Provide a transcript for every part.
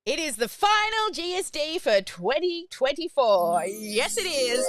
It is the final GSD for 2024. Yes, it is.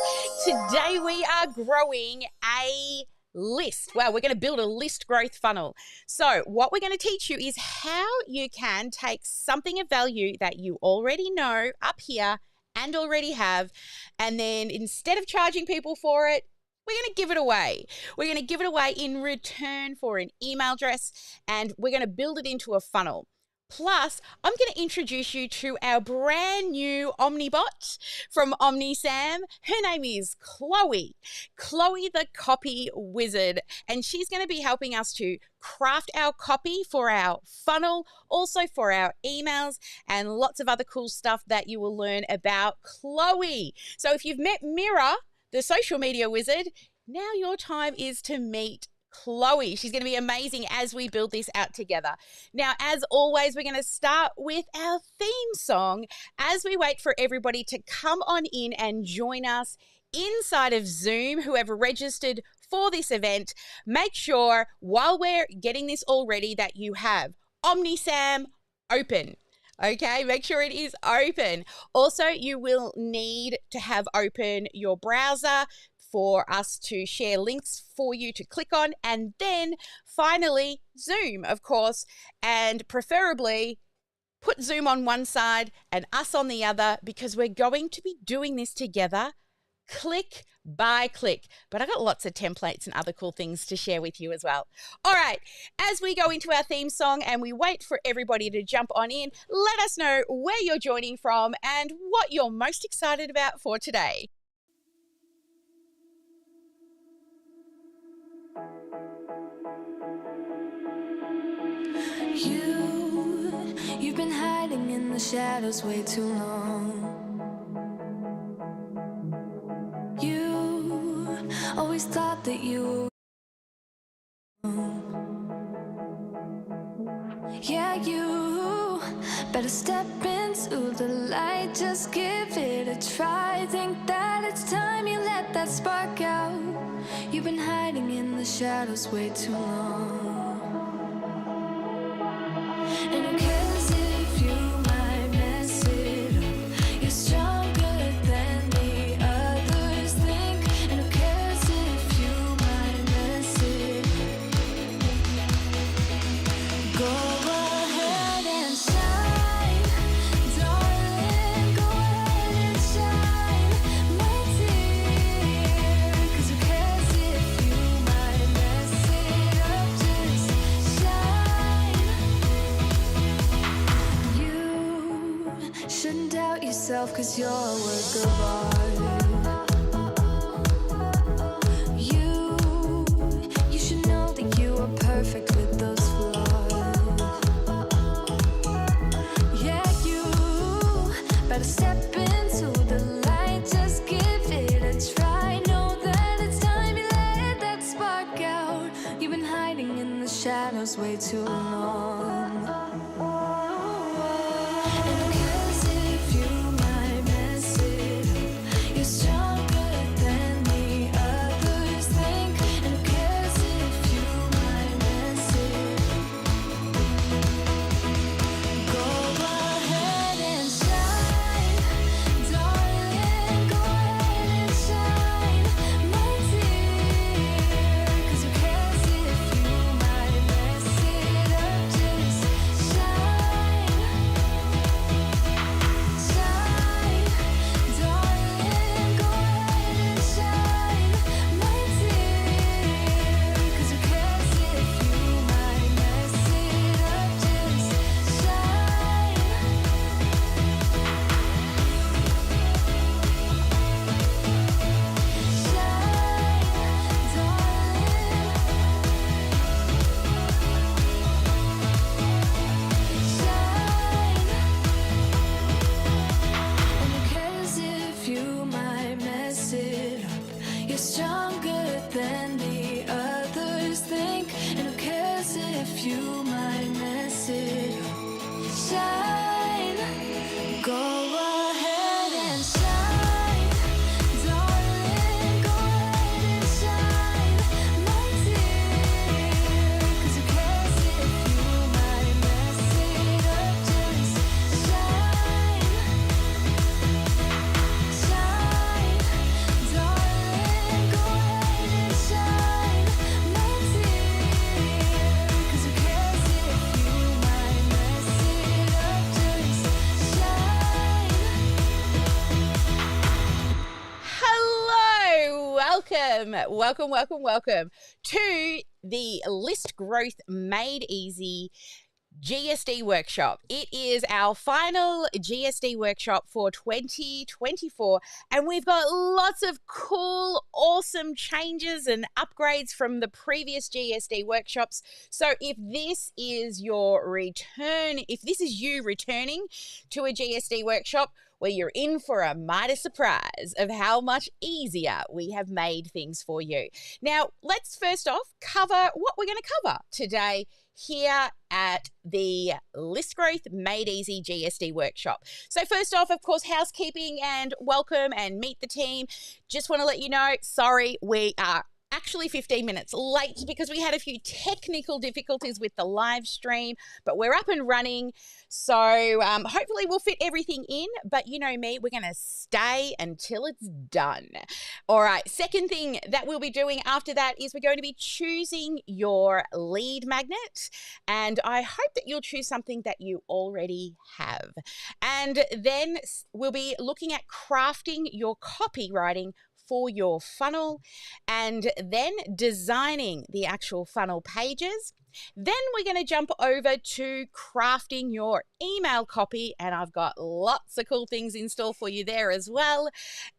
Today we are growing a list. Well, we're going to build a list growth funnel. So what we're going to teach you is how you can take something of value that you already know up here and already have, and then instead of charging people for it, we're going to give it away. We're going to give it away in return for an email address, and we're going to build it into a funnel. Plus, I'm going to introduce you to our brand new Omnibot from OmniSAM. Her name is Chloe. Chloe the Copy Wizard. And she's going to be helping us to craft our copy for our funnel, also for our emails, and lots of other cool stuff that you will learn about Chloe. So if you've met Mira, the social media wizard, now your time is to meet Chloe. She's going to be amazing as we build this out together. Now, as always, we're going to start with our theme song as we wait for everybody to come on in and join us inside of Zoom, whoever registered for this event. Make sure while we're getting this all ready that you have OmniSAM open. Okay, make sure it is open. Also, you will need to have open your browser for us to share links for you to click on, and then finally Zoom, of course, and preferably put Zoom on one side and us on the other, because we're going to be doing this together click by click. But I got lots of templates and other cool things to share with you as well. All right, as we go into our theme song and we wait for everybody to jump on in, let us know where you're joining from and what you're most excited about for today. You've been hiding in the shadows way too long. You always thought that you were wrong. Yeah, you better step into the light, just give it a try. Think that it's time you let that spark out. You've been hiding in the shadows way too long. And who cares if you might mess it up? You're stronger than the others think. And who cares if you might mess it up? Go ahead and shine, darling. Go ahead and shine, my dear. 'Cause who cares if you might mess it up? Just shine. You shouldn't doubt yourself, 'cause you're a work of art. You should know that you are perfect with those flaws. Yeah, you better step into the light, just give it a try. Know that it's time you let that spark out. You've been hiding in the shadows way too long. And who cares if you might mess it up? You're stronger than the others think. And who cares if you might mess it up? Go ahead and shine, Welcome, welcome, welcome to the List Growth Made Easy GSD Workshop. It is our final GSD workshop for 2024, and we've got lots of cool, awesome changes and upgrades from the previous GSD workshops. So if this is your return, if this is you returning to a GSD workshop, well, you're in for a mighty surprise of how much easier we have made things for you. Now, let's first off cover what we're going to cover today here at the List Growth Made Easy GSD Workshop. So first off, of course, housekeeping and welcome and meet the team. Just want to let you know, sorry, we are actually 15 minutes late because we had a few technical difficulties with the live stream, but we're up and running. So hopefully we'll fit everything in, but you know me, we're going to stay until it's done. All right, second thing that we'll be doing after that is we're going to be choosing your lead magnet, and I hope that you'll choose something that you already have. And then we'll be looking at crafting your copywriting for your funnel, and then designing the actual funnel pages. Then we're going to jump over to crafting your email copy, and I've got lots of cool things in store for you there as well.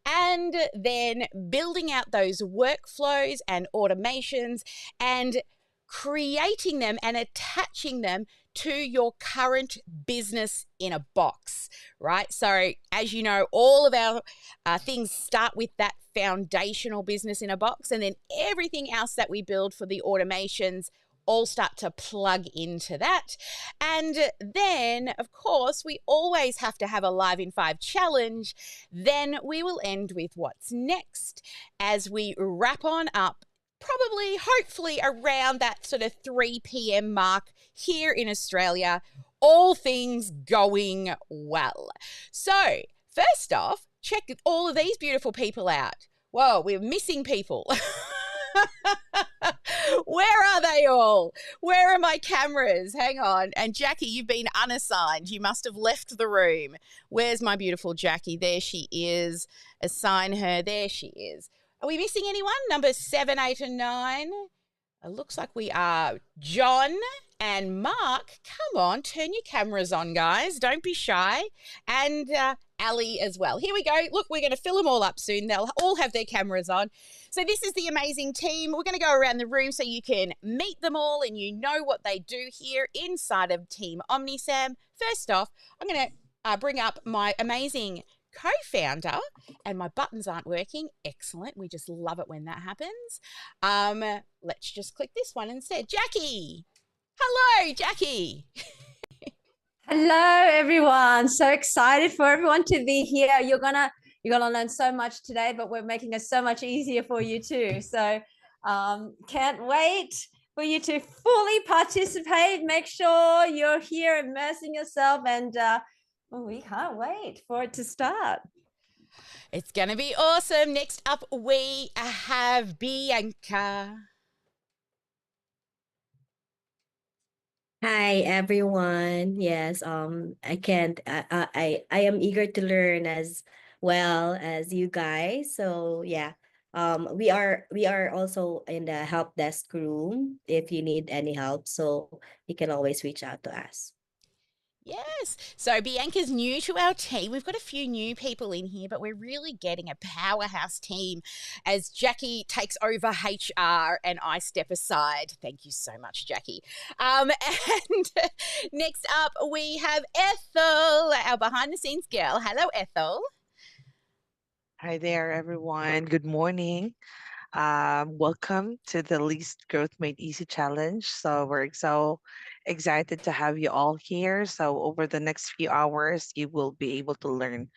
And then building out those workflows and automations and creating them and attaching them to your current business in a box, right? So as you know, all of our things start with that foundational business in a box, and then everything else that we build for the automations all start to plug into that. And then, of course, we always have to have a Live in 5 challenge. Then we will end with what's next as we wrap on up, probably, hopefully, around that sort of 3 p.m. mark here in Australia, all things going well. So, first off, check all of these beautiful people out. Whoa, we're missing people. Where are they all? Where are my cameras? Hang on. And Jackie, you've been unassigned. You must have left the room. Where's my beautiful Jackie? There she is. Assign her. There she is. Are we missing anyone? Number 7, 8, and 9. It looks like we are. John and Mark, come on, turn your cameras on, guys. Don't be shy. And Ali as well. Here we go. Look, we're going to fill them all up soon. They'll all have their cameras on. So this is the amazing team. We're going to go around the room so you can meet them all and you know what they do here inside of Team OmniSAM. First off, I'm going to bring up my amazing co-founder, and my buttons aren't working. Excellent. We just love it when that happens. Let's just click this one instead. Jackie. Hello, Jackie. Hello, everyone. So excited for everyone to be here. You're gonna learn so much today, but we're making it so much easier for you too. So can't wait for you to fully participate. Make sure you're here immersing yourself, and we can't wait for it to start. It's going to be awesome. Next up, we have Bianca. Hi everyone. Yes, I am eager to learn as well as you guys. So yeah, we are also in the help desk room if you need any help. So you can always reach out to us. Yes. So Bianca's new to our team. We've got a few new people in here, but we're really getting a powerhouse team as Jackie takes over HR and I step aside. Thank you so much, Jackie. And next up, we have Ethel, our behind the scenes girl. Hello, Ethel. Hi there, everyone. Good morning. Welcome to the Least Growth Made Easy Challenge. So we're so excited to have you all here. So over the next few hours, you will be able to learn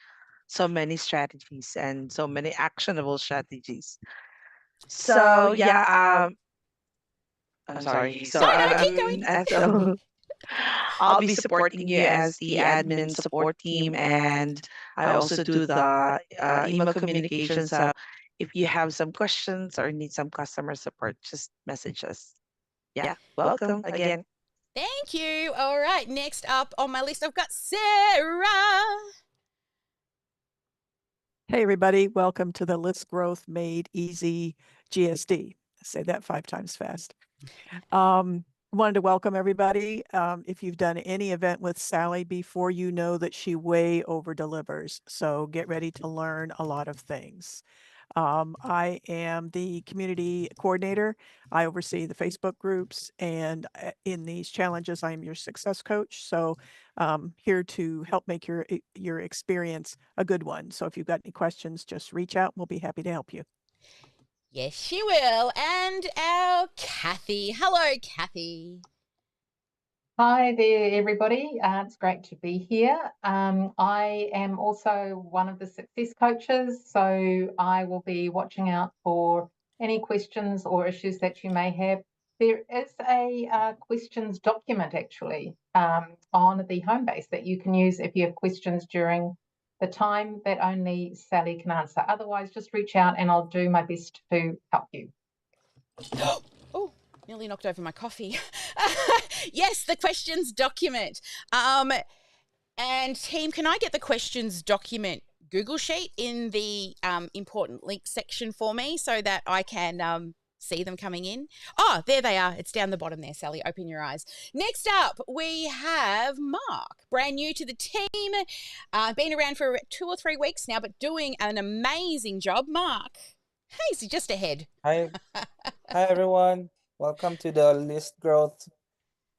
so many strategies and so many actionable strategies. So yeah, I'm sorry. So No, keep going. Ethel. I'll be supporting you as the admin support team, and I also do the email communication. So if you have some questions or need some customer support, just message us. Yeah, welcome again. Thank you. All right. Next up on my list, I've got Sarah. Hey, everybody. Welcome to the List Growth Made Easy GSD. Say that 5 times fast. Wanted to welcome everybody. If you've done any event with Sally before, you know that she way over delivers. So get ready to learn a lot of things. I am the community coordinator. I oversee the Facebook groups, and in these challenges, I am your success coach. So here to help make your experience a good one. So if you've got any questions, just reach out. We'll be happy to help you. Yes, she will. And our Kathy. Hello, Kathy. Hi there, everybody. It's great to be here. I am also one of the success coaches, so I will be watching out for any questions or issues that you may have. There is a questions document actually on the home base that you can use if you have questions during the time that only Sally can answer. Otherwise, just reach out and I'll do my best to help you. Oh, nearly knocked over my coffee. Yes, the questions document. And team, can I get the questions document Google Sheet in the important link section for me so that I can see them coming in? Oh, there they are. It's down the bottom there, Sally. Open your eyes. Next up, we have Mark, brand new to the team. Been around for 2 or 3 weeks now, but doing an amazing job. Mark, hey, so just ahead. Hi, hi everyone. Welcome to the List Growth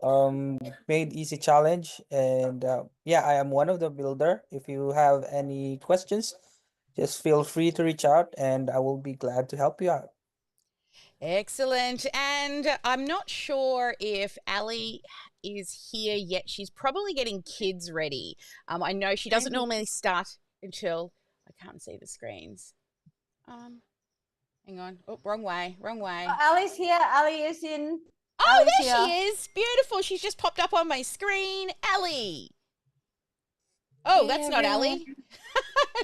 Made Easy Challenge. And yeah, I am one of the builder. If you have any questions, just feel free to reach out and I will be glad to help you out. Excellent. And I'm not sure if Ali is here yet. She's probably getting kids ready. I know she doesn't normally start until I can't see the screens. Hang on. Oh, wrong way. Oh, Ali's here. Ali is in. Oh, Ali's there here. she is. Beautiful. She's just popped up on my screen. Ali. Oh, that's not Ali.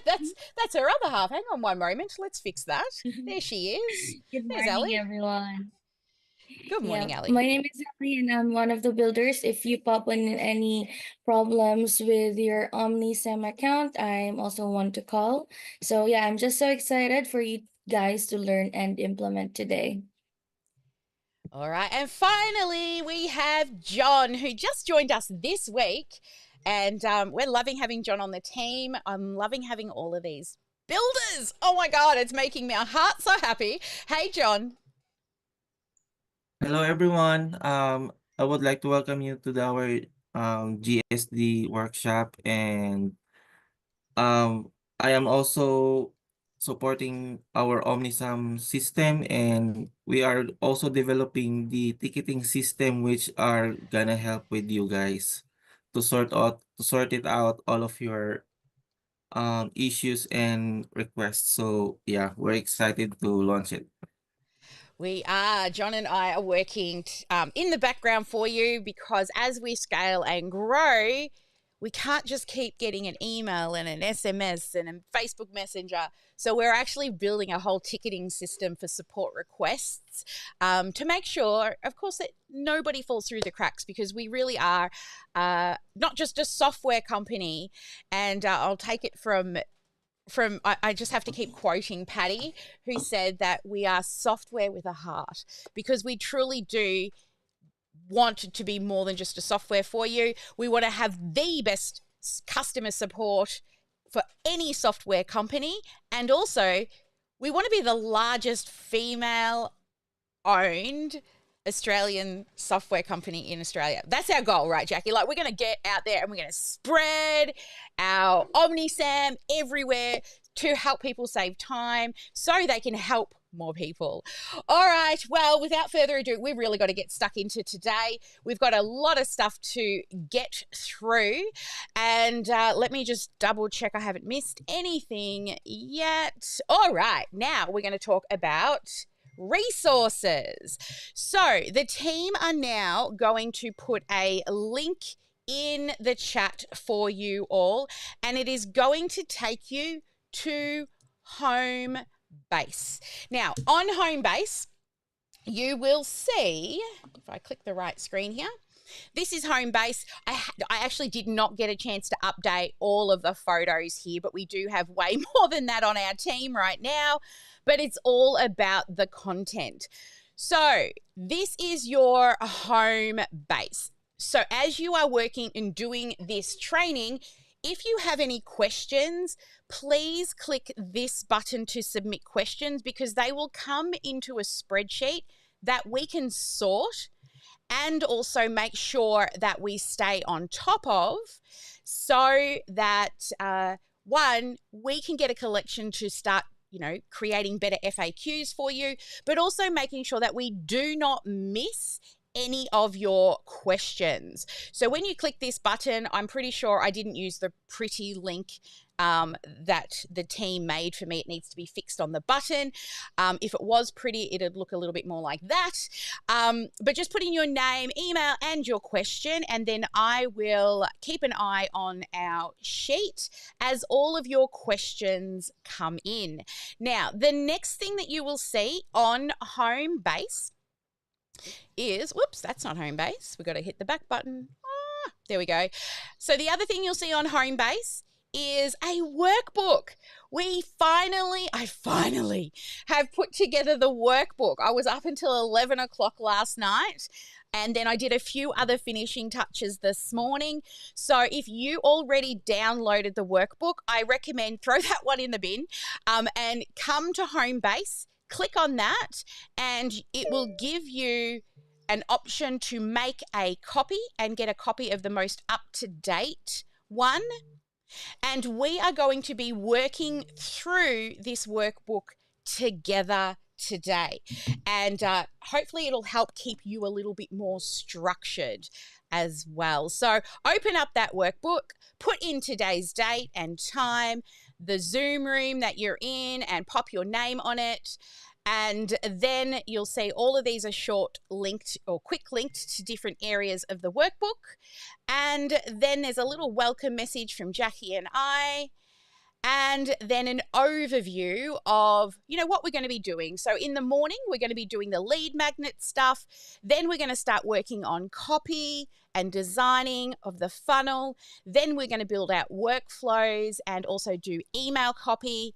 That's her other half. Hang on one moment. Let's fix that. There she is. Good There's morning, Ali. everyone. Good morning, Ali. My name is Ali, and I'm one of the builders. If you pop in any problems with your OmniSAM account, I'm also one to call. So yeah, I'm just so excited for you guys to learn and implement today. All right. And finally, we have John, who just joined us this week. And we're loving having John on the team. I'm loving having all of these builders. Oh, my God. It's making my heart so happy. Hey, John. Hello, everyone. I would like to welcome you to our GSD workshop, and I am also supporting our OmniSAM system, and we are also developing the ticketing system, which are gonna help with you guys to sort it out all of your issues and requests. So yeah, we're excited to launch it. We are. John and I are working in the background for you because as we scale and grow, we can't just keep getting an email and an SMS and a Facebook Messenger. So we're actually building a whole ticketing system for support requests to make sure, of course, that nobody falls through the cracks because we really are not just a software company. And I'll take it from I just have to keep quoting Patty, who said that we are software with a heart because we truly do want to be more than just a software for you. We want to have the best customer support for any software company. And also, we want to be the largest female owned Australian software company in Australia. That's our goal, right, Jackie? Like, we're going to get out there and we're going to spread our OmniSAM everywhere to help people save time so they can help more people. All right. Well, without further ado, we've really got to get stuck into today. We've got a lot of stuff to get through. And let me just double check I haven't missed anything yet. All right. Now we're going to talk about resources. So the team are now going to put a link in the chat for you all, and it is going to take you to home base. Now, on home base, you will see, if I click the right screen here, This is home base. I actually did not get a chance to update all of the photos here, but we do have way more than that on our team right now. But it's all about the content. So this is your home base. So as you are working and doing this training, if you have any questions, please click this button to submit questions, because they will come into a spreadsheet that we can sort and also make sure that we stay on top of, so that one, we can get a collection to start creating better FAQs for you, but also making sure that we do not miss any of your questions. So when you click this button, I'm pretty sure I didn't use the pretty link that the team made for me. It needs to be fixed on the button. If it was pretty, it'd look a little bit more like that. But just put in your name, email, and your question, and then I will keep an eye on our sheet as all of your questions come in. Now, the next thing that you will see on home base is, whoops, that's not home base. We've got to hit the back button. There we go. So the other thing you'll see on home base is a workbook. I finally have put together the workbook. I was up until 11 o'clock last night, and then I did a few other finishing touches this morning. So if you already downloaded the workbook, I recommend throw that one in the bin and come to home base, click on that, and it will give you an option to make a copy and get a copy of the most up-to-date one. And we are going to be working through this workbook together today. And hopefully it'll help keep you a little bit more structured as well. So open up that workbook, put in today's date and time, the Zoom room that you're in, and pop your name on it. And then you'll see all of these are short linked or quick linked to different areas of the workbook. And then there's a little welcome message from Jackie and I. And then an overview of, what we're going to be doing. So in the morning, we're going to be doing the lead magnet stuff. Then we're going to start working on copy and designing of the funnel. Then we're going to build out workflows and also do email copy.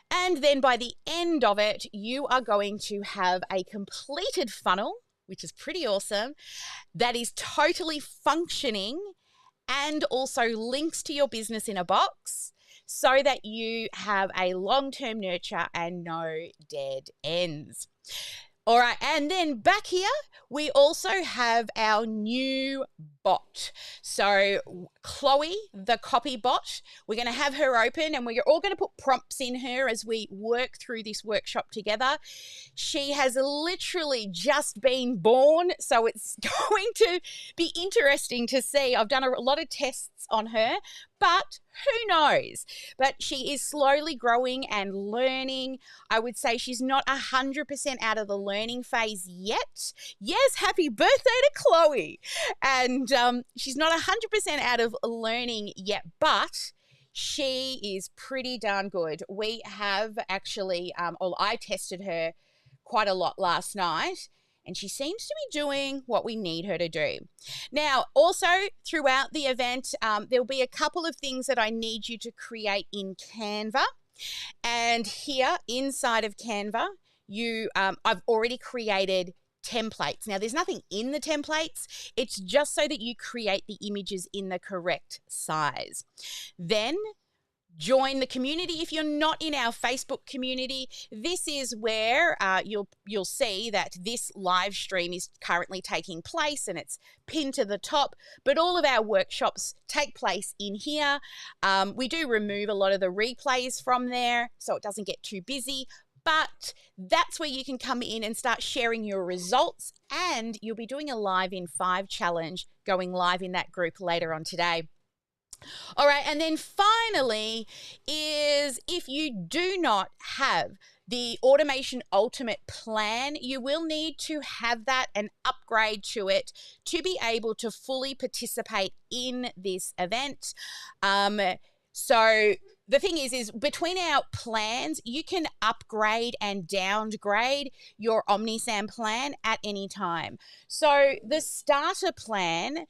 And then by the end of it, you are going to have a completed funnel, which is pretty awesome, that is totally functioning and also links to your business in a box, so that you have a long-term nurture and no dead ends. All right, and then back here, we also have our new bot. So Chloe, the copy bot, we're going to have her open, and we're all going to put prompts in her as we work through this workshop together. She has literally just been born, so it's going to be interesting to see. I've done a lot of tests on her, but who knows? But she is slowly growing and learning. I would say she's not 100% out of the learning phase yet. Yes, happy birthday to Chloe. And she's not 100% out of learning yet, but she is pretty darn good. We have actually, I tested her quite a lot last night, and she seems to be doing what we need her to do. Now, also throughout the event, there'll be a couple of things that I need you to create in Canva. And here inside of Canva, I've already created templates. Now, there's nothing in the templates. It's just so that you create the images in the correct size. Then join the community. If you're not in our Facebook community, this is where you'll see that this live stream is currently taking place, and it's pinned to the top. But all of our workshops take place in here. We do remove a lot of the replays from there so it doesn't get too busy. But that's where you can come in and start sharing your results, and you'll be doing a Live in 5 challenge going live in that group later on today. All right, and then finally is, if you do not have the Automation Ultimate plan, you will need to have that and upgrade to it to be able to fully participate in this event. So the thing is between our plans, you can upgrade and downgrade your OmniSAM plan at any time. So the starter plan,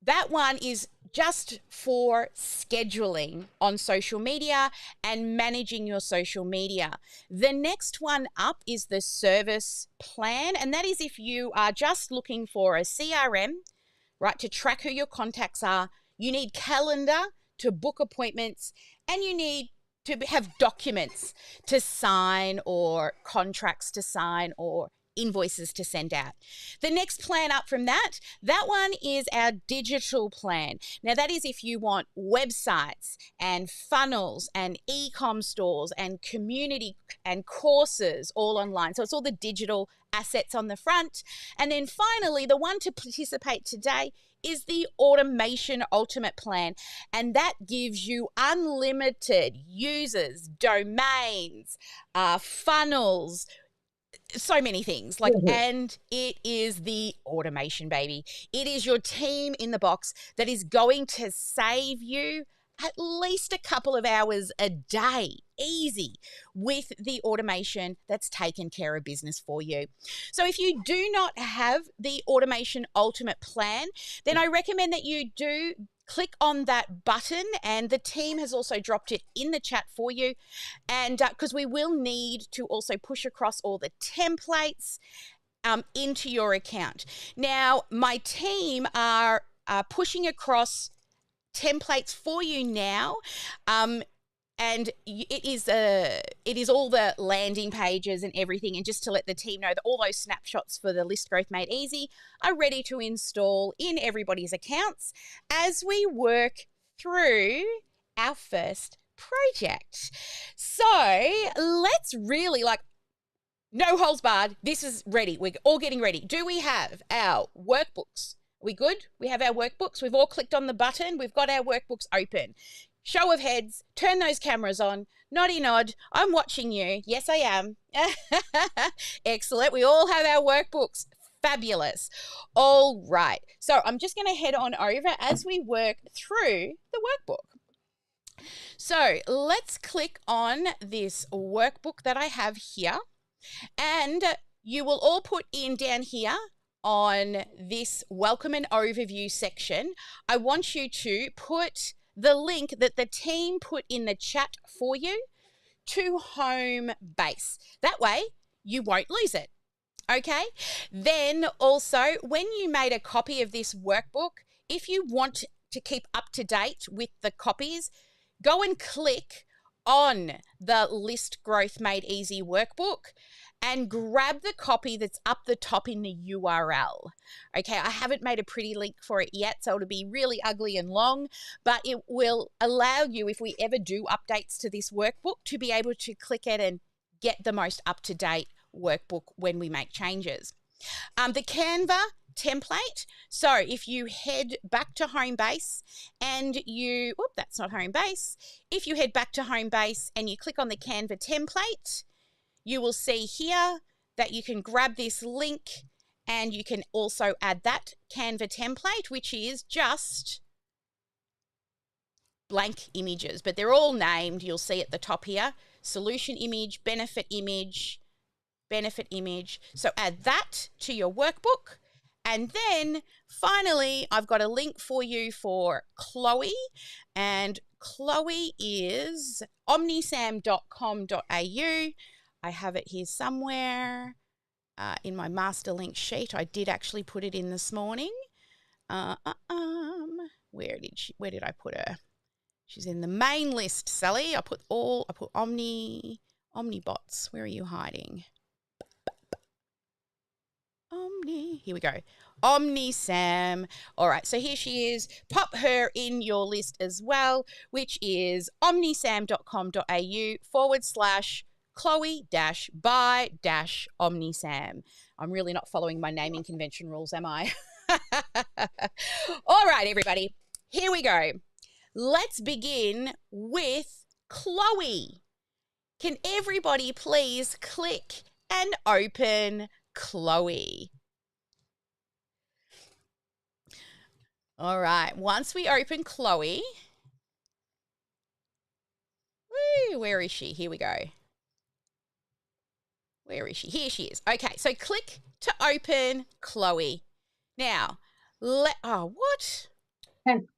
that one is just for scheduling on social media and managing your social media. The next one up is the service plan, and that is if you are just looking for a CRM, right, to track who your contacts are. You need calendar to book appointments, and you need to have documents to sign or contracts to sign or invoices to send out. The next plan up from that one is our digital plan. Now that is if you want websites and funnels and e-com stores and community and courses all online. So it's all the digital assets on the front. And then finally, the one to participate today is the automation ultimate plan, and that gives you unlimited users, domains, funnels, so many things and it is the automation, baby. It is your team in the box that is going to save you at least a couple of hours a day, easy, with the automation that's taken care of business for you. So if you do not have the automation ultimate plan, then I recommend that you do click on that button, and the team has also dropped it in the chat for you. And because we will need to also push across all the templates into your account. Now, my team are pushing across templates for you now. And it is all the landing pages and everything. And just to let the team know that all those snapshots for the List Growth Made Easy are ready to install in everybody's accounts as we work through our first project. So let's really, like, no holds barred. This is ready. We're all getting ready. Do we have our workbooks? We good? We have our workbooks. We've all clicked on the button. We've got our workbooks open. Show of heads, turn those cameras on, noddy nod, I'm watching you. Yes, I am. Excellent. We all have our workbooks. Fabulous. All right. So I'm just going to head on over as we work through the workbook. So let's click on this workbook that I have here, and you will all put in down here on this welcome and overview section. I want you to put the link that the team put in the chat for you to home base. That way you won't lose it. Okay. Then also, when you made a copy of this workbook, if you want to keep up to date with the copies, go and click on the List Growth Made Easy workbook and grab the copy that's up the top in the URL. Okay, I haven't made a pretty link for it yet, so it'll be really ugly and long, but it will allow you, if we ever do updates to this workbook, to be able to click it and get the most up-to-date workbook when we make changes. The Canva template. So if you head back to home base and you, that's not home base. If you head back to home base and you click on the Canva template, you will see here that you can grab this link and you can also add that Canva template, which is just blank images, but they're all named. You'll see at the top here, solution image, benefit image. So add that to your workbook. And then finally, I've got a link for you for Chloe, and Chloe is omnisam.com.au. I have it here somewhere in my master link sheet. I did actually put it in this morning. Where did I put her? She's in the main list, Sally. I put Omnibots. Where are you hiding? Here we go. OmniSAM. All right, so here she is. Pop her in your list as well, which is omnisam.com.au/Chloe-by-OmniSAM. I'm really not following my naming convention rules, am I? All right, everybody. Here we go. Let's begin with Chloe. Can everybody please click and open Chloe? All right, once we open Chloe, Where is she? Here we go. Where is she? Here she is. Okay, so click to open Chloe. Now, what?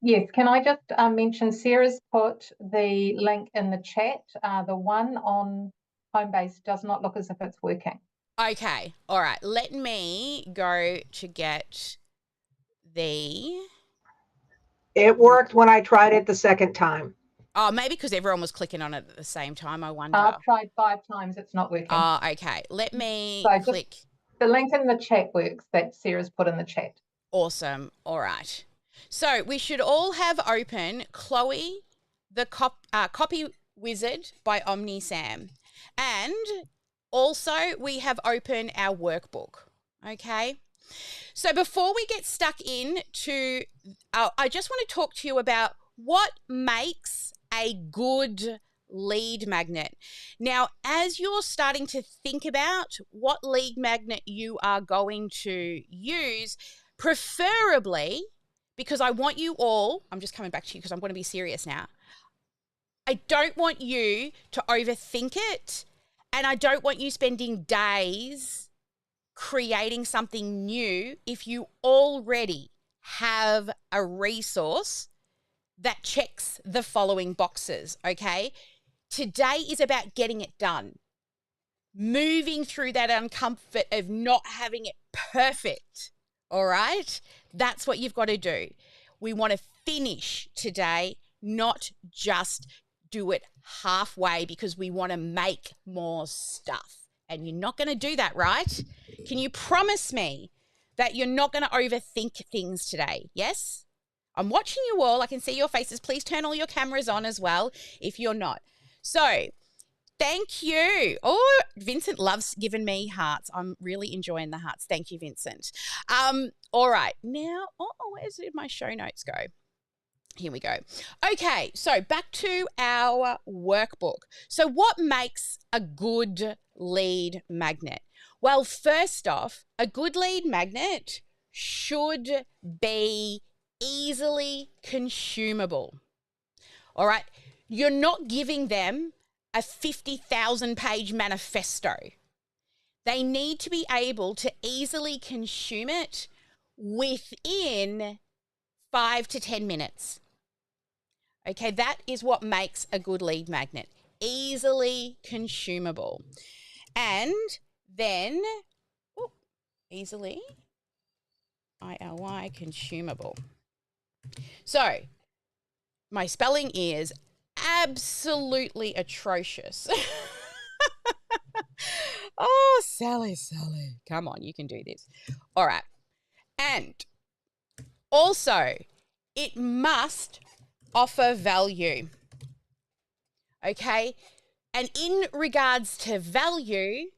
Yes, can I just mention Sarah's put the link in the chat. The one on Homebase does not look as if it's working. Okay, all right. Let me go to get the... It worked when I tried it the second time. Oh, maybe because everyone was clicking on it at the same time, I wonder. I've tried 5 times, it's not working. Oh, okay. Let me So click. The link in the chat works that Sarah's put in the chat. Awesome. All right. So we should all have open Chloe, the Copy Wizard by OmniSAM. And also we have open our workbook. Okay. So before we get stuck into, I just want to talk to you about what makes a good lead magnet. Now, as you're starting to think about what lead magnet you are going to use, preferably, because I want you all, I'm just coming back to you because I'm going to be serious now. I don't want you to overthink it, and I don't want you spending days creating something new if you already have a resource that checks the following boxes, okay? Today is about getting it done. Moving through that uncomfort of not having it perfect, all right? That's what you've got to do. We want to finish today, not just do it halfway because we want to make more stuff. And you're not going to do that, right? Can you promise me that you're not going to overthink things today? Yes? I'm watching you all. I can see your faces. Please turn all your cameras on as well if you're not. So, thank you. Oh, Vincent loves giving me hearts. I'm really enjoying the hearts. Thank you, Vincent. All right. Now, where did my show notes go? Here we go. Okay, so back to our workbook. So what makes a good lead magnet? Well, first off, a good lead magnet should be easily consumable. All right, you're not giving them a 50,000 page manifesto. They need to be able to easily consume it within 5 to 10 minutes. Okay, that is what makes a good lead magnet. Easily consumable. And then, easily, ILY, consumable. So, my spelling is absolutely atrocious. Oh, Sally. Come on, you can do this. All right. And also, it must offer value. Okay? And in regards to value,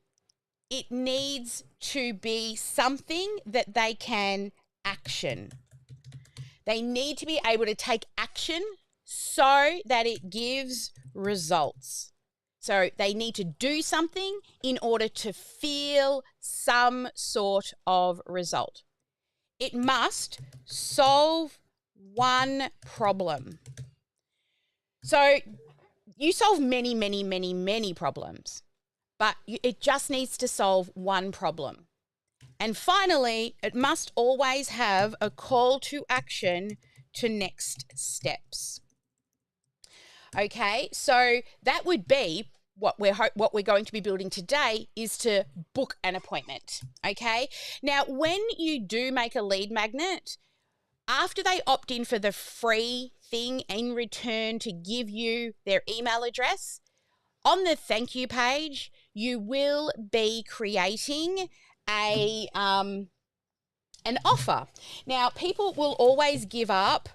it needs to be something that they can action. They need to be able to take action so that it gives results. So they need to do something in order to feel some sort of result. It must solve one problem. So you solve many problems, but it just needs to solve one problem. And finally, it must always have a call to action to next steps. Okay, so that would be what we're going to be building today is to book an appointment. Okay, now when you do make a lead magnet, after they opt in for the free thing in return to give you their email address, on the thank you page, you will be creating an offer. Now, people will always give up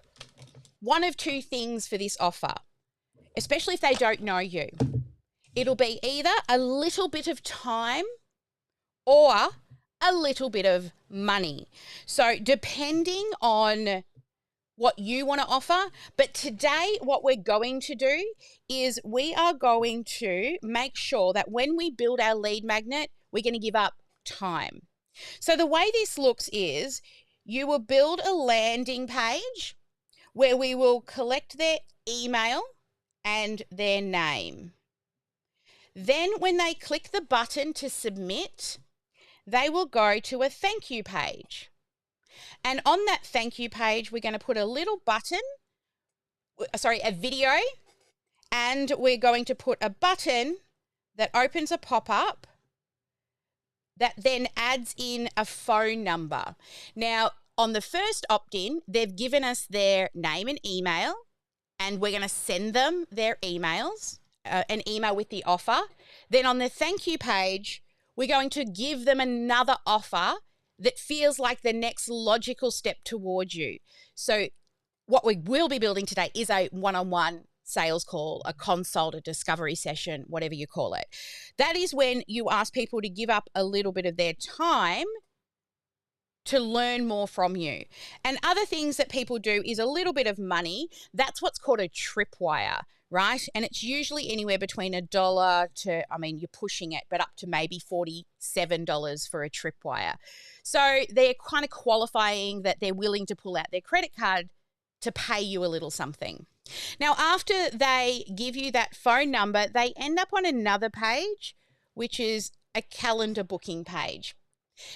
one of two things for this offer, especially if they don't know you. It'll be either a little bit of time or a little bit of money. So depending on what you want to offer, but today what we're going to do is we are going to make sure that when we build our lead magnet, we're going to give up time. So the way this looks is you will build a landing page where we will collect their email and their name. Then when they click the button to submit, they will go to a thank you page. And on that thank you page, we're going to put a little button, a video, and we're going to put a button that opens a pop-up that then adds in a phone number. Now, on the first opt-in, they've given us their name and email, and we're going to send them their emails, an email with the offer. Then on the thank you page, we're going to give them another offer that feels like the next logical step towards you. So what we will be building today is a one-on-one sales call, a consult, a discovery session, whatever you call it. That is when you ask people to give up a little bit of their time to learn more from you. And other things that people do is a little bit of money. That's what's called a tripwire, right? And it's usually anywhere between $1 to, you're pushing it, but up to maybe $47 for a tripwire. So they're kind of qualifying that they're willing to pull out their credit card to pay you a little something. Now, after they give you that phone number, they end up on another page, which is a calendar booking page.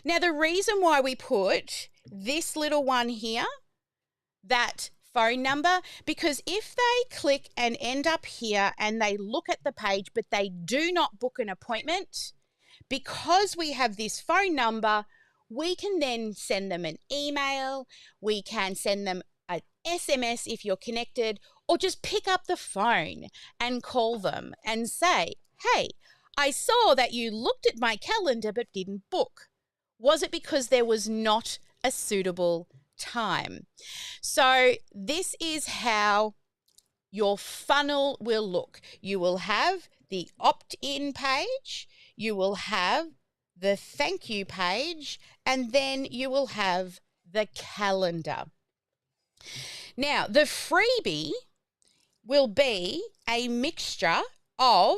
Now, the reason why we put this little one here, that phone number, because if they click and end up here and they look at the page, but they do not book an appointment, because we have this phone number, we can then send them an email, we can send them an SMS if you're connected, or just pick up the phone and call them and say, hey, I saw that you looked at my calendar but didn't book. Was it because there was not a suitable time? So this is how your funnel will look. You will have the opt-in page, you will have the thank you page, and then you will have the calendar. Now, the freebie will be a mixture of,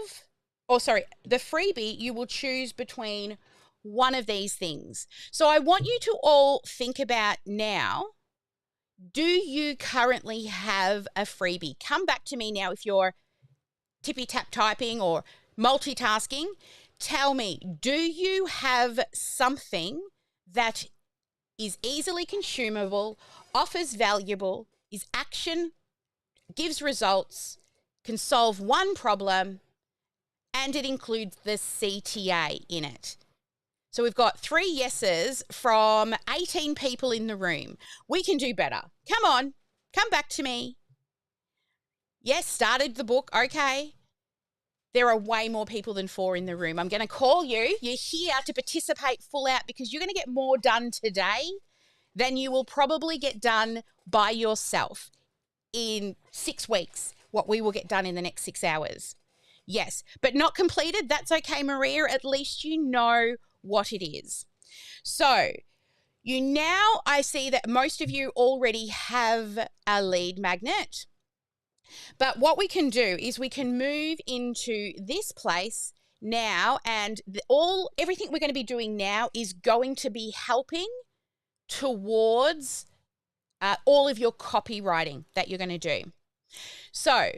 the freebie, you will choose between one of these things. So I want you to all think about now, do you currently have a freebie? Come back to me now if you're tippy-tap typing or multitasking. Tell me, do you have something that is easily consumable, offers valuable, is action, gives results, can solve one problem, and it includes the CTA in it? So we've got 3 yeses from 18 people in the room. We can do better. Come on, come back to me. Yes, started the book, okay. There are way more people than 4 in the room. I'm going to call you. You're here to participate full out because you're going to get more done today than you will probably get done by yourself in 6 weeks, what we will get done in the next 6 hours. Yes, but not completed. That's okay, Maria. At least you know what it is. So I see that most of you already have a lead magnet. But what we can do is we can move into this place now, and everything we're going to be doing now is going to be helping towards all of your copywriting that you're going to do. So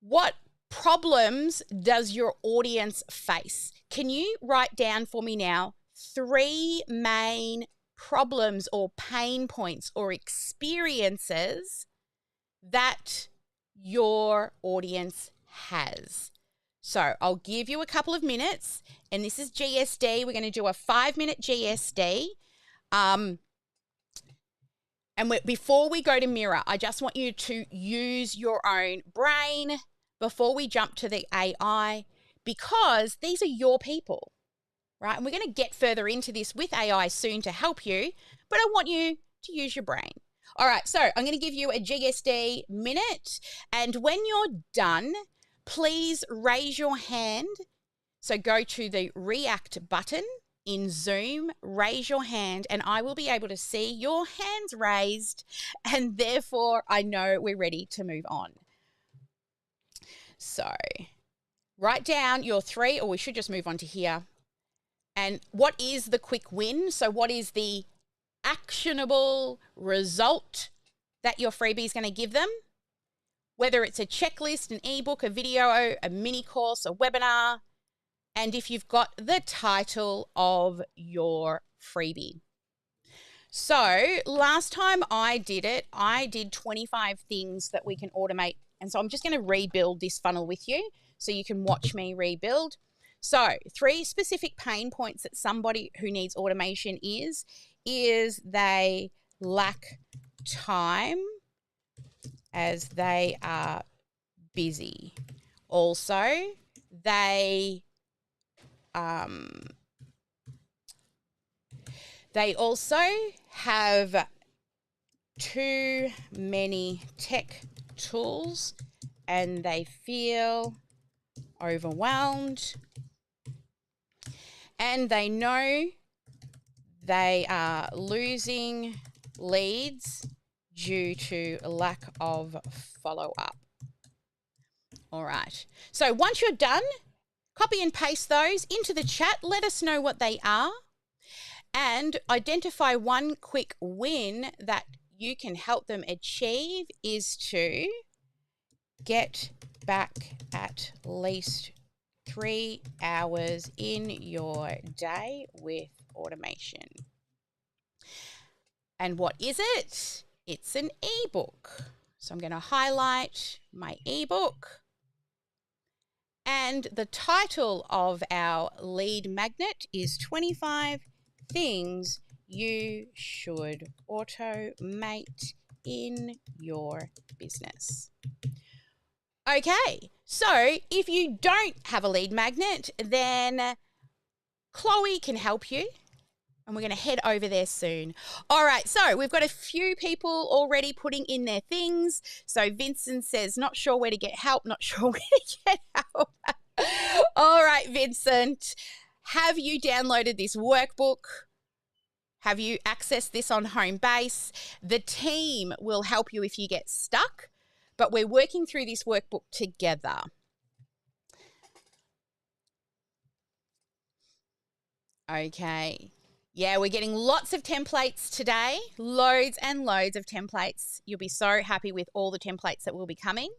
what problems does your audience face? Can you write down for me now 3 main problems or pain points or experiences that your audience has? So I'll give you a couple of minutes, and this is GSD. We're going to do a 5-minute GSD. Before we go to mirror, I just want you to use your own brain before we jump to the AI, because these are your people, right? And we're going to get further into this with AI soon to help you, but I want you to use your brain. All right, so I'm going to give you a GSD minute, and when you're done, please raise your hand. So go to the React button in Zoom, raise your hand, and I will be able to see your hands raised, and therefore I know we're ready to move on. So write down your 3, or we should just move on to here. And what is the quick win? So what is the actionable result that your freebie is going to give them? Whether it's a checklist, an ebook, a video, a mini course, a webinar, and if you've got the title of your freebie. So last time I did 25 things that we can automate. And so I'm just going to rebuild this funnel with you so you can watch me rebuild. So 3 specific pain points that somebody who needs automation is they lack time as they are busy. Also, they also have too many tech tools and they feel overwhelmed, and they know they are losing leads due to lack of follow-up. All right. So once you're done, copy and paste those into the chat. Let us know what they are and identify one quick win that you can help them achieve is to get back at least 3 hours in your day with automation. And what is it? It's an ebook. So I'm going to highlight my ebook. And the title of our lead magnet is 25 Things You Should Automate in Your Business. Okay, so if you don't have a lead magnet, then Chloe can help you. And we're going to head over there soon. All right, so we've got a few people already putting in their things. So Vincent says, not sure where to get help, not sure where to get help. All right, Vincent, have you downloaded this workbook? Have you accessed this on home base? The team will help you if you get stuck, but we're working through this workbook together. Okay. Yeah, we're getting lots of templates today, loads and loads of templates. You'll be so happy with all the templates that will be coming.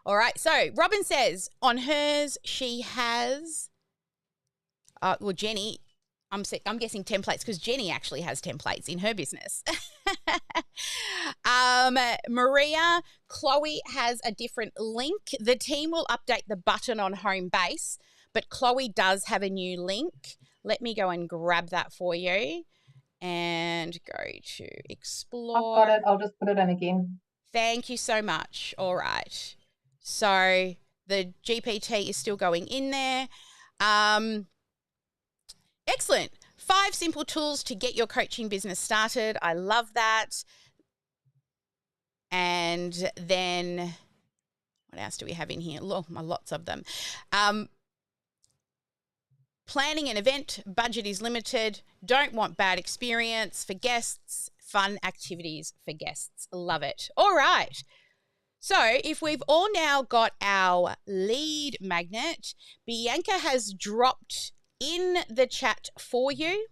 All right, so Robin says on hers she has, well, Jenny, I'm guessing templates because Jenny actually has templates in her business. Maria, Chloe has a different link. The team will update the button on home base, but Chloe does have a new link. Let me go and grab that for you and go to explore. I've got it. I'll just put it in again. Thank you so much. All right. So the GPT is still going in there. Excellent. 5 simple tools to get your coaching business started. I love that. And then what else do we have in here? Lots of them. Planning an event, budget is limited, don't want bad experience for guests, fun activities for guests. Love it. All right. So if we've all now got our lead magnet, Bianca has dropped in the chat for you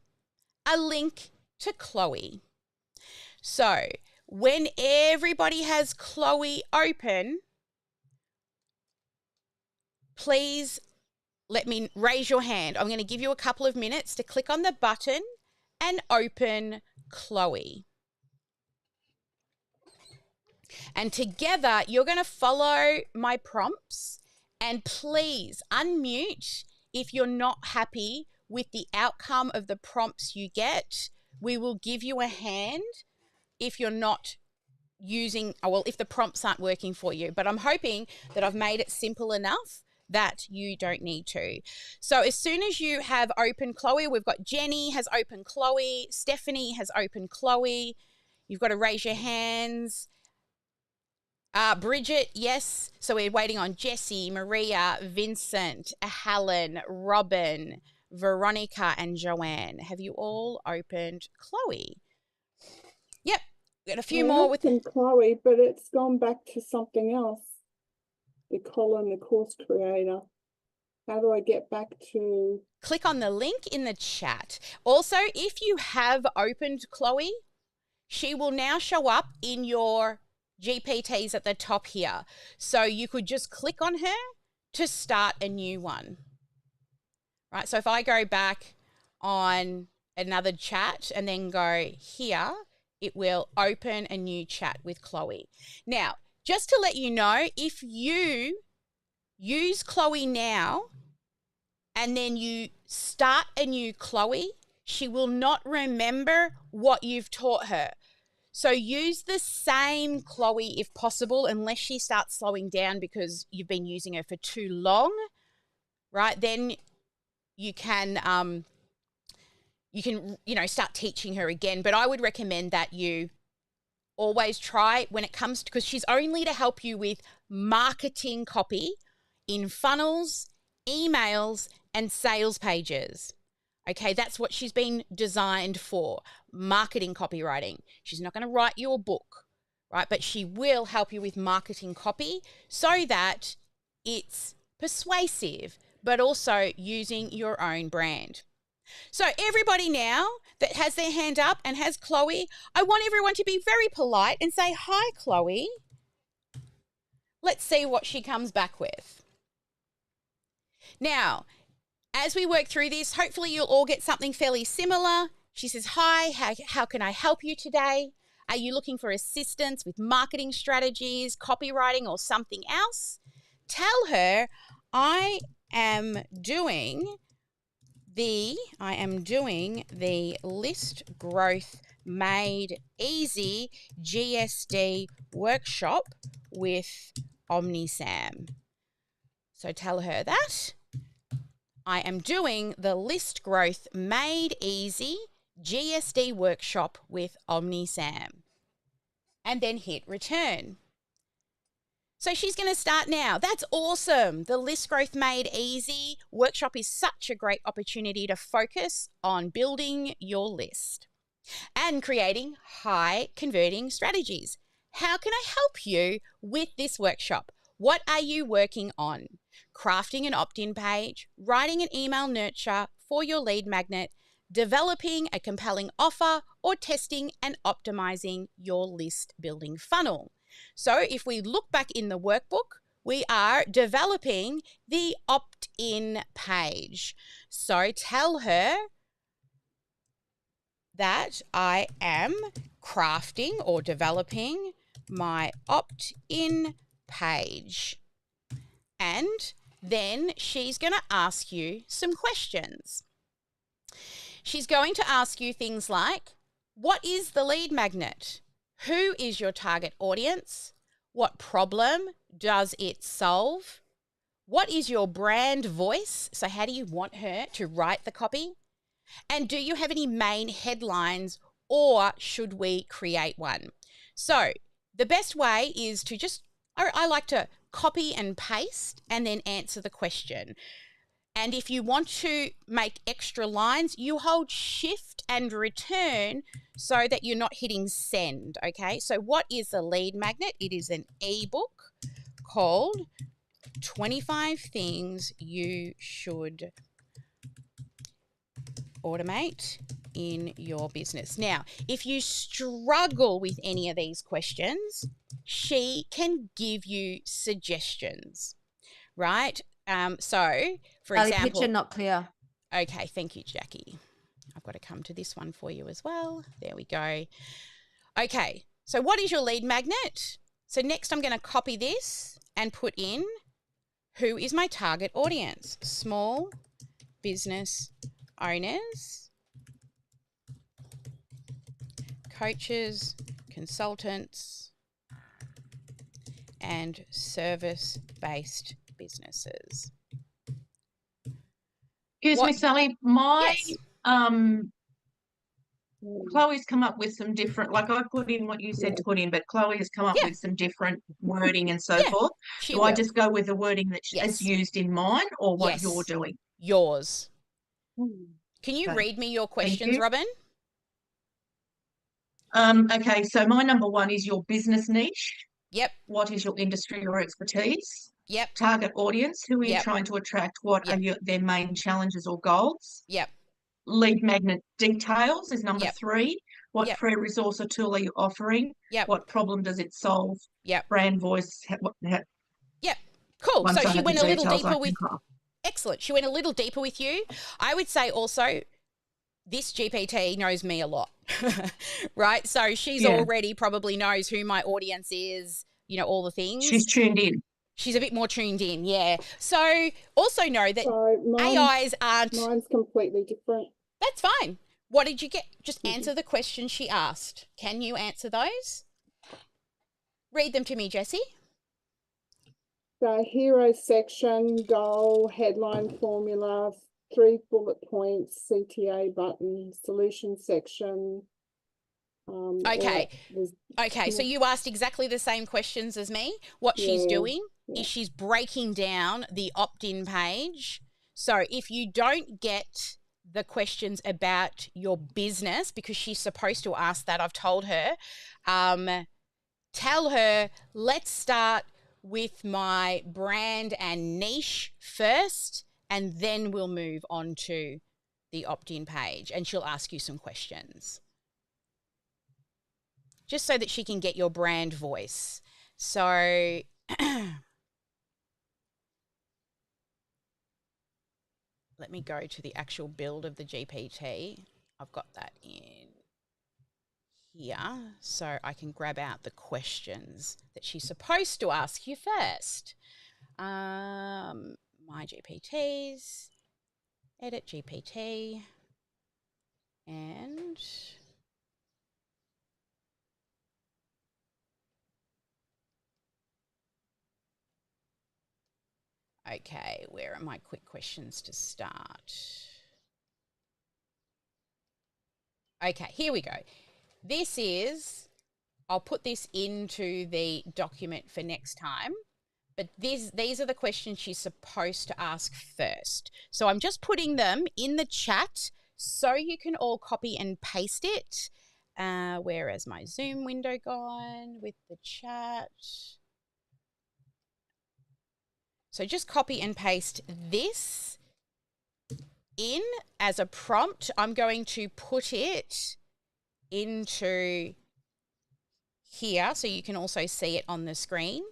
a link to Chloe. So when everybody has Chloe open, please let me raise your hand. I'm going to give you a couple of minutes to click on the button and open Chloe. And together, you're going to follow my prompts, and please unmute if you're not happy with the outcome of the prompts you get. We will give you a hand if you're not using, if the prompts aren't working for you. But I'm hoping that I've made it simple enough that you don't need to. So as soon as you have opened Chloe, we've got Jenny has opened Chloe, Stephanie has opened Chloe. You've got to raise your hands. Bridget, yes. So we're waiting on Jessie, Maria, Vincent, Helen, Robin, Veronica, and Joanne. Have you all opened Chloe? Yep. We've got a few more with Chloe, but it's gone back to something else. The column, the course creator. How do I get back to? Click on the link in the chat. Also, if you have opened Chloe, she will now show up in your GPTs at the top here. So you could just click on her to start a new one. right? So if I go back on another chat and then go here, it will open a new chat with Chloe. Now, just to let you know, if you use Chloe now and then you start a new Chloe, she will not remember what you've taught her. So use the same Chloe if possible, unless she starts slowing down because you've been using her for too long, right? Then you can start teaching her again. But I would recommend that you always try when it comes to, because she's only to help you with marketing copy in funnels, emails, and sales pages. Okay, that's what she's been designed for, marketing copywriting. She's not going to write you a book, right? But she will help you with marketing copy so that it's persuasive, but also using your own brand. So everybody now that has their hand up and has Chloe, I want everyone to be very polite and say, "Hi, Chloe." Let's see what she comes back with. Now, as we work through this, hopefully you'll all get something fairly similar. She says, "Hi, how can I help you today? Are you looking for assistance with marketing strategies, copywriting, or something else?" Tell her, I am doing the List Growth Made Easy GSD Workshop with OmniSAM. So tell her that. I am doing the List Growth Made Easy GSD Workshop with OmniSAM. And then hit return. So she's going to start now. That's awesome. The List Growth Made Easy workshop is such a great opportunity to focus on building your list and creating high converting strategies. How can I help you with this workshop? What are you working on? Crafting an opt-in page, writing an email nurture for your lead magnet, developing a compelling offer, or testing and optimizing your list building funnel. So if we look back in the workbook, we are developing the opt-in page. So tell her that I am crafting or developing my opt-in page. And then she's going to ask you some questions. She's going to ask you things like, what is the lead magnet? Who is your target audience? What problem does it solve? What is your brand voice? So how do you want her to write the copy? And do you have any main headlines, or should we create one? So the best way is to I like to copy and paste and then answer the question. And if you want to make extra lines, you hold shift and return so that you're not hitting send, okay? So what is the lead magnet? It is an ebook called 25 Things You Should Automate in Your Business. Now, if you struggle with any of these questions, she can give you suggestions, right? So, for example, picture not clear. Okay, thank you, Jackie. I've got to come to this one for you as well. There we go. Okay, so what is your lead magnet? So next I'm going to copy this and put in, who is my target audience? Small business owners, coaches, consultants, and service-based businesses. Excuse me, Sally. Yes. Chloe's come up with some different, like I put in what you said to put in, but Chloe has come up with some different wording and so forth. Do I just go with the wording that is used in mine, or what you're doing? Yours. Can you read me your questions, Robin? Okay, so my number one is your business niche. Yep. What is your industry or expertise? Yep. Target audience. Who are you trying to attract? What are their main challenges or goals? Yep. Lead magnet details is number 3. What free resource or tool are you offering? Yep. What problem does it solve? Yep. Brand voice. Yep. Cool. So she went a little deeper with. excellent. She went a little deeper with you. I would say also this GPT knows me a lot, right? So she's already probably knows who my audience is, you know, all the things. She's tuned in. She's a bit more tuned in, yeah. So also know that AIs aren't... Mine's completely different. That's fine. What did you get? Just answer the question she asked. Can you answer those? Read them to me, Jessie. The hero section, goal, headline formula, 3 bullet points, CTA button, solution section. Okay. Okay, so you asked exactly the same questions as me. What she's doing is she's breaking down the opt-in page. So if you don't get the questions about your business, because she's supposed to ask that, I've told her, tell her, let's start with my brand and niche first, and then we'll move on to the opt-in page, and she'll ask you some questions. Just so that she can get your brand voice. So let me go to the actual build of the GPT. I've got that in here, so I can grab out the questions that she's supposed to ask you first. My GPTs, edit GPT, and okay, where are my quick questions to start? Okay, here we go. This is, I'll put this into the document for next time, but these are the questions she's supposed to ask first. So I'm just putting them in the chat so you can all copy and paste it. Where has my Zoom window gone with the chat? So just copy and paste this in as a prompt. I'm going to put it into here so you can also see it on the screen.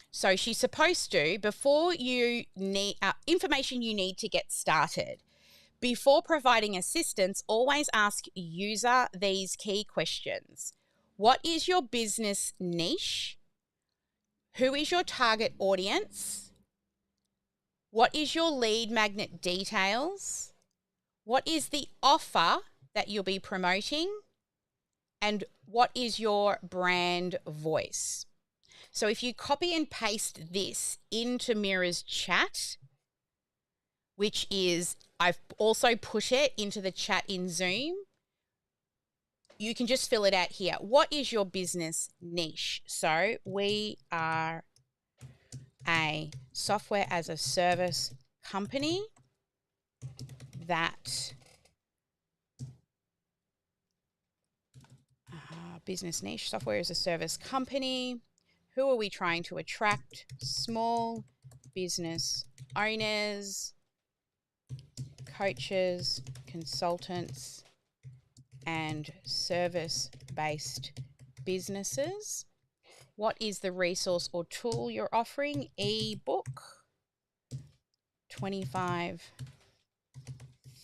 So she's supposed to, before you need information you need to get started, before providing assistance, always ask user these key questions. What is your business niche? Who is your target audience? What is your lead magnet details? What is the offer that you'll be promoting? And what is your brand voice? So if you copy and paste this into Mira's chat, which is, I've also put it into the chat in Zoom, you can just fill it out here. What is your business niche? So we are a software as a service company that business niche, software as a service company. Who are we trying to attract? Small business owners, coaches, consultants, and service-based businesses. What is the resource or tool you're offering? Ebook. 25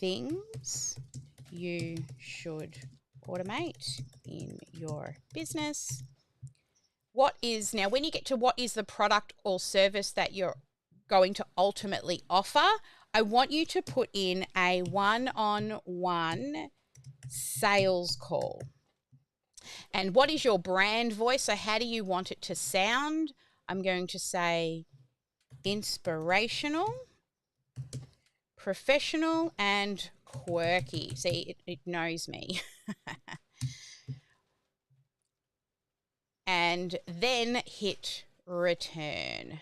things you should automate in your business. What is, now when you get to what is the product or service that you're going to ultimately offer, I want you to put in a one-on-one sales call. And what is your brand voice? So how do you want it to sound? I'm going to say inspirational, professional, and quirky. See, it knows me. And then hit return.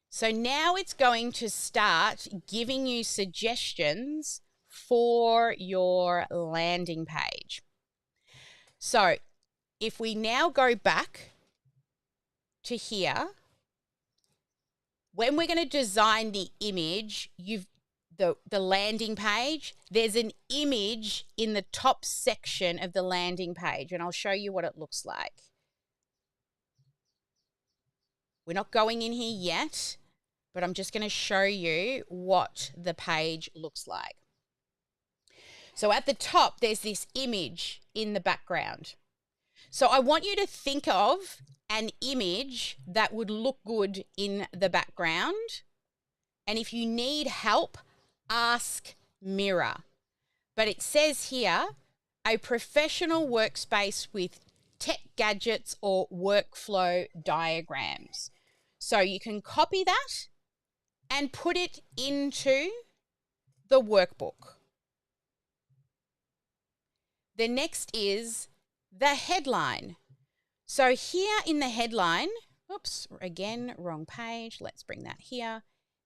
So now it's going to start giving you suggestions for your landing page. So if we now go back to here, when we're going to design the image, the landing page, there's an image in the top section of the landing page, and I'll show you what it looks like. We're not going in here yet, but I'm just going to show you what the page looks like. So at the top, there's this image in the background. So I want you to think of an image that would look good in the background. And if you need help, ask Mira. But it says here, a professional workspace with tech gadgets or workflow diagrams. So you can copy that and put it into the workbook. The next is the headline. So here in the headline, oops, again, wrong page. Let's bring that here.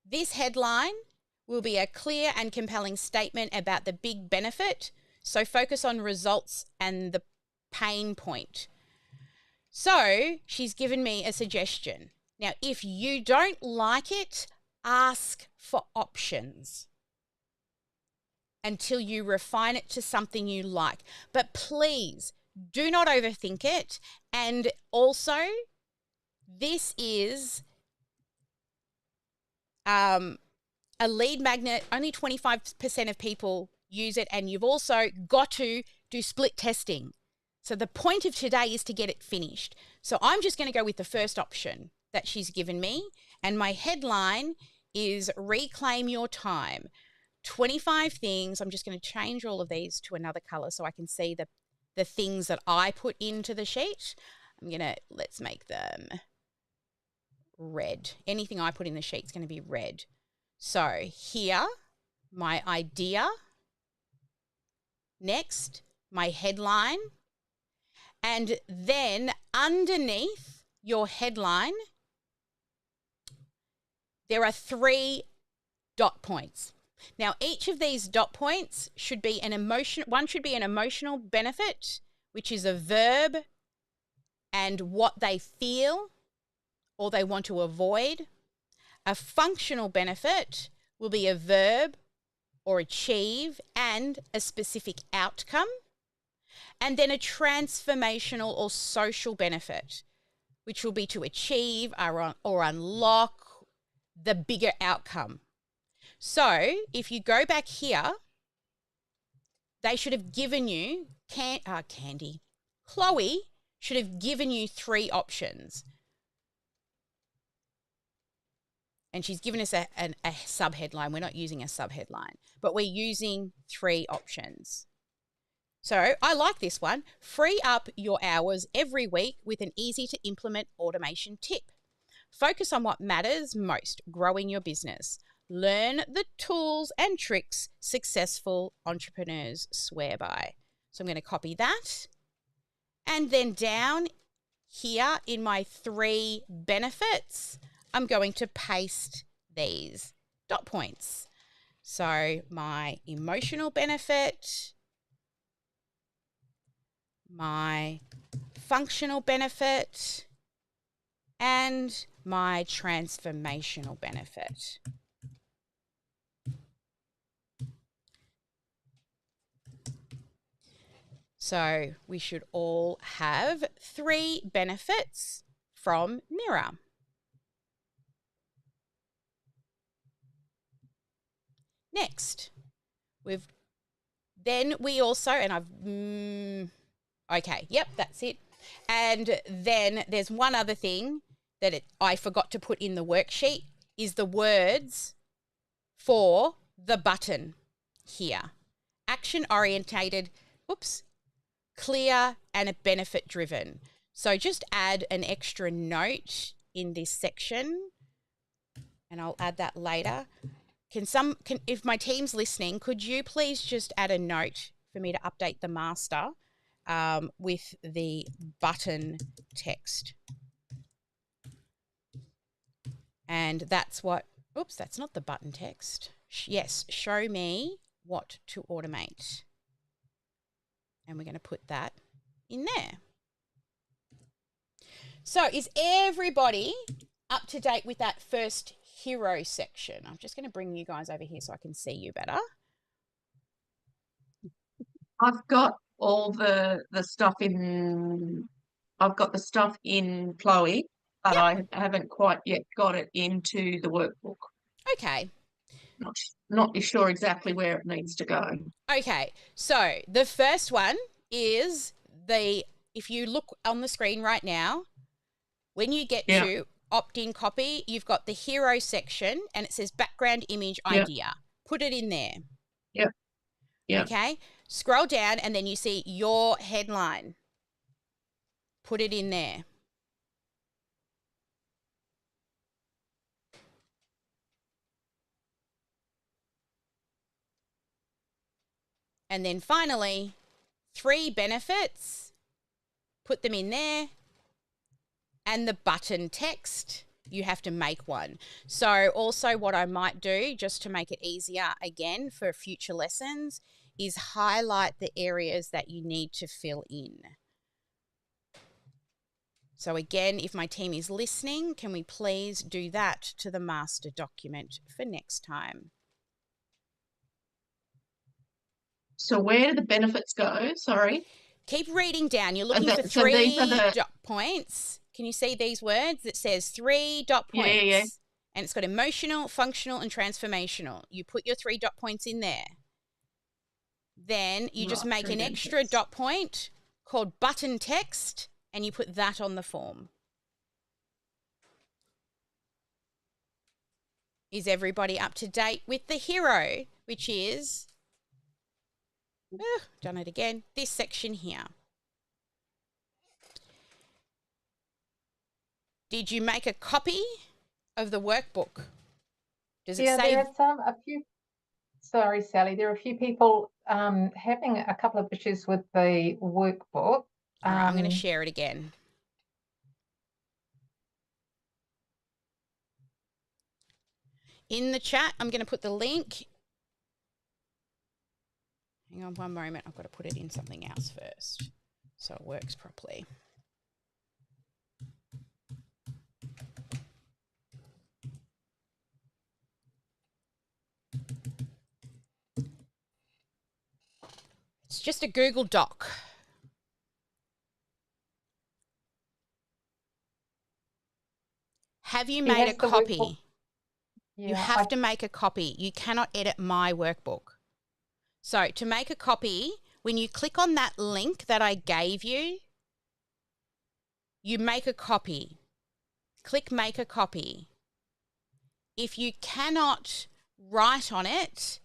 This headline will be a clear and compelling statement about the big benefit. So focus on results and the pain point. So she's given me a suggestion. Now, if you don't like it, ask for options until you refine it to something you like. But please do not overthink it. And also, this is a lead magnet. Only 25% of people use it, and you've also got to do split testing. So the point of today is to get it finished. So I'm just going to go with the first option that she's given me, and my headline is Reclaim Your Time. 25 things. I'm just going to change all of these to another color so I can see the things that I put into the sheet. Let's make them red. Anything I put in the sheet is going to be red. So here, my idea. Next, my headline. And then underneath your headline, there are 3 dot points. Now, each of these dot points should be an emotion. One should be an emotional benefit, which is a verb and what they feel or they want to avoid. A functional benefit will be a verb or achieve and a specific outcome. And then a transformational or social benefit, which will be to achieve or unlock the bigger outcome. So if you go back here, they should have given you, Chloe should have given you 3 options. And she's given us a sub-headline. We're not using a sub-headline, but we're using 3 options. So I like this one. Free up your hours every week with an easy-to-implement automation tip. Focus on what matters most, growing your business. Learn the tools and tricks successful entrepreneurs swear by. So I'm going to copy that. And then down here in my 3 benefits, I'm going to paste these dot points. So my emotional benefit, my functional benefit, and my transformational benefit. So we should all have 3 benefits from Mira. Next, we also, and okay, yep, that's it. And then there's one other thing that I forgot to put in the worksheet is the words for the button here. Action-orientated, clear and benefit-driven. So just add an extra note in this section, and I'll add that later. If my team's listening, could you please just add a note for me to update the master with the button text? And that's what, that's not the button text. Yes, show me what to automate. And we're going to put that in there. So is everybody up to date with that first hero section? I'm just going to bring you guys over here so I can see you better. I've got all the stuff in. I've got the stuff in Chloe. but I haven't quite yet got it into the workbook. Okay. Not sure exactly where it needs to go. Okay, so the first one is if you look on the screen right now, when you get to opt-in copy, you've got the hero section and it says background image idea. Put it in there. Yep. Okay, scroll down and then you see your headline. Put it in there. And then finally, 3 benefits, put them in there. And the button text, you have to make one. So also what I might do, just to make it easier again for future lessons, is highlight the areas that you need to fill in. So again, if my team is listening, can we please do that to the master document for next time? So where do the benefits go? Sorry. Keep reading down. You're looking for 3 dot points. Can you see these words? It says 3 dot points. Yeah. And it's got emotional, functional, and transformational. You put your 3 dot points in there. Then you just make an extra dot point called button text, and you put that on the form. Is everybody up to date with the hero, which is, done it again, this section here? Did you make a copy of the workbook? Does it say? There are a few. Sorry, Sally. There are a few people having a couple of issues with the workbook. All right, I'm going to share it again. In the chat, I'm going to put the link. Hang on one moment. I've got to put it in something else first so it works properly. It's just a Google Doc. Have you made a copy? You have to make a copy. You cannot edit my workbook. So to make a copy, when you click on that link that I gave you, you make a copy. Click make a copy. If you cannot write on it,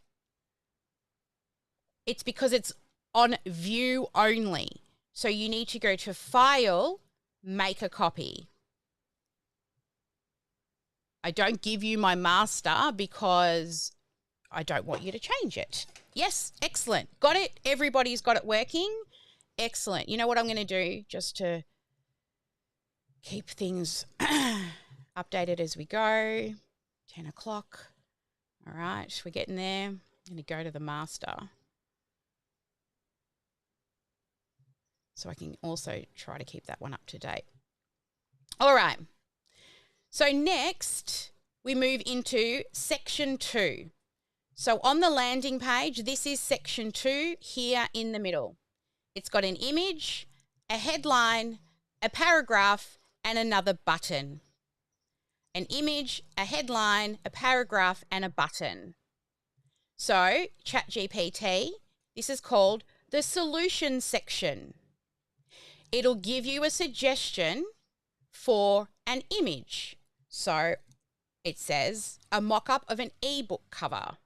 it's because it's on view only. So you need to go to File, Make a Copy. I don't give you my master because I don't want you to change it. Yes, excellent. Got it? Everybody's got it working? Excellent. You know what I'm going to do just to keep things updated as we go? 10 o'clock. All right, we're getting there. I'm going to go to the master. So I can also try to keep that one up to date. All right. So next, we move into section 2. So on the landing page, this is section 2 here in the middle. It's got an image, a headline, a paragraph, and another button. An image, a headline, a paragraph, and a button. So ChatGPT, this is called the solution section. It'll give you a suggestion for an image. So it says a mock-up of an ebook cover.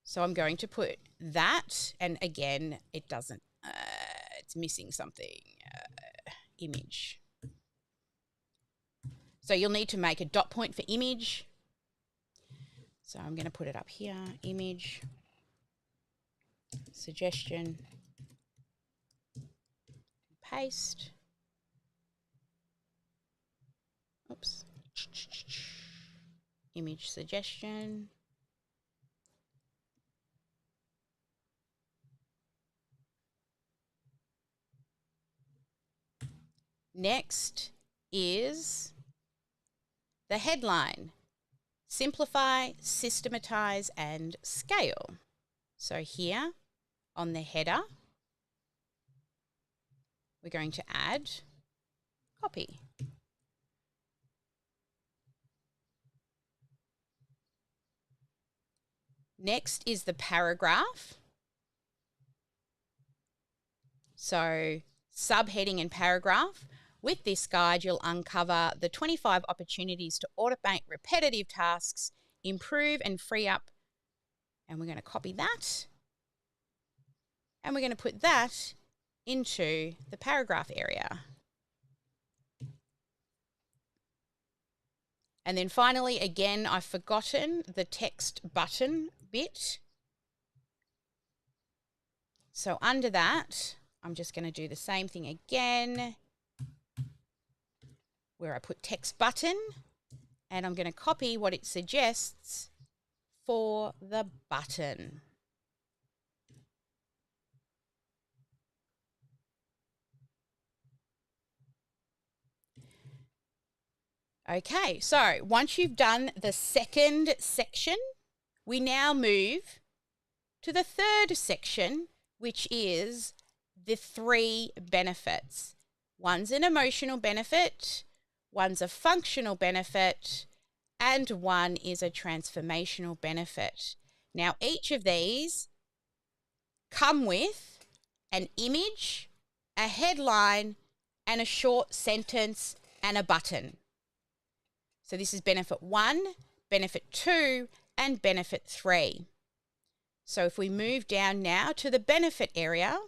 So I'm going to put that, and again, it doesn't, it's missing something, image. So you'll need to make a dot point for image. So I'm going to put it up here, image, suggestion, paste. Oops. Image suggestion. Next is the headline. Simplify, systematize, and scale. So here on the header, we're going to add copy. Next is the paragraph. So subheading and paragraph. With this guide, you'll uncover the 25 opportunities to automate repetitive tasks, improve and free up. And we're going to copy that. And we're going to put that into the paragraph area. And then finally, again, I've forgotten the text button bit. So under that, I'm just going to do the same thing again, where I put text button, and I'm going to copy what it suggests for the button. Okay, so once you've done the second section, we now move to the third section, which is the 3 benefits. One's an emotional benefit, one's a functional benefit, and one is a transformational benefit. Now, each of these come with an image, a headline, and a short sentence and a button. So this is benefit 1, benefit 2, and benefit 3. So if we move down now to the benefit area,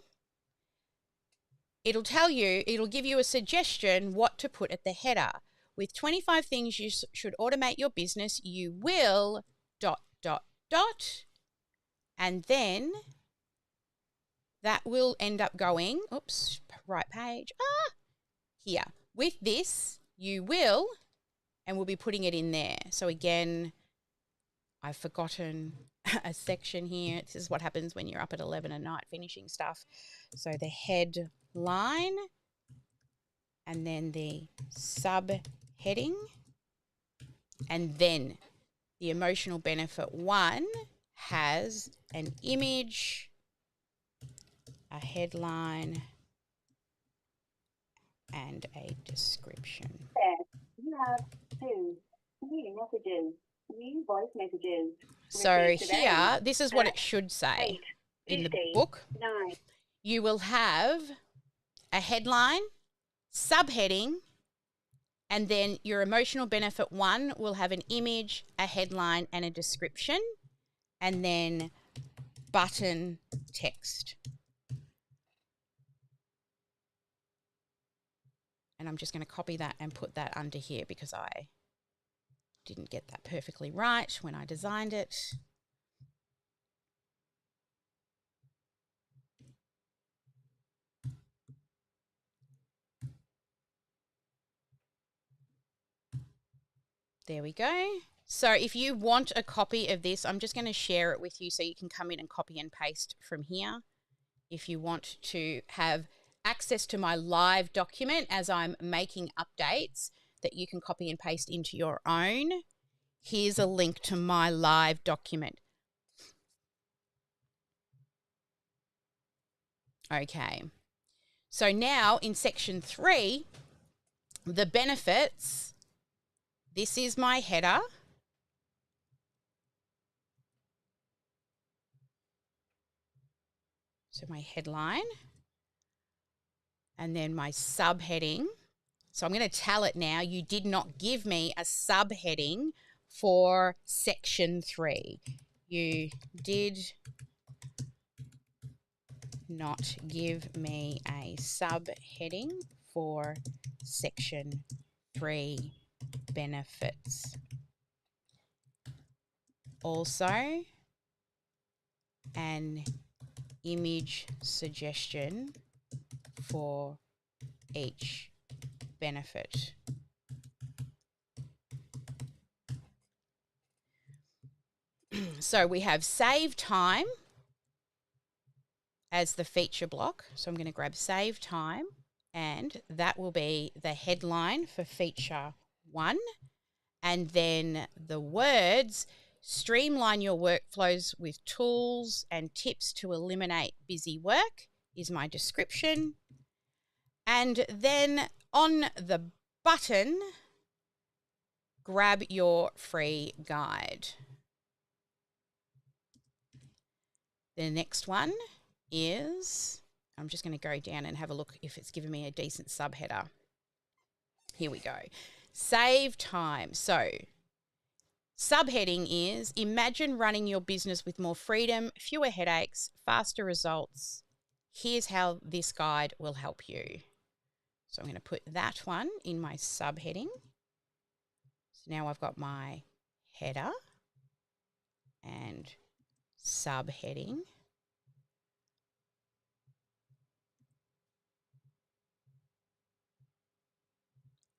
it'll give you a suggestion what to put at the header. With 25 things you should automate your business, you will ... And then that will end up going, oops, right page, here. With this, you will, and we'll be putting it in there. So again, I've forgotten a section here. This is what happens when you're up at 11 at night finishing stuff. So the headline, and then the subheading, and then the emotional benefit 1 has an image, a headline, and a description. You have 2 new messages, new voice messages. So here, this is what it should say in the book. 9. You will have a headline, subheading, and then your emotional benefit 1 will have an image, a headline, and a description, and then button text. And I'm just going to copy that and put that under here because I didn't get that perfectly right when I designed it. There we go. So if you want a copy of this, I'm just going to share it with you so you can come in and copy and paste from here. If you want to have access to my live document as I'm making updates that you can copy and paste into your own, here's a link to my live document. Okay. So now in section 3, the benefits, this is my header. So my headline, and then my subheading. So I'm going to tell it now. You did not give me a subheading for section 3. You did not give me a subheading for section 3 benefits. Also, an image suggestion for each benefit. So we have save time as the feature block. So I'm going to grab save time, and that will be the headline for feature 1. And then the words, streamline your workflows with tools and tips to eliminate busy work, is my description. And then on the button, grab your free guide. The next one is, I'm just going to go down and have a look if it's given me a decent subheader. Here we go. Save time. So subheading is, imagine running your business with more freedom, fewer headaches, faster results. Here's how this guide will help you. So I'm going to put that one in my subheading. So now I've got my header and subheading.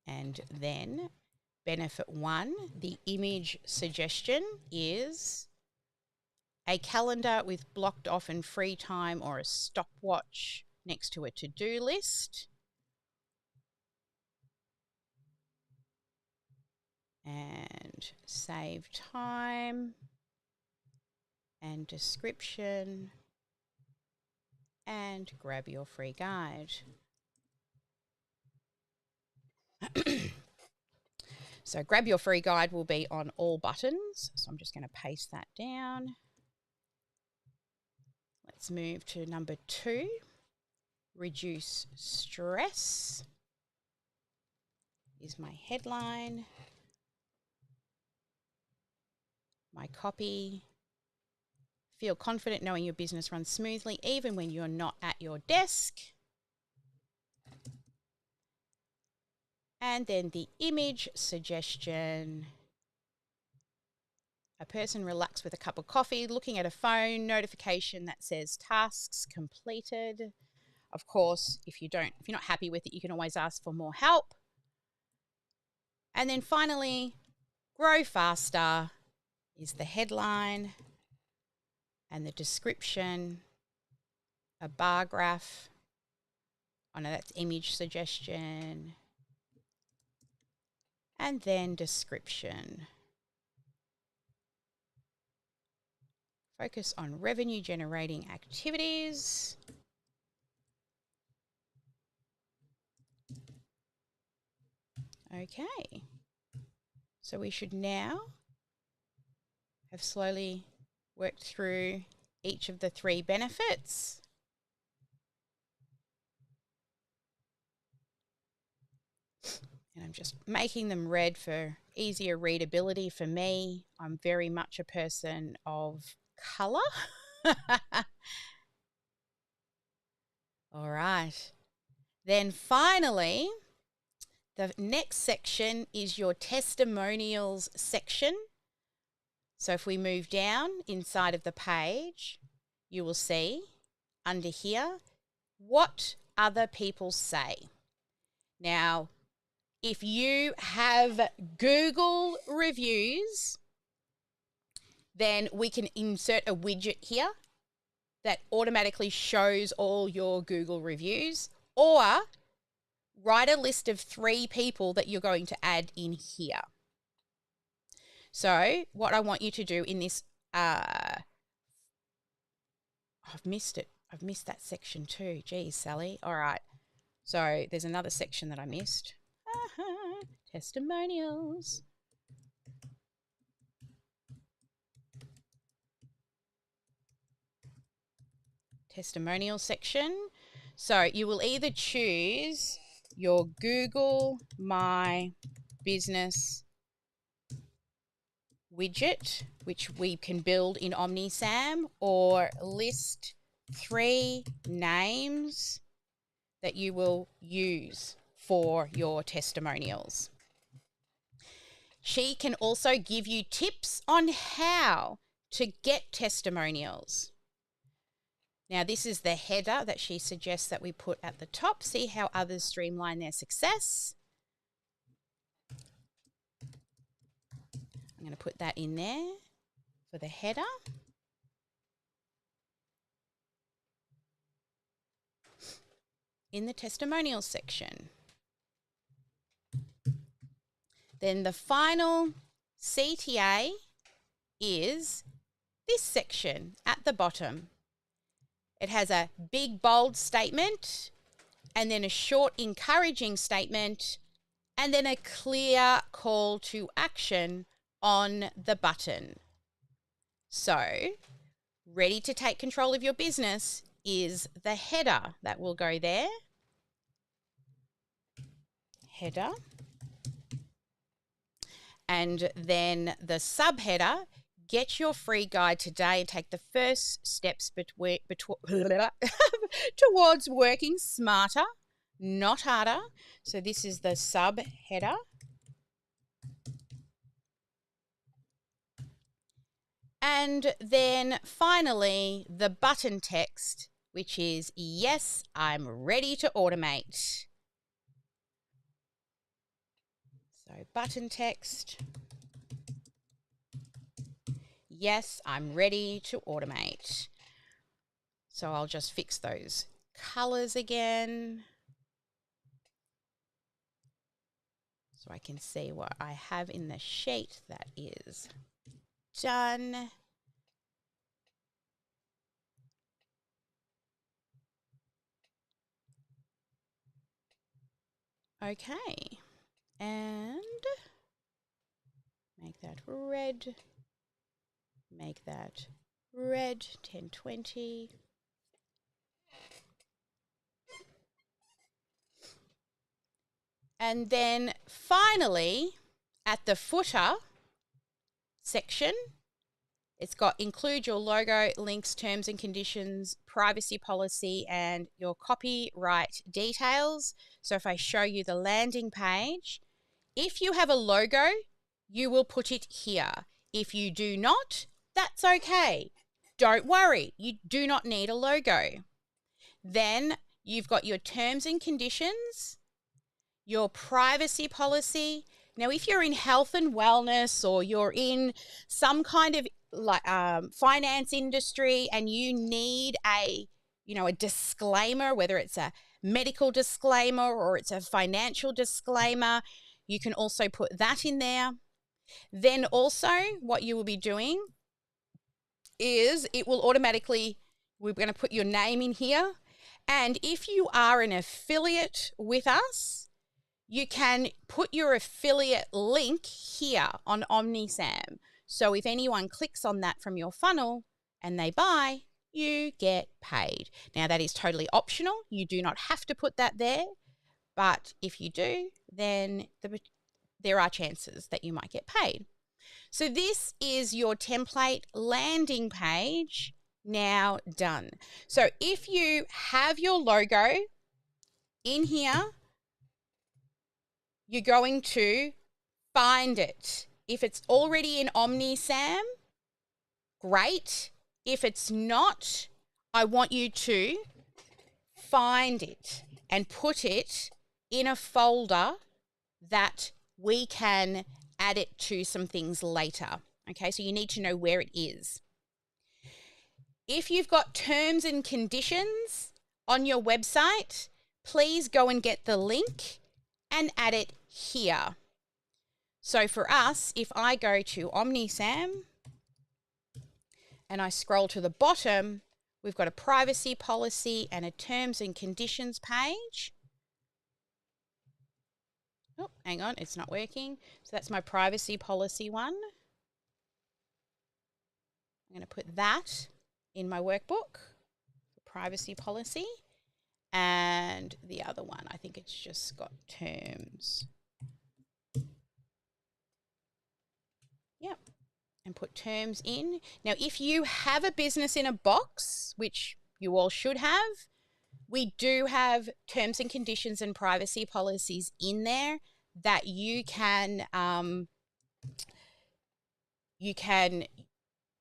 And then benefit 1, the image suggestion is a calendar with blocked off and free time or a stopwatch next to a to-do list. And save time and description and grab your free guide. So grab your free guide will be on all buttons. So I'm just going to paste that down. Let's move to number 2, reduce stress is my headline. My copy, feel confident knowing your business runs smoothly even when you're not at your desk. And then the image suggestion, a person relaxed with a cup of coffee, looking at a phone notification that says tasks completed. Of course, if you're not happy with it, you can always ask for more help. And then finally, grow faster is the headline and the description, a bar graph. Oh no, that's image suggestion. And then description. Focus on revenue generating activities. Okay. So we should now have slowly worked through each of the 3 benefits. And I'm just making them red for easier readability for me. I'm very much a person of colour. All right. Then finally, the next section is your testimonials section. So if we move down inside of the page, you will see under here what other people say. Now, if you have Google reviews, then we can insert a widget here that automatically shows all your Google reviews, or write a list of 3 people that you're going to add in here. So what I want you to do in this, I've missed it. I've missed that section too. Geez, Sally. All right. So there's another section that I missed. Testimonials. Testimonial section. So you will either choose your Google My Business widget, which we can build in OmniSAM, or list 3 names that you will use for your testimonials. She can also give you tips on how to get testimonials. Now, this is the header that she suggests that we put at the top. See how others streamline their success. I'm going to put that in there for the header. In the testimonials section. Then the final CTA is this section at the bottom. It has a big bold statement and then a short encouraging statement and then a clear call to action on the button. So ready to take control of your business is the header that will go there. Header. And then the subheader, get your free guide today and take the first steps towards working smarter, not harder. So this is the subheader. And then finally, the button text, which is, yes, I'm ready to automate. So button text, yes, I'm ready to automate. So I'll just fix those colors again, so I can see what I have in the sheet that is done. Okay, and make that red, make that red, 1020. And then finally, at the footer section, it's got include your logo, links, terms and conditions, privacy policy, and your copyright details. So if I show you the landing page, if you have a logo, you will put it here. If you do not, that's okay. Don't worry, you do not need a logo. Then you've got your terms and conditions, your privacy policy. Now, if you're in health and wellness or you're in some kind of finance industry and you need a disclaimer, whether it's a medical disclaimer or it's a financial disclaimer, you can also put that in there. Then also what you will be doing is it will automatically, we're going to put your name in here. And if you are an affiliate with us, you can put your affiliate link here on OmniSAM. So if anyone clicks on that from your funnel and they buy, you get paid. Now, that is totally optional. You do not have to put that there. But if you do, then there are chances that you might get paid. So this is your template landing page now done. So if you have your logo in here, you're going to find it. If it's already in OmniSAM, great. If it's not, I want you to find it and put it in a folder that we can add it to some things later. Okay, so you need to know where it is. If you've got terms and conditions on your website, please go and get the link and add it here. So for us, if I go to OmniSAM and I scroll to the bottom, we've got a privacy policy and a terms and conditions page. Oh, hang on, it's not working. So that's my privacy policy one. I'm going to put that in my workbook, privacy policy. And the other one, I think it's just got terms. Yep, and put terms in. Now, if you have a business in a box, which you all should have, we do have terms and conditions and privacy policies in there that you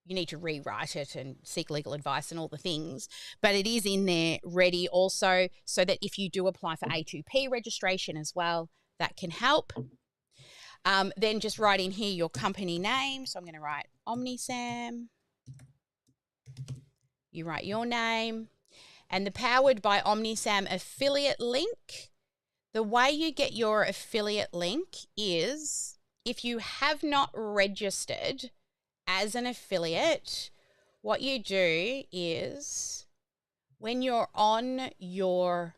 need to rewrite it and seek legal advice and all the things, but it is in there ready also so that if you do apply for A2P registration as well, that can help. Then just write in here your company name. So I'm going to write OmniSAM. You write your name. And the Powered by OmniSAM affiliate link, the way you get your affiliate link is if you have not registered as an affiliate, what you do is when you're on your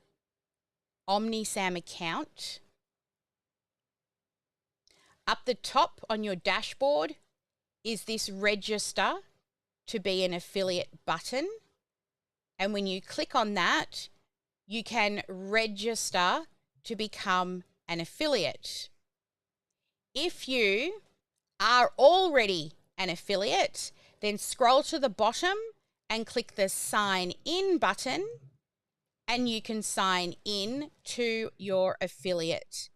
OmniSAM account, up the top on your dashboard is this register to be an affiliate button. And when you click on that, you can register to become an affiliate. If you are already an affiliate, then scroll to the bottom and click the sign in button, and you can sign in to your affiliate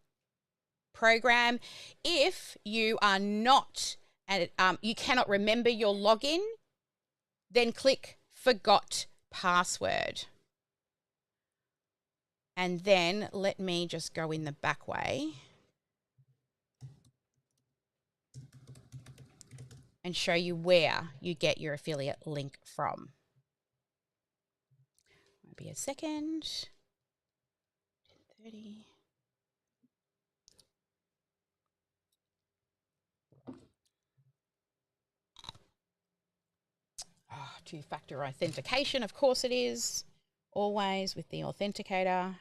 program. If you are not, and you cannot remember your login, then click forgot password. And then let me just go in the back way and show you where you get your affiliate link from. Might be a second. 10:30. Oh, two-factor authentication, of course it is. Always with the authenticator.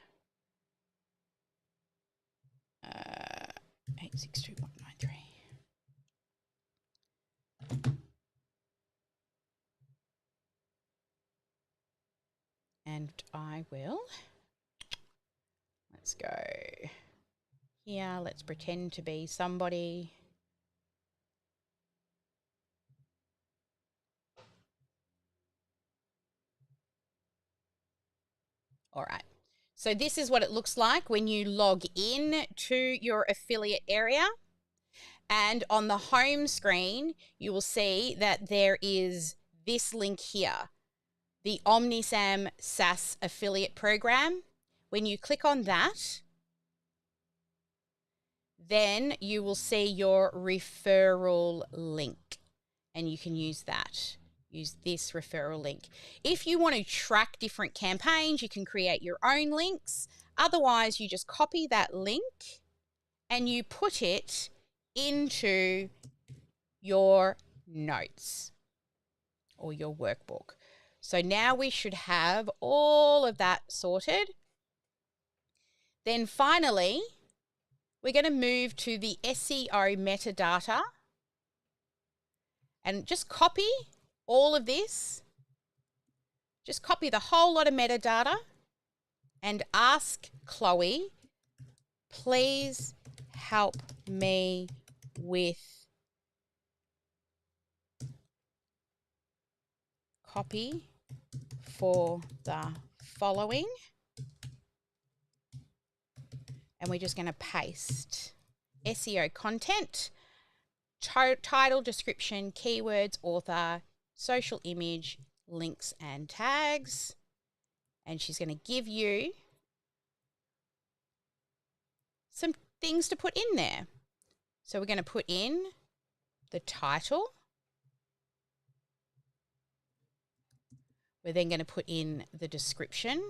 862193. And I will. Let's go here. Let's pretend to be somebody. All right. So this is what it looks like when you log in to your affiliate area. And on the home screen, you will see that there is this link here, the OmniSAM SaaS affiliate program. When you click on that, then you will see your referral link, and you can use that. Use this referral link. If you want to track different campaigns, you can create your own links. Otherwise, you just copy that link and you put it into your notes or your workbook. So now we should have all of that sorted. Then finally, we're going to move to the SEO metadata and just copy all of this. Just copy the whole lot of metadata and ask Chloe, please help me with copy for the following. And we're just going to paste SEO content, title, description, keywords, author, social image, links and tags. And she's going to give you some things to put in there. So we're going to put in the title. We're then going to put in the description.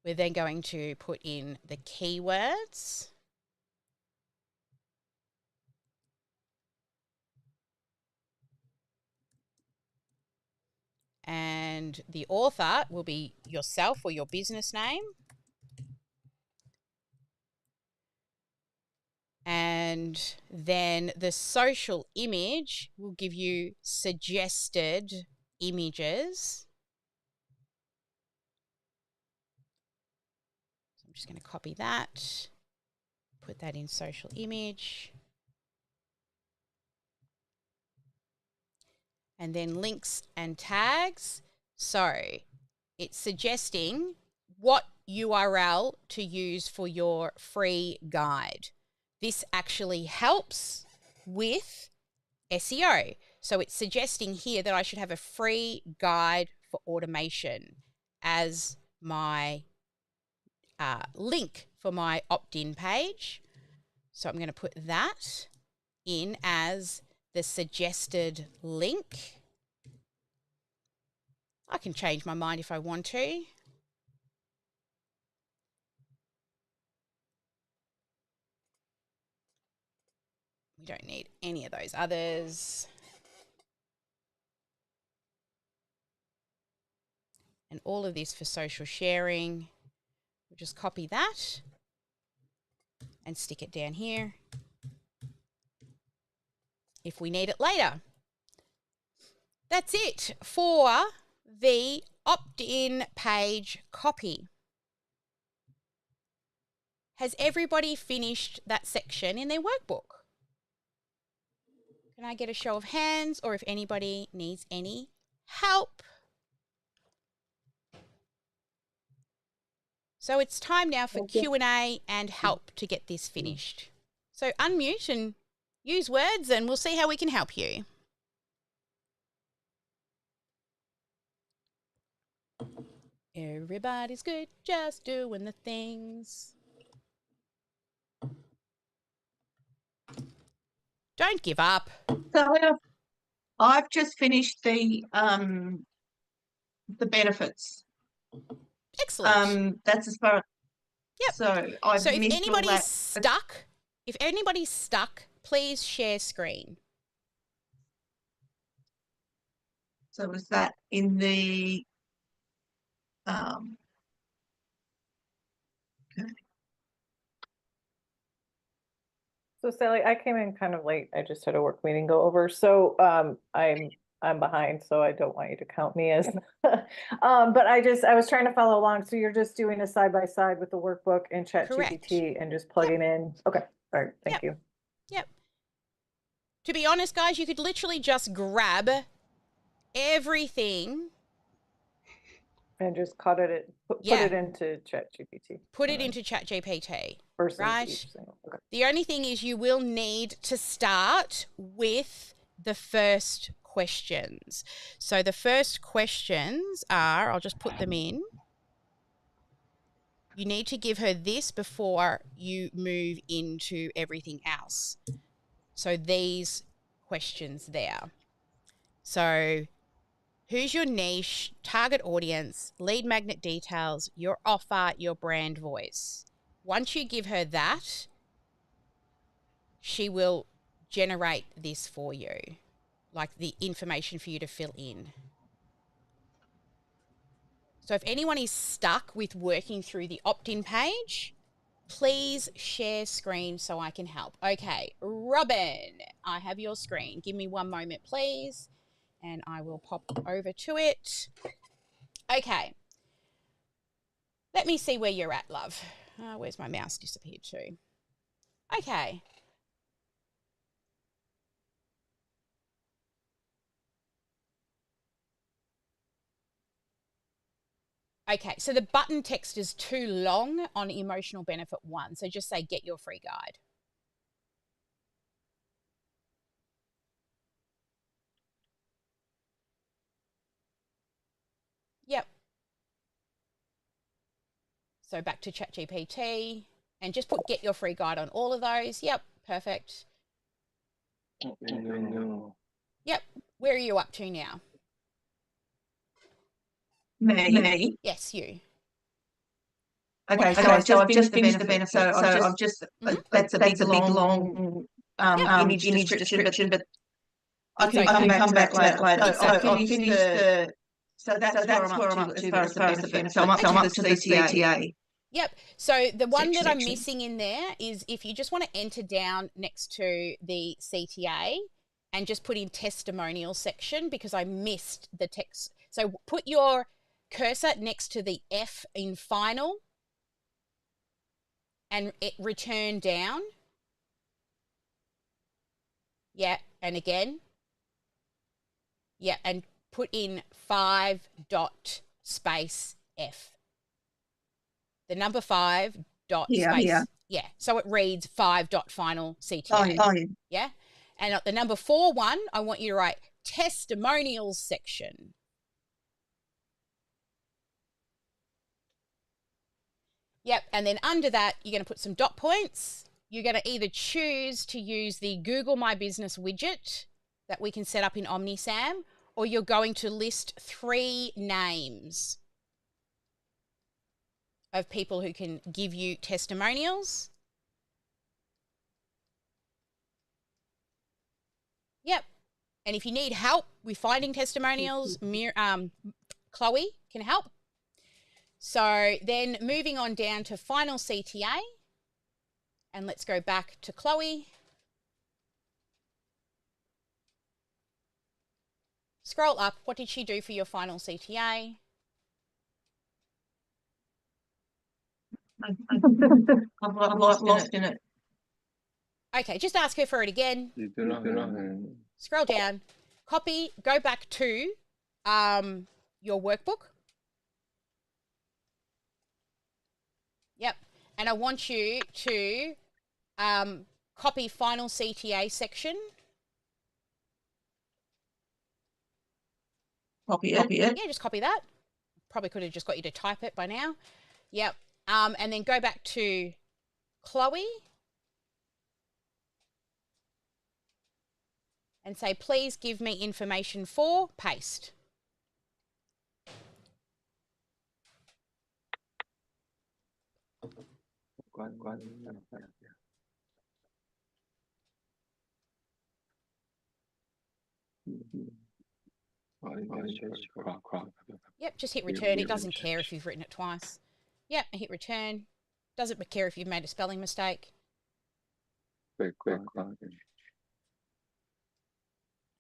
We're then going to put in the keywords. And the author will be yourself or your business name. And then the social image will give you suggested images. So I'm just going to copy that, put that in social image. And then links and tags. So it's suggesting what URL to use for your free guide. This actually helps with SEO. So it's suggesting here that I should have a free guide for automation as my link for my opt-in page. So I'm going to put that in as the suggested link. I can change my mind if I want to. We don't need any of those others. And all of this for social sharing. We'll just copy that and stick it down here. if we need it later. That's it for the opt-in page copy. Has everybody finished that section in their workbook? Can I get a show of hands, or if anybody needs any help? So it's time now for Q&A and help to get this finished. So unmute and use words and we'll see how we can help you. Everybody's good, just doing the things. Don't give up. So I've just finished the benefits. Excellent. That's as far. Yep. So I've so if missed all anybody's that. stuck, please share screen. So was that in the okay. So Sally, I came in kind of late. I just had a work meeting go over. So I'm behind, so I don't want you to count me as but I was trying to follow along. So you're just doing a side by side with the workbook and ChatGPT and just plugging in. Okay. All right. Thank you. Yep. To be honest, guys, you could literally just grab everything and just put it into ChatGPT. Put it into ChatGPT. Versus right? Okay. The only thing is you will need to start with the first questions. So the first questions are, I'll just put them in. You need to give her this before you move into everything else. So these questions there. So who's your niche, target audience, lead magnet details, your offer, your brand voice. Once you give her that, she will generate this for you, like the information for you to fill in. So if anyone is stuck with working through the opt-in page, please share screen so I can help. Okay, Robin, I have your screen. Give me one moment, please, and I will pop over to it. Okay. Let me see where you're at, love. Where's my mouse disappeared to? Okay. Okay, so the button text is too long on emotional benefit 1. So just say, get your free guide. Yep. So back to ChatGPT and just put get your free guide on all of those. Yep, perfect. Yep. Where are you up to now? Me? Yes, you. Okay, so I've just finished the benefit. So I've just that's a big long image description, but I can come back to that later. So I've finished so that's where I'm up to as far as the benefit. So I'm up to the CTA. Yep. So the one that I'm section. missing in there is if you just want to enter down next to the CTA and just put in testimonial section, because I missed the text. So put your cursor next to the F in final and it return down. Yeah, and again. Yeah, and put in 5 dot space F. The number 5 dot space. Yeah. So it reads 5 dot final CTA. Oh, yeah. Yeah. And at the number 4 one, I want you to write testimonials section. Yep. And then under that, you're going to put some dot points. You're going to either choose to use the Google My Business widget that we can set up in OmniSAM, or you're going to list 3 names of people who can give you testimonials. Yep. And if you need help with finding testimonials, Chloe can help. So then moving on down to final CTA, and let's go back to Chloe. Scroll up. What did she do for your final CTA? I've lost in it. Okay, just ask her for it again. Scroll down. Copy. Go back to your workbook. Yep. And I want you to copy final CTA section. Copy it. Yeah, just copy that. Probably could have just got you to type it by now. Yep. And then go back to Chloe and say, please give me information for paste. Yep, just hit return. It doesn't care if you've written it twice. Yep, hit return. Doesn't care if you've made a spelling mistake.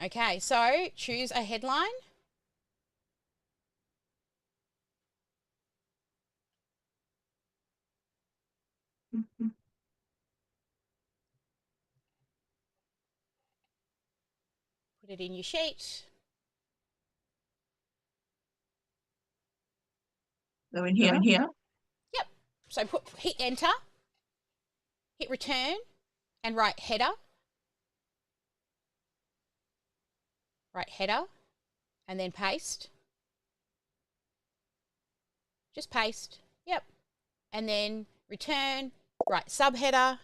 Okay, so choose a headline. Put it in your sheet. Go in here. Yep. So hit enter, hit return, and write header. Write header, and then paste. Just paste. Yep. And then return, write subheader,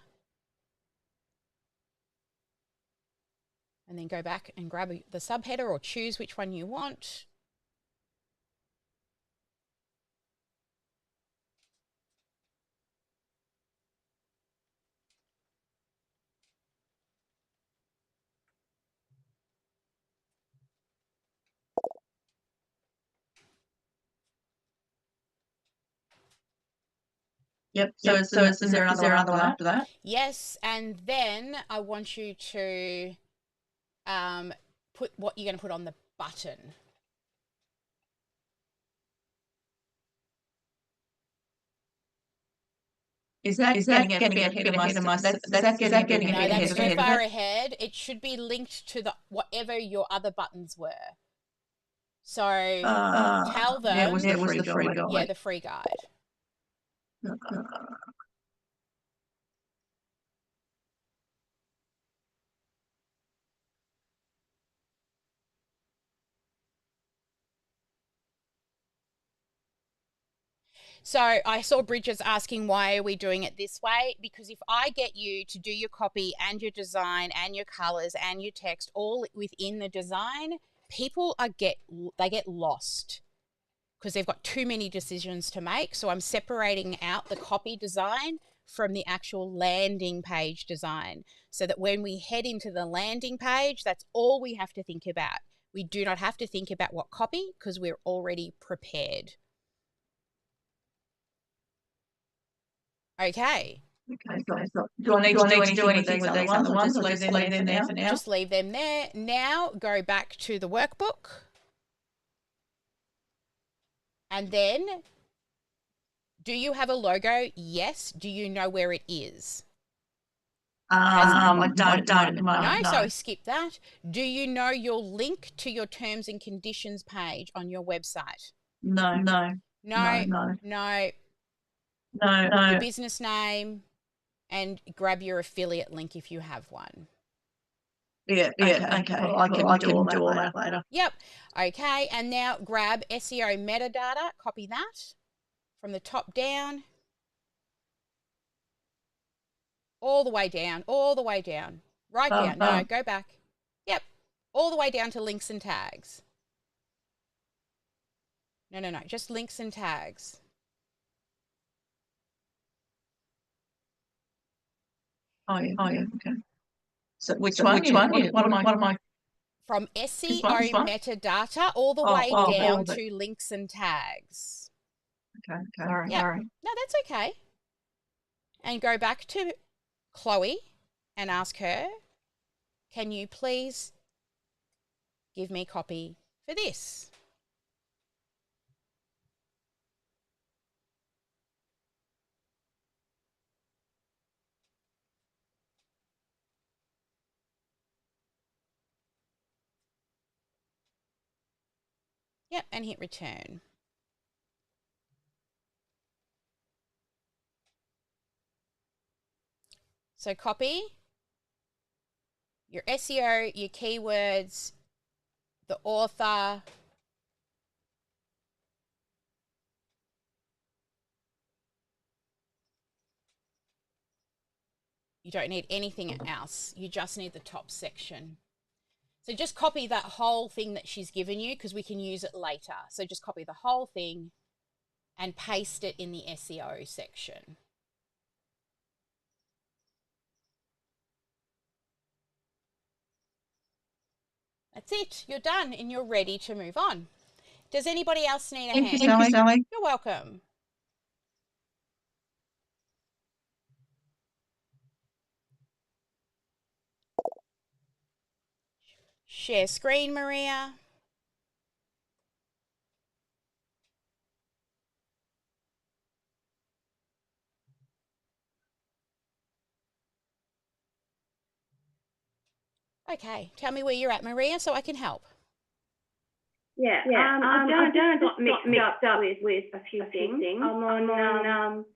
and then go back and grab the subheader or choose which one you want. Yep. So is there another one after that? Yes, and then I want you to put what you're going to put on the button. Is that getting ahead of myself? That's getting No, ahead that's of too far ahead. It should be linked to the whatever your other buttons were. So tell them. Yeah, it was the free guide. Yeah, the free guide. So I saw Bridget's asking, why are we doing it this way? Because if I get you to do your copy and your design and your colors and your text all within the design, people get lost because they've got too many decisions to make. So I'm separating out the copy design from the actual landing page design so that when we head into the landing page, that's all we have to think about. We do not have to think about what copy because we're already prepared. Okay. So do I need to do anything with these other ones or just leave them there for now? Just leave them there. Now go back to the workbook. And then, do you have a logo? Yes. Do you know where it is? I don't. No, so skip that. Do you know your link to your terms and conditions page on your website? No. Your business name, and grab your affiliate link if you have one. Yeah, okay. Well, I can do all that later. Yep. Okay, and now grab SEO metadata, copy that from the top down. All the way down. Right down. No, go back. Yep. All the way down to links and tags. No. Just links and tags. Oh yeah. Okay. So which one? What am I? From SEO metadata all the way down to links and tags. Okay. Sorry. No, that's okay. And go back to Chloe and ask her, can you please give me copy for this. Yep, and hit return. So copy your SEO, your keywords, the author, you don't need anything else. You just need the top section. So just copy that whole thing that she's given you because we can use it later. So just copy the whole thing and paste it in the SEO section. That's it. You're done and you're ready to move on. Does anybody else need a hand? Thank you, Sally. You're welcome. Share screen, Maria. Okay, tell me where you're at, Maria, so I can help. Yeah, I've just got mixed up with a few things. I'm on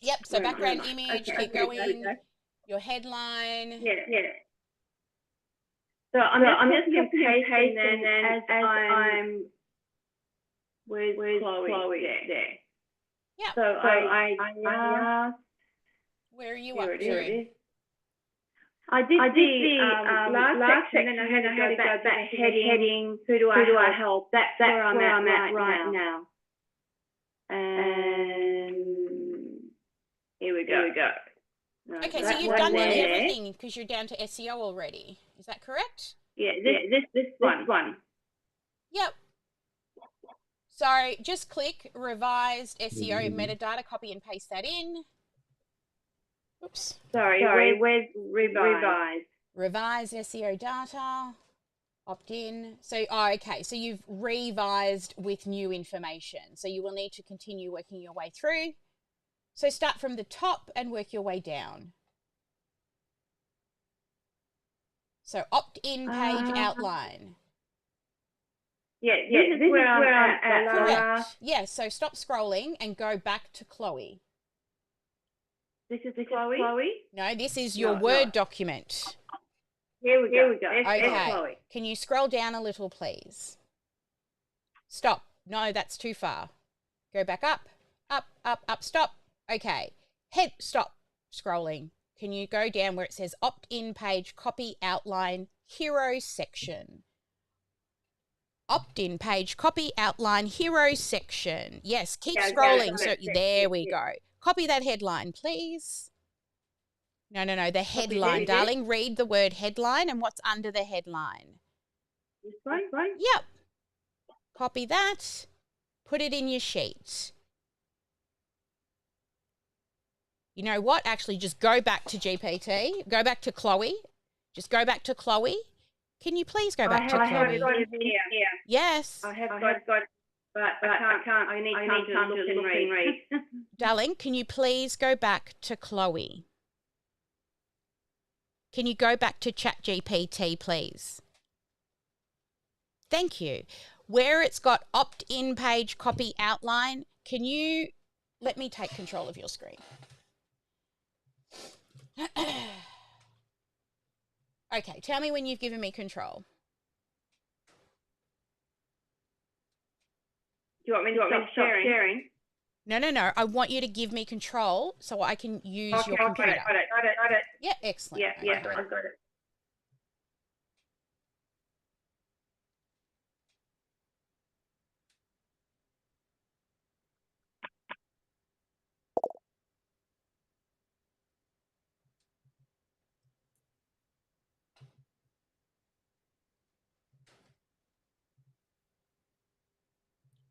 Yep, so background image, okay, keep okay, going. okay. Your headline. Yeah. So I'm just pasting then as I'm with Chloe there. Yep. So I asked. Where are you Here up it to? is. I did the last section, and I had to go back to heading. Who do I help? That's where I'm at right now. And here we go. Right, Okay, so you've done nearly everything because you're down to SEO already. Is that correct? Yeah, this one. Yep. So just click revised SEO metadata, copy and paste that in. Oops. Sorry, where's revised? Revised SEO data, opt in. So, okay, so you've revised with new information. So you will need to continue working your way through. So start from the top and work your way down. So opt-in page outline. Yeah, this is where I'm at. Correct. Yeah, so stop scrolling and go back to Chloe. This is Chloe? No, this is your Word document. Here we go. Okay. Chloe. Can you scroll down a little, please? Stop. No, that's too far. Go back up, up, stop. Okay. Stop scrolling. Can you go down where it says opt-in page, copy, outline, hero section? Opt-in page, copy, outline, hero section. Yes, keep scrolling. So there we go. Copy that headline, please. No, the headline, darling. Read the word headline and what's under the headline. This one? Yep. Copy that. Put it in your sheet. You know what? Actually, just go back to GPT. Go back to Chloe. Just go back to Chloe. Can you please go back to Chloe? I have got it here. Yes. I have got it, but I can't. I need time to look and read. Darling, can you please go back to Chloe? Can you go back to ChatGPT, please? Thank you. Where it's got opt-in page, copy, outline, can you let me take control of your screen? Okay, tell me when you've given me control. Do you want me to stop sharing? No. I want you to give me control so I can use your computer. Got it. Yeah, excellent. Yeah, I've got it.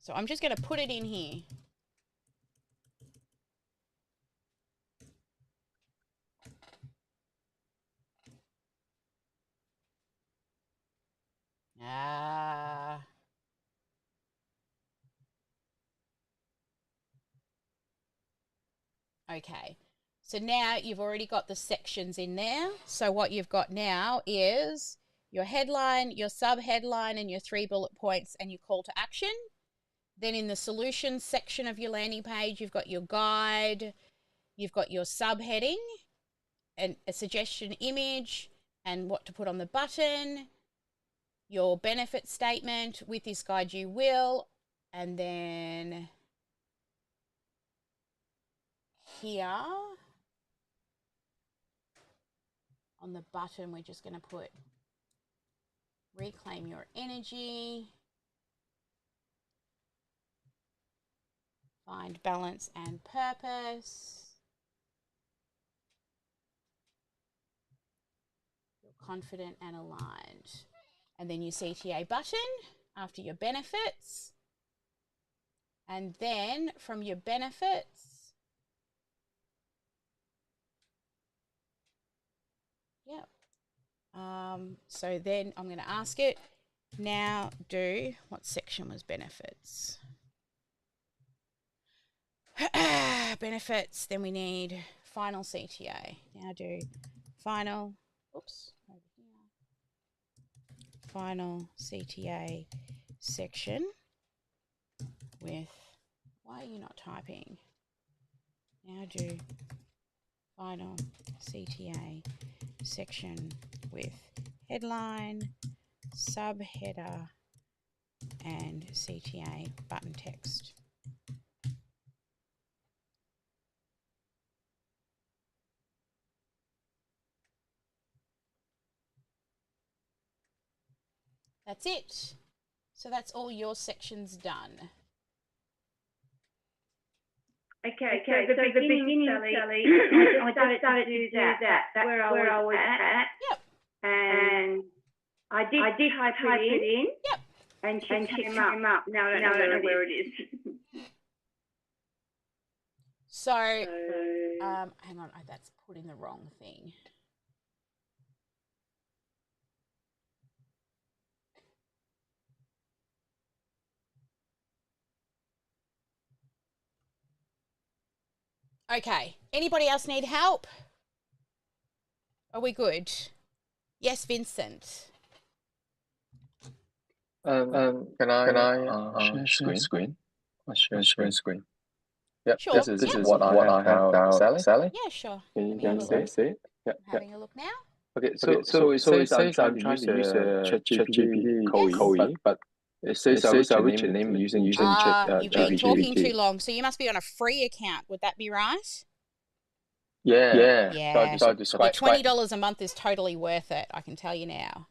So I'm just going to put it in here. Okay. So now you've already got the sections in there. So what you've got now is your headline, your sub-headline, and your 3 bullet points and your call to action. Then in the solutions section of your landing page, you've got your guide, you've got your subheading, and a suggestion image, and what to put on the button, your benefit statement, with this guide you will, and then here on the button we're just going to put reclaim your energy, find balance and purpose, feel confident and aligned, and then your CTA button after your benefits, and then from your benefits, yeah. So then I'm going to ask it, now do, what section was benefits? Benefits, then we need final CTA. Now do final, oops, over here. Final CTA section with, why are you not typing? Now do final CTA section with headline, subheader, and CTA button text. That's it. So that's all your sections done. Okay, so the beginning, Sally, I just started to do that. That's where I was at. Yep. And I did type it in. Yep. And she came up. Now I don't know where it is. So, hang on, that's put in the wrong thing. Okay, anybody else need help? Are we good? Yes, Vincent. Can I share screen? Share screen. Yep, Sure. this is what I have now, Sally. Yeah, sure. Can you see it? I'm having a look now. Okay, so it says I'm trying to use ChatGPT Koi, but it says I reach a name using You've been talking too ChatGPT. long, so you must be on a free account. Would that be right? Yeah. Yeah. So The $20 a month is totally worth it, I can tell you now.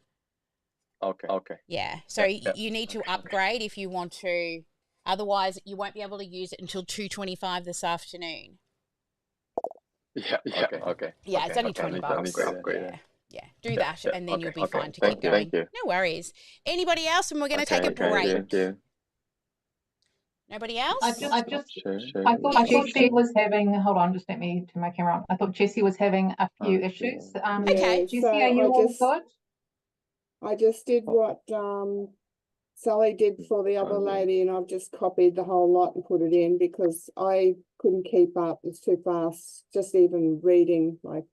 Okay. Yeah. So you need to upgrade if you want to. Otherwise, you won't be able to use it until 2:25 this afternoon. Yeah. Okay. Yeah, it's only $20. Yeah. Do that, and then you'll be fine to keep going. Thank you. No worries. Anybody else? And we're going to take a break. Thank you. Nobody else? I thought Jessie was having, hold on, just let me turn my camera on. I thought Jessie was having a few issues. Okay. Jessie, are you all good? I just did what Sally did for the other lady, and I've just copied the whole lot and put it in because I couldn't keep up. It's too fast, just even reading like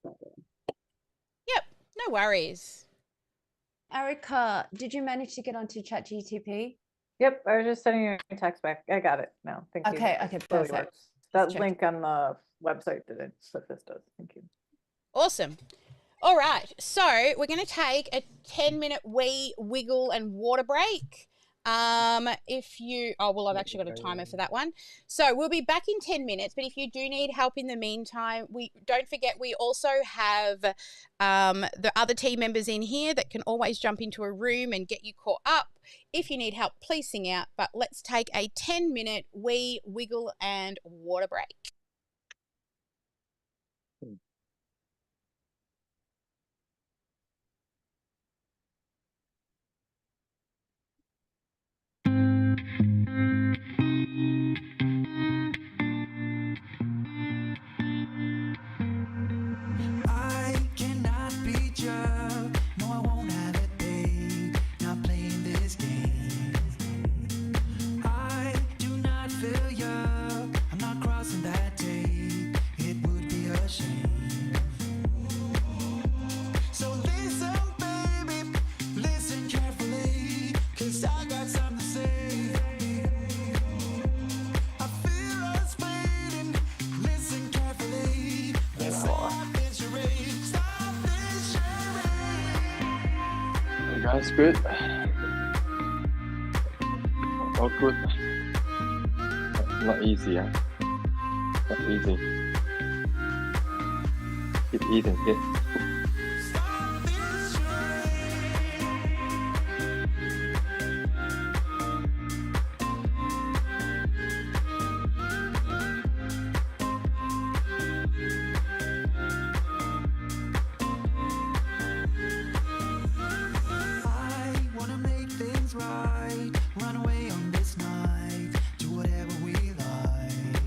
that. Yep, no worries. Erica, did you manage to get onto ChatGTP? Yep, I was just sending you a text back. I got it now. Thank you. Okay, perfect. That link on the website didn't, but this does. Thank you. Awesome. All right, so we're going to take a 10-minute wee wiggle and water break. I've actually got a timer for that one. So we'll be back in 10 minutes, but if you do need help in the meantime, don't forget we also have the other team members in here that can always jump into a room and get you caught up. If you need help, please sing out, but let's take a 10-minute wee wiggle and water break. That 'cause I got something to say. I feel us fading. Listen carefully. Let's stop this charade. Stop this charade. You guys good? All good. Not easy, huh? Not easy. Keep eating, yeah. Stop this charade. I wanna make things right. Run away on this night. Do whatever we like.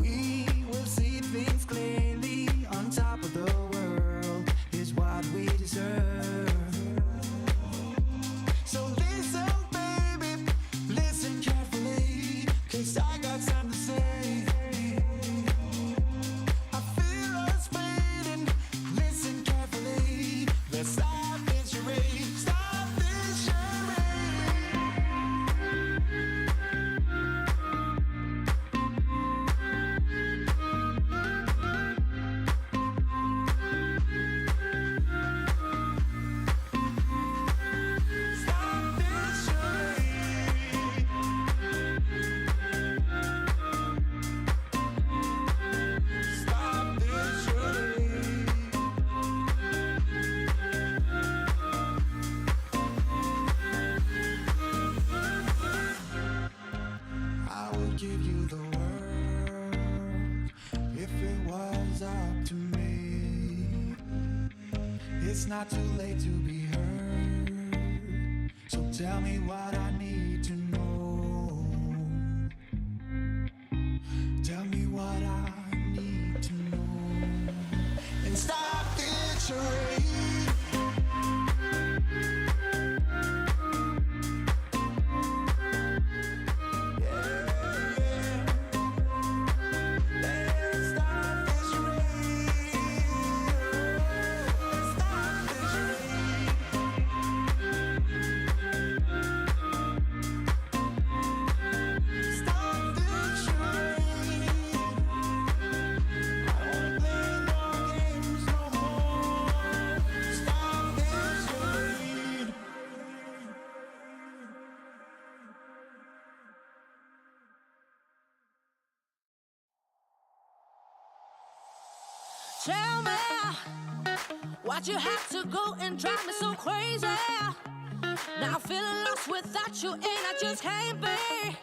We will see things clearly. On top of the world is what we deserve. So listen, baby, listen carefully. 'Cause I got something to say. I feel us fading. Listen carefully. Let's stop this charade. Stop this charade. Stop this charade. Stop this charade. I would give you the world if it was up to me. It's not too late to be heard. So tell me what I need to know. Tell me what I need to know. And stop this charade. Let's stop this charade. Stop this charade. Stop this charade. I don't wanna play no games no more. Stop this charade. Tell me why'd you have to go and drive me so crazy? Now I'm feeling lost without you, and I just can't be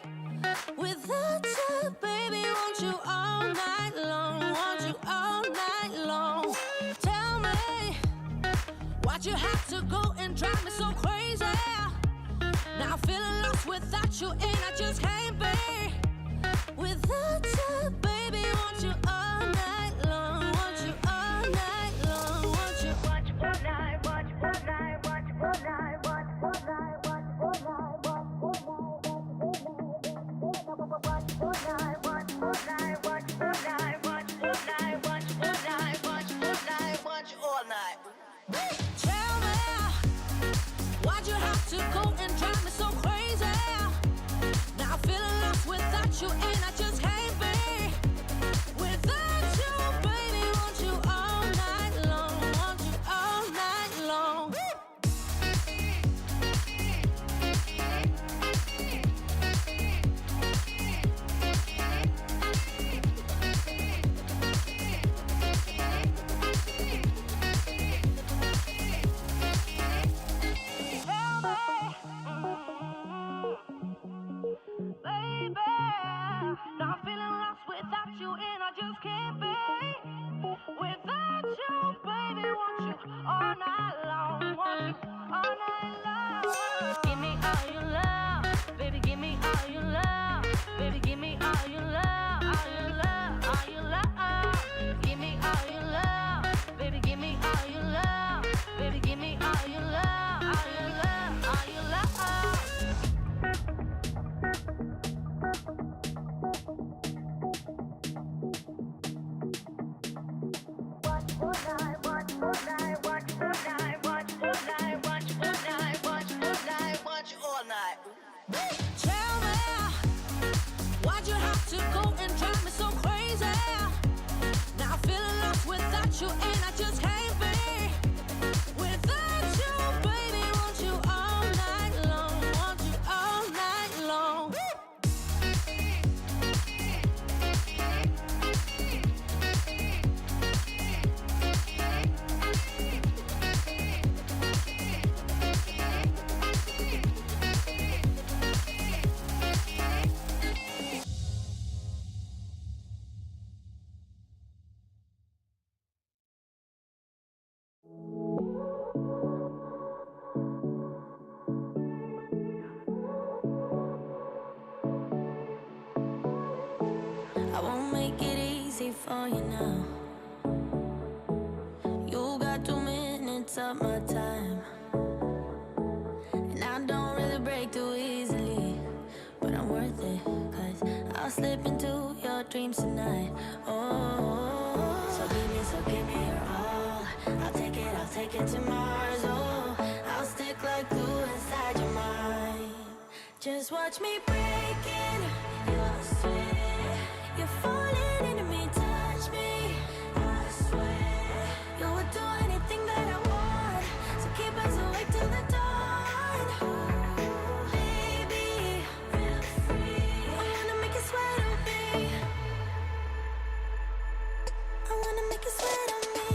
without you, baby. Want you all night long, want you all night long. Tell me why'd you have to go and drive me so crazy? Now I'm feeling lost without you, and I just can't be without you, baby. Want you all night long, want you all night long, want you watch all night, watch all night, watch all night, watch all night, watch all night, watch all night, watch all night, watch all night, watch all night, watch all night, watch all night, watch all night, watch all night. Tell me why'd you have to go and drive me so crazy? Now I'm feeling lost with you all night. Tell me, why'd you have to go and drive me so crazy? Now feeling lost without you, and I just can't be without you, baby. Want you all night long, want you all night long. I won't make it easy for you now. You got 2 minutes of my time, and I don't really break too easily, but I'm worth it, 'cause I'll slip into your dreams tonight. Oh, so give me your all. I'll take it to Mars. Oh, I'll stick like glue inside your mind. Just watch me break in. You're sweet. You're falling into me, touch me. I swear you would do anything that I want. So keep us awake till the dawn. Baby, feel free. I wanna make you sweat on me. I wanna make you sweat on me.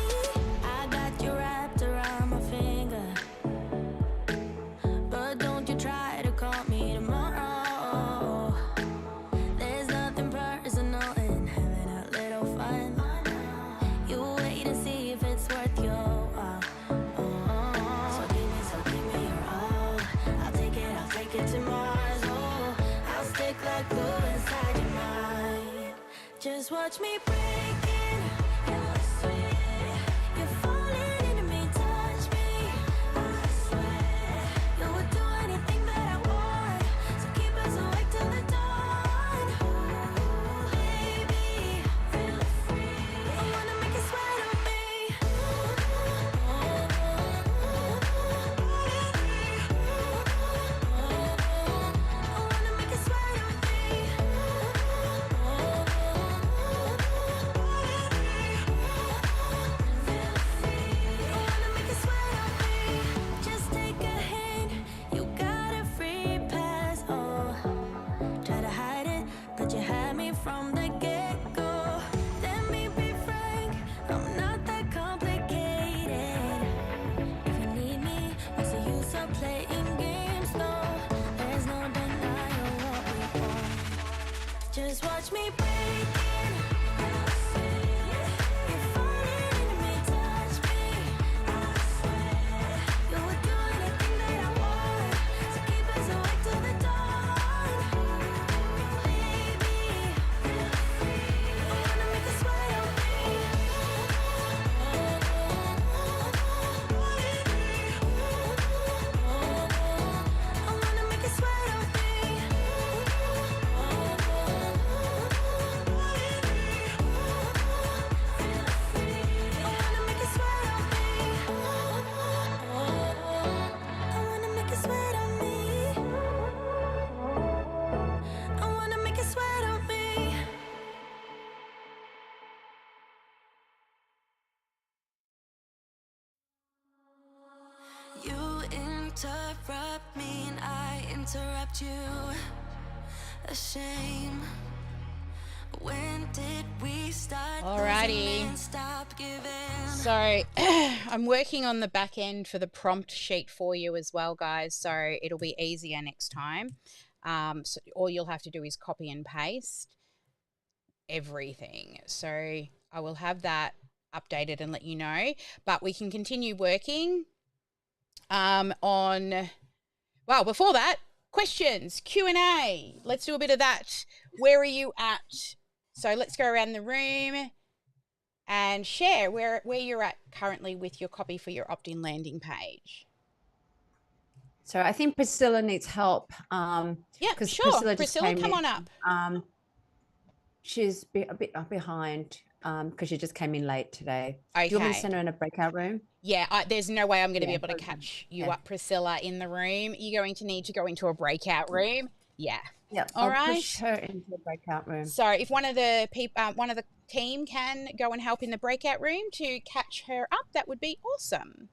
I got you wrapped around my finger, but don't you try to call me tomorrow. There's nothing personal in having a little fun. You wait and see if it's worth your while. So give me your all. I'll take it to Mars. Oh, I'll stick like glue inside your mind. Just watch me break in. You're sweet. You're falling into me, touch me. I swear you would do anything that I want. So keep us awake till the dawn. Baby, feel free. I wanna make you sweat on me. I wanna make you sweat on me. Just take a hint, you got a free pass. Oh, try to hide it, but you had me from the get-go. Let me be frank, I'm not that complicated. If you need me, what's the use of playing games? Though there's no denying what we want. Just watch me break in. You're sweet. You're falling into me, touch me. I swear you would do anything that I want. So keep us awake till the dawn. Baby, feel free. I wanna make you sweat on me. I wanna make you sweat on me. You interrupt me and I interrupt you. A shame. When did we start? Alrighty. losing and stop giving? So I'm working on the back end for the prompt sheet for you as well, guys. So it'll be easier next time. So all you'll have to do is copy and paste everything. So I will have that updated and let you know. But we can continue working on. Well, before that, questions, Q&A. Let's do a bit of that. Where are you at? So let's go around the room and share where you're at currently with your copy for your opt-in landing page. So I think Priscilla needs help. Yeah, sure. Priscilla Priscilla, come on up. She's a bit behind. because she just came in late today. Do you want me to Okay. send her in a breakout room? Yeah, there's no way I'm going to be Yeah. able to catch you Yeah. up, Priscilla, in the room. You're going to need to go into a breakout room. Yeah. Yep. All I'll push right. her into the breakout room. So if one of the team can go and help in the breakout room to catch her up, that would be awesome.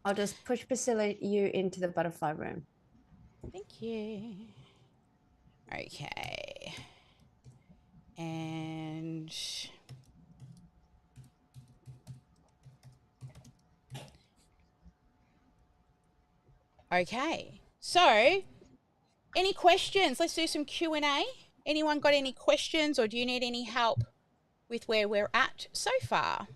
I'll just push Priscilla you into the butterfly room. Thank you. Okay. And okay. So, any questions? Let's do some Q&A. Anyone got any questions, or do you need any help with where we're at so far?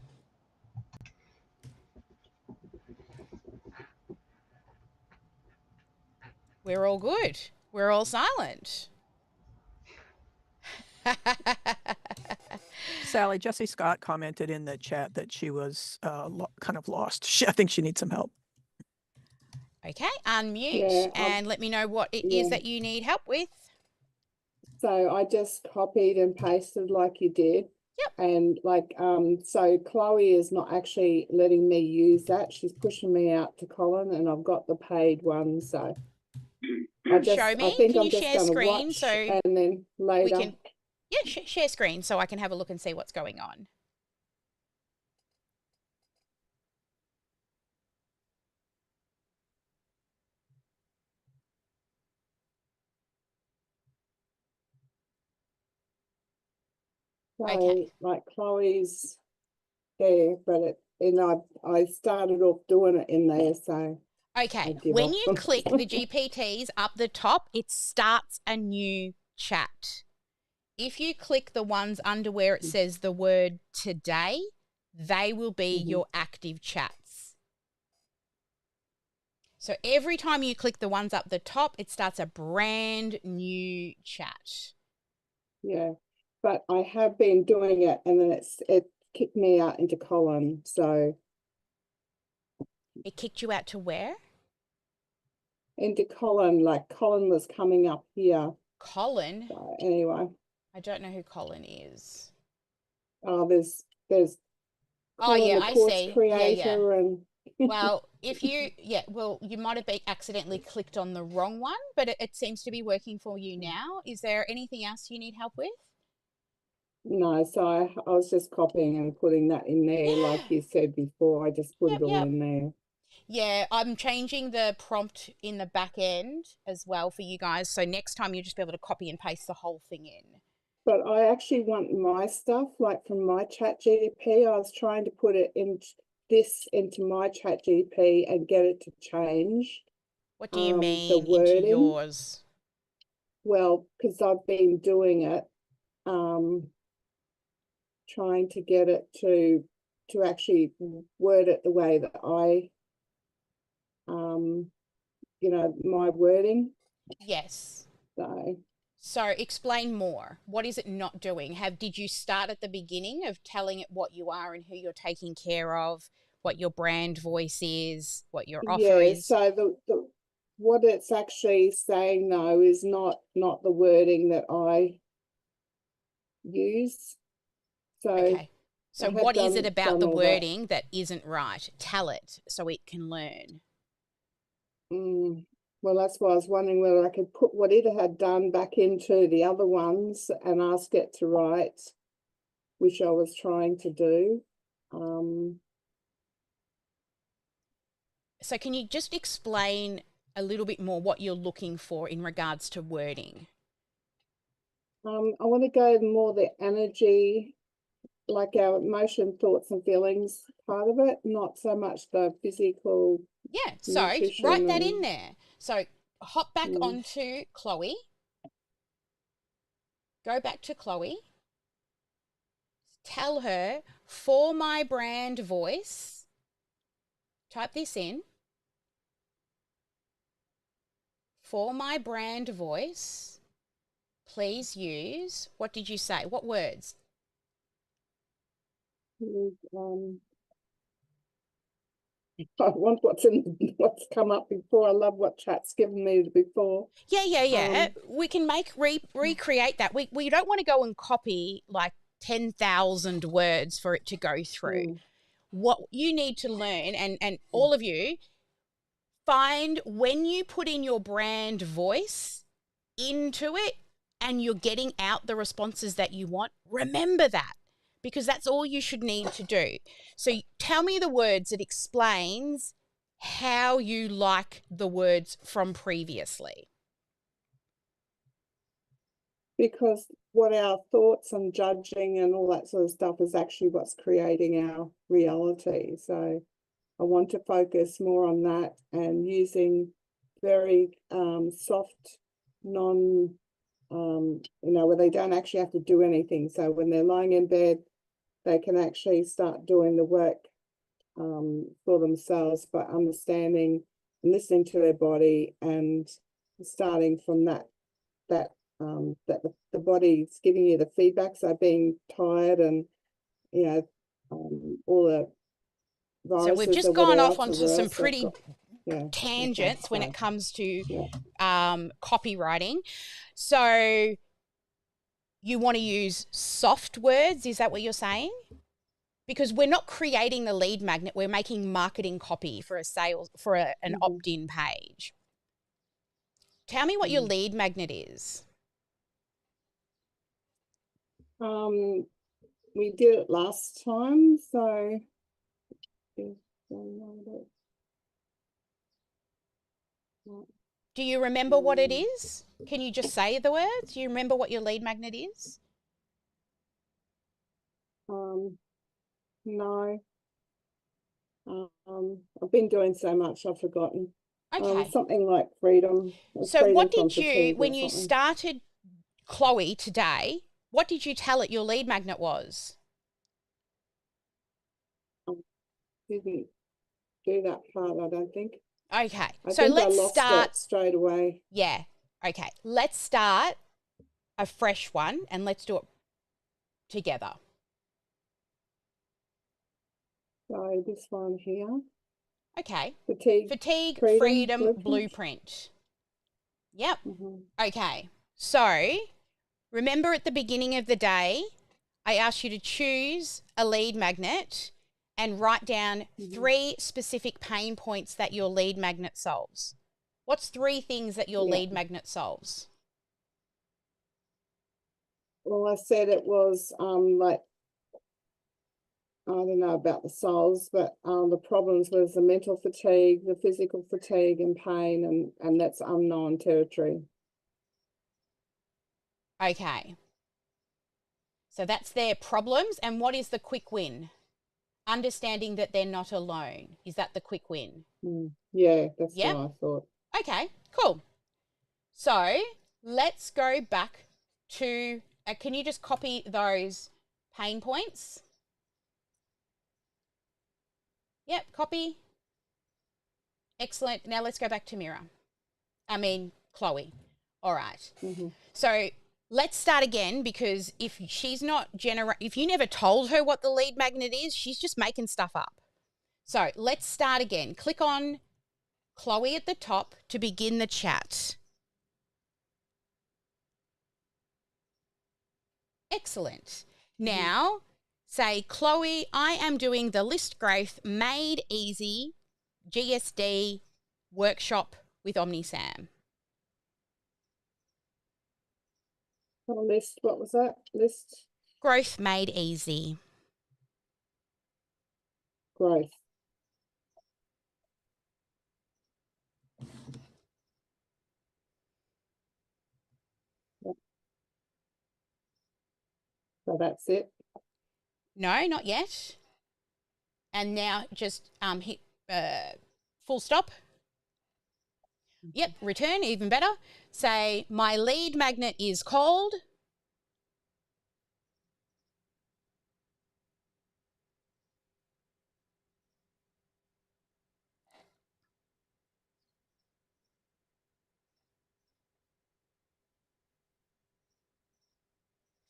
We're all good. We're all silent. Sally, Jessie Scott commented in the chat that she was kind of lost. I think she needs some help. Okay, unmute and let me know what it is that you need help with. So I just copied and pasted like you did. Yep. And like, so Chloe is not actually letting me use that. She's pushing me out to Colin, and I've got the paid one. So Show me. I think Can I'm you just share going to screen watch, so and then later. we can? Yeah, share screen so I can have a look and see what's going on. So Okay. like Chloe's there, but I started off doing it in there, so Okay, when you click the GPTs up the top, it starts a new chat. If you click the ones under where it says the word today, they will be your active chats. So every time you click the ones up the top, it starts a brand new chat. Yeah, but I have been doing it, and then it kicked me out into Colin. So it kicked you out to where? Into Colin, like Colin was coming up here. Colin? So anyway. I don't know who Colin is. Oh, there's Oh, Colin, yeah, the I course see. creator, and well, if you, you might have accidentally clicked on the wrong one, but it seems to be working for you now. Is there anything else you need help with? No, so I was just copying and putting that in there, like you said before. I just put it all in there. Yeah, I'm changing the prompt in the back end as well for you guys. So next time you'll just be able to copy and paste the whole thing in. But I actually want my stuff, like from my chat GDP. I was trying to put it into my chat GDP and get it to change. What do you mean into yours? Well, because I've been doing it, trying to get it to actually word it the way that I, my wording. Yes. So explain more. What is it not doing? Did you start at the beginning of telling it what you are and who you're taking care of, what your brand voice is, what your offer is? Yeah, so the what it's actually saying though is not the wording that I use. Okay. So what is it about the wording that isn't right? Tell it so it can learn. Well, that's why I was wondering whether I could put what it had done back into the other ones and ask it to write, which I was trying to do. So can you just explain a little bit more what you're looking for in regards to wording? I want to go more the energy, like our emotion, thoughts and feelings part of it, not so much the physical. Yeah, so write that in there. So hop back onto Chloe. Go back to Chloe. Tell her, for my brand voice, type this in. For my brand voice, please use, what did you say? What words? I want what's come up before. I love what chat's given me before. Yeah. We can recreate that. We don't want to go and copy like 10,000 words for it to go through. What you need to learn, and all of you, find when you put in your brand voice into it and you're getting out the responses that you want, remember that, because that's all you should need to do. So tell me the words that explains how you like the words from previously. Because what our thoughts and judging and all that sort of stuff is actually what's creating our reality. So I want to focus more on that and using very soft, where they don't actually have to do anything. So when they're lying in bed, they can actually start doing the work for themselves by understanding and listening to their body, and starting from that the body's giving you the feedback. So being tired and all the viruses. So we've just gone off onto some pretty tangents when it comes to copywriting. So you want to use soft words, is that what you're saying? Because we're not creating the lead magnet, we're making marketing copy for a sales, for an opt-in page. Tell me what your lead magnet is. We did it last time, so do you remember what it is? Can you just say the words? Do you remember what your lead magnet is? No. I've been doing so much, I've forgotten. Okay. Something like freedom. So freedom what from did you, fatigue when or you something. started Chloe today, what did you tell it your lead magnet was? Didn't do that part, I don't think. Okay. I So think let's I lost start it straight away. Yeah. Okay. Let's start a fresh one and let's do it together. So this one here. Okay. Fatigue, freedom blueprint. Yep. Okay. So remember at the beginning of the day, I asked you to choose a lead magnet and write down 3 specific pain points that your lead magnet solves. What's 3 things that your lead magnet solves? Well, I said it was like, I don't know about the souls, but the problems was the mental fatigue, the physical fatigue and pain, and that's unknown territory. Okay. So that's their problems. And what is the quick win? Understanding that they're not alone. Is that the quick win? Yeah, that's what I thought. Okay, cool. So let's go back to, can you just copy those pain points? Yep, copy. Excellent. Now let's go back to Chloe. All right. So let's start again, because if she's not if you never told her what the lead magnet is, she's just making stuff up. So let's start again. Click on Chloe at the top to begin the chat. Excellent. Now say, Chloe, I am doing the List Growth Made Easy GSD Workshop with OmniSAM. List, what was that? List? Growth Made Easy. Growth. So that's it? No, not yet. And now just hit full stop. Yep, return, even better. Say, my lead magnet is called.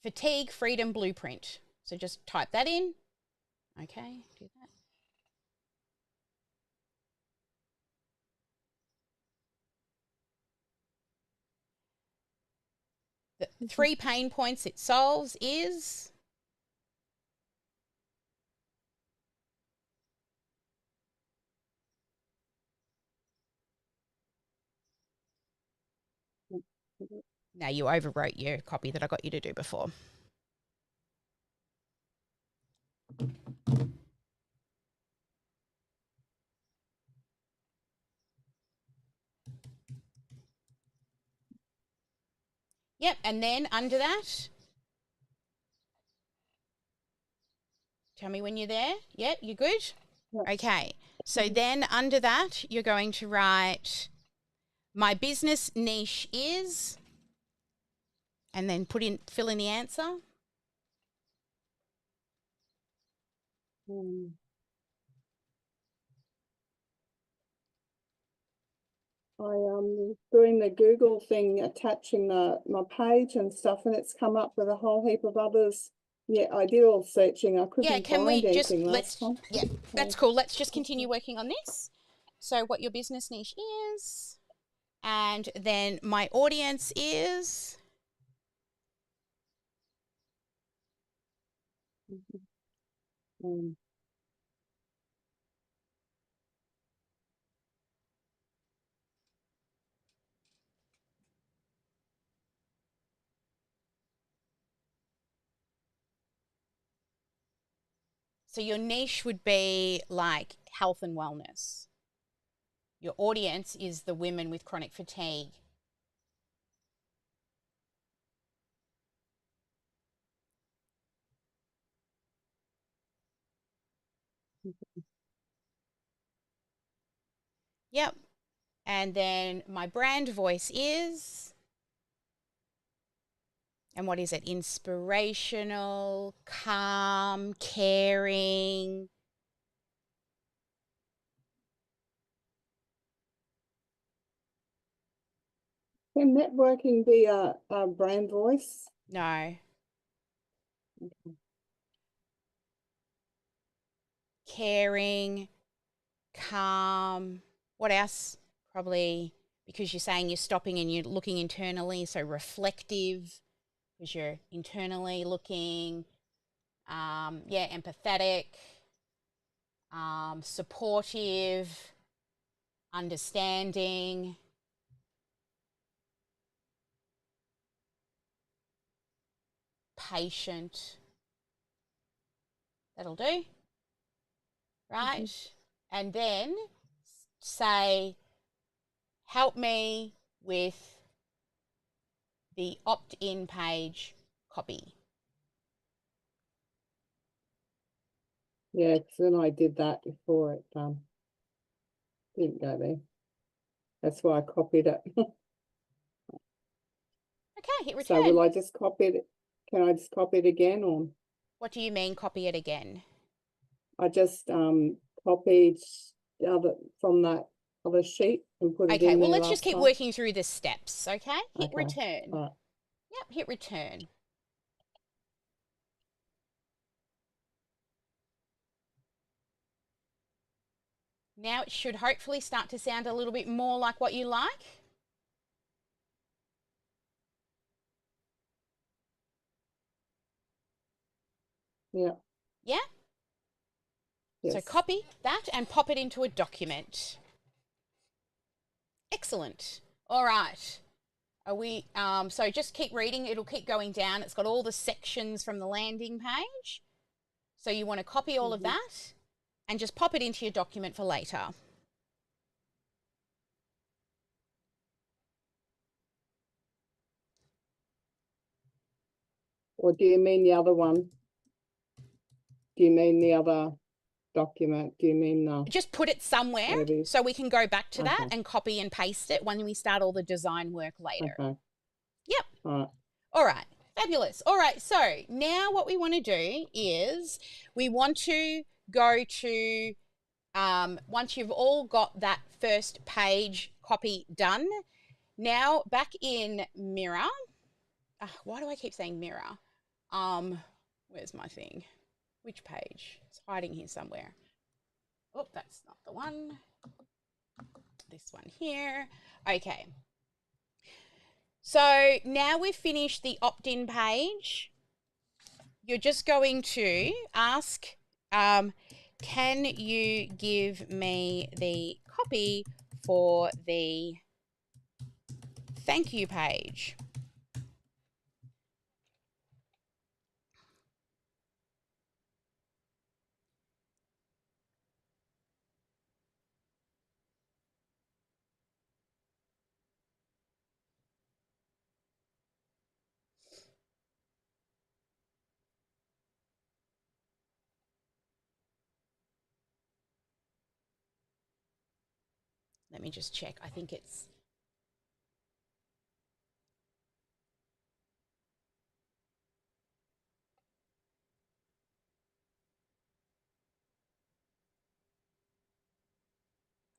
Fatigue Freedom Blueprint. So just type that in. Okay, do that. The 3 pain points it solves is No, you overwrote your copy that I got you to do before. Yep, and then under that, tell me when you're there. Yep, you good? Yep. Okay, so then under that, you're going to write, my business niche is, and then fill in the answer. I doing the Google thing, attaching my page and stuff, and it's come up with a whole heap of others. Yeah, I did all searching. I couldn't Yeah, can we find just, anything last time. Yeah, that's cool. Let's just continue working on this. So what your business niche is, and then my audience is. So your niche would be like health and wellness. Your audience is the women with chronic fatigue. Yep. And then my brand voice is, and what is it? Inspirational, calm, caring. Can networking be a brand voice? No. Caring, calm. What else? Probably because you're saying you're stopping and you're looking internally, so reflective because you're internally looking. Yeah, empathetic, supportive, understanding. Patient. That'll do. Right? And then say, help me with the opt-in page copy. Yeah, because then I did that before it didn't go there. That's why I copied it. Okay, hit return. So will I just copy it? Can I just copy it again, or? What do you mean copy it again? I just copied the other from that other sheet and put it in there. Okay, well, let's just keep working through the steps, okay? Hit return. Right. Yep, hit return. Now it should hopefully start to sound a little bit more like what you like. Yeah. Yeah? Yes. So copy that and pop it into a document. Excellent. All right. Are we, so just keep reading. It'll keep going down. It's got all the sections from the landing page. So you want to copy all of that and just pop it into your document for later. Or do you mean the other one? Do you mean the other document? Do you mean just put it somewhere maybe. So we can go back to that and copy and paste it when we start all the design work later. Okay. Yep. All right. Fabulous. All right. So now what we want to do is we want to go to, once you've all got that first page copy done, now back in Mirror. Why do I keep saying Mirror? Where's my thing? Which page? It's hiding here somewhere. Oh, that's not the one. This one here. Okay. So now we've finished the opt-in page. You're just going to ask, can you give me the copy for the thank you page. Let me just check. I think it's...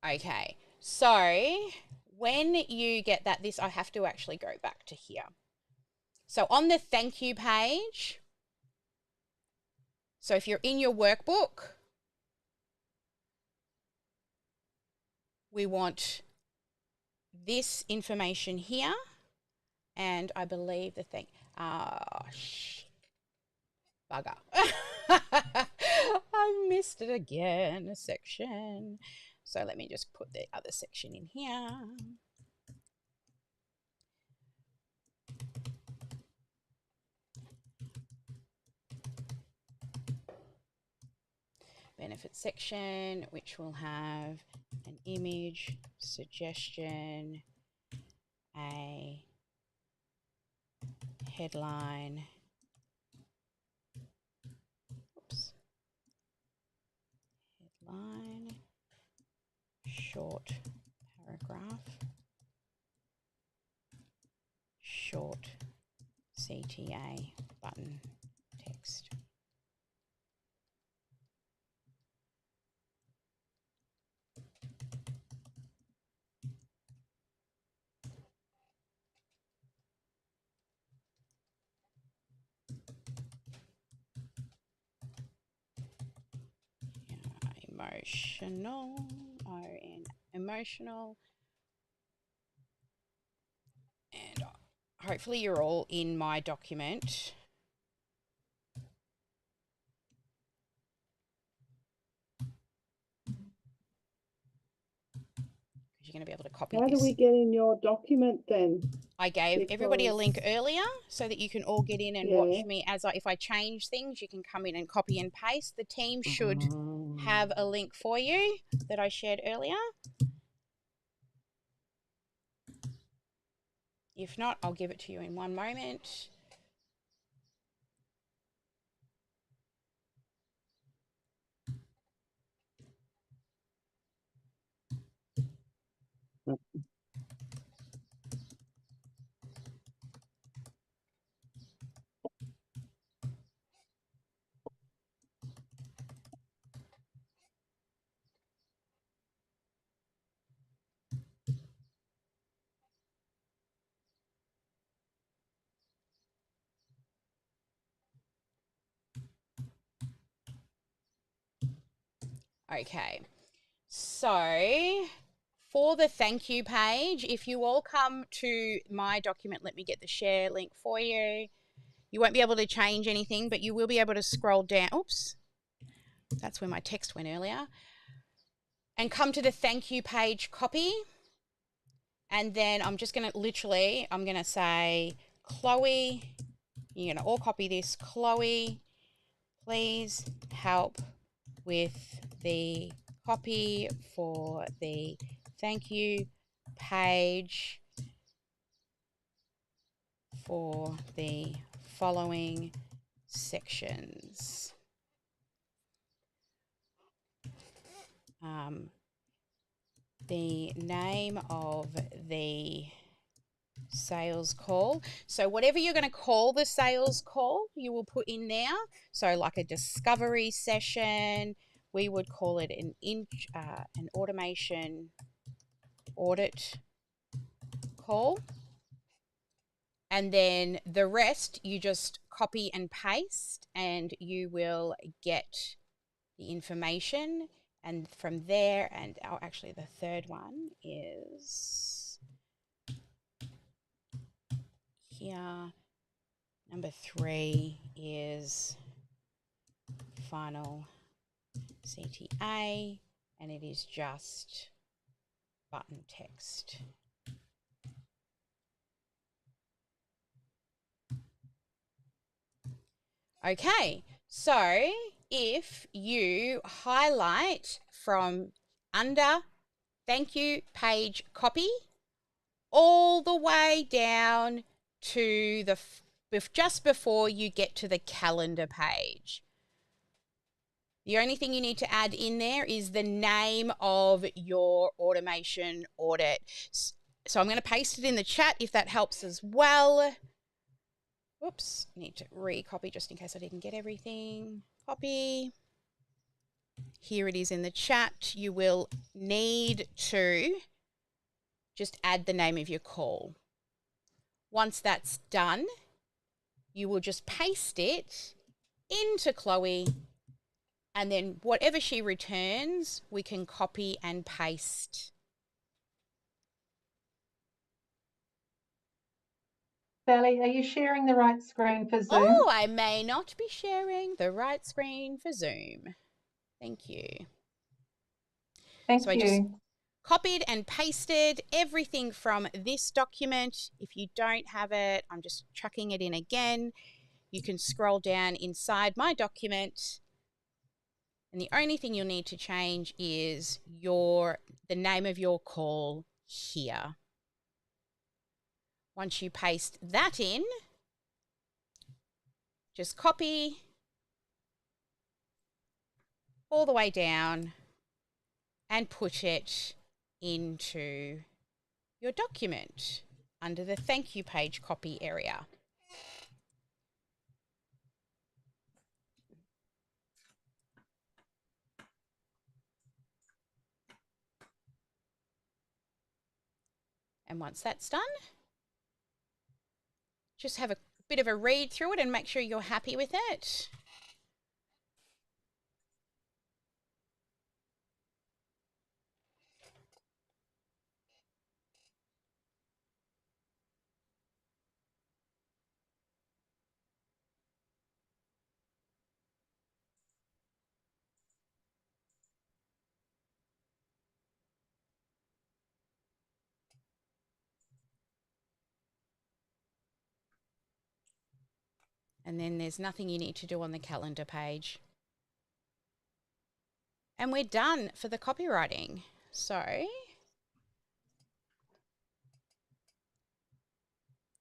Okay, so when you get that, I have to actually go back to here. So on the thank you page, so if you're in your workbook, we want this information here, and I believe the thing, bugger. I missed it again, a section. So let me just put the other section in here. Benefit section, which will have an image, suggestion, a headline, headline, short paragraph, short CTA button text. Emotional, O-N, emotional. And hopefully you're all in my document. You're going to be able to copy How this. do we get in your document then? I gave everybody a link earlier so that you can all get in and watch me as if I change things, you can come in and copy and paste. The team should have a link for you that I shared earlier. If not, I'll give it to you in one moment. Okay, so for the thank you page, if you all come to my document, let me get the share link for you. You won't be able to change anything, but you will be able to scroll down. Oops, that's where my text went earlier. And come to the thank you page copy. And then I'm just going to I'm going to say, Chloe, you're going to all copy this. Chloe, please help with the copy for the thank you page for the following sections. The name of the sales call. So whatever you're going to call the sales call, you will put in there. So like a discovery session, we would call it an automation audit call. And then the rest you just copy and paste and you will get the information. And from there, and actually the third one is here. Number 3 is final CTA, and it is just button text. Okay, so if you highlight from under thank you page copy all the way down to the just before you get to the calendar page. The only thing you need to add in there is the name of your automation audit. So I'm going to paste it in the chat if that helps as well. Whoops, need to recopy just in case I didn't get everything. Copy. Here it is in the chat. You will need to just add the name of your call. Once that's done, you will just paste it into Chloe, and then whatever she returns, we can copy and paste. Sally, are you sharing the right screen for Zoom? Oh, I may not be sharing the right screen for Zoom. Thank you. Thank you. I just copied and pasted everything from this document. If you don't have it, I'm just chucking it in again. You can scroll down inside my document, and the only thing you'll need to change is the name of your call here. Once you paste that in, just copy all the way down and put it into your document under the thank you page copy area. And once that's done, just have a bit of a read through it and make sure you're happy with it. And then there's nothing you need to do on the calendar page. And we're done for the copywriting. So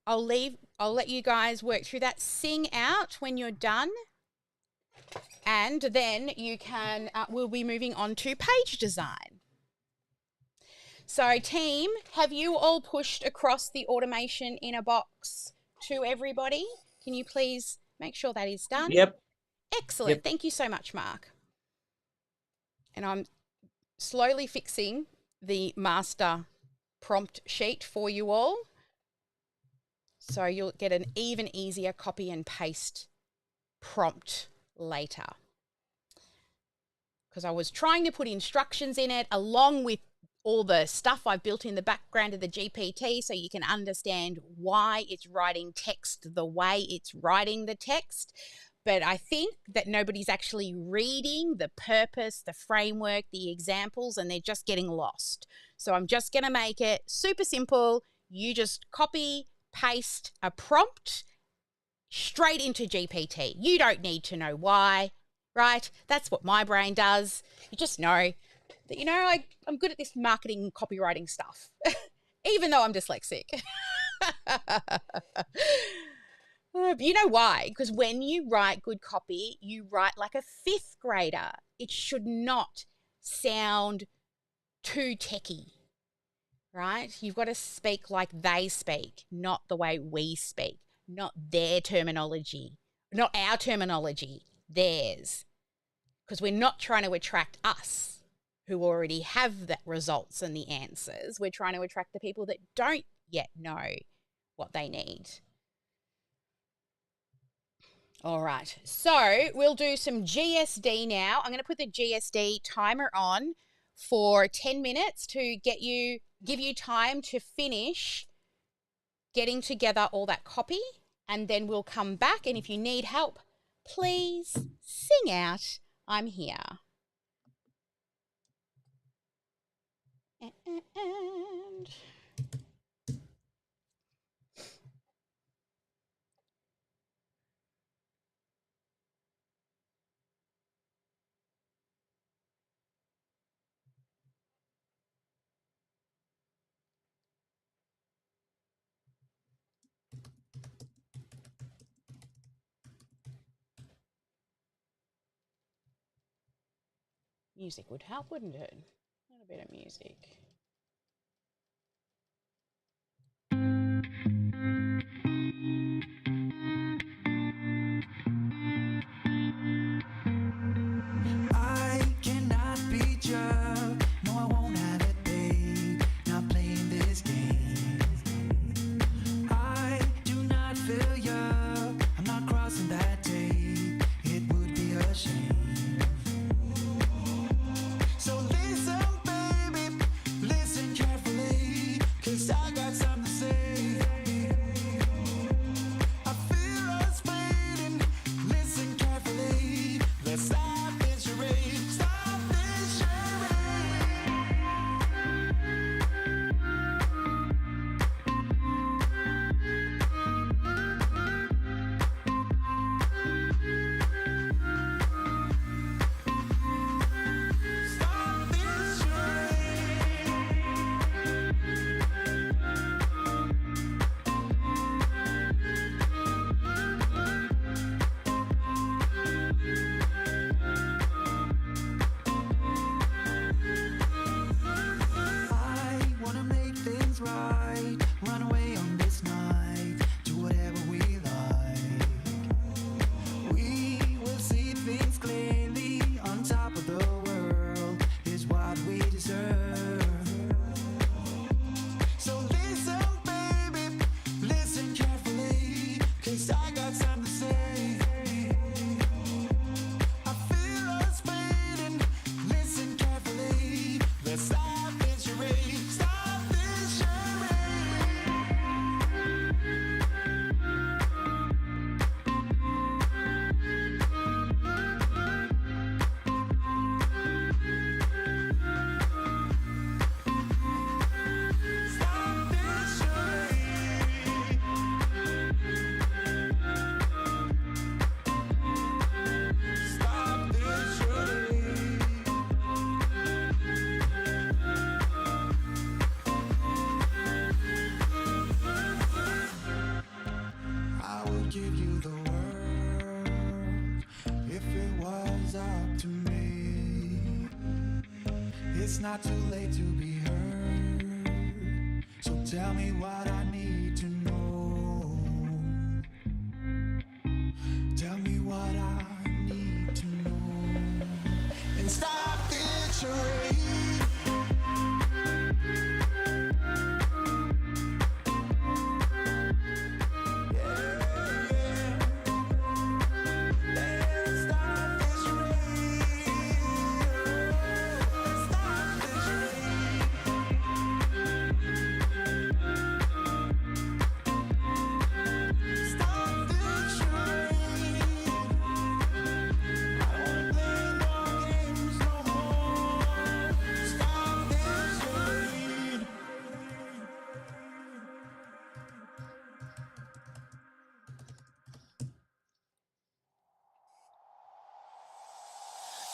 I'll let you guys work through that. Sing out when you're done. And then you can, we'll be moving on to page design. So team, have you all pushed across the automation in a box to everybody? Can you please make sure that is done? Yep. Excellent. Yep. Thank you so much, Mark. And I'm slowly fixing the master prompt sheet for you all. So you'll get an even easier copy and paste prompt later. Because I was trying to put instructions in it along with all the stuff I've built in the background of the GPT so you can understand why it's writing text the way it's writing the text. But I think that nobody's actually reading the purpose, the framework, the examples, and they're just getting lost. So I'm just going to make it super simple. You just copy, paste a prompt straight into GPT. You don't need to know why, right? That's what my brain does. You just know that, you know, I'm good at this marketing copywriting stuff, even though I'm dyslexic. You know why? Because when you write good copy, you write like a fifth grader. It should not sound too techie, right? You've got to speak like they speak, not the way we speak, not their terminology, not our terminology, theirs. Because we're not trying to attract us who already have the results and the answers. We're trying to attract the people that don't yet know what they need. All right, so we'll do some GSD now. I'm going to put the GSD timer on for 10 minutes to give you time to finish getting together all that copy, and then we'll come back. And if you need help, please sing out. I'm here. And Music would help, wouldn't it? A little bit of music. I cannot be drugged. No, I won't have it, babe. Not playing this game. I do not feel you. I'm not crossing that tape. It would be a shame. So listen, baby, listen carefully, 'cause I got something to say. I feel us fading. Listen carefully. Let's stop this charade. Stop this Stop this I wanna make things right. Run away on this night. Do whatever we like. We will see things clearly. On top of the world is what we deserve. So listen, baby, listen carefully, 'cause I got something to say. I feel us fading. Listen carefully. Let's stop this charade. Stop this Stop this Stop this I would give you the world if it was up to me. It's not too late to be heard, so tell me what I need to know. Tell me what I need to know. And stop this charade.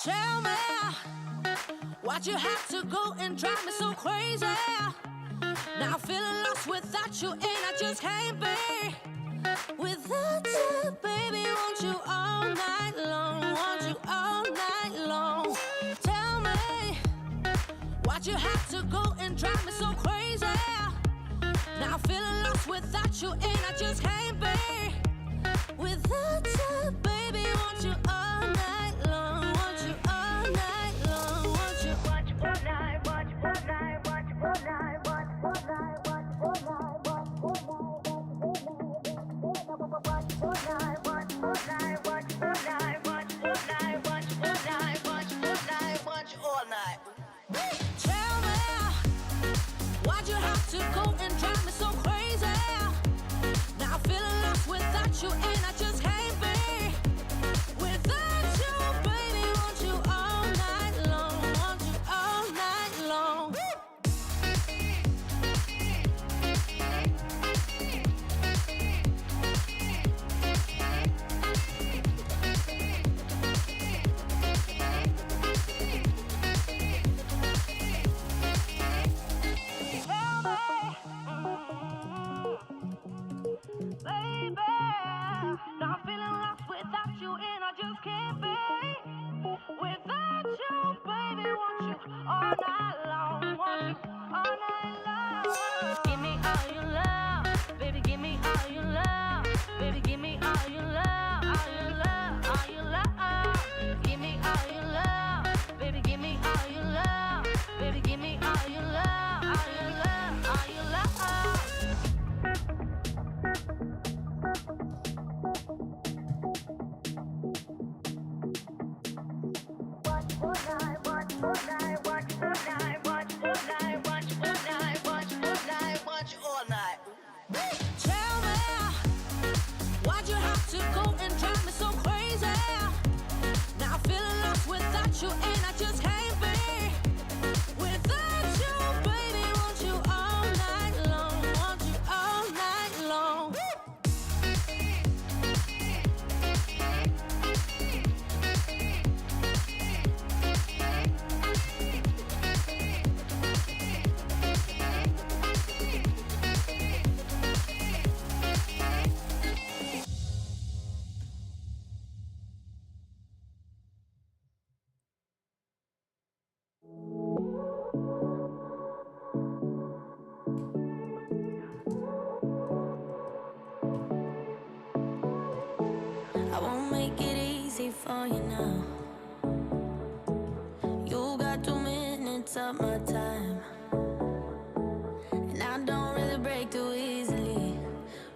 Tell me why'd you have to go and drive me so crazy? Now I'm feeling lost without you, and I just can't be without you, baby. Want you all night long, want you all night long. Tell me why'd you have to go and drive me so crazy? Now I'm feeling lost without you, and I just can't be without you, baby. Want you all night long, want you all night long, want you all night, want you all night, want you all night, want you all night, want you all night, want you all night, want you all night, want you all night, want you all night, want you all night, want you all night, want you all night. Tell me why'd you have to go and drive me so crazy? Now I'm feeling lost without you, and I just can't be without you, baby. Want you all night long, want you all night long. Baby, now I'm feeling lost without you, and I just can't be without you, baby. want you all night long, want you all night long. Give me all your love, baby, give me all your love, baby, give me all your love, all your love, all your love. Give me all your love, baby, give me all your love, baby, give me all your love, all your love, all your love. Tell me, why'd you have to go and drive me so crazy? Now I'm feeling lost without you, and I just can't be without you, baby. Want you all night long, want you all night long. I won't make it easy for you now. You got 2 minutes of my time, and I don't really break too easily,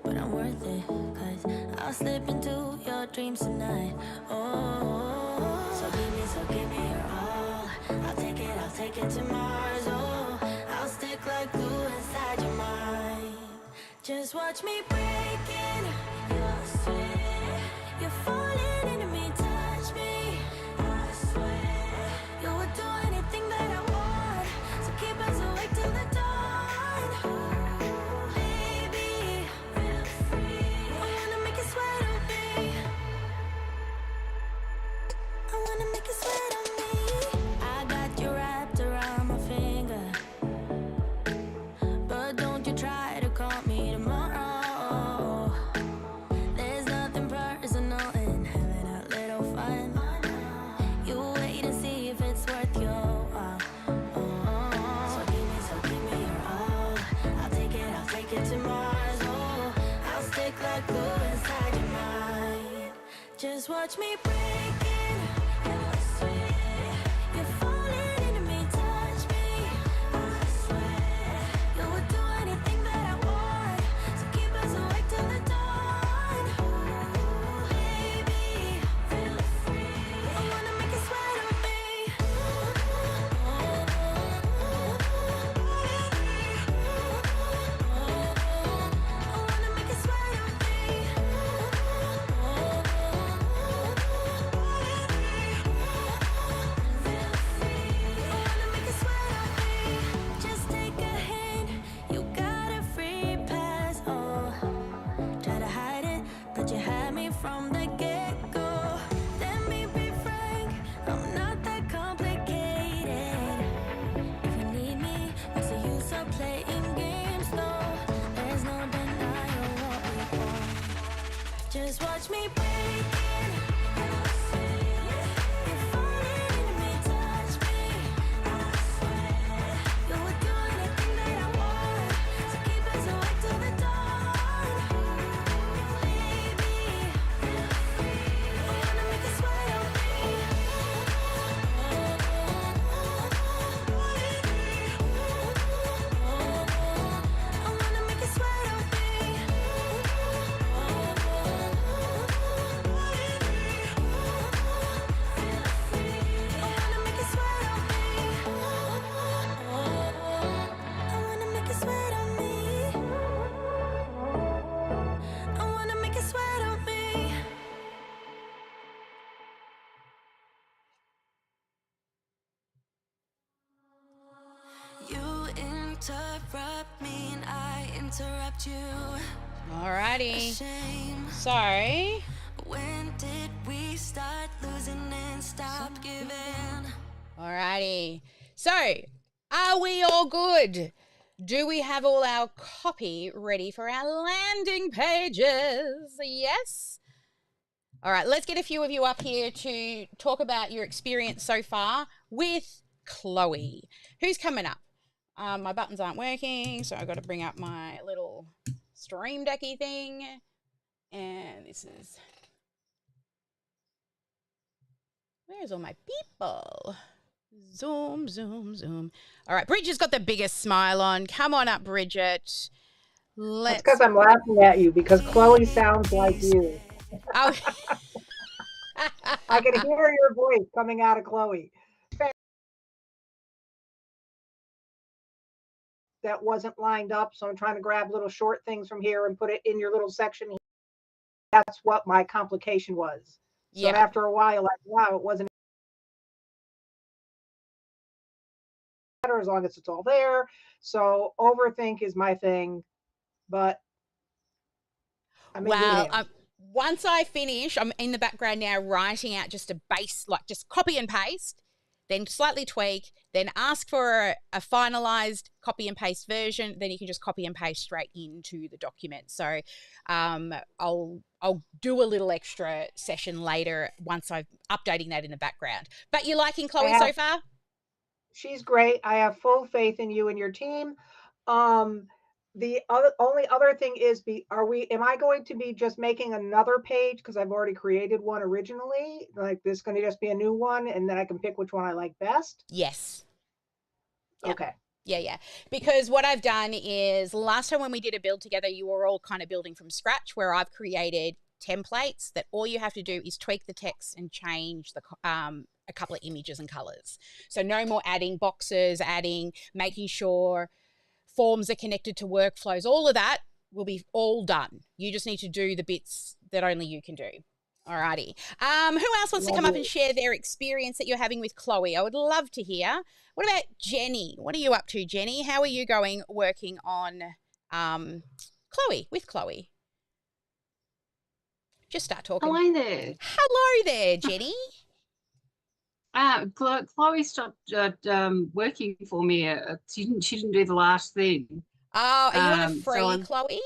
but I'm worth it, 'cause I'll slip into your dreams tonight. Oh, so give me your all. I'll take it to Mars. Oh, I'll stick like glue inside your mind. Just watch me break in. You're sweet. You're falling into me, touch me. I swear you would do anything that I want. So keep us awake till the dawn. Ooh, baby, feel free. I wanna make you sweat on me. I wanna make you sweat on me. I got you wrapped around my finger, but don't you try to call me tomorrow. There's nothing personal in having a little fun. You wait and see if it's worth your while. So give me your all. I'll take it to Mars. Oh, I'll stick like glue inside your mind. Just watch me break in. You're sweet. You're falling into me, touch me. I swear you would do anything that I want. So keep us awake till the dawn. Ooh, baby, feel free. I wanna make you sweat on me. I wanna make you sweat on me. Just take a hint, you got a free pass. Oh, try to hide it, but you had me from the get-go. Let me be frank, I'm not that complicated. If you need me, what's the use of playing games though? There's no denying what we want. Just watch me break in. You're sweet. You're falling into me, touch me. I swear you would do anything that I want. So keep us awake till the dawn. Baby, feel free. I wanna make you sweat on me. I wanna make you sweat on me. Interrupt me and I interrupt you. Alrighty. So, when did we start losing and stop giving? alrighty. So, are we all good? Do we have all our copy ready for our landing pages? Yes? All right, let's get a few of you up here to talk about your experience so far with Chloe. Who's coming up? My buttons aren't working, so I've got to bring up my little Stream Decky thing. And this is... Where's all my people? Zoom, zoom, zoom. All right, Bridget's got the biggest smile on. Come on up, Bridget. That's because I'm laughing at you because Chloe sounds like you. Oh. I can hear your voice coming out of Chloe. That wasn't lined up, so I'm trying to grab little short things from here and put it in your little section. That's what my complication was. So after a while, like, wow, it wasn't better as long as it's all there. So overthink is my thing, but I'm in good hands. Once I finish, I'm in the background now writing out just a base, like just copy and paste, then slightly tweak, then ask for a finalized copy and paste version. Then you can just copy and paste straight into the document. So I'll do a little extra session later once I'm updating that in the background. But you liking Chloe so far? She's great. I have full faith in you and your team. The only other thing is, am I going to be just making another page because I've already created one originally? Like this going to just be a new one and then I can pick which one I like best? Yes. Yep. Okay. Yeah. Because what I've done is last time when we did a build together, you were all kind of building from scratch, where I've created templates that all you have to do is tweak the text and change the a couple of images and colors. So no more adding boxes, making sure forms are connected to workflows. All of that will be all done. You just need to do the bits that only you can do. Alrighty. Who else wants to come up and share their experience that you're having with Chloe? I would love to hear. What about Jenny? What are you up to, Jenny? How are you going working on with Chloe? Just start talking. Hello there. Hello there, Jenny. Chloe stopped working for me. She didn't do the last thing. Oh, are you on a free, Chloe?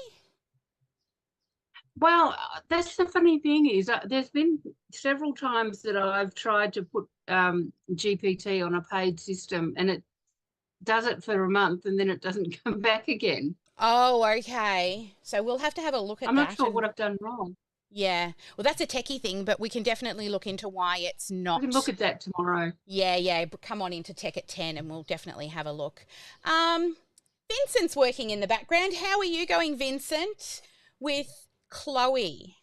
Well, that's the funny thing is there's been several times that I've tried to put GPT on a paid system and it does it for a month and then it doesn't come back again. Oh, okay. So we'll have to have a look at that. I'm not sure what I've done wrong. Yeah. Well, that's a techie thing, but we can definitely look into why it's not. We can look at that tomorrow. Yeah. Come on into Tech at 10 and we'll definitely have a look. Vincent's working in the background. How are you going, Vincent, with Chloe?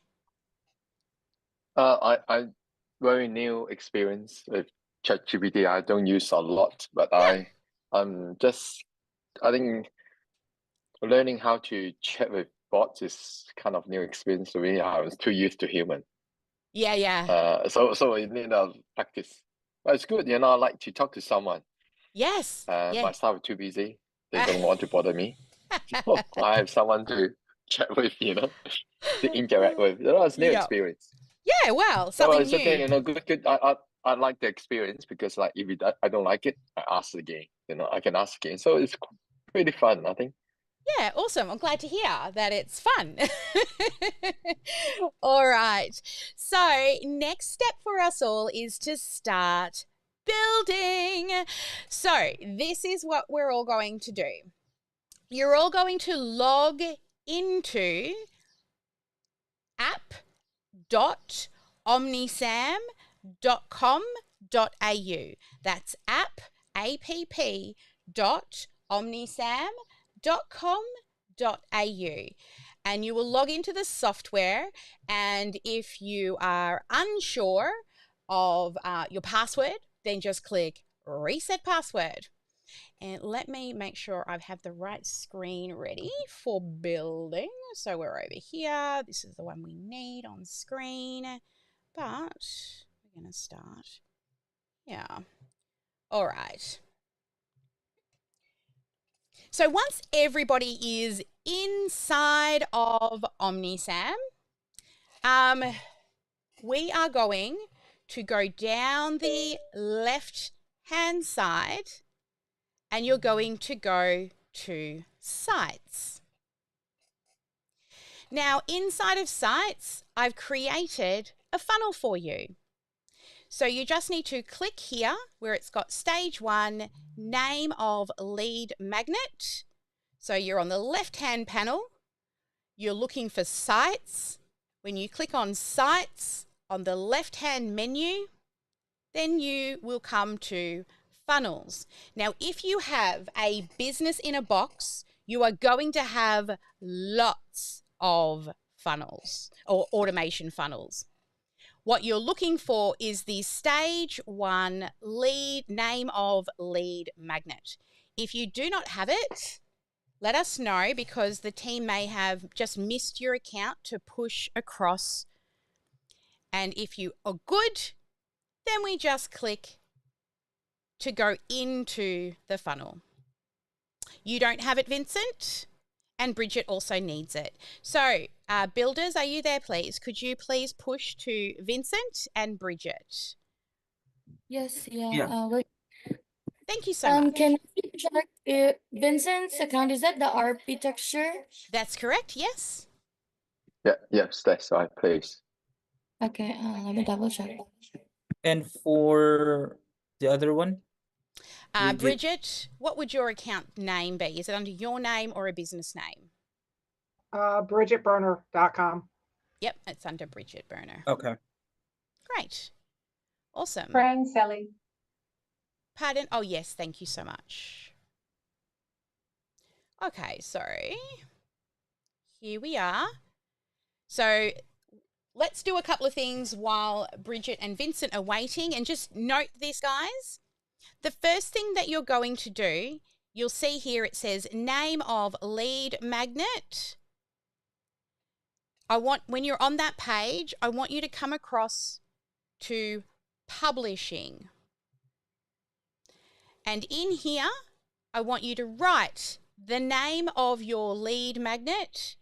I very new experience with ChatGPT. I don't use a lot, but I think learning how to chat with bots is kind of new experience to me. I was too used to human. Yeah. So you need a practice. But it's good, I like to talk to someone. Yes. My staff are too busy. They don't want to bother me. So I have someone to chat with, to interact with. It's new experience. Yeah, well, something it's new. Okay, good. I like the experience because if I don't like it, I ask again. I can ask again. So it's pretty fun, I think. Yeah, awesome. I'm glad to hear that it's fun. All right. So next step for us all is to start building. So this is what we're all going to do. You're all going to log into app.omnisam.com.au. That's app.omnisam.com.au. And you will log into the software, and if you are unsure of your password, then just click reset password. And let me make sure I have the right screen ready for building. So we're over here. This is the one we need on screen. But we're going to start. Yeah. All right. So once everybody is inside of OmniSAM, we are going to go down the left-hand side and you're going to go to Sites. Now, inside of Sites, I've created a funnel for you. So you just need to click here where it's got stage 1, name of lead magnet. So you're on the left-hand panel. You're looking for sites. When you click on sites on the left-hand menu, then you will come to funnels. Now, if you have a business in a box, you are going to have lots of funnels or automation funnels. What you're looking for is the stage 1 lead name of lead magnet. If you do not have it, let us know, because the team may have just missed your account to push across. And if you are good, then we just click to go into the funnel. You don't have it, Vincent? And Bridget also needs it. So, builders, are you there, please? Could you please push to Vincent and Bridget? Yes, Yeah. Thank you so much. Can you check Vincent's account? Is that the RP texture? That's correct, yes. Yeah, yes, that's right, please. Okay, let me double check. And for the other one? Bridget, what would your account name be? Is it under your name or a business name? BridgetBurner.com. Yep, it's under Bridget Burner. Okay. Great. Awesome. Fran, Sally. Pardon? Oh, yes, thank you so much. Okay, so here we are. So let's do a couple of things while Bridget and Vincent are waiting, and just note this, guys. The first thing that you're going to do, you'll see here it says name of lead magnet. When you're on that page, I want you to come across to publishing. And in here, I want you to write the name of your lead magnet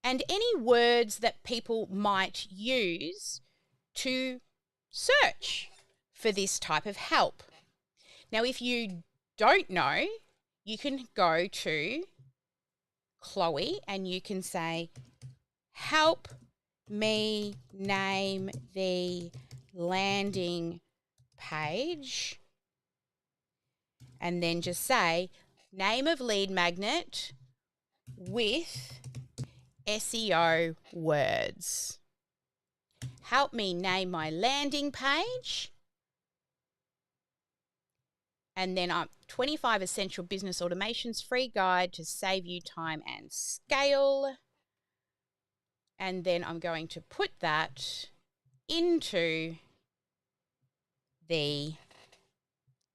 and any words that people might use to search for this type of help. Now, if you don't know, you can go to Chloe and you can say, help me name the landing page. And then just say, name of lead magnet with SEO words. Help me name my landing page. And then 25 Essential Business Automations free guide to save you time and scale. And then I'm going to put that into the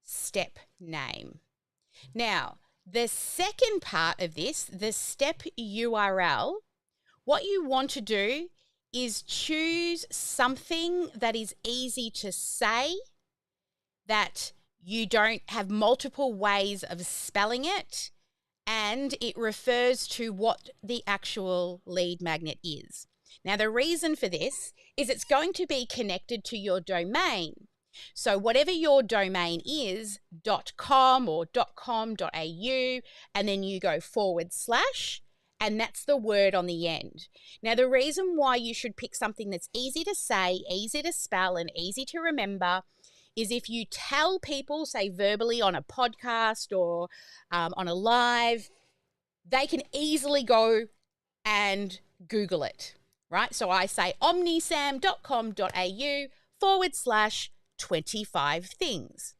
step name. Now, the second part of this, the step URL, what you want to do is choose something that is easy to say, that you don't have multiple ways of spelling it, and it refers to what the actual lead magnet is. Now, the reason for this is it's going to be connected to your domain. So whatever your domain is, .com or .com.au, and then you go /, and that's the word on the end. Now, the reason why you should pick something that's easy to say, easy to spell, and easy to remember is if you tell people, say verbally on a podcast or on a live, they can easily go and Google it, right? So I say omnisam.com.au /25 things.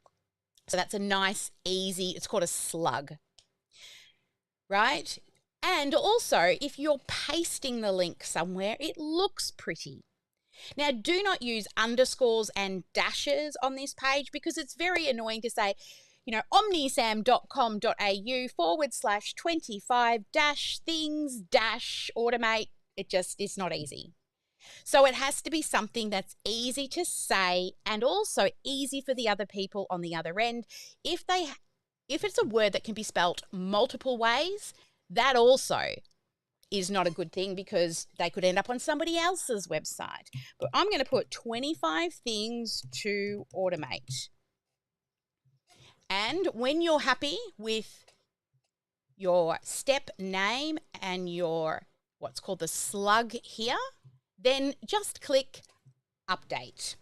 So that's a nice, easy, it's called a slug, right? And also, if you're pasting the link somewhere, it looks pretty. Now, do not use underscores and dashes on this page, because it's very annoying to say, omnisam.com.au /25 things automate. It's not easy. So it has to be something that's easy to say and also easy for the other people on the other end. If it's a word that can be spelt multiple ways, that also is not a good thing, because they could end up on somebody else's website. But I'm going to put 25 things to automate. And when you're happy with your step name and your what's called the slug here, then just click update.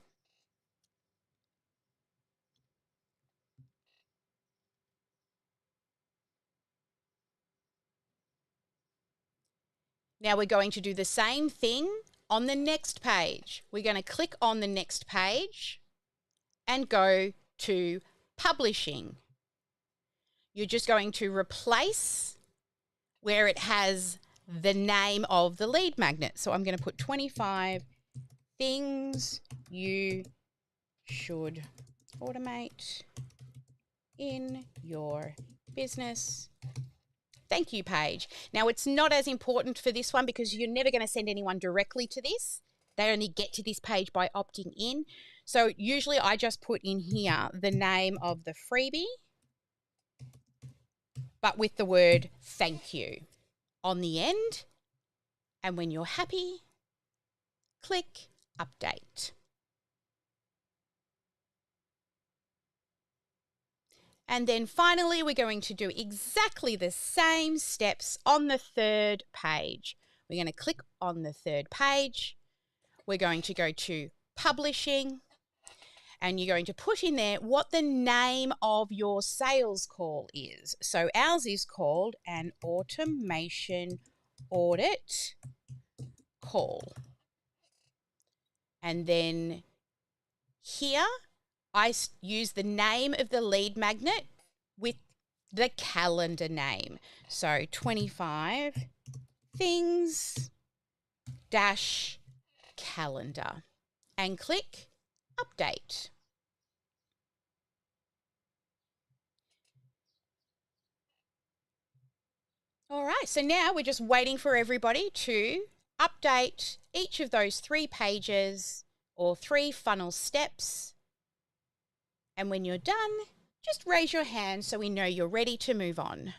Now we're going to do the same thing on the next page. We're going to click on the next page and go to publishing. You're just going to replace where it has the name of the lead magnet. So I'm going to put 25 things you should automate in your business. Thank you page. Now it's not as important for this one because you're never going to send anyone directly to this. They only get to this page by opting in. So usually I just put in here the name of the freebie, but with the word thank you on the end. And when you're happy, click update. And then finally, we're going to do exactly the same steps on the third page. We're going to click on the third page. We're going to go to publishing, and you're going to put in there what the name of your sales call is. So ours is called an automation audit call. And then here, I use the name of the lead magnet with the calendar name. So 25 things dash calendar and click update. All right, so now we're just waiting for everybody to update each of those 3 pages or 3 funnel steps. And when you're done, just raise your hand so we know you're ready to move on.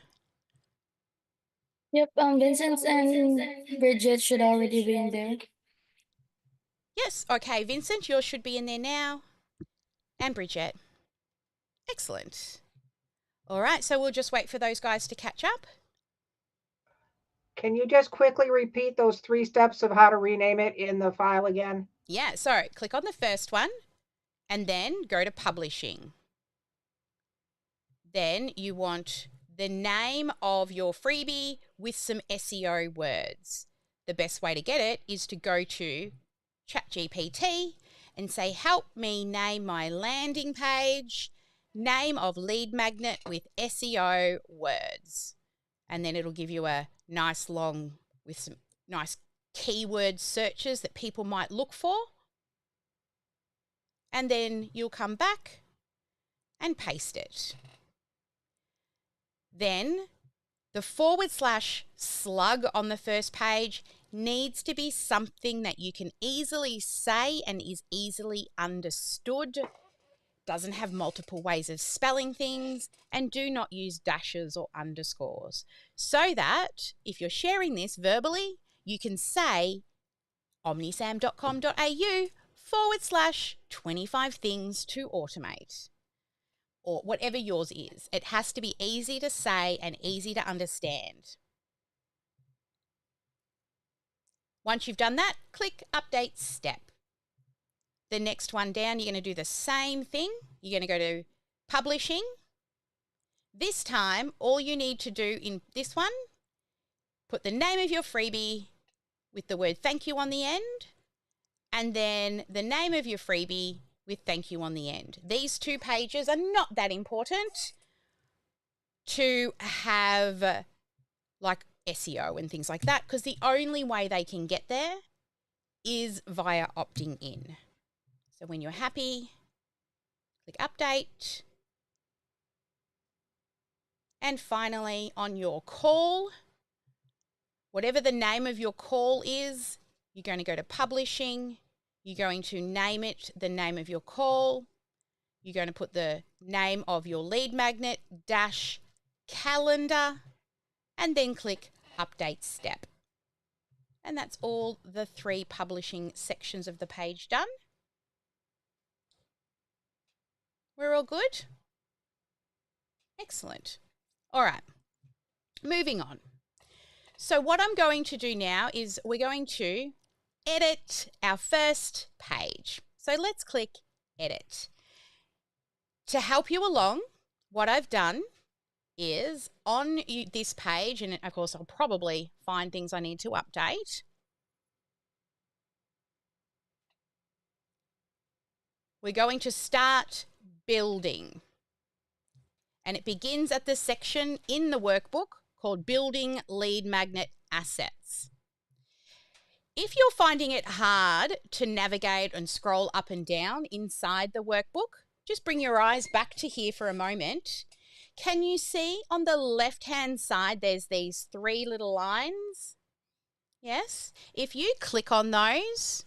Yep, Vincent and Bridget should already be in there. Yes, okay, Vincent, yours should be in there now. And Bridget. Excellent. All right, so we'll just wait for those guys to catch up. Can you just quickly repeat those 3 steps of how to rename it in the file again? Yeah, so click on the first one and then go to publishing. Then you want the name of your freebie with some SEO words. The best way to get it is to go to ChatGPT and say, help me name my landing page, name of lead magnet with SEO words. And then it'll give you a nice long, with some nice keyword searches that people might look for. And then you'll come back and paste it. Then the / slug on the first page needs to be something that you can easily say and is easily understood, doesn't have multiple ways of spelling things, and do not use dashes or underscores. So that if you're sharing this verbally, you can say omnisam.com.au / 25 things to automate, or whatever yours is. It has to be easy to say and easy to understand. Once you've done that, click Update Step. The next one down, you're going to do the same thing. You're going to go to Publishing. This time, all you need to do in this one, put the name of your freebie with the word thank you on the end, and then the name of your freebie with thank you on the end. These 2 pages are not that important to have like SEO and things like that, because the only way they can get there is via opting in. So when you're happy, click update. And finally, on your call, whatever the name of your call is, you're going to go to publishing. You're going to name it the name of your call. You're going to put the name of your lead magnet - calendar, and then click Update Step. And that's all the 3 publishing sections of the page done. We're all good? Excellent. All right, moving on. So what I'm going to do now is we're going to edit our first page. So let's click Edit. To help you along, what I've done is on this page, and of course I'll probably find things I need to update. We're going to start building. And it begins at the section in the workbook called Building Lead Magnet Assets. If you're finding it hard to navigate and scroll up and down inside the workbook, just bring your eyes back to here for a moment. Can you see on the left-hand side there's these 3 little lines? Yes? If you click on those,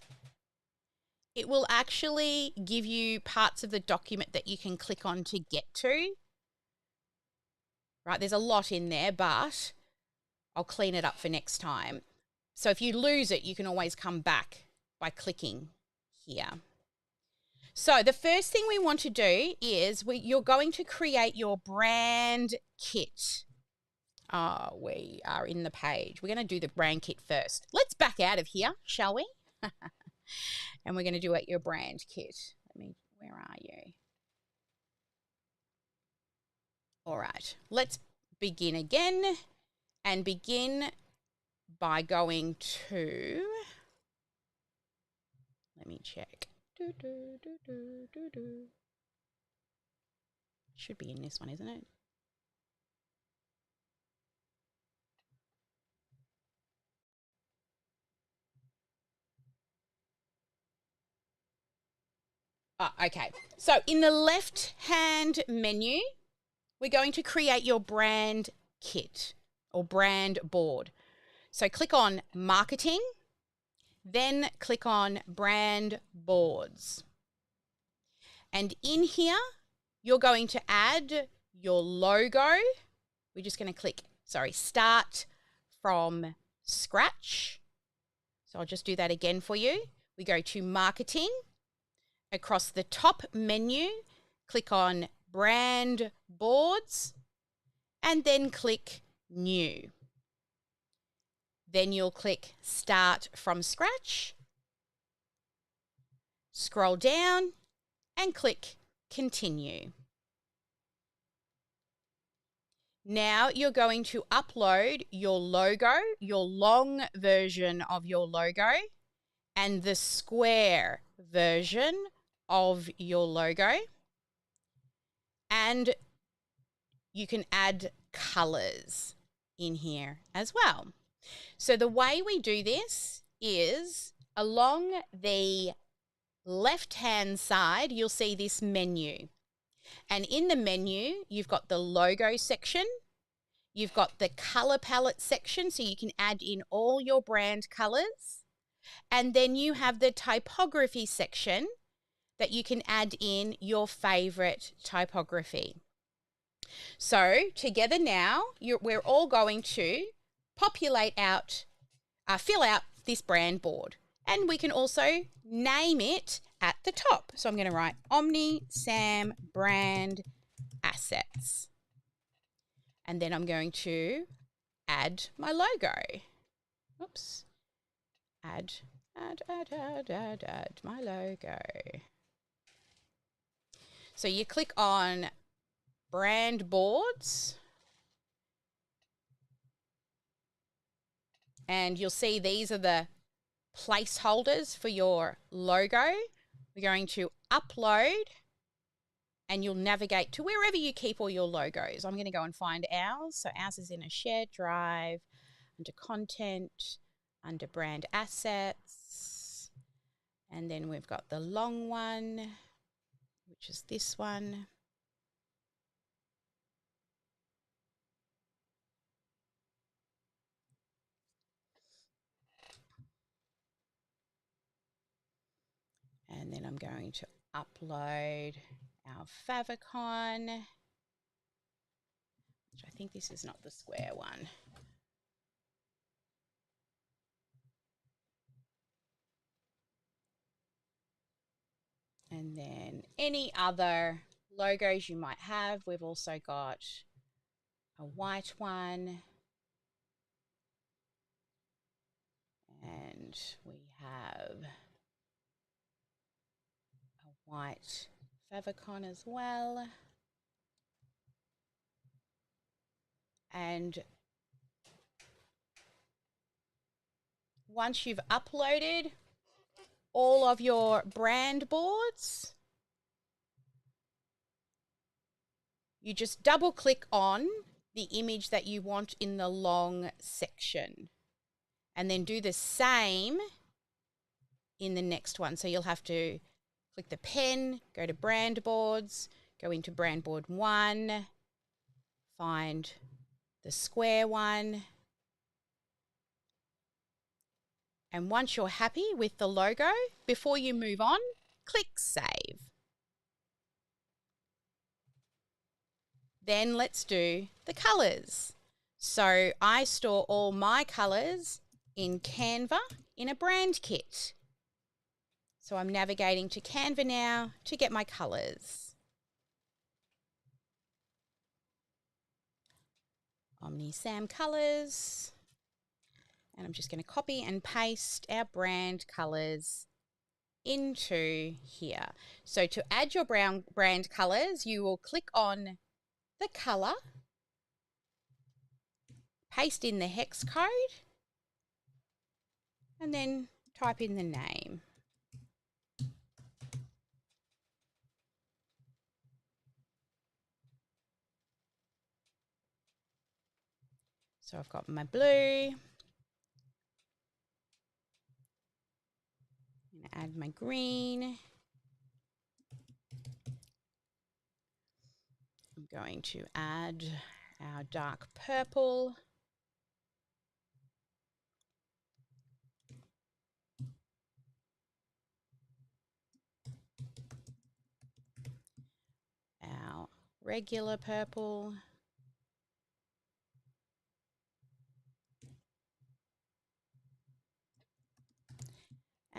it will actually give you parts of the document that you can click on to get to. Right, there's a lot in there, but I'll clean it up for next time. So if you lose it, you can always come back by clicking here. So the first thing we want to do is you're going to create your brand kit. We are in the page. We're going to do the brand kit first. Let's back out of here, shall we? And we're going to do your brand kit. Where are you? All right, let's begin again and begin by going to, let me check. Should be in this one, isn't it? Okay. So in the left-hand menu, we're going to create your brand kit or brand board. So click on Marketing, then click on Brand Boards. And in here, you're going to add your logo. We're just going to click, Start from Scratch. So I'll just do that again for you. We go to Marketing. Across the top menu, click on Brand Boards and then click New. Then you'll click Start from Scratch, scroll down and click Continue. Now you're going to upload your logo, your long version of your logo, and the square version of your logo. And you can add colors in here as well. So the way we do this is along the left-hand side, you'll see this menu. And in the menu, you've got the logo section. You've got the color palette section, so you can add in all your brand colors. And then you have the typography section that you can add in your favorite typography. So together now, we're all going to populate out, fill out this brand board. And we can also name it at the top. So I'm going to write OmniSAM brand assets. And then I'm going to add my logo. Oops. Add my logo. So you click on brand boards and you'll see these are the placeholders for your logo. We're going to upload and you'll navigate to wherever you keep all your logos. I'm going to go and find ours. So ours is in a shared drive, under content, under brand assets. And then we've got the long one, which is this one. And then I'm going to upload our favicon, which I think this is not the square one. And then any other logos you might have. We've also got a white one. And we have a white favicon as well. And once you've uploaded all of your brand boards, you just double click on the image that you want in the long section, and then do the same in the next one. So you'll have to click the pen, go to brand boards, go into brand board 1, find the square one, and once you're happy with the logo, before you move on, click save. Then let's do the colours. So I store all my colours in Canva in a brand kit. So I'm navigating to Canva now to get my colours. OmniSAM colours. And I'm just going to copy and paste our brand colours into here. So to add your brand colours, you will click on the colour, paste in the hex code, and then type in the name. So I've got my blue. Add my green. I'm going to add our dark purple. Our regular purple.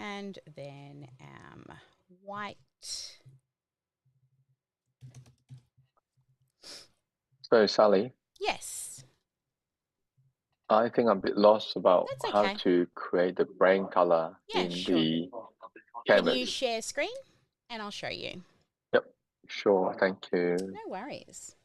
And then white. So, Sally, Yes. I think I'm a bit lost about That's how okay. to create the brand color Yeah, in sure. the Can canvas. you share screen? And I'll show you. Yep, sure, thank you. No worries.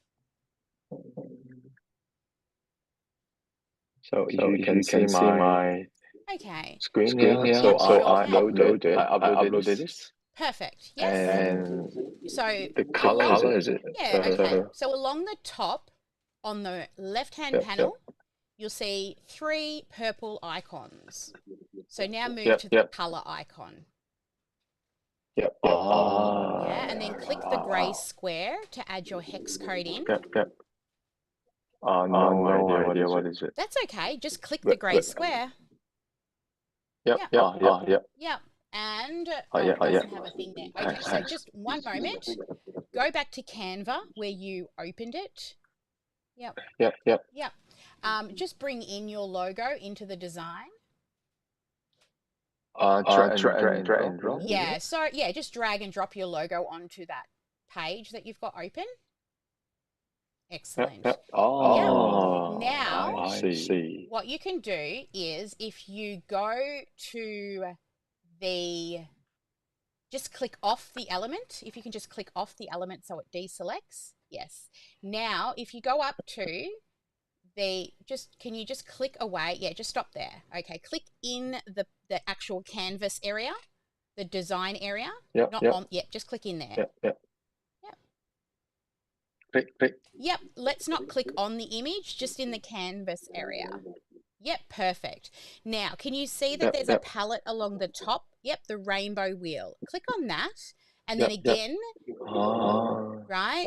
So you can see my Okay. screen here. So I uploaded this. Perfect. Yes. And So the color is it? yeah, okay. So along the top, on the left-hand panel, you'll see 3 purple icons. So now move to the color icon. Yep. Yeah, and then click the grey square to add your hex code in. Yep. No idea what is it. That's okay. Just click the grey square. Yep. Yep. And it yeah. doesn't have a thing there. Okay, so just one moment. Go back to Canva where you opened it. Yep. Yep. Just bring in your logo into the design. Drag and drop. Yeah, so yeah, just drag and drop your logo onto that page that you've got open. Excellent. Oh, now I see. what you can do is if you go to just click off the element, if you can just click off the element so it deselects. Yes. Now, if you go up to can you just click away? Yeah, just stop there. Okay, click in the actual canvas area, the design area. Just click in there. Yep. Click. Yep, let's not click on the image, just in the canvas area. Yep, perfect. Now, can you see that there's a palette along the top? Yep, the rainbow wheel. Click on that, and then again, right?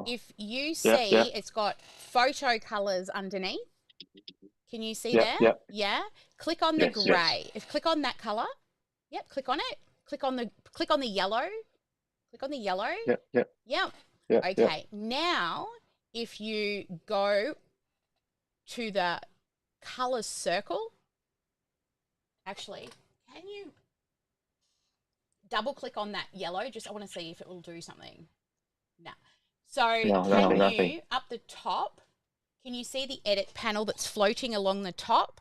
If you see it's got photo colors underneath. Can you see there? Yeah. Click on the grey. Click on that color. Yep, click on it. Click on the yellow. Click on the yellow. Yep. Okay. Now, if you go to the color circle, actually, can you double click on that yellow? I want to see if it will do something. No. So nothing. Up the top, can you see the edit panel that's floating along the top?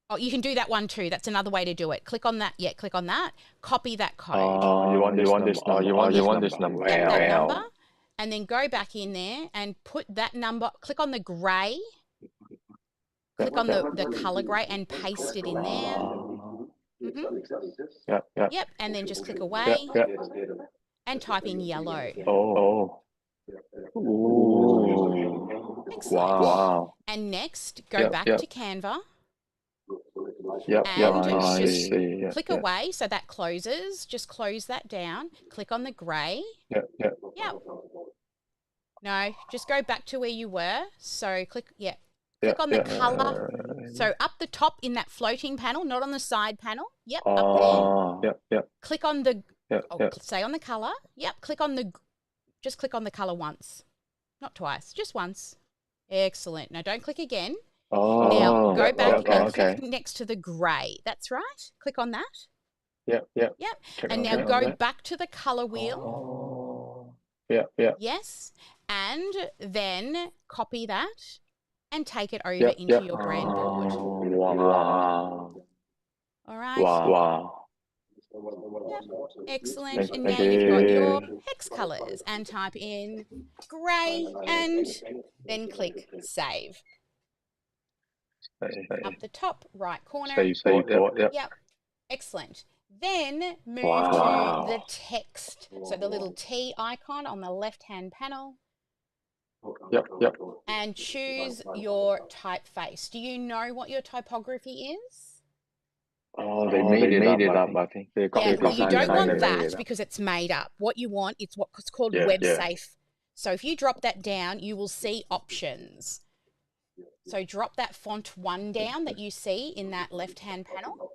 Oh, you can do that one too. That's another way to do it. Click on that. Yeah, click on that. Copy that code. You want this number. That number. and then go back in there and put that number, click on the grey, click on the colour grey and paste it in there. Yep, and then just click away and type in yellow. Excellent. Wow. And next, go back to Canva. Yep. And I just see. click away so that closes. Just close that down. Click on the grey. Yep. Yep. No, just go back to where you were. So click on the colour. So up the top in that floating panel, not on the side panel. Yep, up there. Yep. Click on the, stay on the colour. Yep, just click on the colour once. Not twice, just once. Excellent. Now don't click again. Now go back and click next to the grey. That's right. Click on that. Yep. And now go back to the colour wheel. Yep. Yes. And then copy that and take it over into your brand board. Wow. All right. Wow. Yep. Excellent. And now you've got your hex colours and type in grey and then click save. Up the top right corner. Yep. Excellent. Then move to the text. So the little T icon on the left-hand panel. Yep. And choose your typeface. Do you know what your typography is? They made it up, I think. Well, you don't want that because it's made up. What you want is what's called web safe. So if you drop that down, you will see options. So drop that font 1 down that you see in that left-hand panel.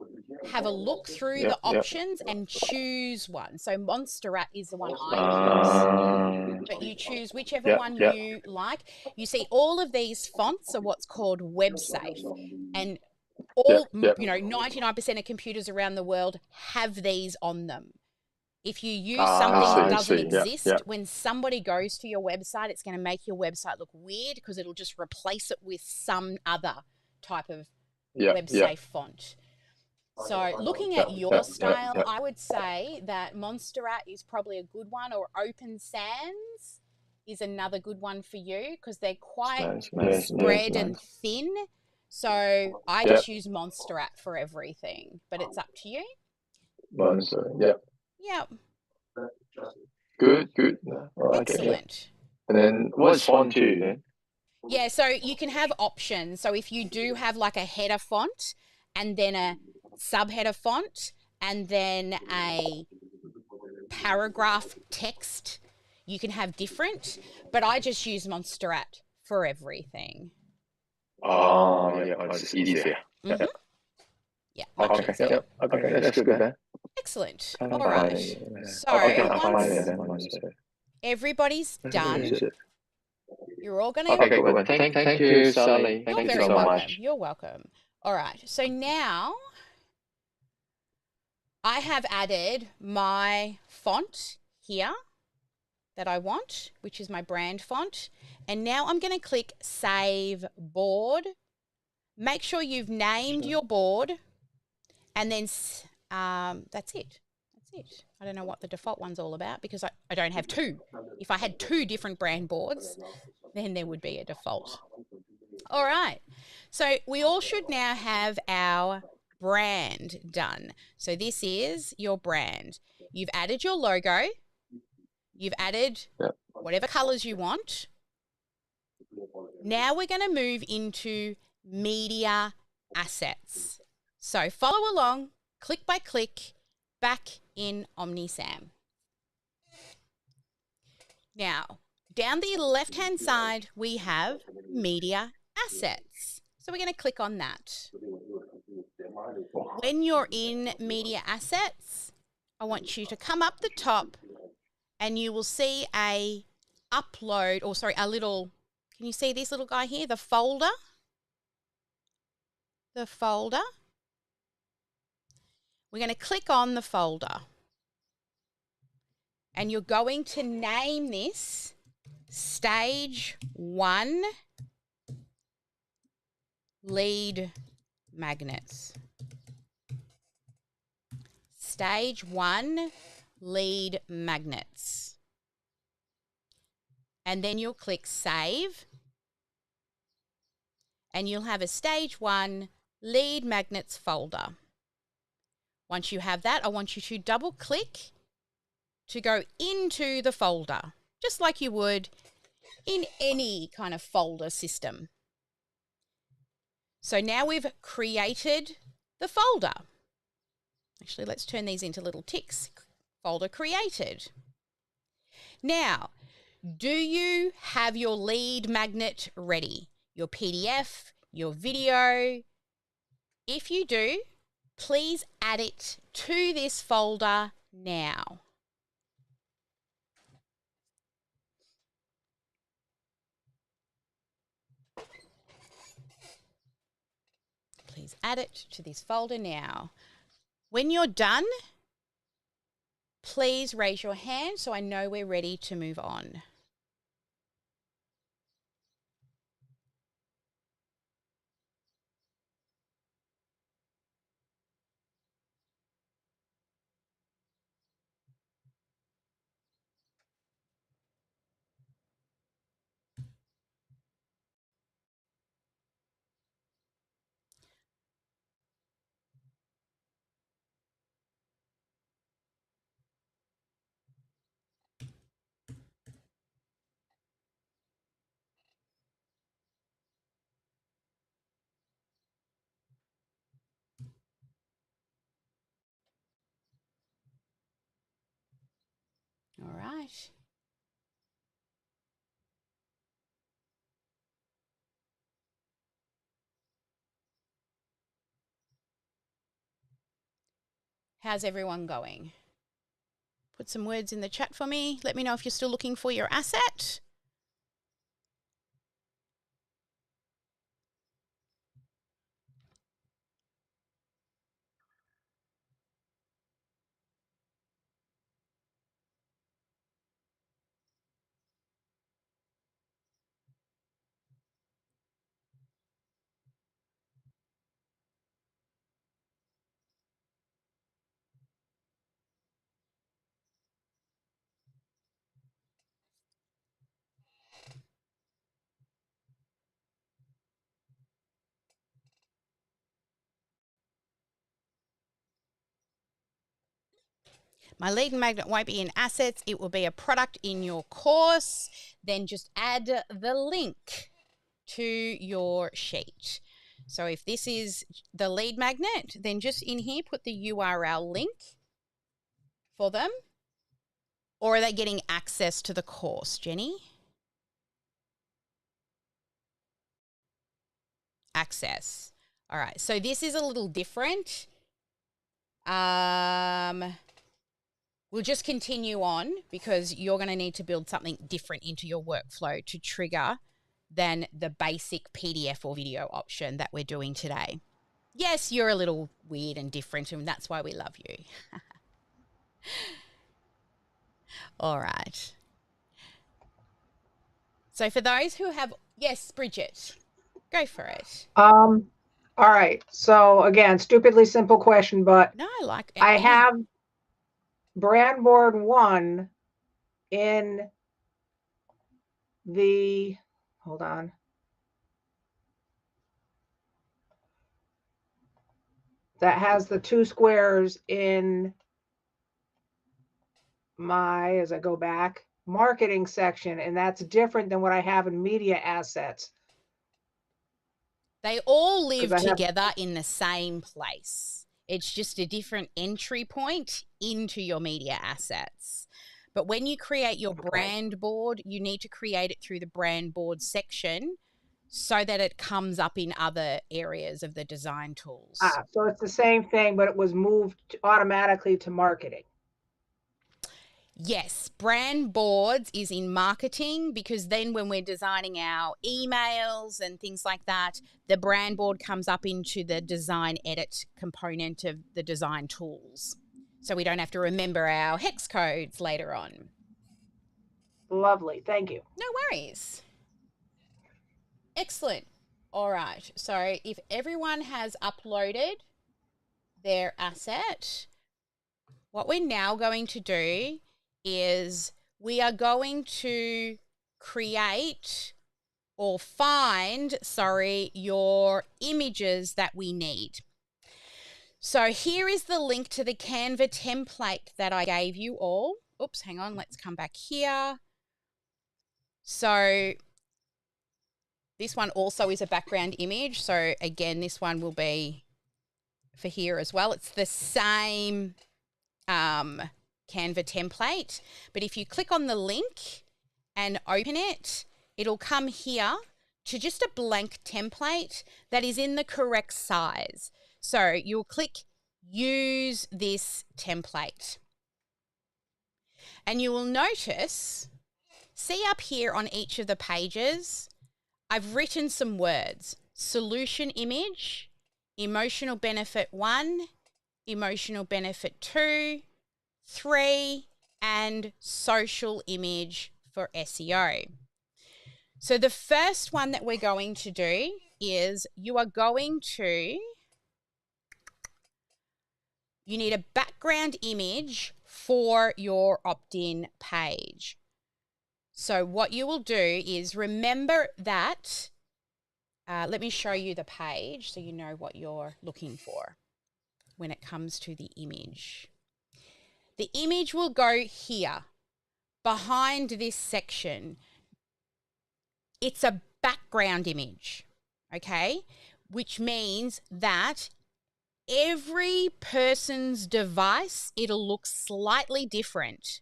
Have a look through the options and choose one. So Montserrat is the one I use. But you choose whichever one you like. You see all of these fonts are what's called web safe. And all, 99% of computers around the world have these on them. If you use something that doesn't exist, when somebody goes to your website, it's going to make your website look weird because it'll just replace it with some other type of web safe font. So looking at your style, I would say that Montserrat is probably a good one, or Open Sans is another good one for you because they're quite spread and thin. So I just use Montserrat for everything, but it's up to you. Montserrat, Yep. Good. Excellent. And then what's font 2 then? Yeah, so you can have options. So if you do have like a header font and then a subheader font and then a paragraph text, you can have different, but I just use Montserrat for everything. It's easier. Mm-hmm. Yeah. Okay, that's good then. Excellent. All right. So once everybody's done, you're all going to... Okay, good. Thank you, Sally. You're Thank you very so welcome. much. You're welcome. All right. So now I have added my font here that I want, which is my brand font. And now I'm going to click Save Board. Make sure you've named your board. And then that's it. I don't know what the default one's all about because I don't have two. If I had 2 different brand boards, then there would be a default. All right. So we all should now have our brand done. So this is your brand. You've added your logo. You've added whatever colors you want. Now we're going to move into media assets. So follow along, click by click, back in OmniSAM. Now, down the left-hand side, we have media assets. So we're going to click on that. When you're in media assets, I want you to come up the top and you will see a little, can you see this little guy here? The folder. We're going to click on the folder and you're going to name this Stage 1 Lead Magnets. Stage 1 Lead Magnets. and then you'll click Save, and you'll have a Stage 1 lead magnets folder. Once you have that, I want you to double click to go into the folder, just like you would in any kind of folder system. So now we've created the folder. Actually, let's turn these into little ticks. Folder created. Now, do you have your lead magnet ready? Your PDF, your video? If you do, please add it to this folder now. Please add it to this folder now. When you're done, please raise your hand so I know we're ready to move on. All right. How's everyone going? Put some words in the chat for me. Let me know if you're still looking for your asset. My lead magnet won't be in assets. It will be a product in your course. Then just add the link to your sheet. So if this is the lead magnet, then just in here, put the URL link for them. Or are they getting access to the course, Jenny? Access. All right. So this is a little different. We'll just continue on because you're going to need to build something different into your workflow to trigger than the basic PDF or video option that we're doing today. Yes, you're a little weird and different, and that's why we love you. All right. So for those who have, yes, Bridget, go for it. All right. So again, stupidly simple question, but no, like I have brand board 1 in the, hold on. That has the 2 squares in my, as I go back, marketing section, and that's different than what I have in media assets. They all live together in the same place. It's just a different entry point into your media assets. But when you create your brand board, you need to create it through the brand board section so that it comes up in other areas of the design tools. So it's the same thing, but it was moved automatically to marketing. Yes, brand boards is in marketing because then when we're designing our emails and things like that, the brand board comes up into the design edit component of the design tools. So we don't have to remember our hex codes later on. Lovely. Thank you. No worries. Excellent. All right. So if everyone has uploaded their asset, what we're now going to do is we are going to create or find, your images that we need. So here is the link to the Canva template that I gave you all. Oops, hang on, let's come back here. So this one also is a background image. So again, this one will be for here as well. It's the same Canva template, but if you click on the link and open it, it'll come here to just a blank template that is in the correct size. So you'll click use this template. And you will notice, see up here on each of the pages, I've written some words: solution image, emotional benefit 1, emotional benefit 2, 3, and social image for SEO. So the first one that we're going to do is you need a background image for your opt-in page. So what you will do is remember that, let me show you the page so you know what you're looking for when it comes to the image. The image will go here, behind this section. It's a background image, okay? Which means that every person's device, it'll look slightly different.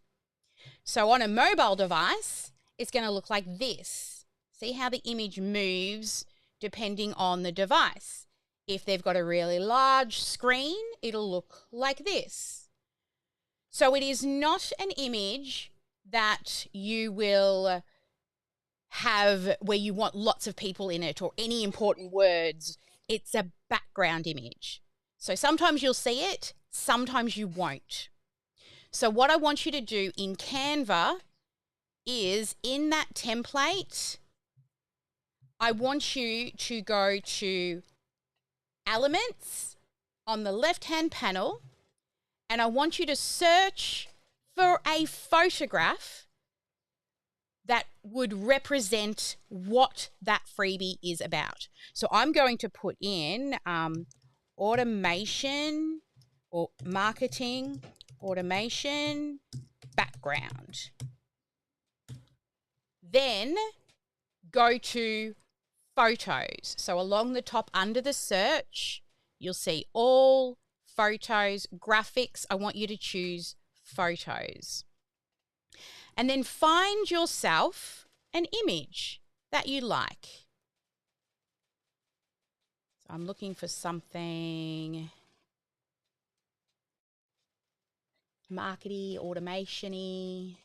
So on a mobile device, it's going to look like this. See how the image moves depending on the device. If they've got a really large screen, it'll look like this. So it is not an image that you will have where you want lots of people in it or any important words. It's a background image. So sometimes you'll see it, sometimes you won't. So what I want you to do in Canva is in that template, I want you to go to Elements on the left-hand panel, and I want you to search for a photograph that would represent what that freebie is about. So I'm going to put in automation or marketing automation background. Then go to photos. So along the top under the search, you'll see all photos, graphics. I want you to choose photos. And then find yourself an image that you like. So I'm looking for something markety, automation-y.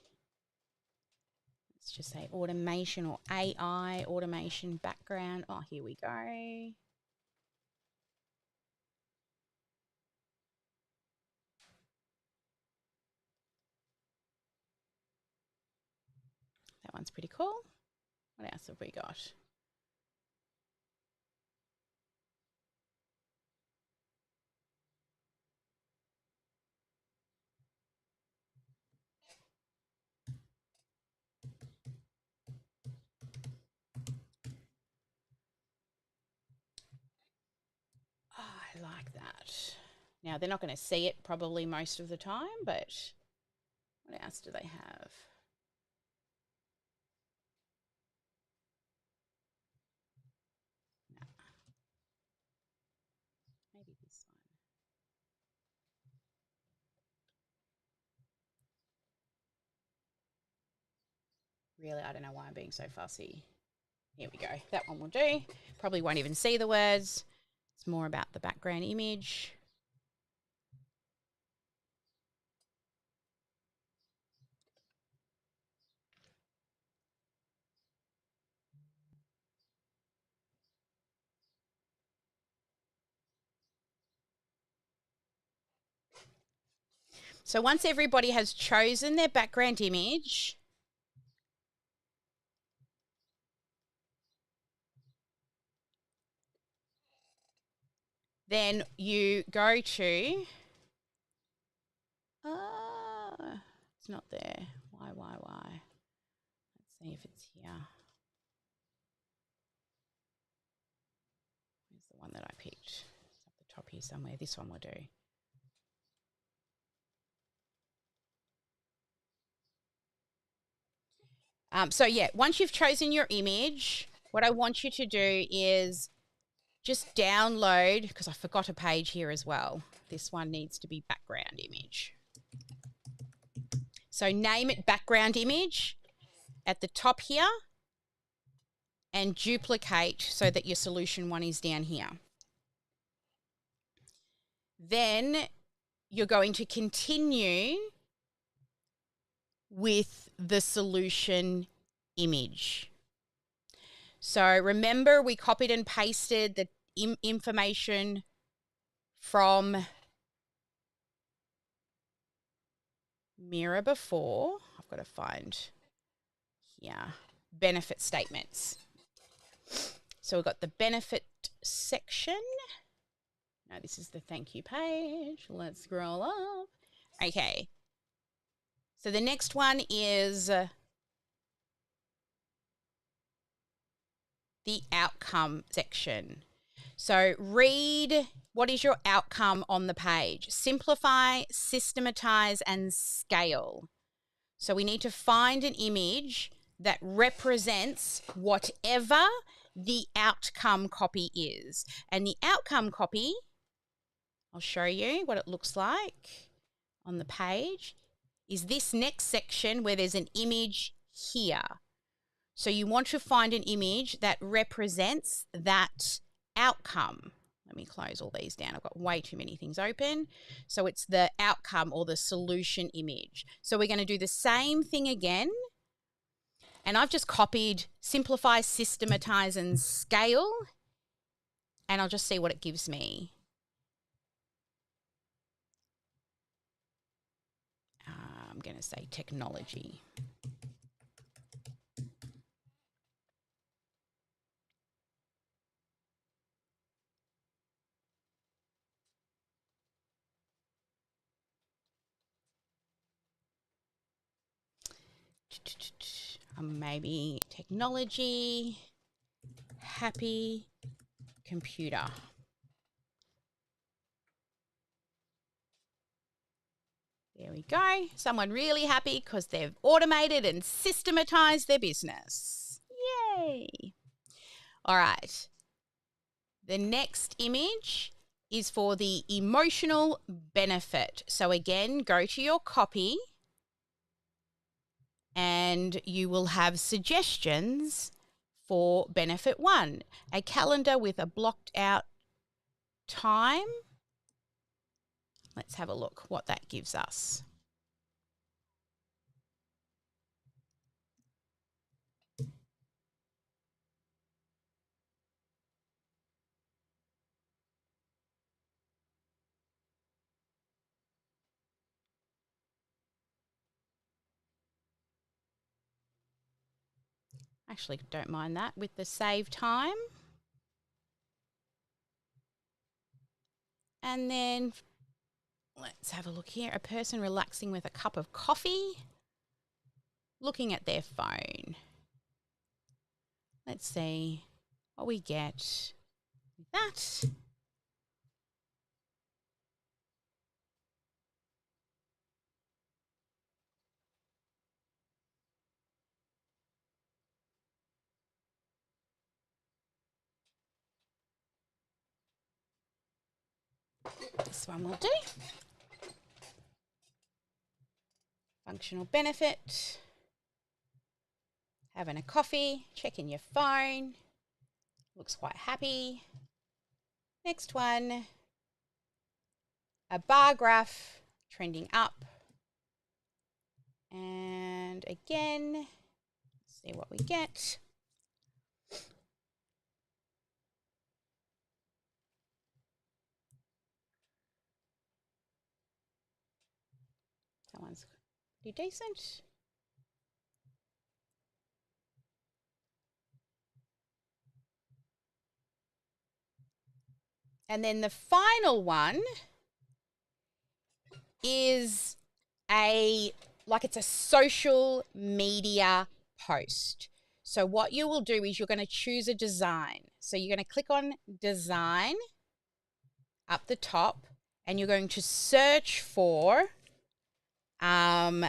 Let's just say automation or AI, automation background. Oh, here we go. That one's pretty cool. What else have we got? Oh, I like that. Now, they're not going to see it probably most of the time, but what else do they have? No. Maybe this one. Really, I don't know why I'm being so fussy. Here we go. That one will do. Probably won't even see the words. It's more about the background image. So once everybody has chosen their background image, then you go to, it's not there. Why? See if it's here. Where's the one that I picked? It's up the top here somewhere. This one will do. So yeah, once you've chosen your image, what I want you to do is just download, because I forgot a page here as well. This one needs to be background image. So name it background image at the top here and duplicate so that your solution one is down here. Then you're going to continue with the solution image. So remember, we copied and pasted the information from Mira before. I've got to find here benefit statements. So we've got the benefit section. No, this is the thank you page. Let's scroll up. Okay. So the next one is the outcome section. So read what is your outcome on the page. Simplify, systematize, and scale. So we need to find an image that represents whatever the outcome copy is. And the outcome copy, I'll show you what it looks like on the page, is this next section where there's an image here. So you want to find an image that represents that outcome. Let me close all these down. I've got way too many things open. So it's the outcome or the solution image. So we're going to do the same thing again. And I've just copied simplify, systematize, and scale. And I'll just see what it gives me. I'm going to say technology. Maybe technology, happy computer. There we go. Someone really happy because they've automated and systematized their business. Yay. All right. The next image is for the emotional benefit. So again, go to your copy and you will have suggestions for benefit one. A calendar with a blocked out time. Let's have a look what that gives us. Actually, don't mind that with the save time. And then let's have a look here. A person relaxing with a cup of coffee, looking at their phone. Let's see what we get with that. This one will do. Functional benefit. Having a coffee, checking your phone. Looks quite happy. Next one. A bar graph trending up. And again, let's see what we get. That one's pretty decent. And then the final one is it's a social media post. So what you will do is you're going to choose a design. So you're going to click on design up the top, and you're going to search for you're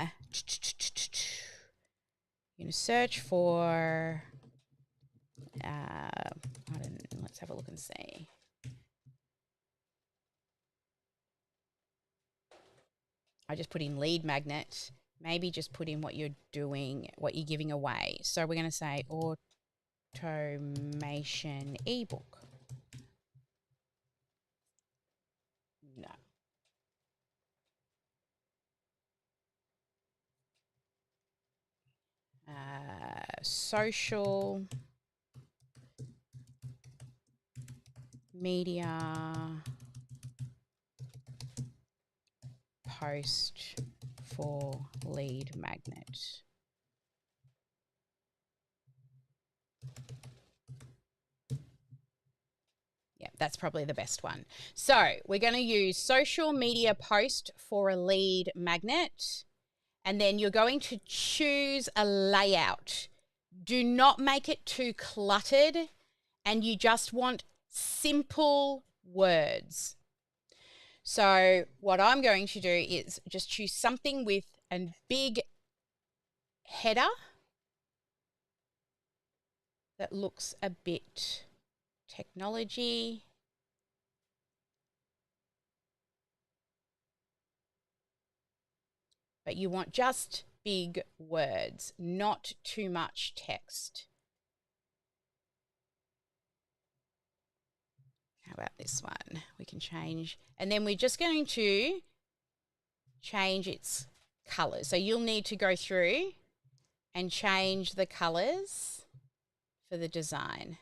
going to search for let's have a look and see. I just put in lead magnet. Maybe just put in what you're doing, what you're giving away. So we're going to say automation ebook. No. Social media post for lead magnet. Yeah, that's probably the best one. So we're going to use social media post for a lead magnet, and then you're going to choose a layout. Do not make it too cluttered, and you just want simple words. So what I'm going to do is just choose something with a big header that looks a bit technology. But you want just big words, not too much text. How about this one? We can change. And then we're just going to change its colors. So you'll need to go through and change the colors for the design.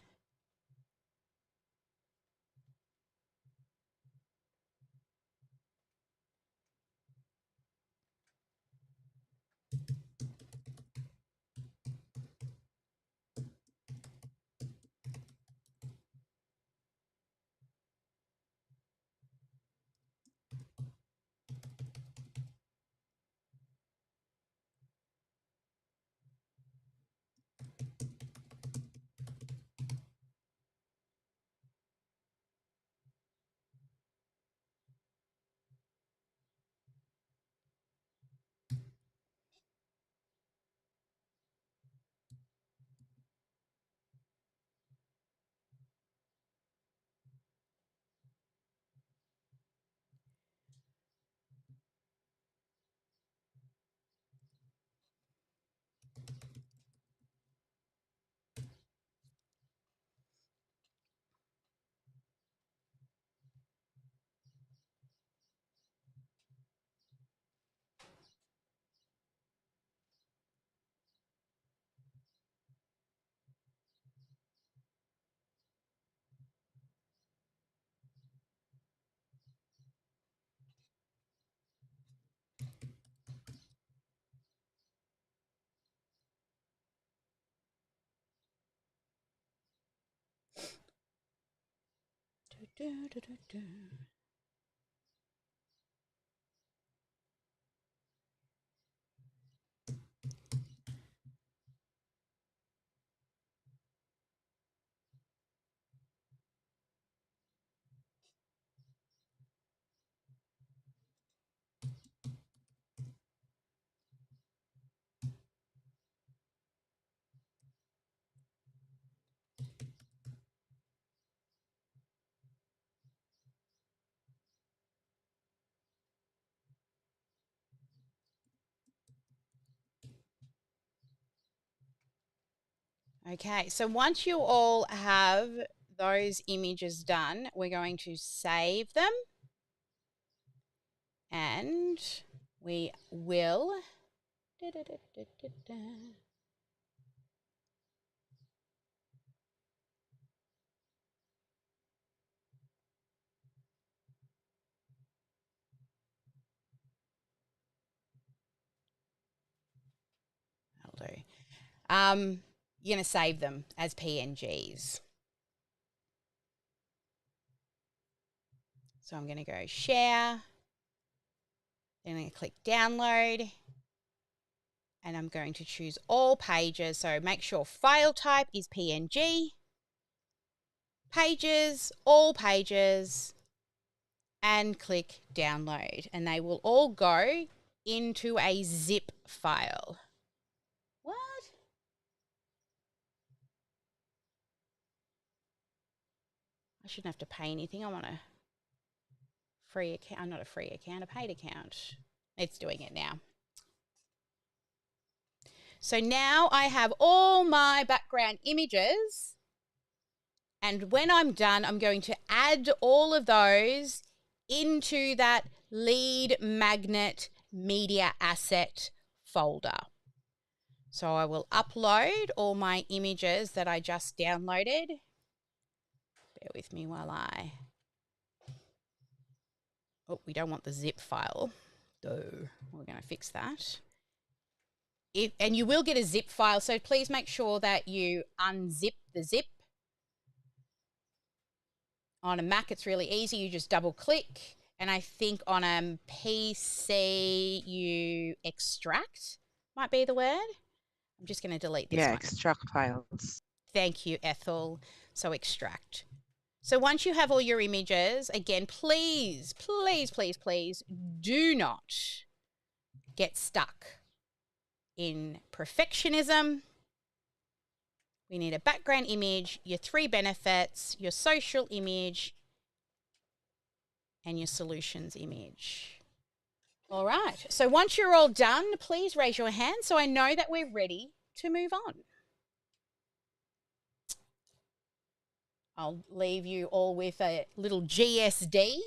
Okay, so once you all have those images done, we're going to save them, and we will that'll do. You're going to save them as PNGs. So I'm going to go share. Then I'm going to click download. And I'm going to choose all pages. So make sure file type is PNG. Pages, all pages, and click download. And they will all go into a zip file. What? I shouldn't have to pay anything. I want a free account. I'm not a free account, a paid account. It's doing it now. So now I have all my background images. And when I'm done, I'm going to add all of those into that lead magnet media asset folder. So I will upload all my images that I just downloaded. Bear with me while I... Oh, we don't want the zip file. Though. We're going to fix that. And you will get a zip file, so please make sure that you unzip the zip. On a Mac, it's really easy. You just double click. And I think on a PC, you extract, might be the word. I'm just going to delete this one. Extract files. Thank you, Ethel. So extract. So once you have all your images, again, please, please, please, please do not get stuck in perfectionism. We need a background image, your 3 benefits, your social image, and your solutions image. All right. So once you're all done, please raise your hand so I know that we're ready to move on. I'll leave you all with a little GSD.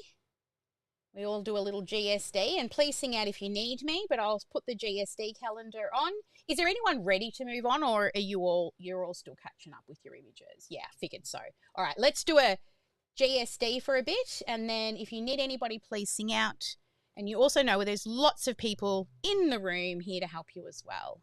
We all do a little GSD, and please sing out if you need me, but I'll put the GSD calendar on. Is there anyone ready to move on, or are you're all still catching up with your images? Yeah, figured so. All right, let's do a GSD for a bit, and then if you need anybody, please sing out. And you also know there's lots of people in the room here to help you as well.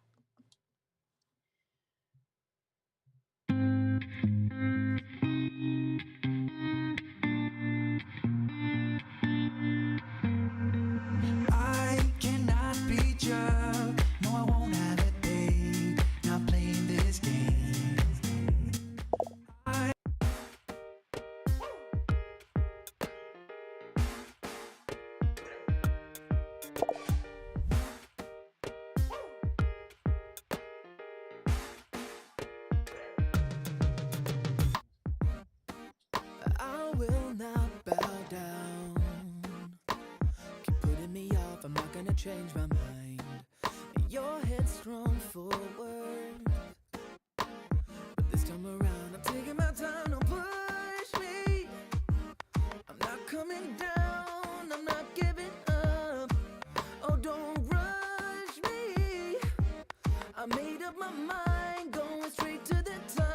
I cannot be judged. No, I won't have it paid. Not playing this game. I will not bow down. Keep putting me off, I'm not gonna change my mind. You're headstrong forward, but this time around I'm taking my time. Don't push me, I'm not coming down, I'm not giving up. Oh, don't rush me, I made up my mind, going straight to the top.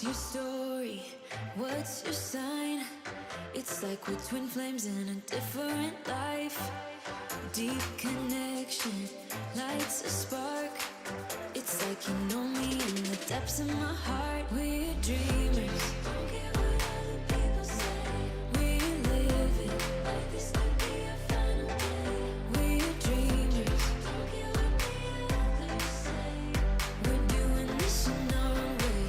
your story? What's your sign? It's like we're twin flames in a different life. Deep connection lights a spark. It's like you know me in the depths of my heart. We're dreamers. Don't care what other people say. We live it like this could be our final day. We're dreamers. Don't care what the others say. We're doing this in our own way.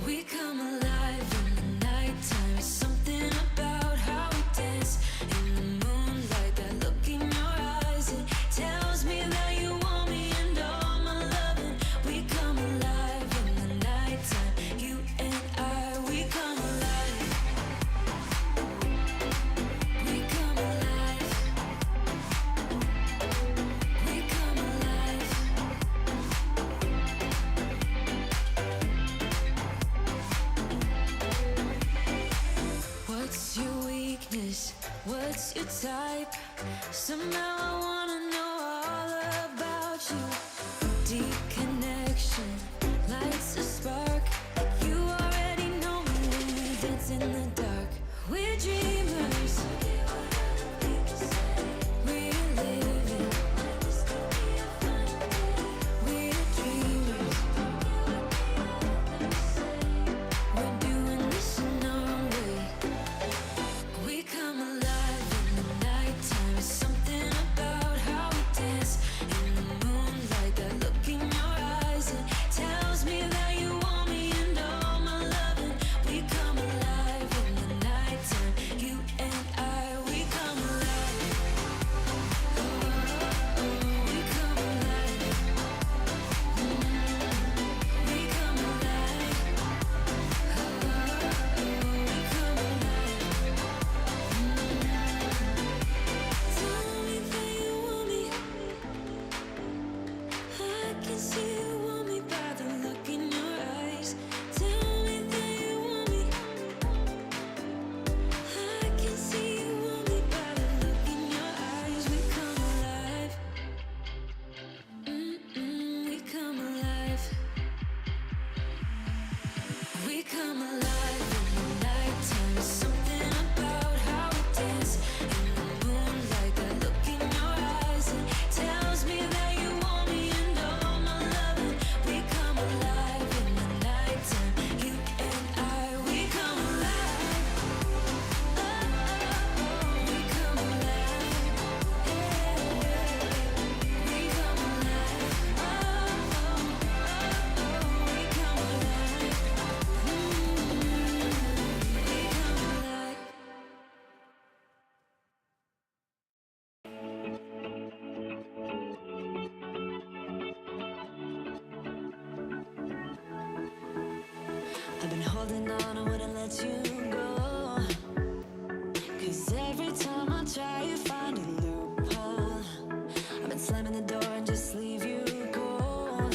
We come alive in the nighttime. It's something about how we dance in the moonlight. That look in your eyes, it tells me that you want me and all my loving. We come alive in the nighttime. You and I, we come alive. We come alive. We come alive. What's your weakness? What's your type? Somehow I wanna know all about you. Deep connection lights a spark. You already know me when we dance in the dark. We're dreamers. We live it. We're dreamers. We're doing this in our own way. We come alive in the nighttime. It's something about how we dance in the moonlight. That look in your eyes, it tells me that you want me and all my loving. We come alive in the nighttime. You and I, we come alive. Oh, we come alive. We come alive. Oh, we come alive. Tell me that you want me. I can see you want me by the look in your eyes. Tell me that you want me. I can see you want me by the look in your eyes. We come alive. We come alive. We come alive in the nighttime. There's something about how we dance in the moonlight. That look in your eyes, it tells me that you want me and all my loving. We come alive in the nighttime. You and I, we come alive. Oh, we come alive. We come alive. We come alive. I've been holding on, I wouldn't let you go. 'Cause every time I try, you find a loophole. I've been slamming the door and just leave you cold.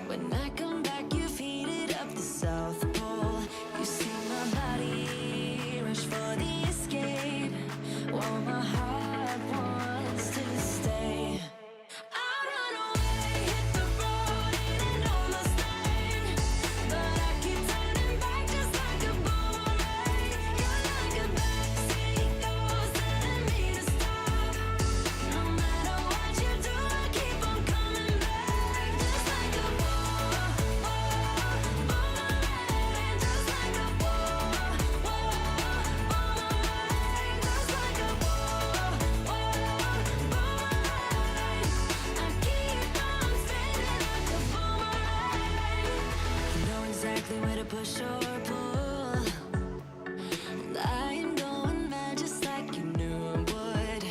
When I come back, you've heated up the South Pole. You see my body rush for the escape, while my heart wants to stay. I run away, hit the road, and I know my stain. But I keep turning back just like a boomerang. You're like a backseat ghost telling me to stop. No matter what you do, I keep on coming back. Just like a boomerang. Just like a boomerang. Just like a boomerang. I keep on spinning like a boomerang. You know exactly where to push or pull. And I am going mad just like you knew I would.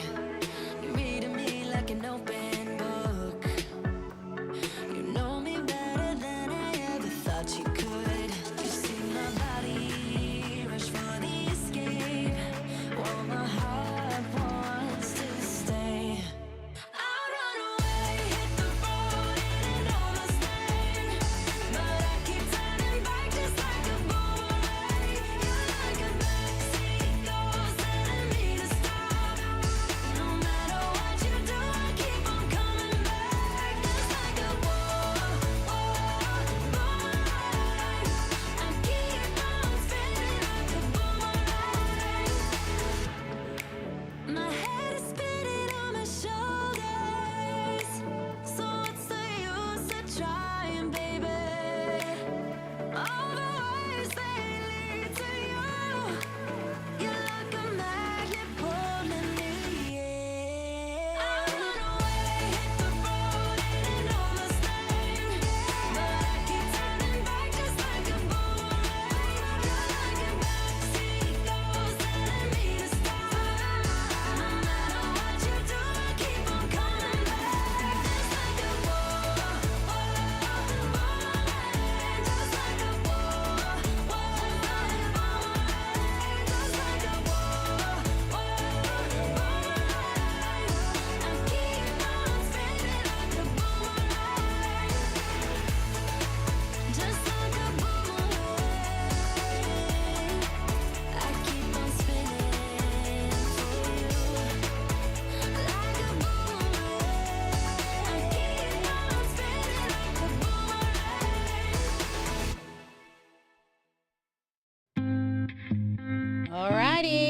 You're reading me like an open book. You know me better than I ever thought you could. You see my body rush for the escape, while my heart wants to stay. I run away, hit the road, and I know my stain. But I keep turning back just like a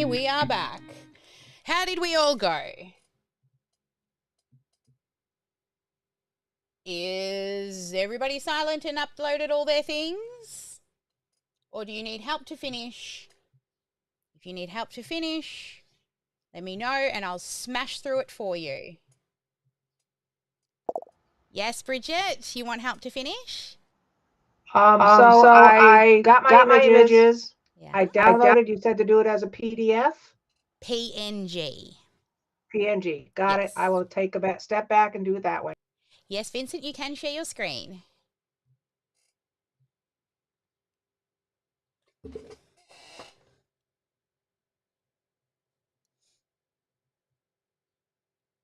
we are back. How did we all go? Is everybody silent and uploaded all their things? Or do you need help to finish? If you need help to finish, let me know and I'll smash through it for you. Yes, Bridget, you want help to finish? So I got my images. Yeah. I downloaded, you said to do it as a PDF? PNG. PNG. Got it. I will take a step back and do it that way. Yes, Vincent, you can share your screen.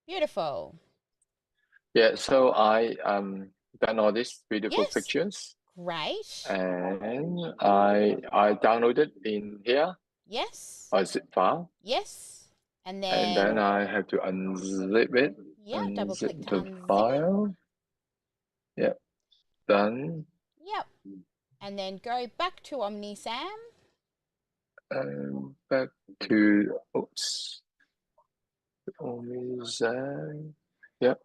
Beautiful. Yeah, so I done all these beautiful Yes. pictures. Great. And I downloaded in here. Yes. A zip file. Yes. And And then then I have to unzip it. yeah, double click Unzip to the unzip file. Yeah. Done. it. Yep. And then go back to OmniSAM. Back to OmniSAM. Yep.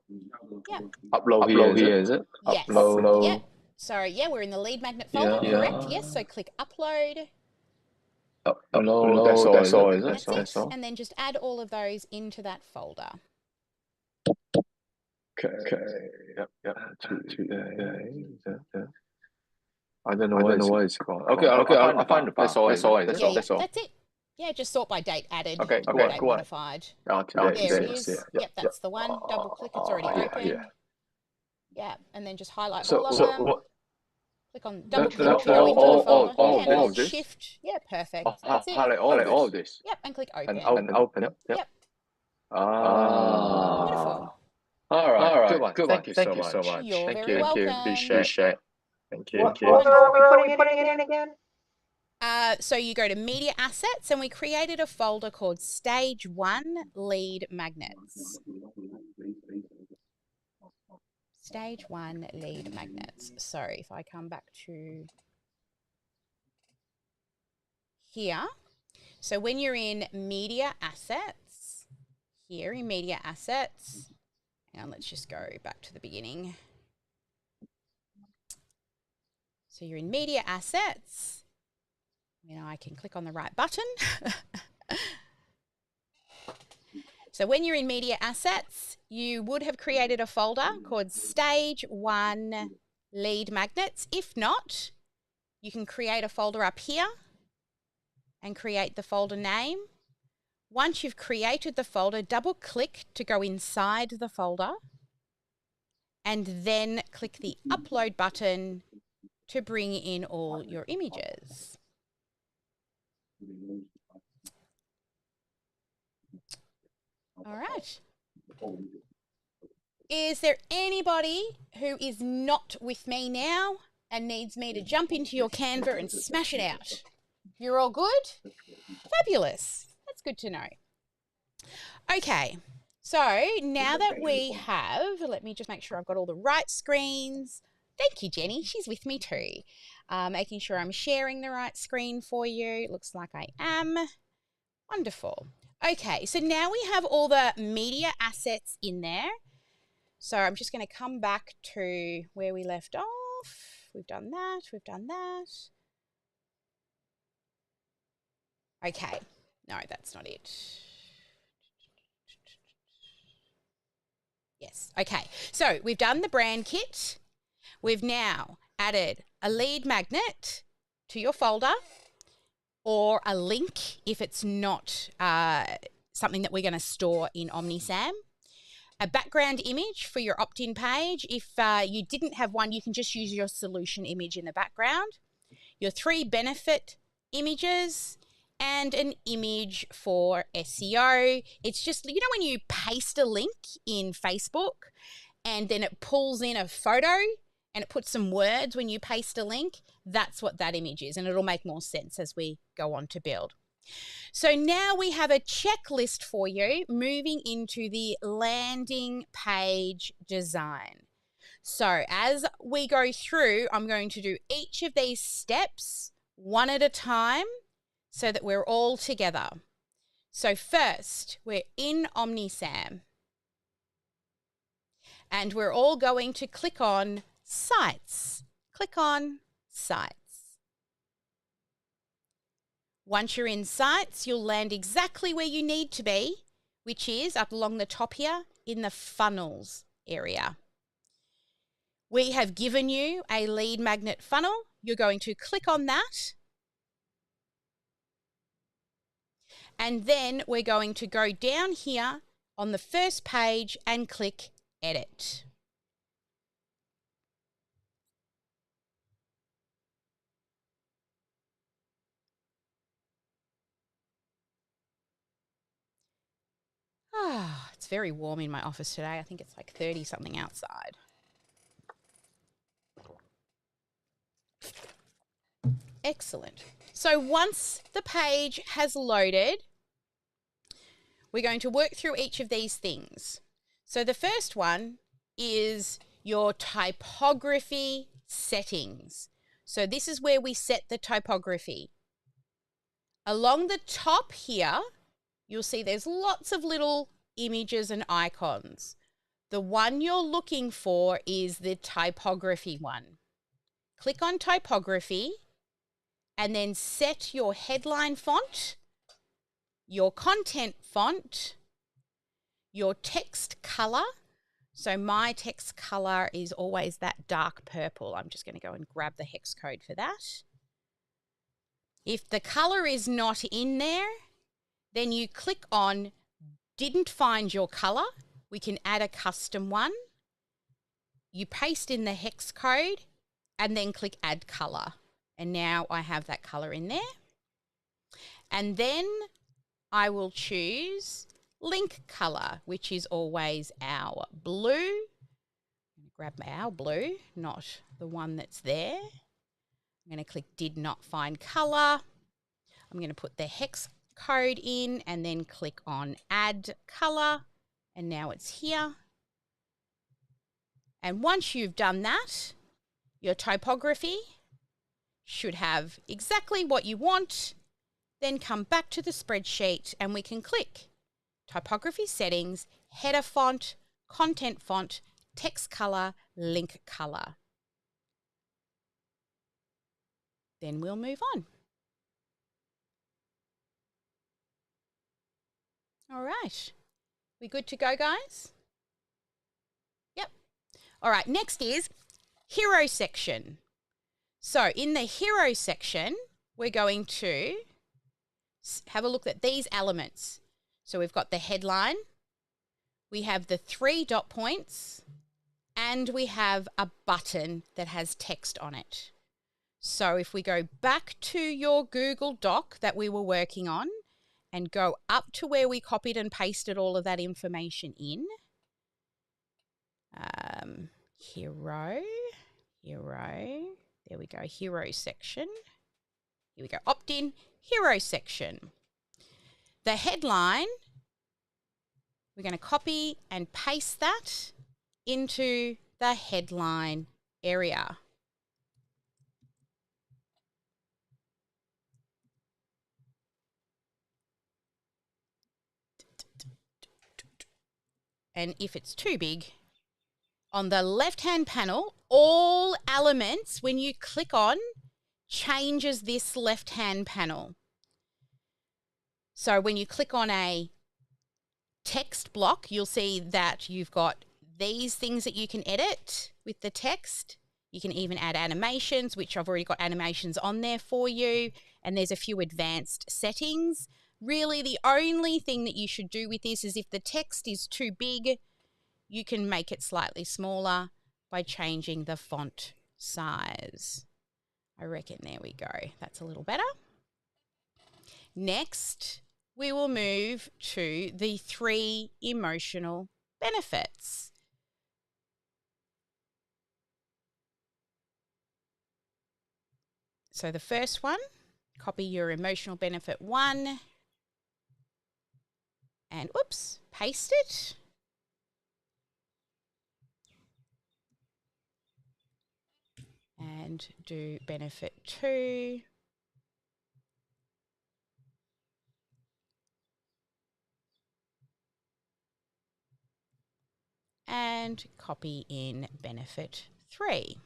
Yep. Upload here, is it? Yes. Upload. Yep. Sorry, yeah, we're in the lead magnet folder, correct? Yes, so click upload. No, that's all, is it? That's it. And then just add all of those into that folder. Okay. Yep. I don't know what it's called. Okay, I'll find the file. That's all, is it? That's all. That's it. Yeah, just sort by date added, Okay, or date go on. modified. Today, There it is. yeah. Yep, that's the one. Double click, it's already open. Yeah, and then just highlight all of them. Click on double click to go into the folder. And hold shift. Yeah, perfect. That's it. Highlight all of this. Yep, and click open. And open it. Yep. Beautiful. All right. Good one. Thank you so much. You're Thank very you. welcome. Appreciate. Thank you. What are we putting it in again? So you go to Media Assets and we created a folder called Stage 1 Lead Magnets. Stage 1 Lead Magnets. So if I come back to here, so when you're in Media Assets, here in Media Assets, and let's just go back to the beginning. So you're in Media Assets. I can click on the right button. So when you're in Media Assets, you would have created a folder called Stage 1 Lead Magnets. If not, you can create a folder up here and create the folder name. Once you've created the folder, double click to go inside the folder and then click the upload button to bring in all your images. All right. Is there anybody who is not with me now and needs me to jump into your Canva and smash it out? You're all good? Fabulous. That's good to know. Okay, so now that we have, let me just make sure I've got all the right screens. Thank you, Jenny. She's with me too. Making sure I'm sharing the right screen for you. It looks like I am. Wonderful. Okay, so now we have all the media assets in there. So I'm just going to come back to where we left off. We've done that. We've done that. Okay. No, that's not it. Yes. Okay. So we've done the brand kit. We've now added a lead magnet to your folder or a link if it's not something that we're going to store in OmniSAM. A background image for your opt-in page. If you didn't have one, you can just use your solution image in the background. Your 3 benefit images and an image for SEO. It's just, you know, when you paste a link in Facebook and then it pulls in a photo and it puts some words when you paste a link, that's what that image is, and it'll make more sense as we go on to build. So now we have a checklist for you moving into the landing page design. So as we go through, I'm going to do each of these steps one at a time so that we're all together. So first, we're in OmniSAM. And we're all going to click on Sites. Click on Sites. Once you're in Sites, you'll land exactly where you need to be, which is up along the top here in the Funnels area. We have given you a lead magnet funnel. You're going to click on that. And then we're going to go down here on the first page and click Edit. It's very warm in my office today. I think it's like 30 something outside. Excellent. So once the page has loaded, we're going to work through each of these things. So the first one is your typography settings. So this is where we set the typography. Along the top here, you'll see there's lots of little images and icons. The one you're looking for is the typography one. Click on typography and then set your headline font, your content font, your text color. So my text color is always that dark purple. I'm just going to go and grab the hex code for that. If the color is not in there, then you click on didn't find your color. We can add a custom one. You paste in the hex code and then click add color. And now I have that color in there. And then I will choose link color, which is always our blue. Grab our blue, not the one that's there. I'm going to click did not find color. I'm going to put the hex code in and then click on add color. And now it's here. And once you've done that, your typography should have exactly what you want. Then come back to the spreadsheet and we can click typography settings, header font, content font, text color, link color. Then we'll move on. All right. We good to go, guys? Yep. All right, next is hero section. So in the hero section, we're going to have a look at these elements. So we've got the headline, we have the 3 dot points, and we have a button that has text on it. So if we go back to your Google Doc that we were working on and go up to where we copied and pasted all of that information in, hero, there we go, hero section. Here we go, opt-in, hero section. The headline, we're going to copy and paste that into the headline area. And if it's too big, on the left-hand panel, all elements, when you click on, changes this left-hand panel. So when you click on a text block, you'll see that you've got these things that you can edit with the text. You can even add animations, which I've already got animations on there for you. And there's a few advanced settings. Really, the only thing that you should do with this is if the text is too big, you can make it slightly smaller by changing the font size. I reckon there we go. That's a little better. Next, we will move to the 3 emotional benefits. So the first one, copy your emotional benefit 1 and oops, paste it. And do benefit 2. and copy in benefit 3.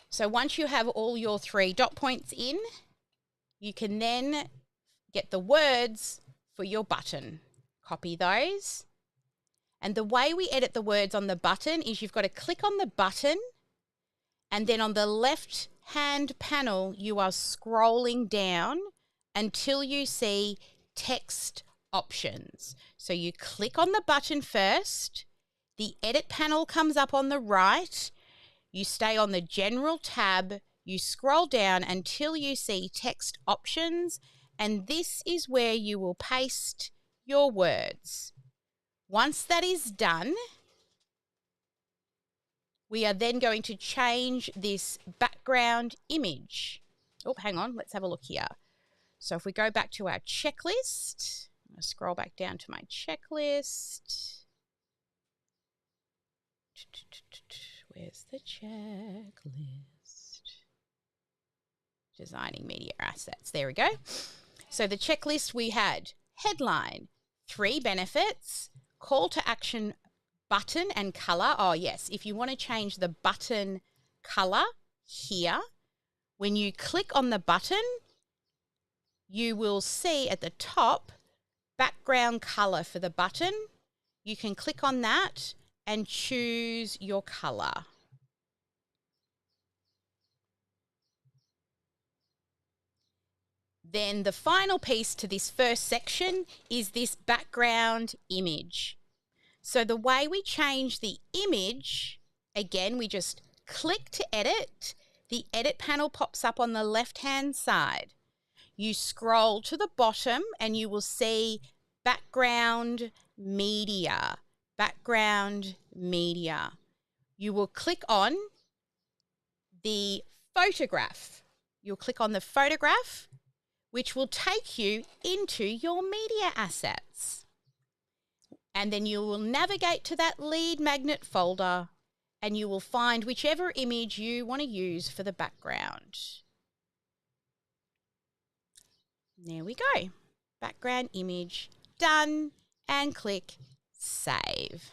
So once you have all your 3 dot points in, you can then get the words for your button. Copy those. And the way we edit the words on the button is you've got to click on the button, and then on the left-hand panel, you are scrolling down until you see text options. So you click on the button first, the edit panel comes up on the right, you stay on the general tab, you scroll down until you see text options, and this is where you will paste your words. Once that is done, we are then going to change this background image. Oh, hang on, let's have a look here. So if we go back to our checklist, I'm going to scroll back down to my checklist. Where's the checklist? Designing media assets. There we go. So the checklist, we had headline, 3 benefits, call to action button and color. Oh, yes. If you want to change the button color here, when you click on the button, you will see at the top background color for the button. You can click on that and choose your color. Then the final piece to this first section is this background image. So the way we change the image, again, we just click to edit. The edit panel pops up on the left-hand side. You scroll to the bottom and you will see background media. Background media. You will click on the photograph. You'll click on the photograph, which will take you into your media assets. And then you will navigate to that lead magnet folder and you will find whichever image you want to use for the background. There we go. Background image done, and click save.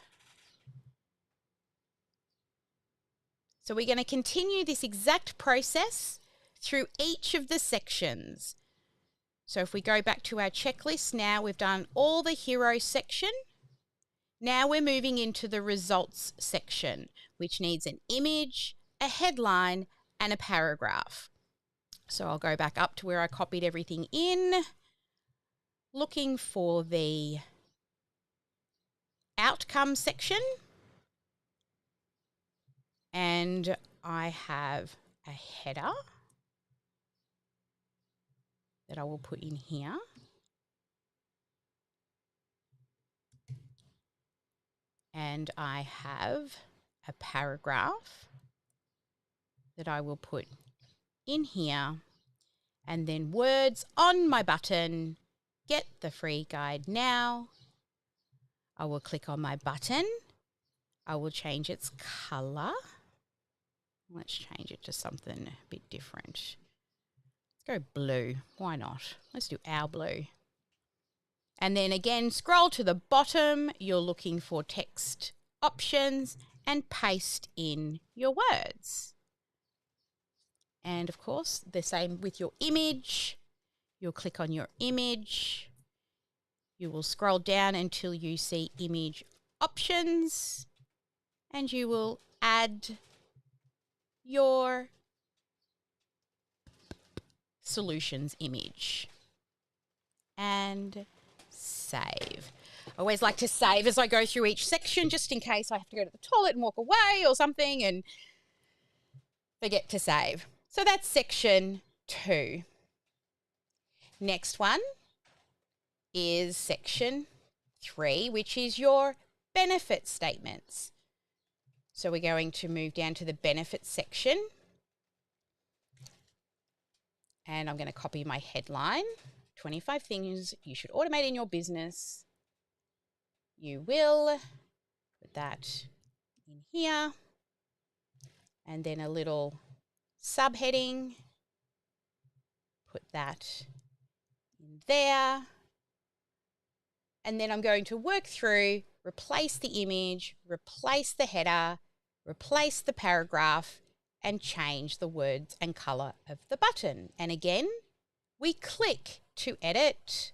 So we're going to continue this exact process through each of the sections. So if we go back to our checklist now, we've done all the hero section. Now we're moving into the results section, which needs an image, a headline, and a paragraph. So I'll go back up to where I copied everything in, looking for the outcome section. And I have a header that I will put in here. And I have a paragraph that I will put in here, and then words on my button, get the free guide now. I will click on my button. I will change its color. Let's change it to something a bit different. Let's go blue. Why not? Let's do our blue. And then again, scroll to the bottom. You're looking for text options and paste in your words. And of course, the same with your image. You'll click on your image. You will scroll down until you see image options, and you will add your solutions image and save. I always like to save as I go through each section, just in case I have to go to the toilet and walk away or something and forget to save. So that's section 2. Next one is section 3, which is your benefit statements. So we're going to move down to the benefits section. And I'm going to copy my headline, 25 things you should automate in your business. You will put that in here. and then a little subheading. Put that in there. And then I'm going to work through, replace the image, replace the header, replace the paragraph, and change the words and color of the button. And again, we click to edit.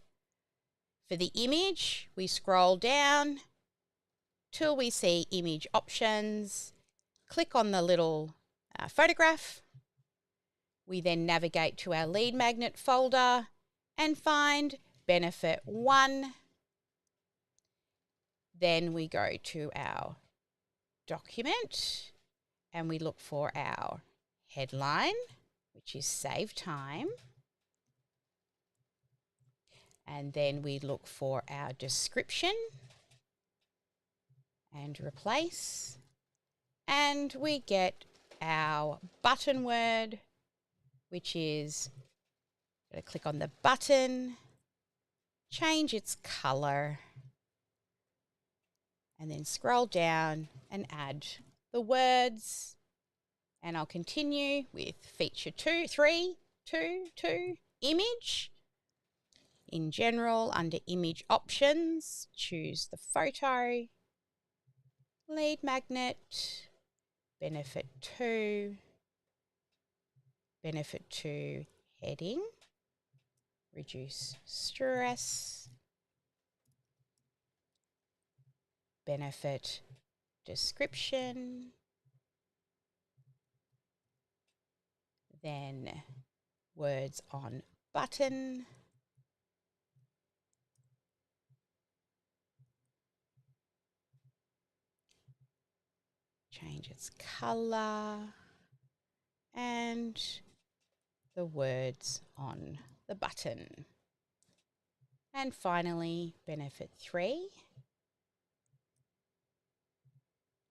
For the image, we scroll down till we see image options. Click on the little photograph. We then navigate to our lead magnet folder and find benefit 1. Then we go to our document and we look for our headline, which is save time. And then we look for our description and replace. And we get our button word, which is, going to click on the button, change its color, and then scroll down and add the words. And I'll continue with feature 2, 3, 2, 2, image. In general, under image options, choose the photo, lead magnet, benefit 2, heading, reduce stress, benefit description, then words on button, change its color, and the words on the button. And finally, benefit 3,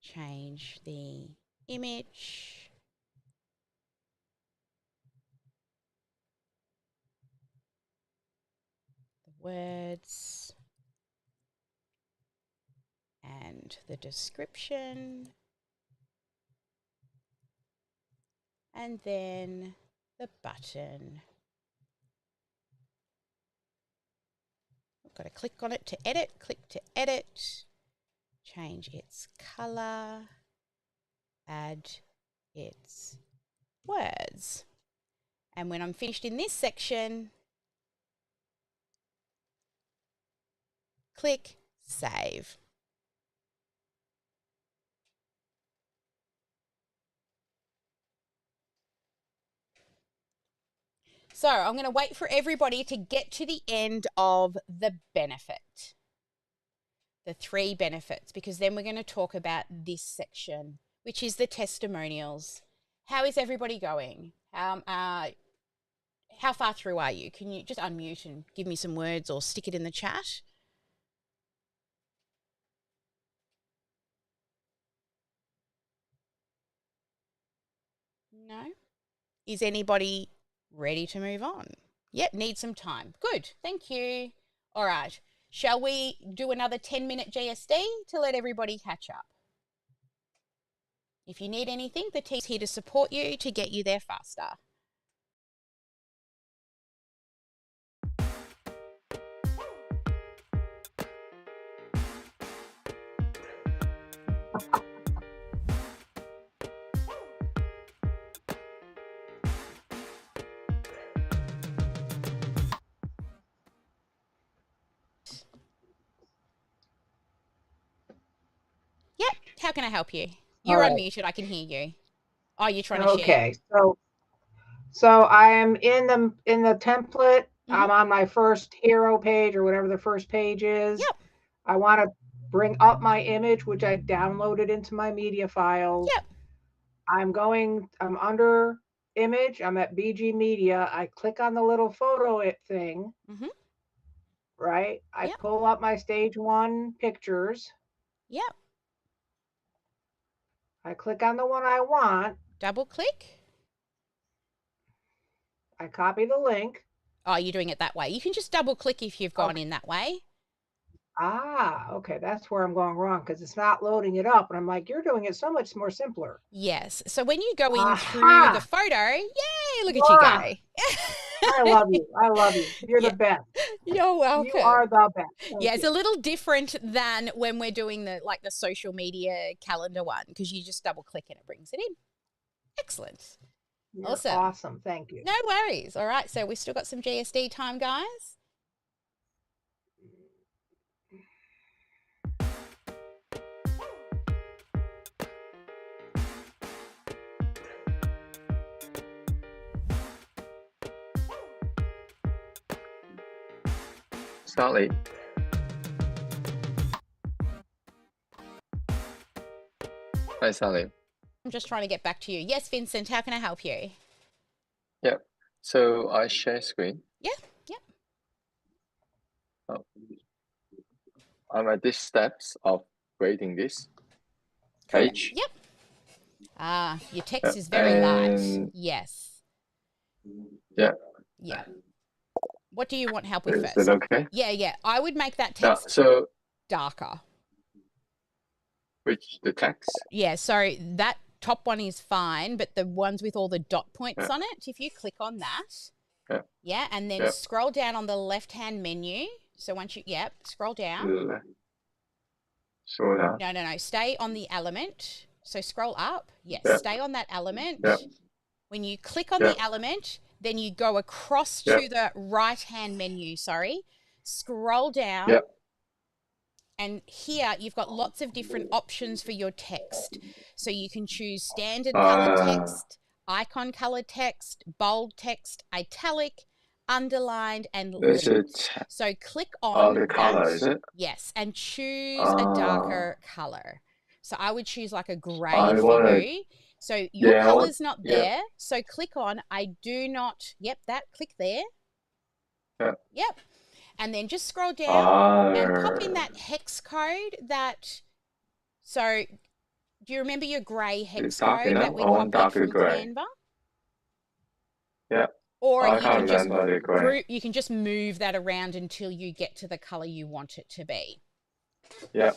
change the image, the words, and the description, and then the button. I've got to click on it to edit, click to edit, change its color, add its words. And when I'm finished in this section, click save. So I'm going to wait for everybody to get to the end of the benefit, the 3 benefits, because then we're going to talk about this section, which is the testimonials. How is everybody going? How far through are you? Can you just unmute and give me some words or stick it in the chat? No? Is anybody ready to move on? Yep, need some time. Good, thank you. All right, shall we do another 10-minute GSD to let everybody catch up? If you need anything, the team's here to support you to get you there faster. Yep, how can I help you? You're unmuted, I can hear you. Oh, you're trying to share. Okay, so I am in the template. I'm on my first hero page or whatever the first page is. Yep. I want to bring up my image, which I downloaded into my media files. Yep. I'm under image. I'm at BG Media. I click on the little photo thing. Right. I pull up my stage 1 pictures. Yep. I click on the one I want. Double click. I copy the link. Oh, you're doing it that way. You can just double click if you've gone in that way. Ah, okay, that's where I'm going wrong because it's not loading it up. And I'm like, you're doing it so much more simpler. Yes. So when you go in through the photo, yay, look at you Laura, go. I love you. I love you. You're the best. You're welcome. You are the best. Yeah, it's a little different than when we're doing the social media calendar one because you just double click and it brings it in. Excellent. You're Awesome. Awesome. Thank you. No worries. All right. So we've still got some GSD time, guys. Sally. Hi, Sally. I'm just trying to get back to you. Yes, Vincent, how can I help you? Yeah. So I share screen. Yeah, yeah. Oh. I'm at these steps of creating this page. Yep. Ah, your text is very light. Yes. Yeah. Yeah. What do you want help with Is first? that okay? Yeah, yeah. I would make that text So darker. which the text? Yeah, so that top one is fine, but the ones with all the dot points on it, if you click on that, and then scroll down on the left-hand menu. So once you, scroll down. Scroll down. No. Stay on the element. So scroll up. Yes, stay on that element. When you click on the element, then you go across to the right-hand menu, scroll down. And here you've got lots of different options for your text. So you can choose standard color text, icon color text, bold text, italic, underlined, and linked. So click on the color, is it? Yes, and choose a darker color. So I would choose like a gray for you. So your color's not there. So click on I do not, click there. Yep. And then just scroll down and pop in that hex code so do you remember your grey hex code that we copied from Canva? Yeah. Or you can just move that around until you get to the color you want it to be. Yeah.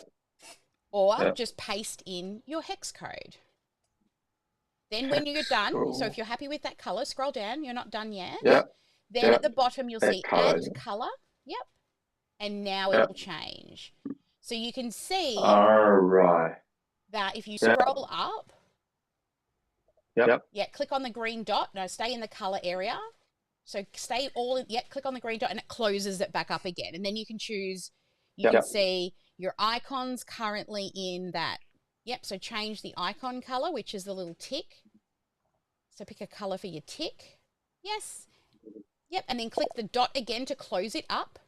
Or just paste in your hex code. Then when you're done, so if you're happy with that color, scroll down, you're not done yet. Then at the bottom you'll see add color. Yep. And now it will change. So you can see that if you scroll up, click on the green dot. No, stay in the color area. So stay all in, click on the green dot and it closes it back up again. And then you can choose, you can see your icons currently in that. Yep, so change the icon color, which is the little tick. So pick a color for your tick. Yes. Yep, and then click the dot again to close it up.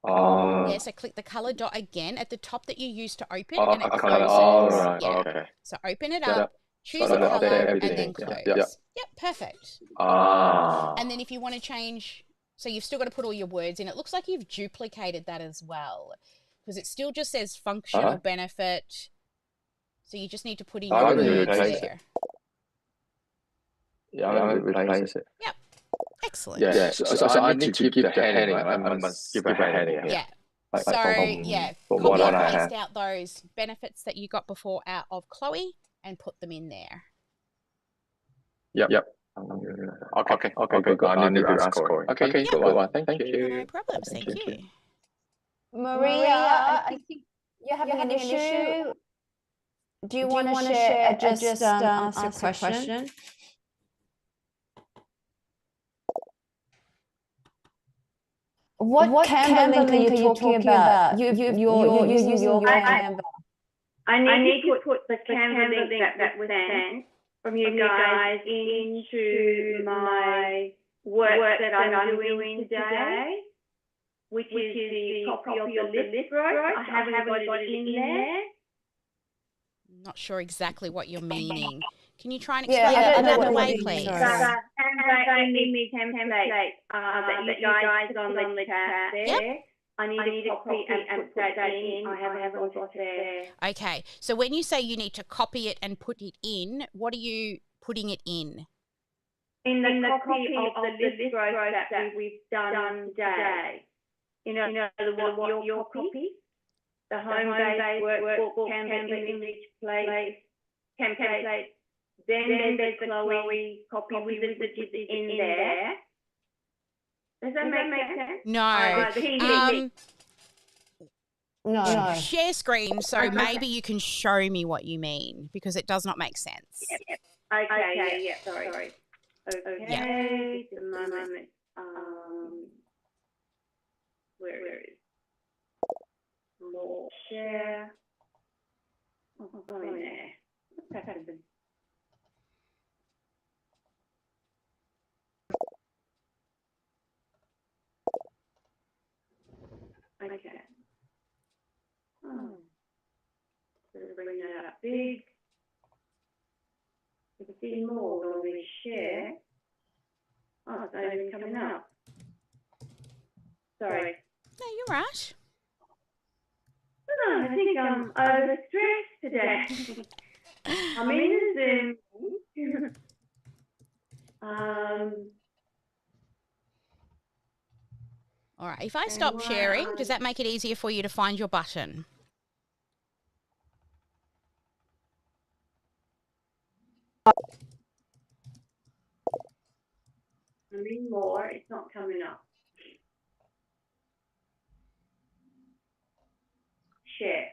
So click the color dot again at the top that you used to open and it closes. Okay. So open it up, choose a color and then close. Yep, perfect. And then if you want to change, so you've still got to put all your words in. It looks like you've duplicated that as well because it still just says function or benefit. So you just need to put in your words there. Yeah, I'm going to replace it. Yep. Excellent. Yeah. So I need to give the heading. I must give a heading. Yeah. Like So from copy what and I paste have. out those benefits that you got before out of Chloe and put them in there. Yep. Okay. Good. I need to ask Corey. Okay. Cool. Thank you. No problems. Thank you. Maria, I think you're having an issue. Do you want to share? Just ask your question. What Canva link are you talking about? You're using your Canva. I need to put the Canva link that was sent from you guys into my work that I'm doing today, which is the copy of the list growth. I haven't got it in there. I'm not sure exactly what you're meaning. Can you try and explain it another way, please? Canva image template that you guys put on the chat there. I need to copy and put that in. I haven't got it there. Okay, so when you say you need to copy it and put it in, what are you putting it in? In the copy of the list growth that we've done today. your copy, the home-based workbook, Canva image plate, template. Then there's the Chloe copy wizard which is in there. Does that make sense? No. No. Share screen, so Okay. maybe you can show me what you mean, because it does not make sense. Yep. Okay, sorry. Okay, just a moment. Where is more share? Oh, go in there. What's happened? Okay. Bring that up big. You can see more when we share. Oh, it's not even coming up. Sorry. No, you're right. Oh, I think I'm overstressed today. I'm in Zoom. All right. If I stop sharing, does that make it easier for you to find your button? I'm in more. It's not coming up. Share.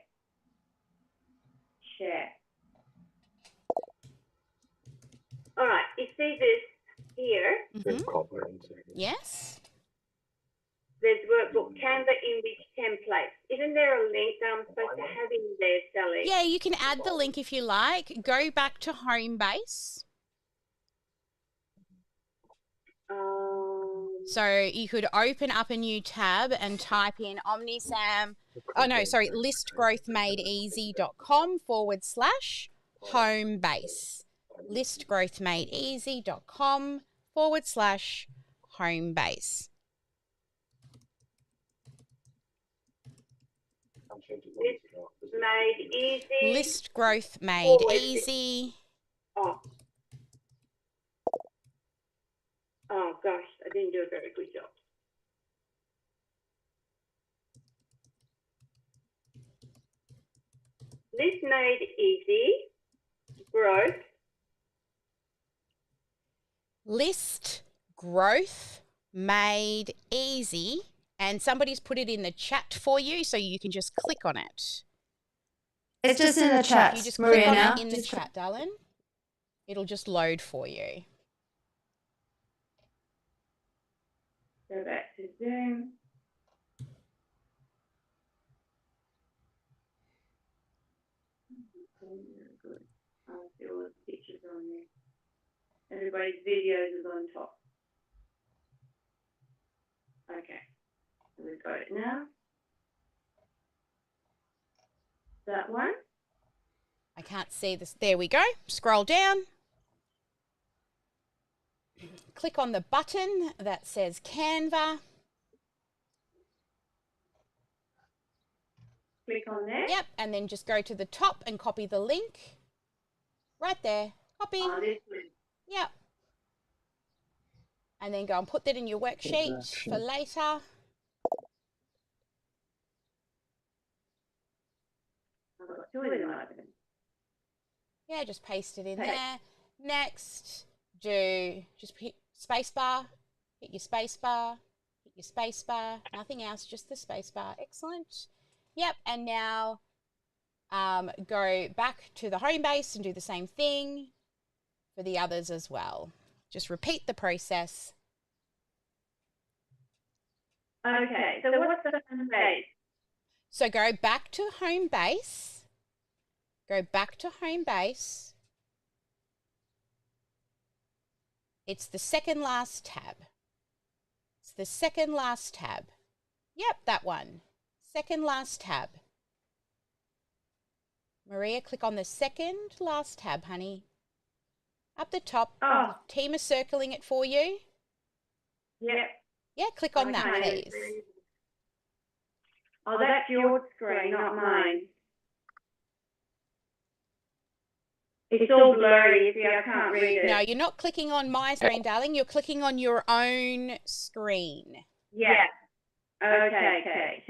All right. You see this here? Yes. There's workbook, Canva image templates. Isn't there a link that I'm supposed to have in there, Sally? Yeah, you can add the link if you like. Go back to home base. So you could open up a new tab and type in OmniSAM. Oh, no, sorry, listgrowthmadeeasy.com/home base. listgrowthmadeeasy.com/home base. Made easy. List growth made easy. Oh gosh, I didn't do a very good job. List made easy. Growth. List growth made easy. And somebody's put it in the chat for you, so you can just click on it. It's just in the chat. You just Maria, click on now. it in the chat, darling. It'll just load for you. Go back to Zoom. Good. I'll see all the pictures on there. Everybody's videos is on top. Okay. We've got it now. That one. I can't see this. There we go. Scroll down. Click on the button that says Canva. Click on there. Yep, and then just go to the top and copy the link. Right there. Copy. Yep. And then go and put that in your worksheet for later. Yeah, just paste it in there. Next, just hit spacebar, hit your spacebar, hit your spacebar, nothing else, just the spacebar. Excellent. Yep, and now go back to the home base and do the same thing for the others as well. Just repeat the process. Okay, so what's the home base? So go back to home base. Go back to home base. It's the second last tab. It's the second last tab. Yep, that one. Second last tab. Maria, click on the second last tab, honey. Up the top. Oh. Team is circling it for you. Yep. Yeah, click on that, please. Oh, that's your screen, not mine. It's all blurry, I can't read it. No, you're not clicking on my screen, darling. You're clicking on your own screen. Yeah. Okay.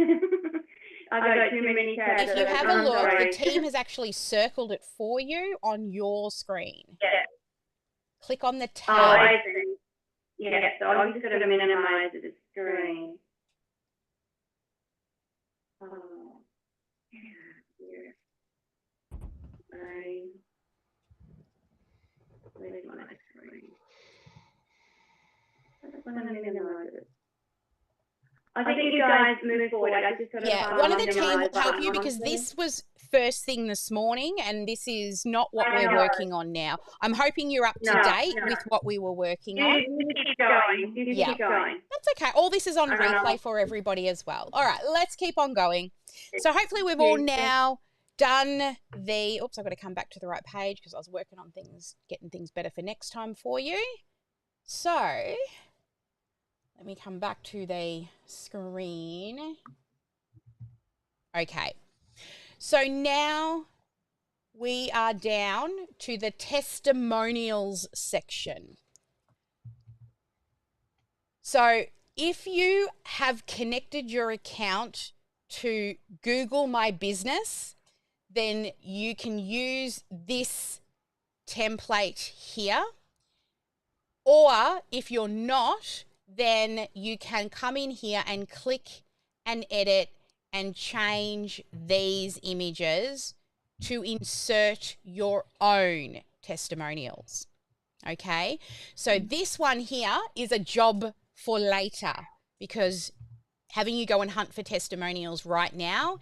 I've got too many tabs. If you have a look, the team has actually circled it for you on your screen. Yeah. Click on the Oh, tab. I see. Yeah, so I'm just going to minimize the screen. Oh. Yeah. Where's my screen? I want to minimize it. I think you guys move forward. I just got to Yeah, one of the team will help you because this was first thing this morning and this is not what we're working on now. I'm hoping you're up to date with what we were working on. You keep going. Keep going. That's okay. All this is on replay for everybody as well. All right, let's keep on going. So hopefully we've all now done the, oops, I've got to come back to the right page because I was working on things, getting things better for next time for you. So let me come back to the screen. Okay. So now we are down to the testimonials section. So if you have connected your account to Google My Business, then you can use this template here. Or if you're not, then you can come in here and click and edit and change these images to insert your own testimonials. Okay, so this one here is a job for later because having you go and hunt for testimonials right now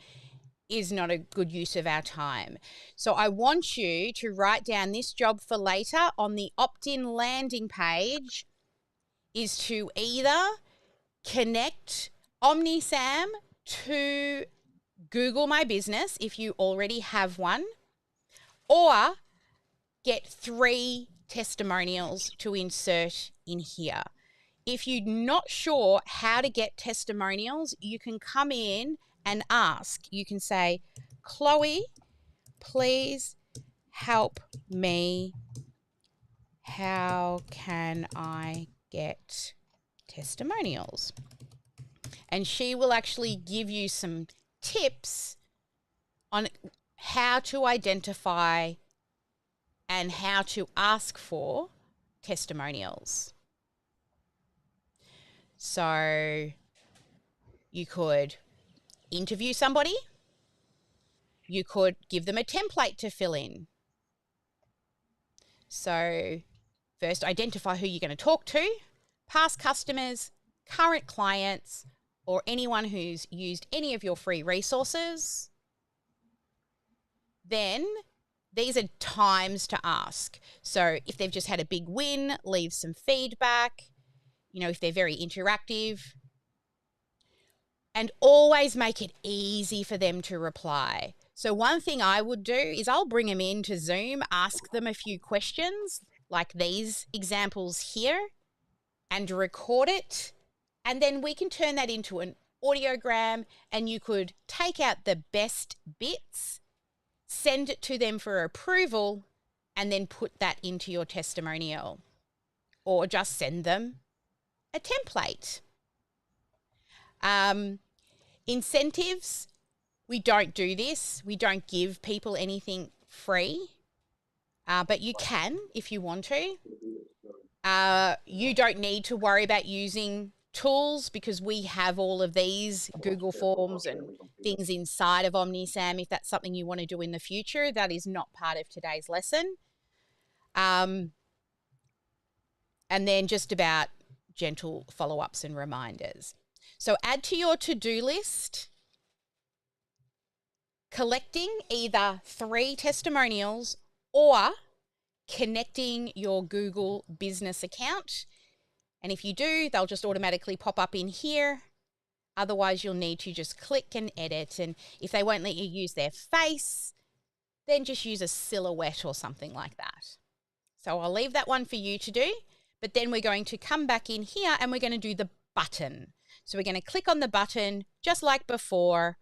is not a good use of our time. So I want you to write down this job for later on the opt-in landing page is to either connect OmniSAM to Google My Business if you already have one, or get 3 testimonials to insert in here. If you're not sure how to get testimonials, you can come in and ask. You can say, Chloe, please help me. How can I get testimonials? And she will actually give you some tips on how to identify and how to ask for testimonials. So you could interview somebody. You could give them a template to fill in. So first, identify who you're going to talk to, past customers, current clients, or anyone who's used any of your free resources. Then these are times to ask. So if they've just had a big win, leave some feedback. You know, if they're very interactive. And always make it easy for them to reply. So one thing I would do is I'll bring them into Zoom, ask them a few questions like these examples here and record it. And then we can turn that into an audiogram and you could take out the best bits, send it to them for approval, and then put that into your testimonial. Or just send them a template. Incentives, we don't do this. We don't give people anything free, but you can if you want to. You don't need to worry about using tools because we have all of these Google Forms and things inside of OmniSAM. If that's something you want to do in the future, that is not part of today's lesson. And then just about gentle follow-ups and reminders. So add to your to-do list, collecting either 3 testimonials or connecting your Google business account. And if you do, they'll just automatically pop up in here. Otherwise, you'll need to just click and edit. And if they won't let you use their face, then just use a silhouette or something like that. So I'll leave that one for you to do. But then we're going to come back in here and we're going to do the button. So we're going to click on the button just like before.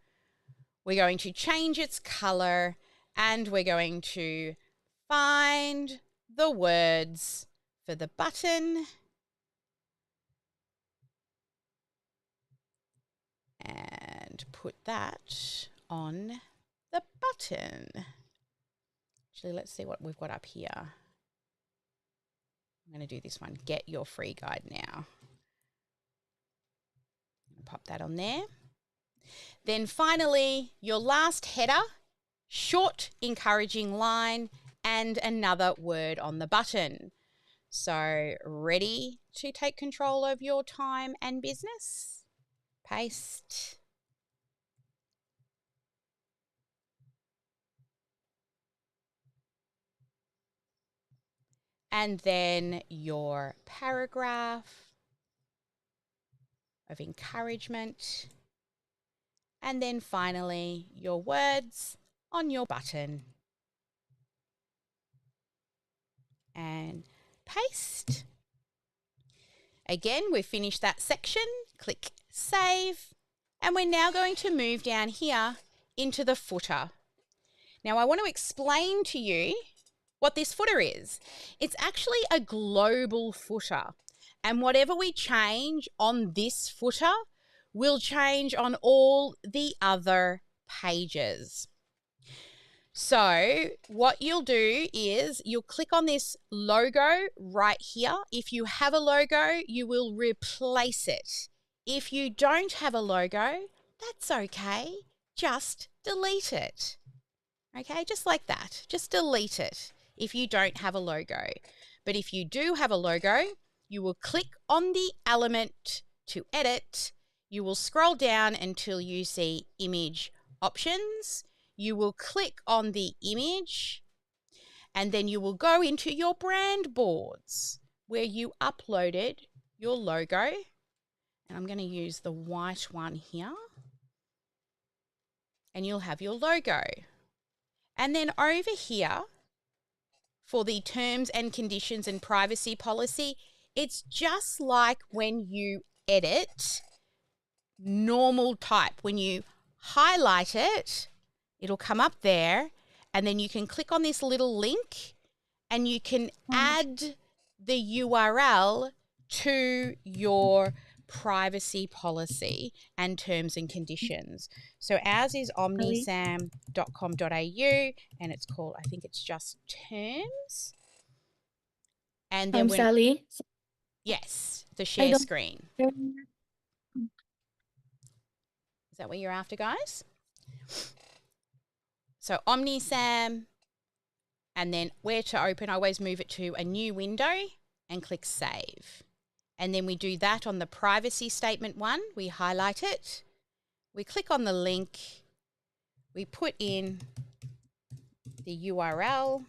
We're going to change its color and we're going to find the words for the button. and put that on the button. Actually, let's see what we've got up here. I'm going to do this one. Get your free guide now. Pop that on there. Then finally, your last header, short encouraging line, and another word on the button. So ready to take control of your time and business? Paste. And then your paragraph of encouragement. And then finally, your words on your button. And paste. Again, we've finished that section. Click Save. And we're now going to move down here into the footer. Now, I want to explain to you what this footer is. It's actually a global footer. And whatever we change on this footer will change on all the other pages. So what you'll do is you'll click on this logo right here. If you have a logo, you will replace it. If you don't have a logo, that's okay. Just delete it. Okay, just like that. Just delete it if you don't have a logo. But if you do have a logo, you will click on the element to edit. You will scroll down until you see image options. You will click on the image and then you will go into your brand boards where you uploaded your logo. And I'm going to use the white one here. And you'll have your logo. And then over here, for the terms and conditions and privacy policy, it's just like when you edit normal type. When you highlight it, it'll come up there, and then you can click on this little link and you can add the URL to your privacy policy and terms and conditions. So ours is omnisam.com.au and it's called, I think it's just terms. And then Sally? Yes, the share screen. Is that what you're after, guys? So OmniSAM, and then where to open, I always move it to a new window and click Save. And then we do that on the privacy statement one. We highlight it. We click on the link. We put in the URL.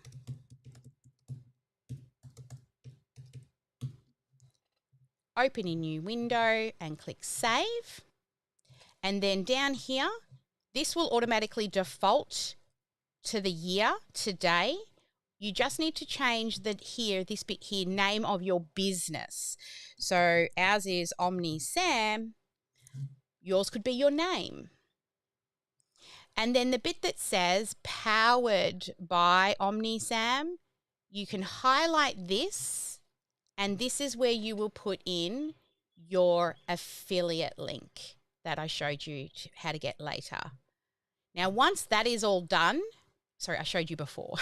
Open a new window and click Save. And then down here, this will automatically default to the year, today. You just need to change this bit here, name of your business. So ours is OmniSAM. Yours could be your name. And then the bit that says powered by OmniSAM, you can highlight this, and this is where you will put in your affiliate link that I showed you how to get later. Now, once that is all done, sorry, I showed you before,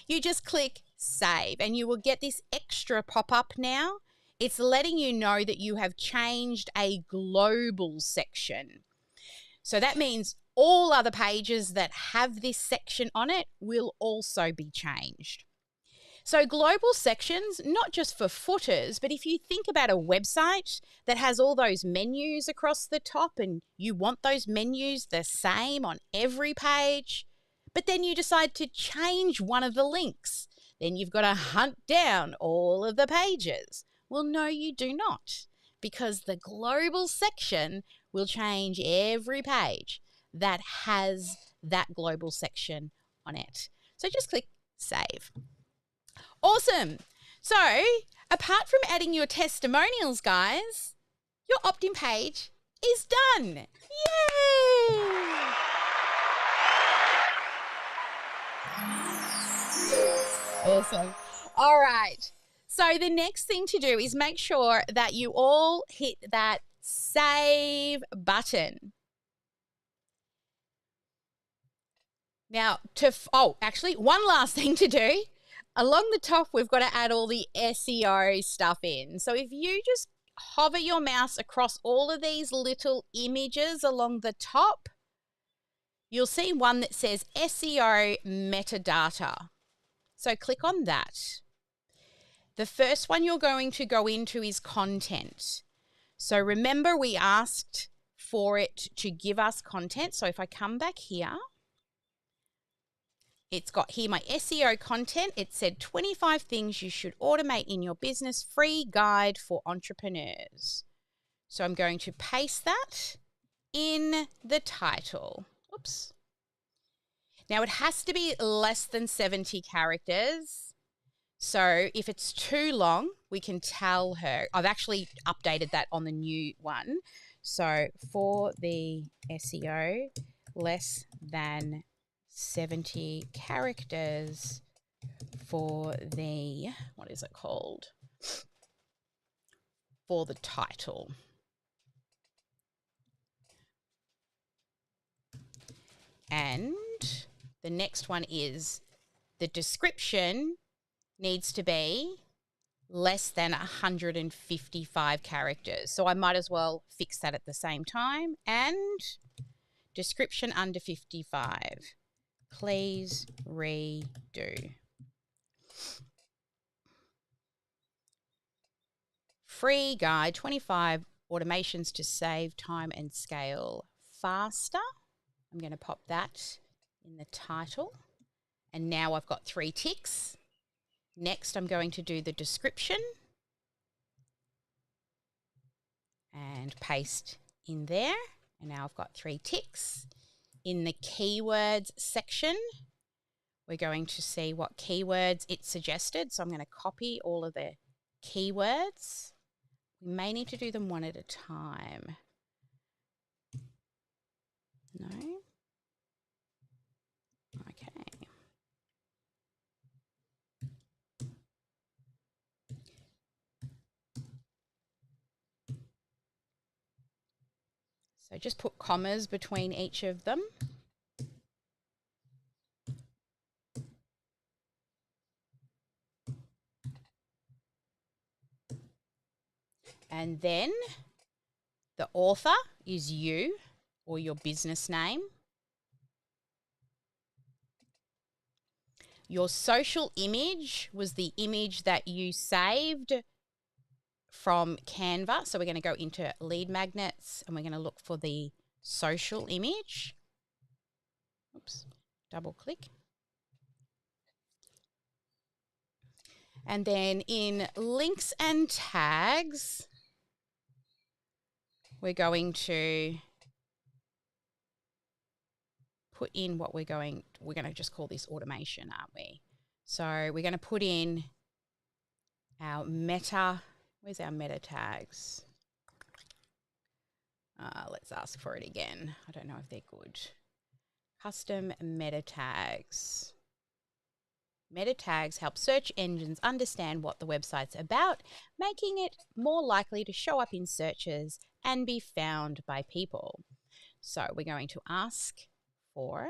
you just click Save and you will get this extra pop-up now. It's letting you know that you have changed a global section. So that means all other pages that have this section on it will also be changed. So global sections, not just for footers, but if you think about a website that has all those menus across the top and you want those menus the same on every page, but then you decide to change one of the links, then you've got to hunt down all of the pages. Well, no, you do not, because the global section will change every page that has that global section on it. So just click Save. Awesome. So apart from adding your testimonials, guys, your opt-in page is done. Yay! Awesome. All right. So the next thing to do is make sure that you all hit that save button. Now, actually, one last thing to do. Along the top, we've got to add all the SEO stuff in. So if you just hover your mouse across all of these little images along the top, you'll see one that says SEO metadata. So click on that. The first one you're going to go into is content. So remember, we asked for it to give us content. So if I come back here, it's got here my SEO content. It said 25 things you should automate in your business, free guide for entrepreneurs. So I'm going to paste that in the title. Oops. Now it has to be less than 70 characters. So if it's too long, we can tell her. I've actually updated that on the new one. So for the SEO, less than 70 characters for the, what is it called? For the title. And the next one is the description needs to be less than 155 characters. So I might as well fix that at the same time. And description under 55. Please redo. Free guide, 25 automations to save time and scale faster. I'm going to pop that in the title. And now I've got 3 ticks. Next, I'm going to do the description and paste in there. And now I've got 3 ticks. In the keywords section, we're going to see what keywords it suggested. So I'm going to copy all of the keywords. We may need to do them one at a time. No? Okay. So just put commas between each of them. And then the author is you or your business name. Your social image was the image that you saved from Canva. So we're going to go into lead magnets and we're going to look for the social image. Oops, double click. And then in links and tags, we're going to put in what we're going to just call this automation, aren't we? So we're going to put in our meta. Where's our meta tags? Let's ask for it again. I don't know if they're good. Custom meta tags. Meta tags help search engines understand what the website's about, making it more likely to show up in searches and be found by people. So we're going to ask for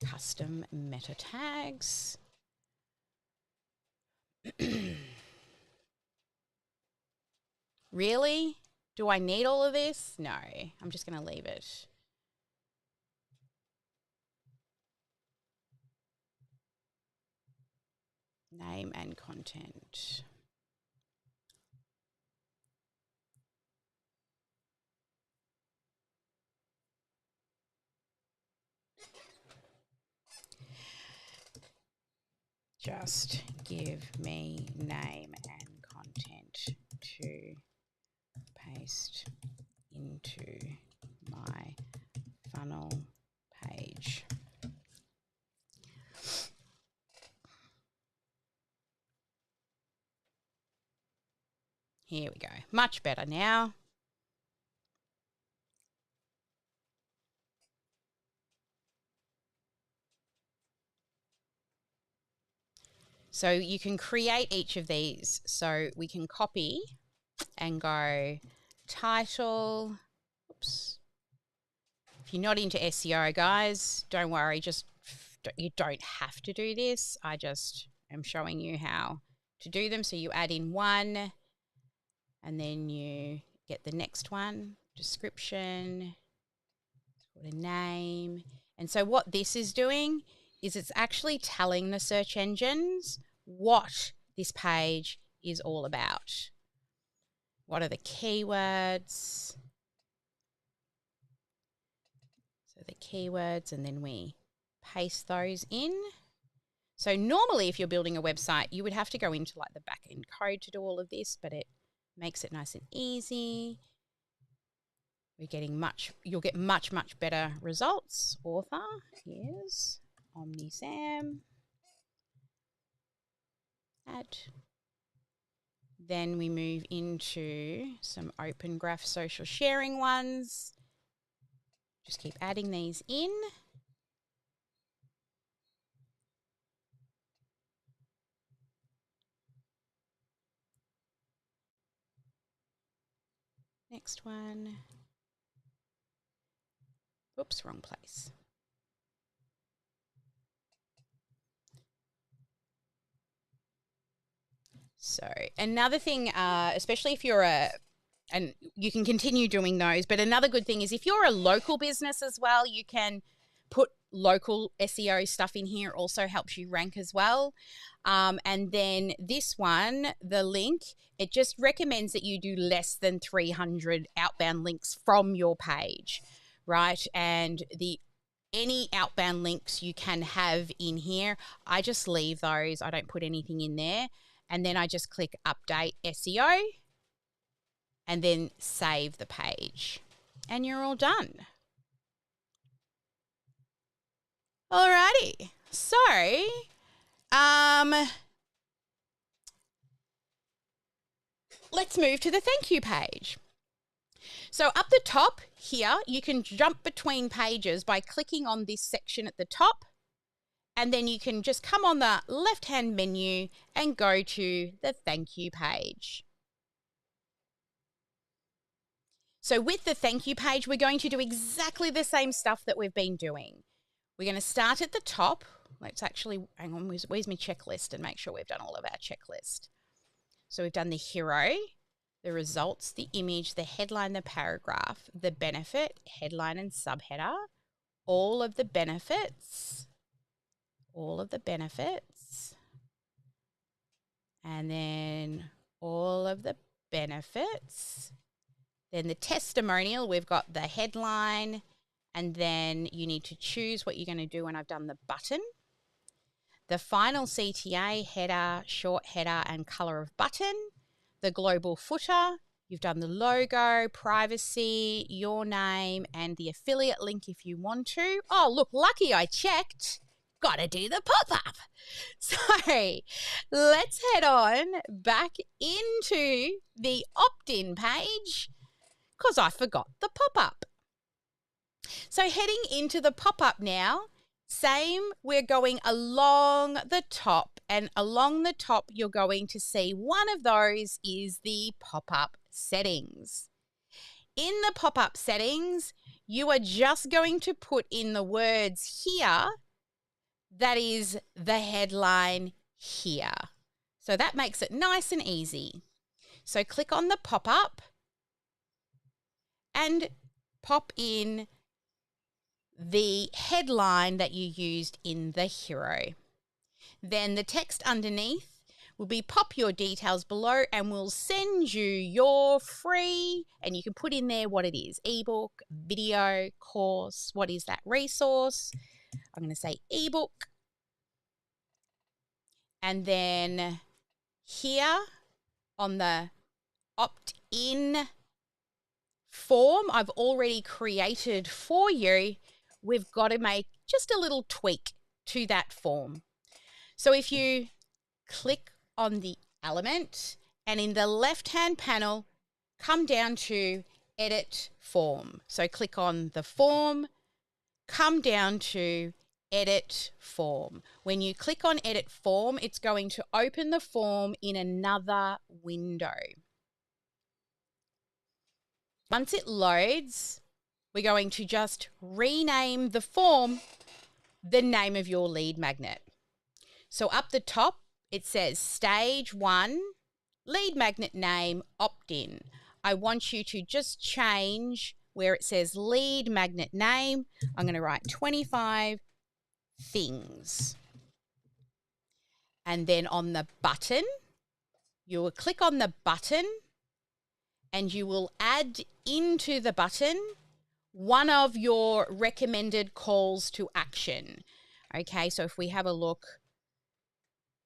custom meta tags. Really? Do I need all of this? No, I'm just going to leave it. Name and content. Just give me name and content to paste into my funnel page. Here we go. Much better now. So you can create each of these. So we can copy and go title. Oops. If you're not into SEO, guys, don't worry. You don't have to do this. I just am showing you how to do them. So you add in one, and then you get the next one, description, put a name. And so what this is doing is it's actually telling the search engines what this page is all about. What are the keywords? So the keywords, and then we paste those in. So normally if you're building a website, you would have to go into like the back-end code to do all of this, but it makes it nice and easy. You'll get much better results. Author, here's OmniSAM. Add. Then we move into some Open Graph social sharing ones. Just keep adding these in. Next one. Oops, wrong place. So another thing, especially if you're and you can continue doing those, but another good thing is if you're a local business as well, you can put local SEO stuff in here. It also helps you rank as well. And then this one, the link, it just recommends that you do less than 300 outbound links from your page, right? And any outbound links you can have in here, I just leave those. I don't put anything in there. And then I just click Update SEO and then save the page. And you're all done. Alrighty. So, let's move to the thank you page. So up the top here, you can jump between pages by clicking on this section at the top. And then you can just come on the left-hand menu and go to the thank you page. So with the thank you page, we're going to do exactly the same stuff that we've been doing. We're going to start at the top. Let's actually, hang on, where's my checklist, and make sure we've done all of our checklist. So we've done the hero, the results, the image, the headline, the paragraph, the benefit, headline and subheader, all of the benefits, and then all of the benefits. Then the testimonial, we've got the headline, and then you need to choose what you're going to do when I've done the button. The final CTA, header, short header, and color of button. The global footer, you've done the logo, privacy, your name, and the affiliate link if you want to. Oh, look, lucky I checked. Got to do the pop-up. So let's head on back into the opt-in page because I forgot the pop-up. So heading into the pop-up now, same, we're going along the top, and along the top you're going to see one of those is the pop-up settings. In the pop-up settings, you are just going to put in the words here. That is the headline here. So that makes it nice and easy. So click on the pop-up and pop in the headline that you used in the hero. Then the text underneath will be pop your details below, and we'll send you your free, and you can put in there what it is, ebook, video, course, what is that resource? I'm going to say ebook. And then here on the opt-in form I've already created for you, we've got to make just a little tweak to that form. So if you click on the element and in the left-hand panel, come down to edit form. So click on the form, come down to edit form. When you click on edit form, it's going to open the form in another window. Once it loads, we're going to just rename the form the name of your lead magnet. So up the top, it says stage 1, lead magnet name, opt-in. I want you to just change where it says lead magnet name. I'm going to write 25 things. And then on the button, you will click on the button and you will add into the button one of your recommended calls to action. Okay, so if we have a look,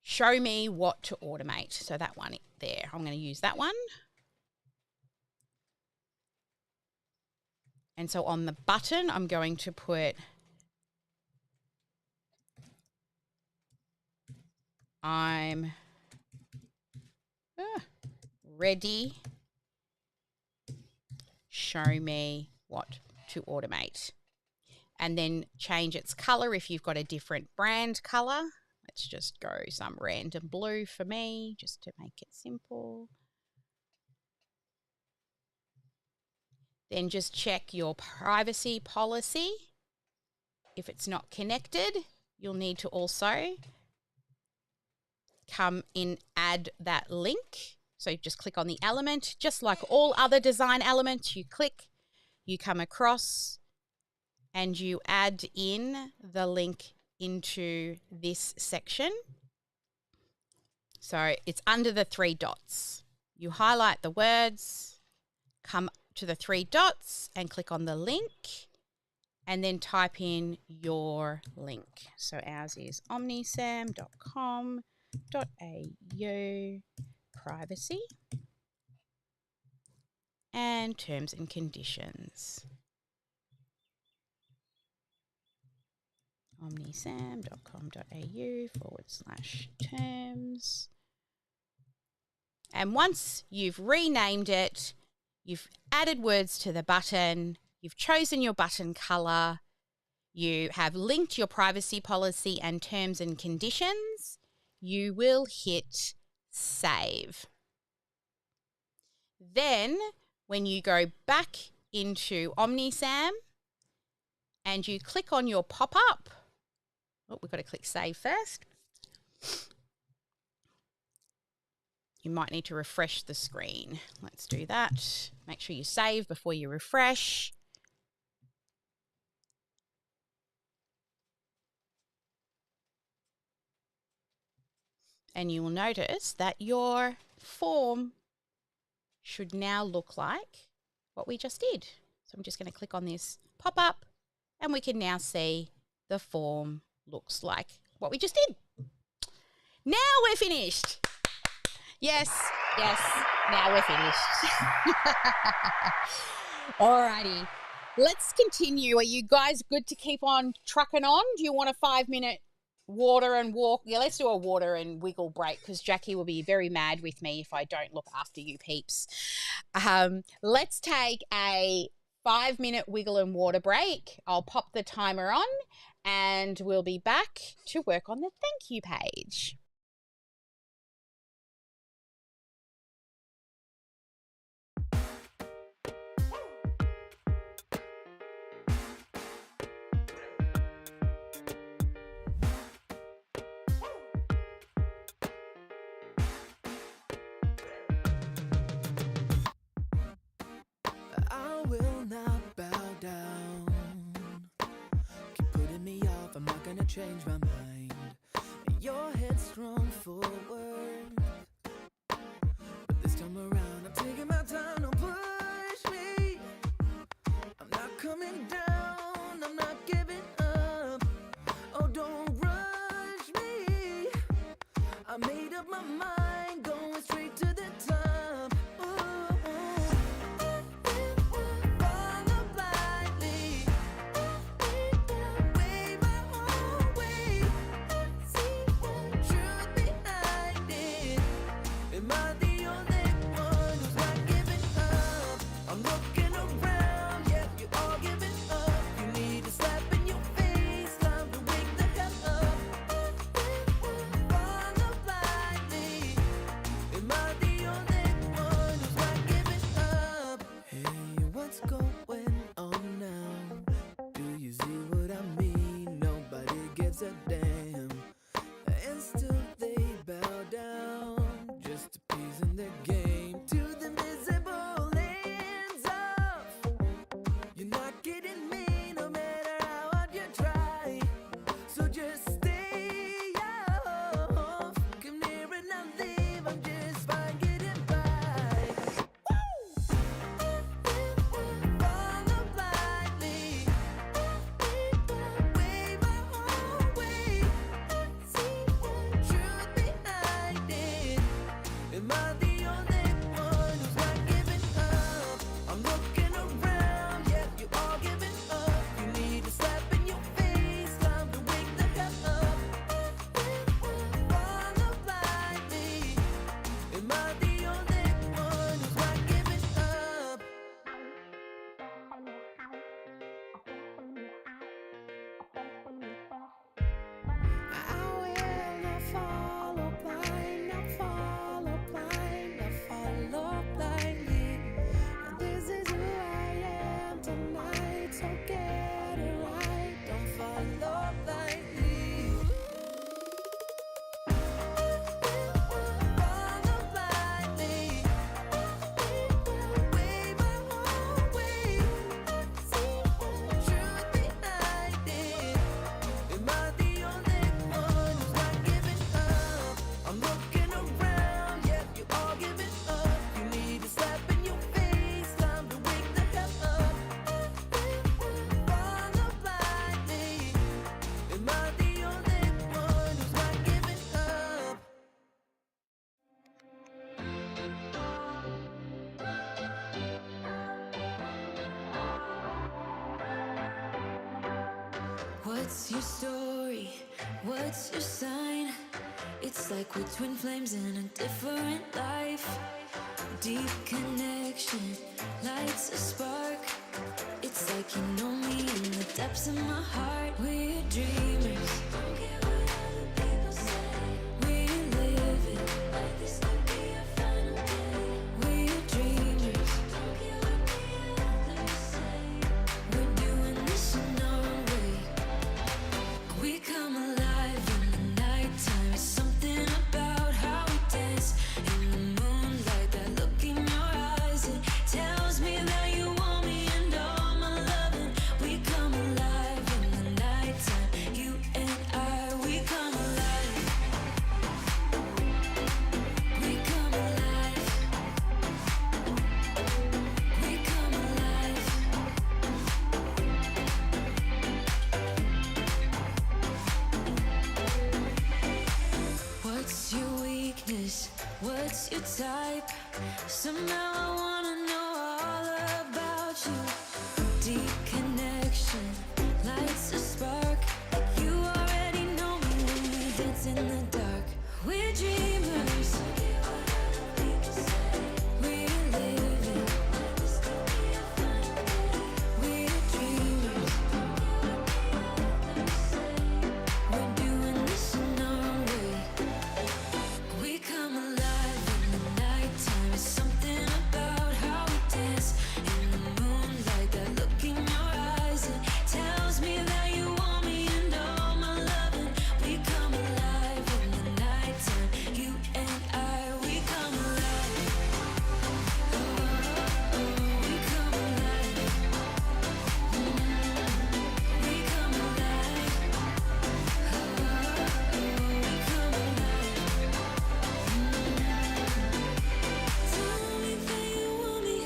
show me what to automate. So that one there, I'm going to use that one. And so on the button, I'm going to put I'm ready. Show me what to automate. And then change its color if you've got a different brand color. Let's just go some random blue for me, just to make it simple. Then just check your privacy policy. If it's not connected, you'll need to also come in, add that link. So just click on the element, just like all other design elements, you click, you come across, and you add in the link into this section. So it's under the 3 dots. You highlight the words, come to the 3 dots and click on the link, and then type in your link. So ours is omnisam.com.au privacy and terms and conditions. omnisam.com.au/terms. And once you've renamed it, you've added words to the button, you've chosen your button color, you have linked your privacy policy and terms and conditions, you will hit save. Then when you go back into OmniSAM and you click on your pop-up, we've got to click save first. You might need to refresh the screen. Let's do that. Make sure you save before you refresh. And you will notice that your form should now look like what we just did. So I'm just going to click on this pop-up and we can now see the form looks like what we just did. Now we're finished. Yes, now we're finished. Alrighty, let's continue. Are you guys good to keep on trucking on? Do you want a 5-minute water and walk? Yeah, let's do a water and wiggle break because Jackie will be very mad with me if I don't look after you peeps. Let's take a 5-minute wiggle and water break. I'll pop the timer on and we'll be back to work on the thank you page. I will not bow down. Keep putting me off, I'm not gonna change my mind. You're headstrong forward, but this time around I'm taking my time. Don't push me, I'm not coming down, I'm not giving up. Oh, don't rush me, I made up my mind, going straight to the top. I the only one who's not giving up? I'm looking around, yeah, you all giving up. You need a slap in your face, time to wake the hell up. Follow blindly. Am I the only one who's not giving up? I will not follow blind, not follow blind, not follow blindly. This is who I am tonight, so get it right, don't follow blindly. Follow blindly. Way my own way. Truth behind it. Am I the only one who's not giving up? I'm looking around, yeah, you all giving up. You need a slap in your face, time to wake the hell up. Follow blindly. Am I the only one who's not giving up? What's your story? What's your sign? It's like we're twin flames in a different life. Deep connection lights a spark. It's like you know me in the depths of my heart. We're dreamers. Don't care what other people say. We live it like this could be our final day. We're dreamers. Don't care what the others say. We're doing this in our way. We come alive in the nighttime. Something about how we dance in the moonlight. That look in your eyes, it tells me that you want me and all my loving. We come alive in the nighttime. You and I, we come alive. We come alive. We come alive. What's your weakness? What's your type? Somehow I wanna know all about you. Deep connection lights a spark. You already know me when we dance in the dark. We're dreamers. We live it. We're dreamers. We're doing this in our way. We come alive in the nighttime. Something about how we dance in the moonlight. That look in your eyes, it tells me that you want me and all my loving. We come alive in the nighttime. You and I, we come alive. We come alive. We come alive. We come alive. Tell me that you want me.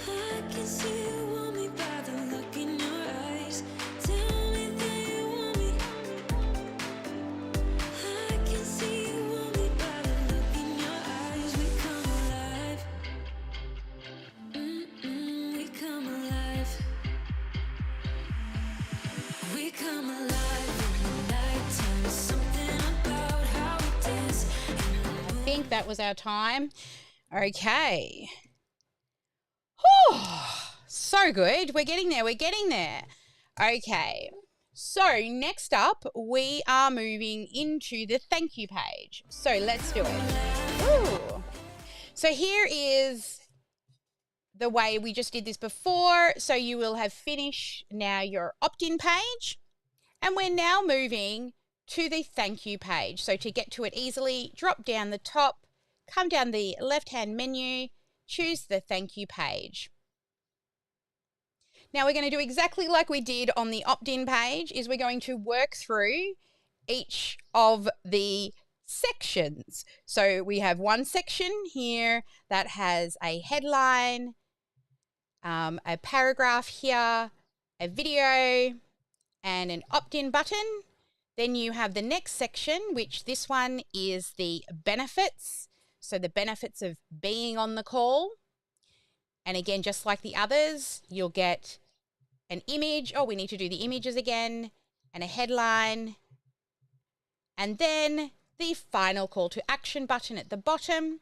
I can see you want me by the look in your eyes. Tell me that you want me. I can see you want me by the look in your eyes. We come alive. We come alive. We come alive in the nighttime. Something about how we dance. I think that was our time. Okay. So good. We're getting there. We're getting there. Okay. So next up, we are moving into the thank you page. So let's do it. Ooh. So here is the way we just did this before. So you will have finished now your opt-in page. And we're now moving to the thank you page. So to get to it easily, drop down the top, come down the left-hand menu, choose the thank you page. Now we're going to do exactly like we did on the opt-in page, is we're going to work through each of the sections. So we have one section here that has a headline, a paragraph here, a video, and an opt-in button. Then you have the next section, which this one is the benefits. So the benefits of being on the call. And again, just like the others, you'll get an image. Oh, we need to do the images again, and a headline. And then the final call to action button at the bottom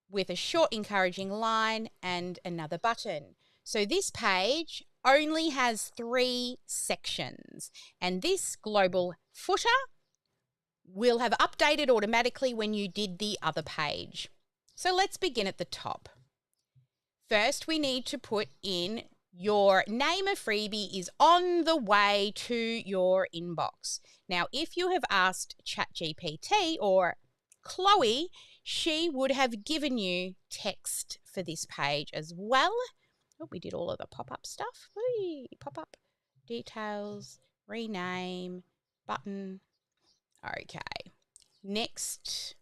with a short encouraging line and another button. So this page only has 3 sections, and this global footer will have updated automatically when you did the other page. So let's begin at the top. First, we need to put in your name of freebie is on the way to your inbox. Now, if you have asked ChatGPT or Chloe, she would have given you text for this page as well. Oh, we did all of the pop-up stuff. Whee, pop-up, details, rename, button. Okay, next.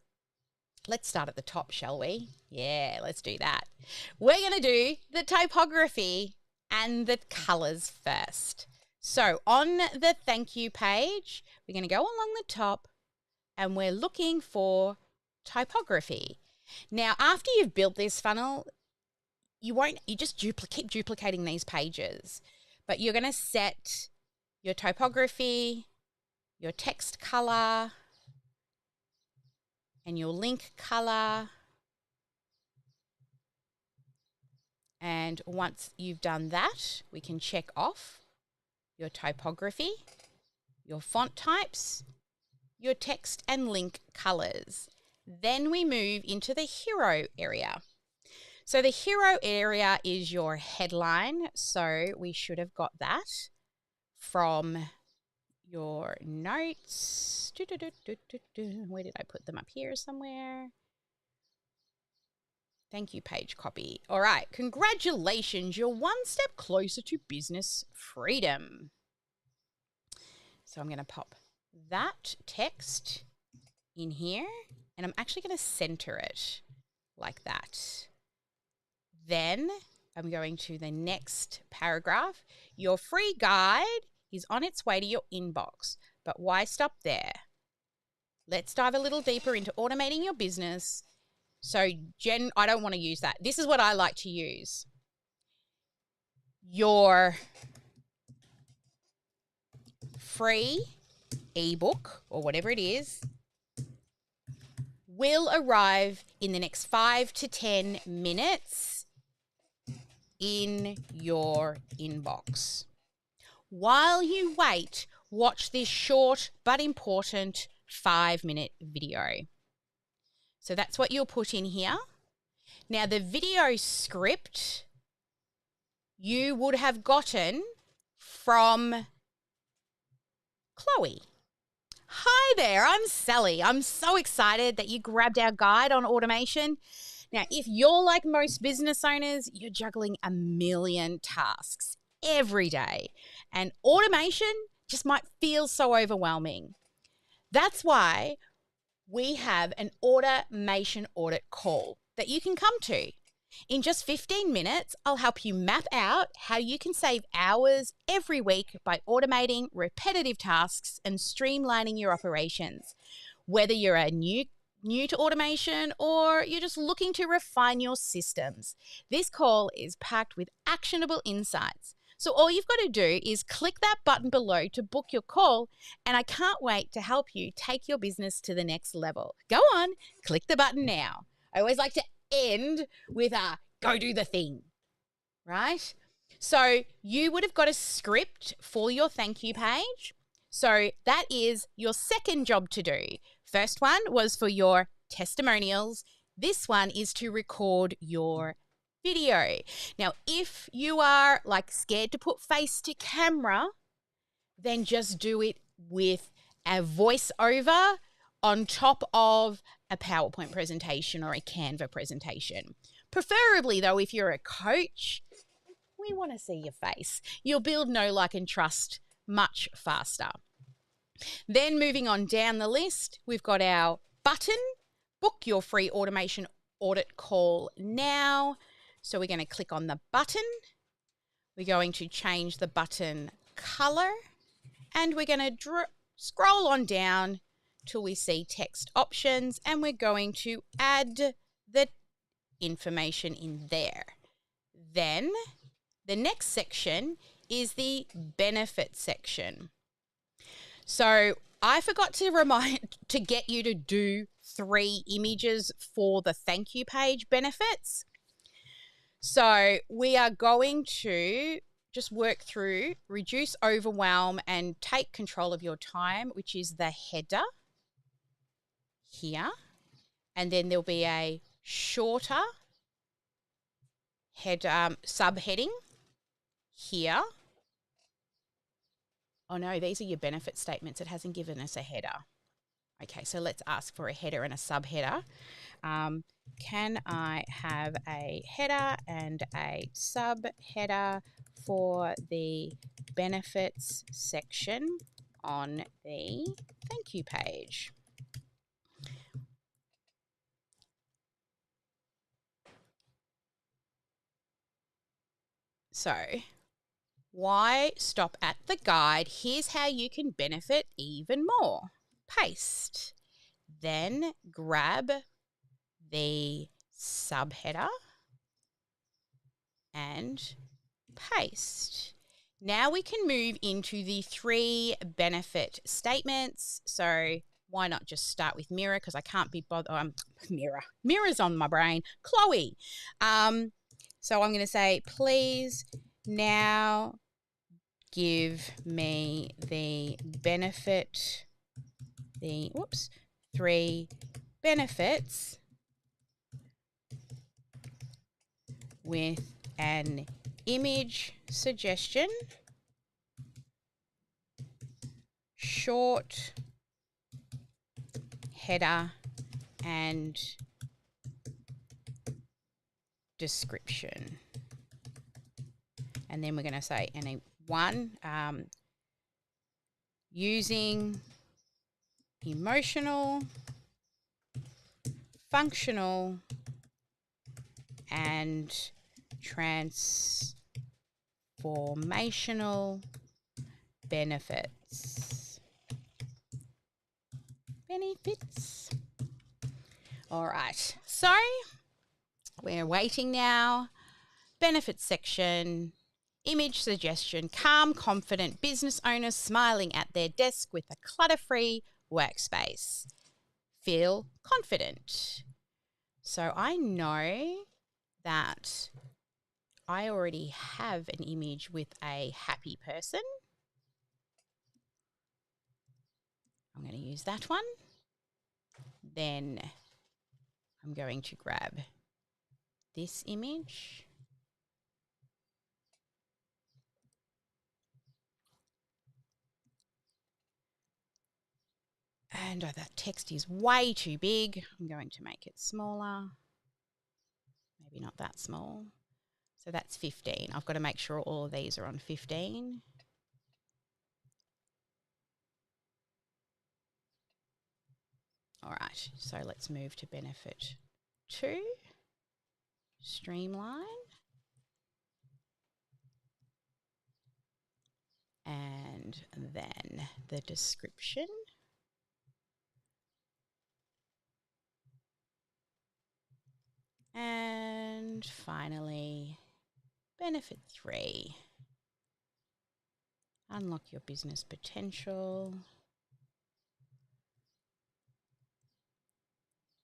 Let's start at the top, shall we? Yeah, let's do that. We're going to do the typography and the colors first. So on the thank you page, we're going to go along the top and we're looking for typography. Now, after you've built this funnel, you just keep duplicating these pages, but you're going to set your typography, your text color, and your link color. And once you've done that, we can check off your typography, your font types, your text and link colors. Then we move into the hero area. So the hero area is your headline. So we should have got that from your notes. Where did I put them? Up here somewhere. Thank you, page copy. All right, congratulations. You're one step closer to business freedom. So I'm going to pop that text in here, and I'm actually going to center it like that. Then I'm going to the next paragraph. Your free guide is on its way to your inbox, but why stop there? Let's dive a little deeper into automating your business. So, Jen, I don't want to use that. This is what I like to use. Your free ebook or whatever it is will arrive in the next 5 to 10 minutes in your inbox. While you wait, watch this short but important 5-minute video. So that's what you'll put in here. Now, the video script you would have gotten from Chloe. Hi there, I'm Sally. I'm so excited that you grabbed our guide on automation. Now, if you're like most business owners, you're juggling a million tasks every day, and automation just might feel so overwhelming. That's why we have an automation audit call that you can come to. In just 15 minutes, I'll help you map out how you can save hours every week by automating repetitive tasks and streamlining your operations. Whether you're a new to automation or you're just looking to refine your systems, this call is packed with actionable insights. So all you've got to do is click that button below to book your call, and I can't wait to help you take your business to the next level. Go on, click the button now. I always like to end with a go do the thing, right? So you would have got a script for your thank you page. So that is your second job to do. First one was for your testimonials. This one is to record your video. Now, if you are like scared to put face to camera, then just do it with a voiceover on top of a PowerPoint presentation or a Canva presentation. Preferably, though, if you're a coach, we want to see your face. You'll build know, like, and trust much faster. Then moving on down the list, we've got our button, book your free automation audit call now. So we're going to click on the button. We're going to change the button color, and we're going to scroll on down till we see text options, and we're going to add the information in there. Then the next section is the benefit section. So I forgot to get you to do 3 images for the thank you page benefits. So we are going to just work through reduce overwhelm and take control of your time, which is the header here. And then there'll be a shorter subheading here. Oh no, these are your benefit statements. It hasn't given us a header. Okay, so let's ask for a header and a subheader. Can I have a header and a subheader for the benefits section on the thank you page? So, why stop at the guide? Here's how you can benefit even more. Paste. Then grab the subheader and paste. Now we can move into the 3 benefit statements. So why not just start with Mira, because I can't be bothered. Mira's on my brain. Chloe. So I'm going to say, please now give me the 3 benefits with an image suggestion, short header, and description. And then we're going to say using emotional, functional, and transformational benefits. All right, so we're waiting now. Benefits section, image suggestion, calm, confident business owners smiling at their desk with a clutter-free workspace. Feel confident. So I know that I already have an image with a happy person. I'm going to use that one. Then I'm going to grab this image. And that text is way too big. I'm going to make it smaller. Maybe not that small. So that's 15. I've got to make sure all of these are on 15. All right, so let's move to benefit 2. Streamline. And then the description. And finally, benefit 3. Unlock your business potential.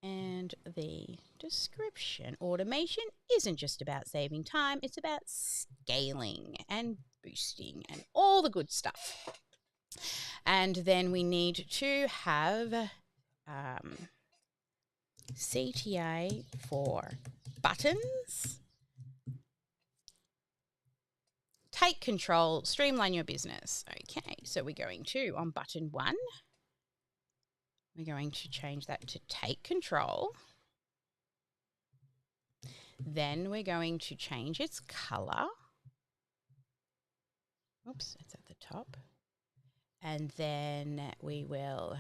And the description. Automation isn't just about saving time, it's about scaling and boosting and all the good stuff. And then we need to have CTA for buttons. Take control, streamline your business. Okay, so we're going to, on button 1, we're going to change that to take control. Then we're going to change its color. Oops, it's at the top. And then we will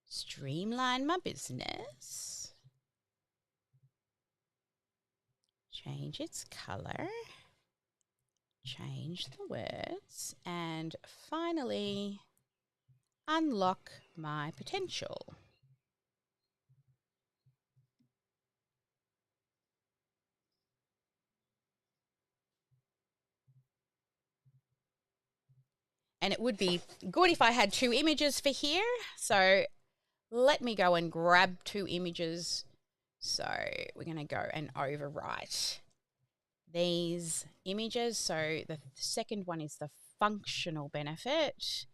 streamline my business. Change its color. Change the words. And finally, unlock my potential. And it would be good if I had 2 images for here. So let me go and grab 2 images. So we're going to go and overwrite these images. So the second one is the functional benefit,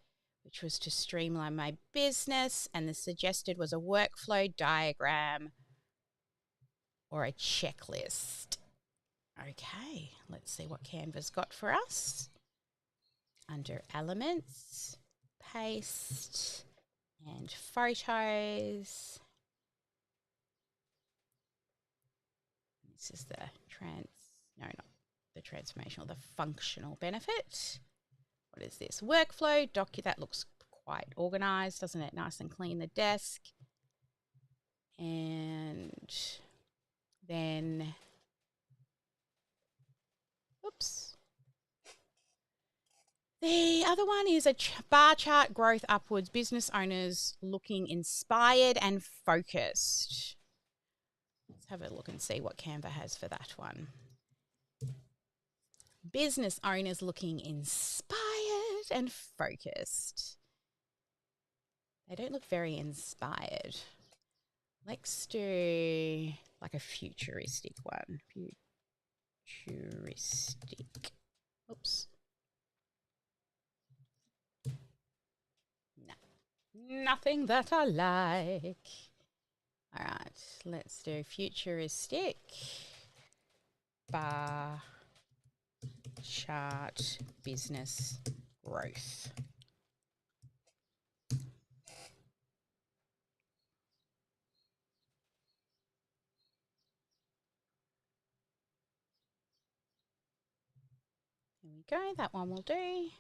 which was to streamline my business. And the suggested was a workflow diagram or a checklist. Okay, let's see what Canva's got for us. Under elements, paste, and photos. This is the transformational, the functional benefit. What is this? Workflow, that looks quite organized, doesn't it? Nice and clean, the desk. And then, oops. The other one is a bar chart, growth upwards, business owners looking inspired and focused. Let's have a look and see what Canva has for that one. Business owners looking inspired and focused. They don't look very inspired. Let's do like a futuristic one. Futuristic. Oops. Nothing that I like. All right, let's do futuristic bar chart business growth. Here we go, that one will do.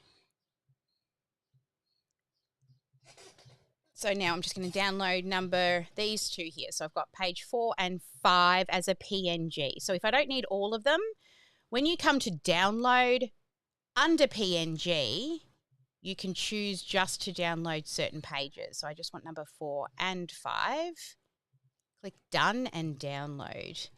So now I'm just going to download these 2 here. So I've got page 4 and 5 as a PNG. So if I don't need all of them, when you come to download under PNG, you can choose just to download certain pages. So I just want number 4 and 5. Click done and download.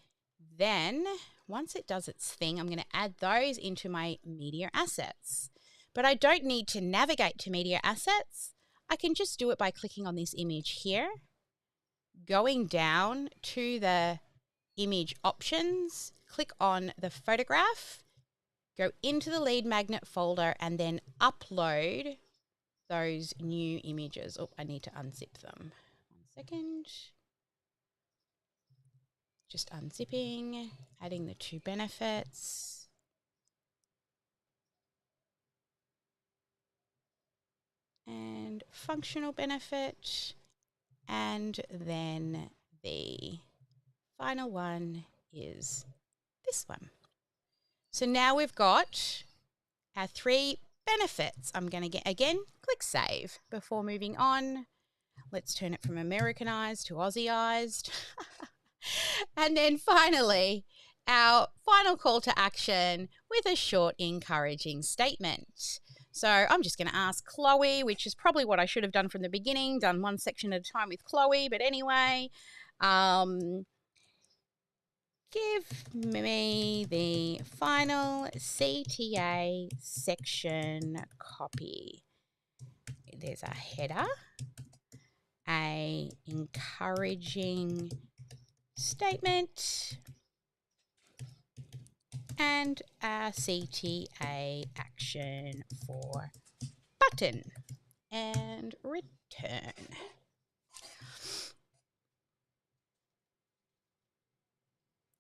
Then once it does its thing, I'm going to add those into my media assets. But I don't need to navigate to media assets. I can just do it by clicking on this image here, going down to the image options, click on the photograph, go into the lead magnet folder, and then upload those new images. Oh, I need to unzip them. 1 second. Just unzipping, adding the 2 benefits. And functional benefit, and then the final one is this one. So now we've got our 3 benefits. I'm going to click save before moving on. Let's turn it from Americanized to Aussieized. And then finally, our final call to action with a short encouraging statement. So I'm just going to ask Chloe, which is probably what I should have done from the beginning, done 1 section at a time with Chloe. But anyway, give me the final CTA section copy. There's a header, a encouraging statement, and a CTA action for button, and return.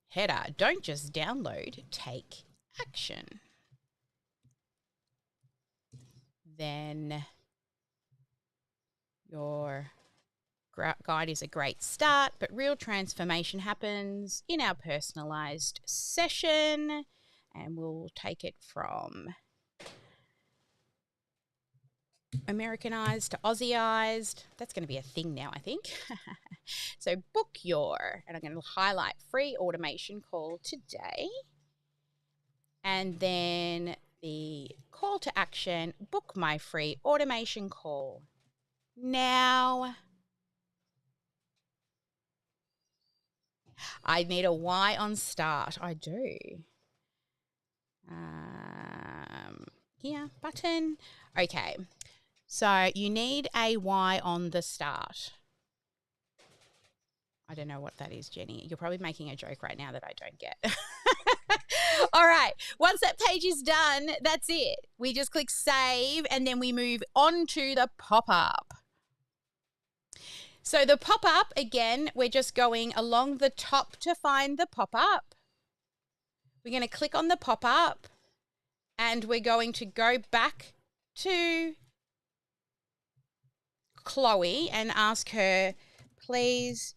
Header, don't just download, take action. Then your guide is a great start, but real transformation happens in our personalized session, and we'll take it from Americanized to Aussieized. That's going to be a thing now, I think. So book your, and I'm going to highlight free automation call today. And then the call to action, book my free automation call Now, I need a Y on start. I do. Here, button. Okay. So you need a Y on the start. I don't know what that is, Jenny. You're probably making a joke right now that I don't get. All right. Once that page is done, that's it. We just click save and then we move on to the pop-up. So the pop-up, again, we're just going along the top to find the pop-up. We're going to click on the pop-up and we're going to go back to Chloe and ask her, please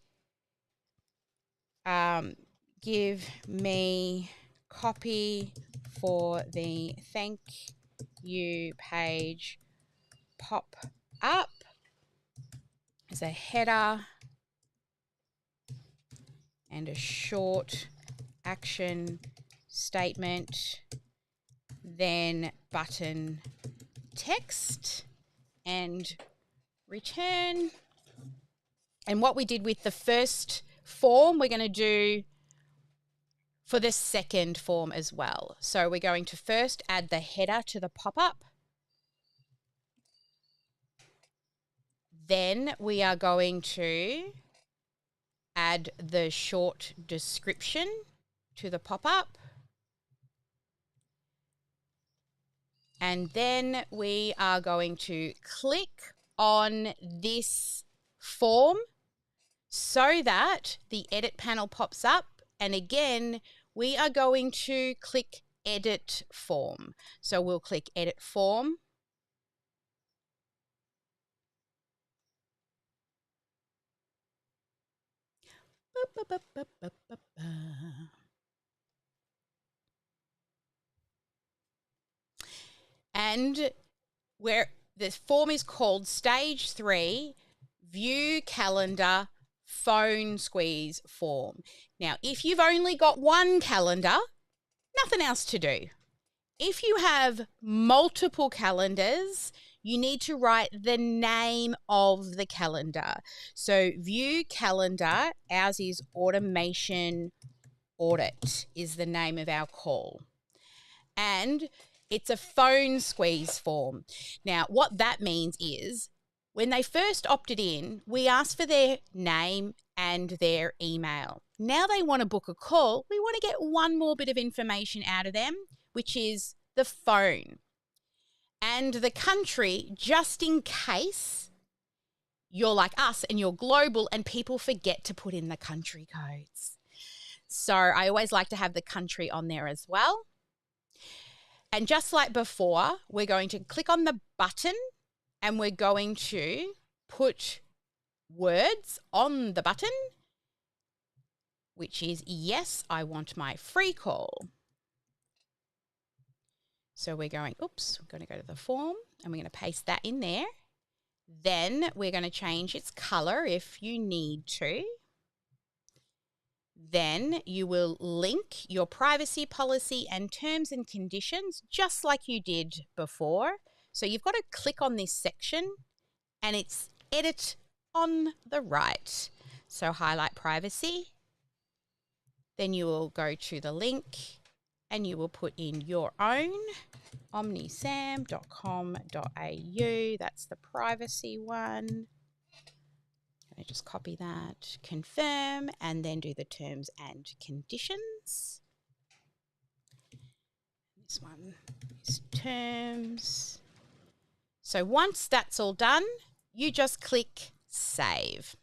give me copy for the thank you page pop up as a header and a short action statement, then button text and return. And what we did with the first form, we're going to do for the second form as well. So we're going to first add the header to the pop-up. Then we are going to add the short description to the pop-up. And then we are going to click on this form so that the edit panel pops up. And again, we are going to click edit form. So we'll click edit form. And where the form is called Stage 3 View Calendar Phone Squeeze Form. Now, if you've only got one calendar, nothing else to do. If you have multiple calendars, you need to write the name of the calendar. So view calendar, ours is automation audit is the name of our call. And it's a phone squeeze form. Now, what that means is when they first opted in, we asked for their name and their email. Now they want to book a call. We want to get one more bit of information out of them, which is the phone and the country, just in case you're like us and you're global and people forget to put in the country codes. So I always like to have the country on there as well. And just like before, we're going to click on the button and we're going to put words on the button, which is, yes, I want my free call. So we're going, oops, we're going to go to the form and we're going to paste that in there. Then we're going to change its color if you need to. Then you will link your privacy policy and terms and conditions just like you did before. So you've got to click on this section and it's edit on the right. So highlight privacy. Then you will go to the link and you will put in your own omnisam.com.au. That's the privacy one. I just copy that, confirm, and then do the terms and conditions. This one is terms. So once that's all done, you just click save.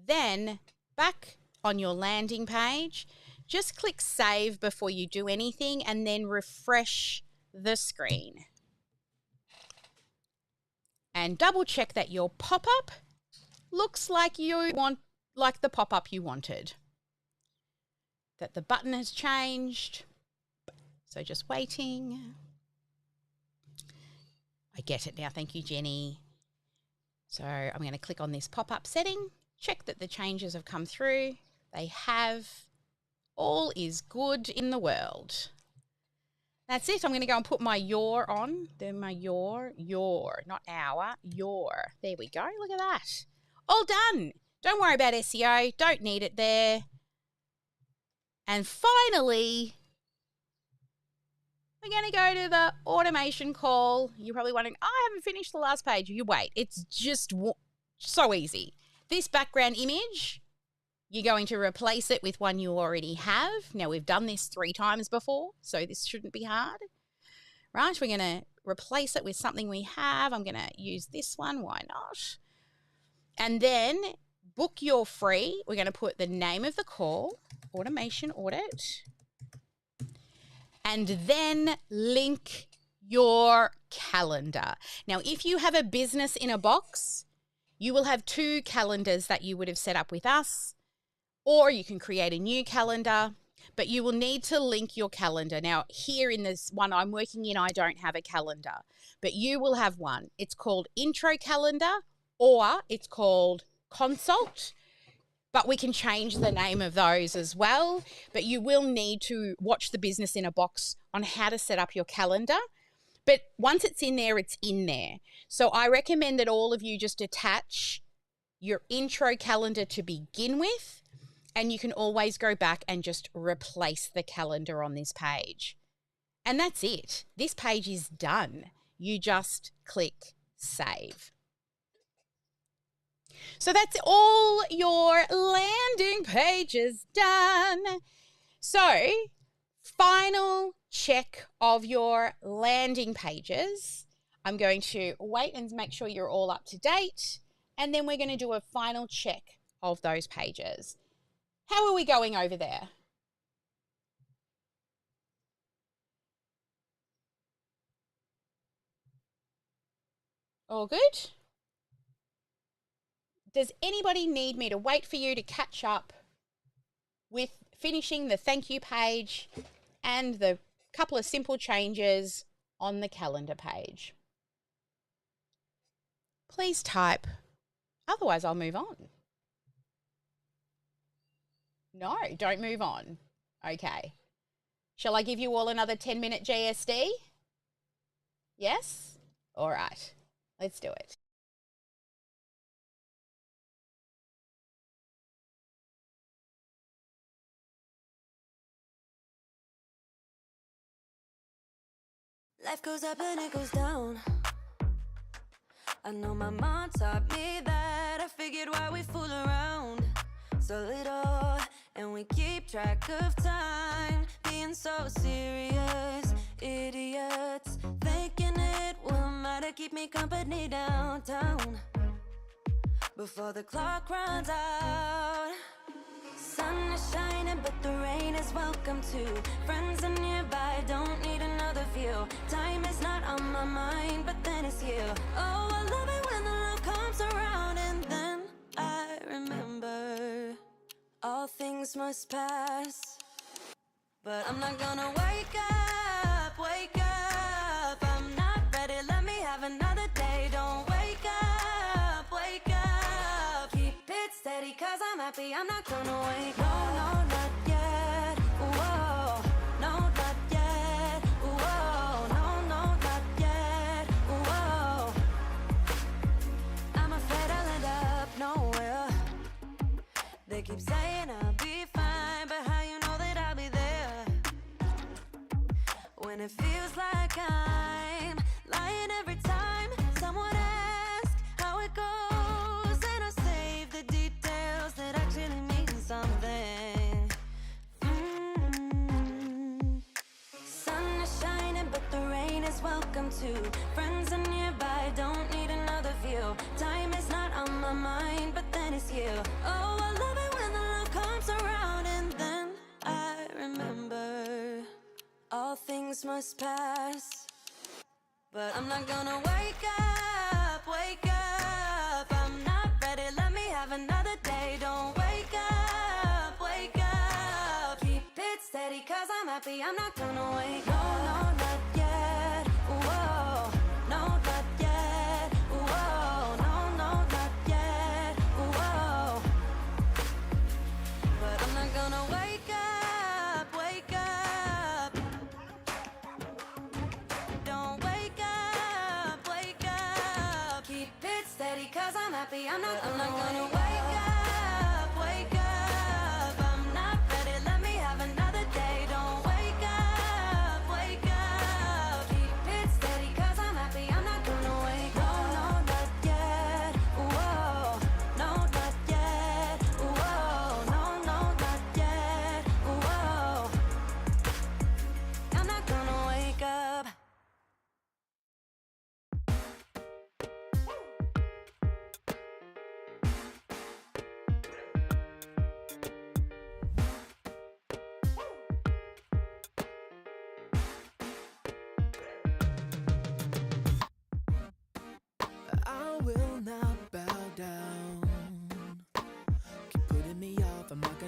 Then back on your landing page, just click save before you do anything and then refresh the screen. And double check that your pop-up looks like you want, like the pop-up you wanted. That the button has changed. So just waiting. I get it now. Thank you, Jenny. So I'm going to click on this pop-up setting, check that the changes have come through. They have. All is good in the world. That's it. I'm going to go and put my your on. Then my your, not our, your. There we go. Look at that. All done. Don't worry about SEO. Don't need it there. And finally, we're going to go to the automation call. You're probably wondering, oh, I haven't finished the last page. You wait. It's just so easy. This background image, you're going to replace it with one you already have. Now, we've done this 3 times before, so this shouldn't be hard. Right, we're going to replace it with something we have. I'm going to use this one. Why not? And then book your free. We're going to put the name of the call, automation audit, and then link your calendar. Now, if you have a business in a box, you will have 2 calendars that you would have set up with us, or you can create a new calendar, but you will need to link your calendar. Now, here in this one I'm working in, I don't have a calendar, but you will have one. It's called Intro Calendar, or it's called Consult, but we can change the name of those as well. But you will need to watch the Business in a Box on how to set up your calendar. But once it's in there, it's in there. So I recommend that all of you just attach your intro calendar to begin with, and you can always go back and just replace the calendar on this page. And that's it. This page is done. You just click save. So that's all your landing pages done. So, final check of your landing pages. I'm going to wait and make sure you're all up to date, and then we're going to do a final check of those pages. How are we going over there? All good? Does anybody need me to wait for you to catch up with finishing the thank you page and the couple of simple changes on the calendar page? Please type, otherwise I'll move on. No, don't move on. Okay. Shall I give you all another 10-minute GSD? Yes? All right. Let's do it. Life goes up and it goes down. I know my mom taught me that. I figured why we fool around so little, and we keep track of time, being so serious. Idiots thinking it will matter, keep me company downtown before the clock runs out. Sun is shining, but the rain is welcome too. Friends are nearby, don't need another view. Time is not on my mind, but then it's you. Oh, I love it when the love comes around, and then I remember all things must pass. But I'm not gonna wake up, wake up. I'm not ready, let me have another day. Don't wake up, wake up. Keep it steady, cause I'm happy, I'm not gonna wake up. No, no, not yet. Whoa, no, not yet. Whoa, no, no, not yet. Whoa, I'm afraid I'll end up nowhere. They keep saying I'll be fine, but how you know that I'll be there when it feels like I'm lying every time someone asks how it goes, and I save the details that actually mean something. Sun is shining, but the rain is welcome too. Friends are nearby, don't need another view. Time is not on my mind, but then it's you. Oh, I love it when the love comes around, and then I remember all things must pass. But I'm not gonna wake up, wake up. I'm not ready, let me have another day. Don't wake up, wake up. Keep it steady, cause I'm happy, I'm not gonna wake up. No, no, not yet. Whoa, no, not yet. Whoa, no, no, not yet. Whoa, but I'm not gonna wake up, wake up.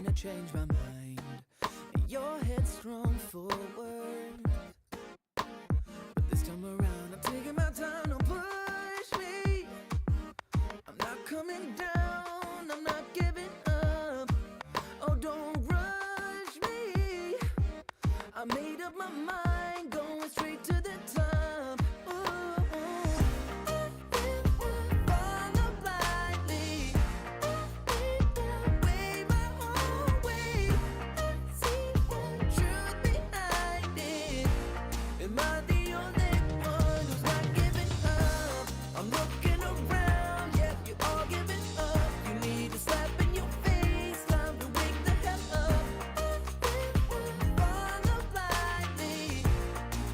trying to change my mind. You're headstrong forward, but this time around I'm taking my time. Don't push me, I'm not coming down, I'm not giving up. Oh, don't rush me, I made up my mind, going straight to the top. Follow blindly, way my own way. See the truth behind it. Am I the only one who's not giving up? I'm looking around, yeah, you're all giving up. You need a slap in your face, time to wake the hell up. Follow blindly.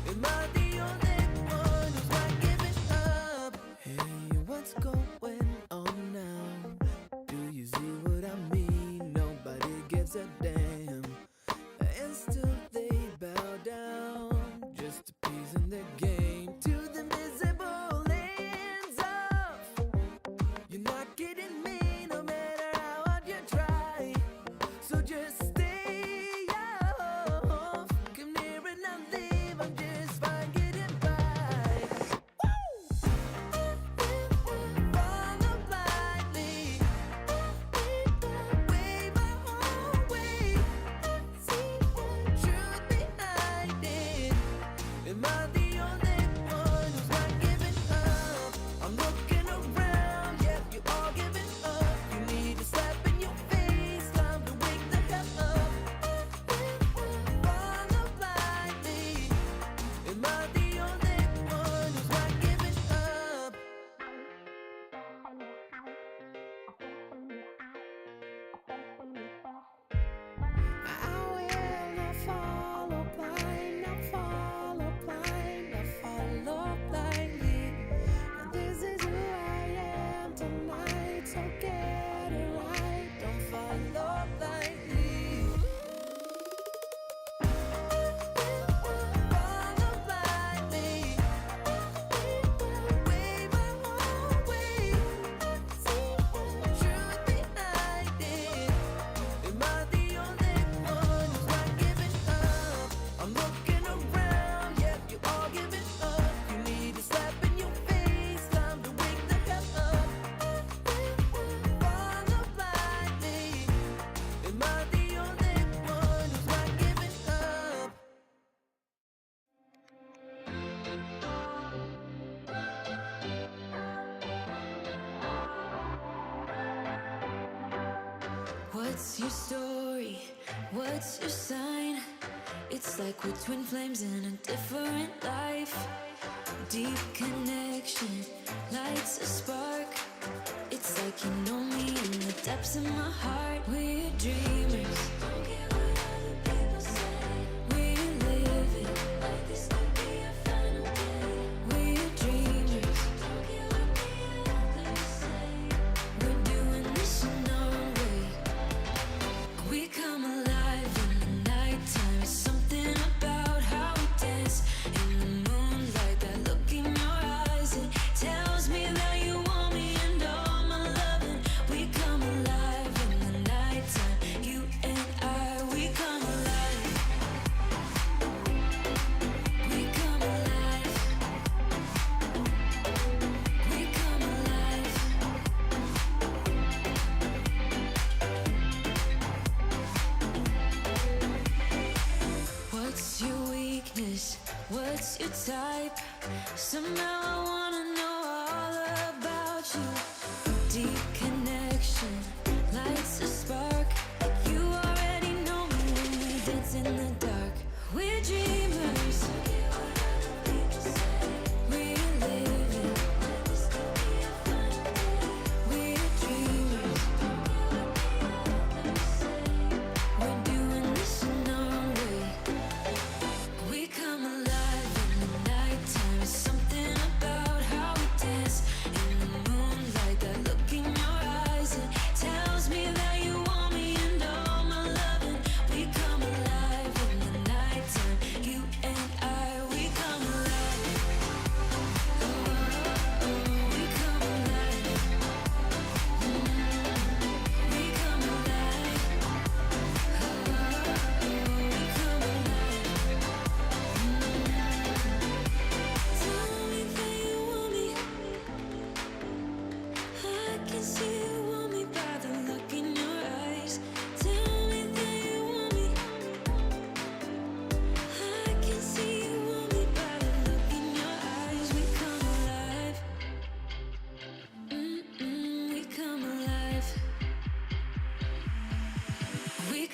Am I the only one who's not giving up? Hey, what's going on now? Do you see what I mean? Nobody gives a damn, and still they bow down, just appeasing the game. To the visible ends off, you're not getting me no matter how hard you try. So just stay off, come near and I'll leave, I'm just fine getting by. Follow blindly, way my own way. See the truth behind it. Am I the only one who's not giving up? I'm looking around, yeah, you're all giving up. You need a slap in your face, time to wake the hell up. Follow blindly. Am I the only one who's not giving up? I will not follow blind, not follow blind, not follow blindly. And this is who I am tonight, so get it right, don't follow blindly. Follow blindly, way my own way. See the truth behind it. Am I the only one who's not giving up? I'm looking around, yeah, you're all giving up. You need a slap in your face, time to wake the hell up. Follow blindly. Am I the only one who's not giving up? What's your story? What's your sign? It's like we're twin flames in a different life. Deep connection lights a spark. It's like you know me in the depths of my heart. We're dreamers. Don't care what other people say. We're living like this could be our final day. We're dreamers. Don't care what the others say. We're doing this in our way. We come alive in the nighttime. Something about how we dance in the moonlight. That look in your eyes, it tells me that you want me and all my loving. We come alive in the nighttime. You and I, we come alive. We come alive. We come alive. What's your weakness? What's your type? Somehow I wanna know all about you. Deep connection lights a spark. You already know me when we dance in the dark. We're dreamers. We're living. We're dreamers. We're doing this in our way. We come alive in the nighttime. Something about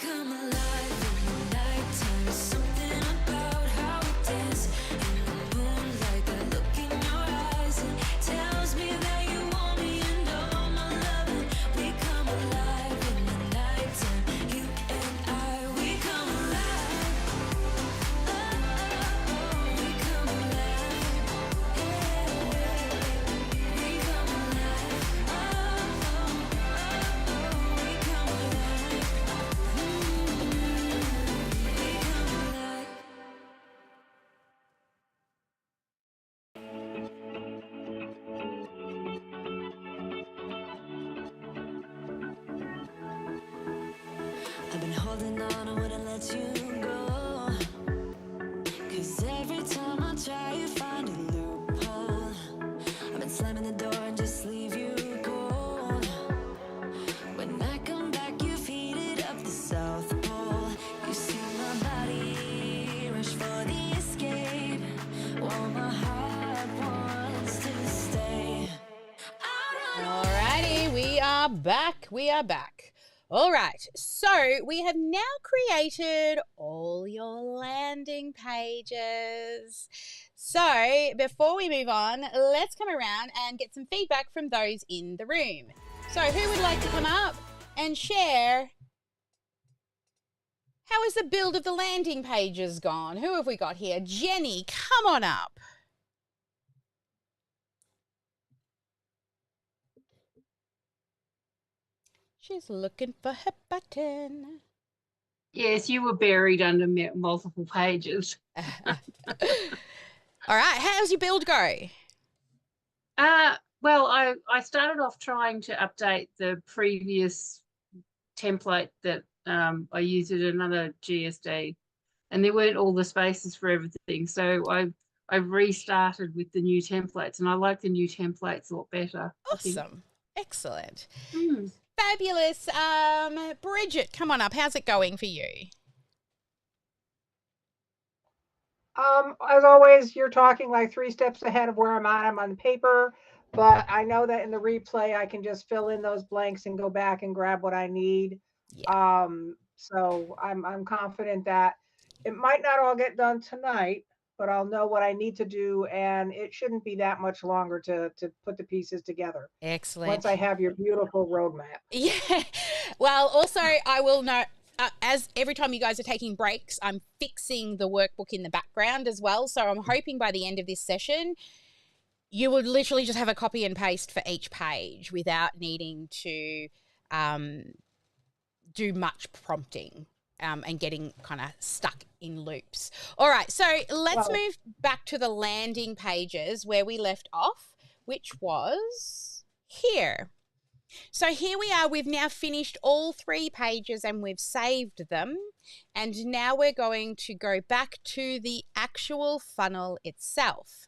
come alive in the nighttime. Something about how we dance in the moonlight. That look in your eyes, it tells me that you want me and all my loving. We come alive in the nighttime. You and I, we come alive. Oh, oh, oh, we come alive. Yeah, we come alive. Oh, oh, oh, we come alive. We come alive. I've been holding on, I wouldn't let you go. 'Cause every time I try, you find a loophole. I've been slamming the door and just leave you go. When I come back, you've heated up the South Pole. You see my body rush for the escape, while my heart wants to stay. Alrighty, we are back. We are back. All right, so we have now created all your landing pages. So before we move on, let's come around and get some feedback from those in the room. So who would like to come up and share how has the build of the landing pages gone? Who have we got here? Jenny, come on up. She's looking for her button. Yes, you were buried under multiple pages. All right, how's your build go? Well, I started off trying to update the previous template that I used at another GSD, and there weren't all the spaces for everything. So I restarted with the new templates, and I like the new templates a lot better. Awesome. Excellent. Fabulous. Bridget, come on up. How's it going for you? As always, you're talking like 3 steps ahead of where I'm at. I'm on the paper, but I know that in the replay, I can just fill in those blanks and go back and grab what I need. Yeah. So I'm confident that it might not all get done tonight, but I'll know what I need to do, and it shouldn't be that much longer to put the pieces together. Excellent. Once I have your beautiful roadmap. Yeah. Well, also, I will note, as every time you guys are taking breaks, I'm fixing the workbook in the background as well. So I'm hoping by the end of this session, you would literally just have a copy and paste for each page without needing to do much prompting and getting kind of stuck in loops. All right, so let's move back to the landing pages where we left off, which was here. So here we are. We've now finished all 3 pages and we've saved them. And now we're going to go back to the actual funnel itself.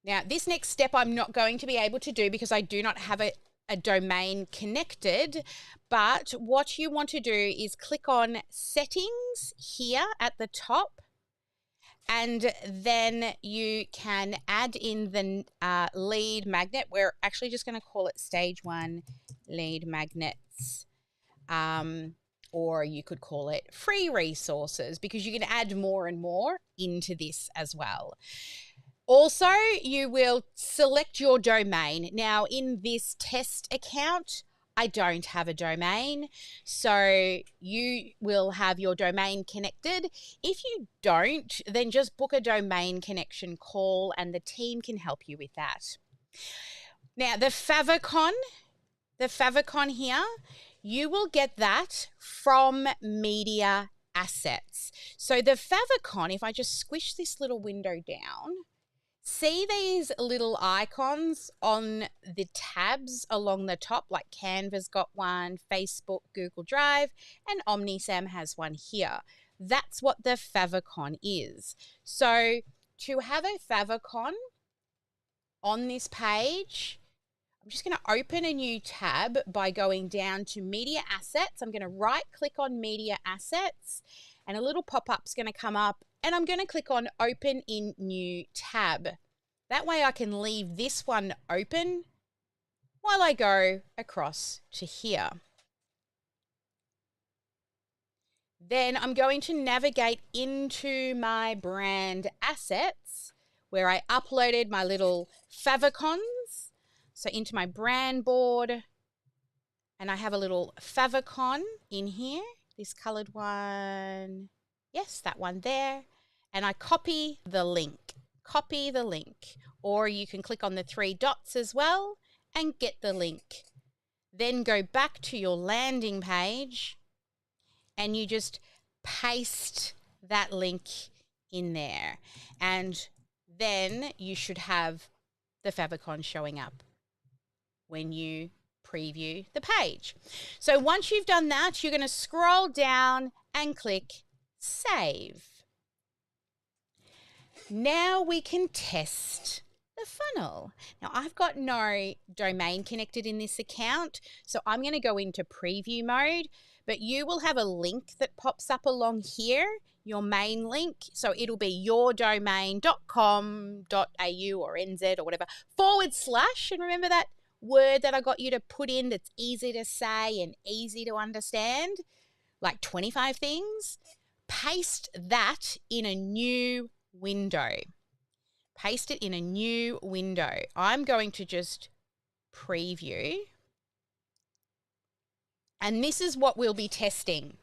Now, this next step I'm not going to be able to do because I do not have a domain connected, but what you want to do is click on settings here at the top, and then you can add in the lead magnet. We're actually just going to call it stage 1 lead magnets, or you could call it free resources, because you can add more and more into this as well. Also, you will select your domain. Now, in this test account, I don't have a domain, so you will have your domain connected. If you don't, then just book a domain connection call and the team can help you with that. Now, the favicon here, you will get that from media assets. So the favicon, if I just squish this little window down, see these little icons on the tabs along the top, like Canva's got one, Facebook, Google Drive, and OmniSAM has one here. That's what the favicon is. So to have a favicon on this page, I'm just going to open a new tab by going down to Media Assets. I'm going to right-click on Media Assets, and a little pop-up's going to come up, and I'm going to click on Open in New Tab. That way I can leave this one open while I go across to here. Then I'm going to navigate into my brand assets where I uploaded my little favicons. So into my brand board, and I have a little favicon in here, this colored one. Yes, that one there. And I copy the link. Or you can click on the 3 dots as well and get the link. Then go back to your landing page and you just paste that link in there. And then you should have the favicon showing up when you preview the page. So once you've done that, you're going to scroll down and click Save. Now we can test the funnel. Now I've got no domain connected in this account, so I'm going to go into preview mode, but you will have a link that pops up along here, your main link. So it'll be yourdomain.com.au or NZ or whatever, / and remember that word that I got you to put in that's easy to say and easy to understand, like 25 things. Paste that in a new window. Paste it in a new window. I'm going to just preview. And this is what we'll be testing.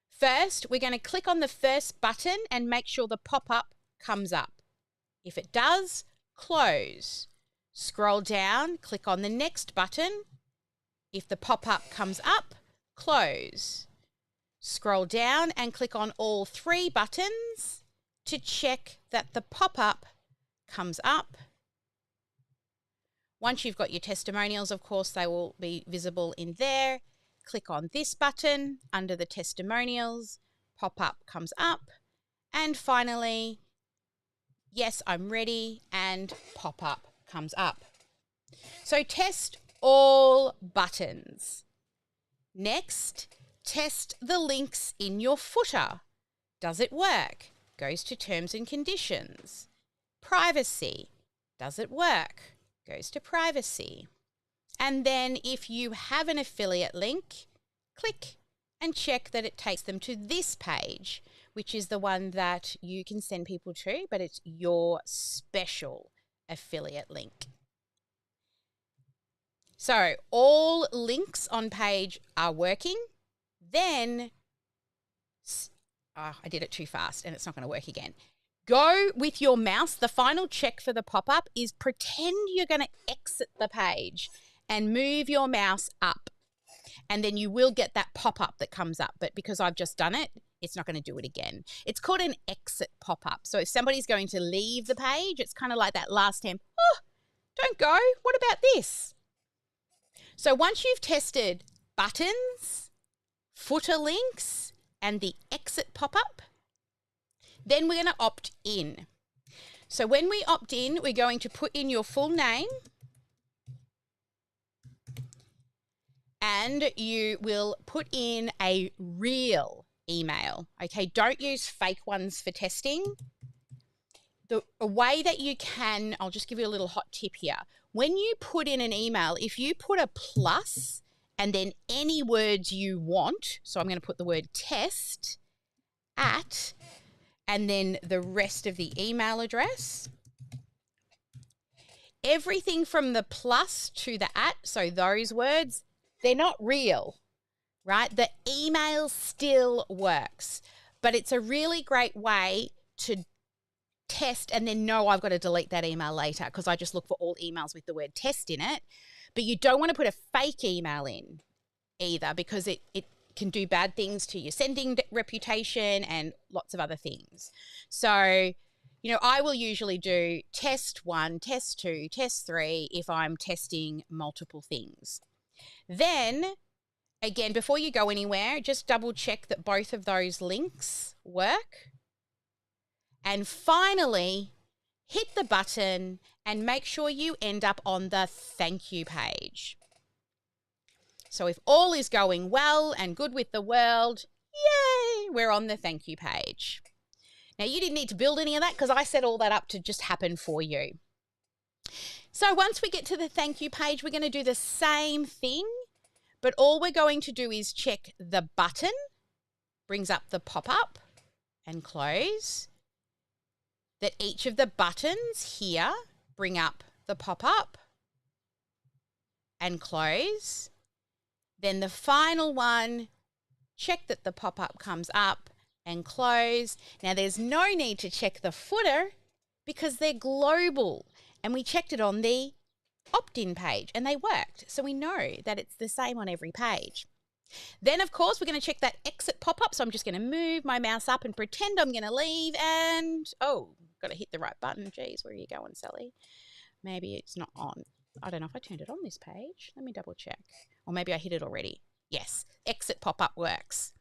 First, we're going to click on the first button and make sure the pop-up comes up. If it does, close. Scroll down, click on the next button. If the pop-up comes up, close. Scroll down and click on all 3 buttons to check that the pop-up comes up. Once you've got your testimonials, of course, they will be visible in there. Click on this button under the testimonials, pop-up comes up, and finally, yes, I'm ready, and pop-up comes up. So test all buttons. Next, test the links in your footer. Does it work? Goes to terms and conditions. Privacy. Does it work? Goes to privacy. And then if you have an affiliate link, click and check that it takes them to this page, which is the one that you can send people to, but it's your special affiliate link. So all links on page are working. Then, I did it too fast and it's not going to work again. Go with your mouse. The final check for the pop-up is pretend you're going to exit the page and move your mouse up. And then you will get that pop-up that comes up. But because I've just done it, it's not going to do it again. It's called an exit pop-up. So if somebody's going to leave the page, it's kind of like that last time, oh, don't go. What about this? So once you've tested buttons, footer links, and the exit pop-up, then we're going to opt in. So when we opt in, we're going to put in your full name, and you will put in a real email. Okay, don't use fake ones for testing. A way that you can, I'll just give you a little hot tip here. When you put in an email, if you put a plus and then any words you want, so I'm going to put the word test at, and then the rest of the email address. Everything from the plus to the at, so those words, they're not real, right? The email still works, but it's a really great way to test and then know I've got to delete that email later because I just look for all emails with the word test in it. But you don't want to put a fake email in either because it can do bad things to your sending reputation and lots of other things. So, you know, I will usually do test 1, test 2, test 3 if I'm testing multiple things. Then, again, before you go anywhere, just double check that both of those links work. And finally, hit the button and make sure you end up on the thank you page. So if all is going well and good with the world, yay, we're on the thank you page. Now, you didn't need to build any of that because I set all that up to just happen for you. So once we get to the thank you page, we're going to do the same thing, but all we're going to do is check the button brings up the pop-up and close, that each of the buttons here bring up the pop-up and close. Then the final one, check that the pop-up comes up and close. Now there's no need to check the footer because they're global, and we checked it on the opt-in page and they worked. So we know that it's the same on every page. Then, of course, we're going to check that exit pop-up. So I'm just going to move my mouse up and pretend I'm going to leave and, oh, got to hit the right button. Geez, where are you going, Sally? Maybe it's not on. I don't know if I turned it on this page. Let me double check. Or maybe I hit it already. Yes, exit pop-up works.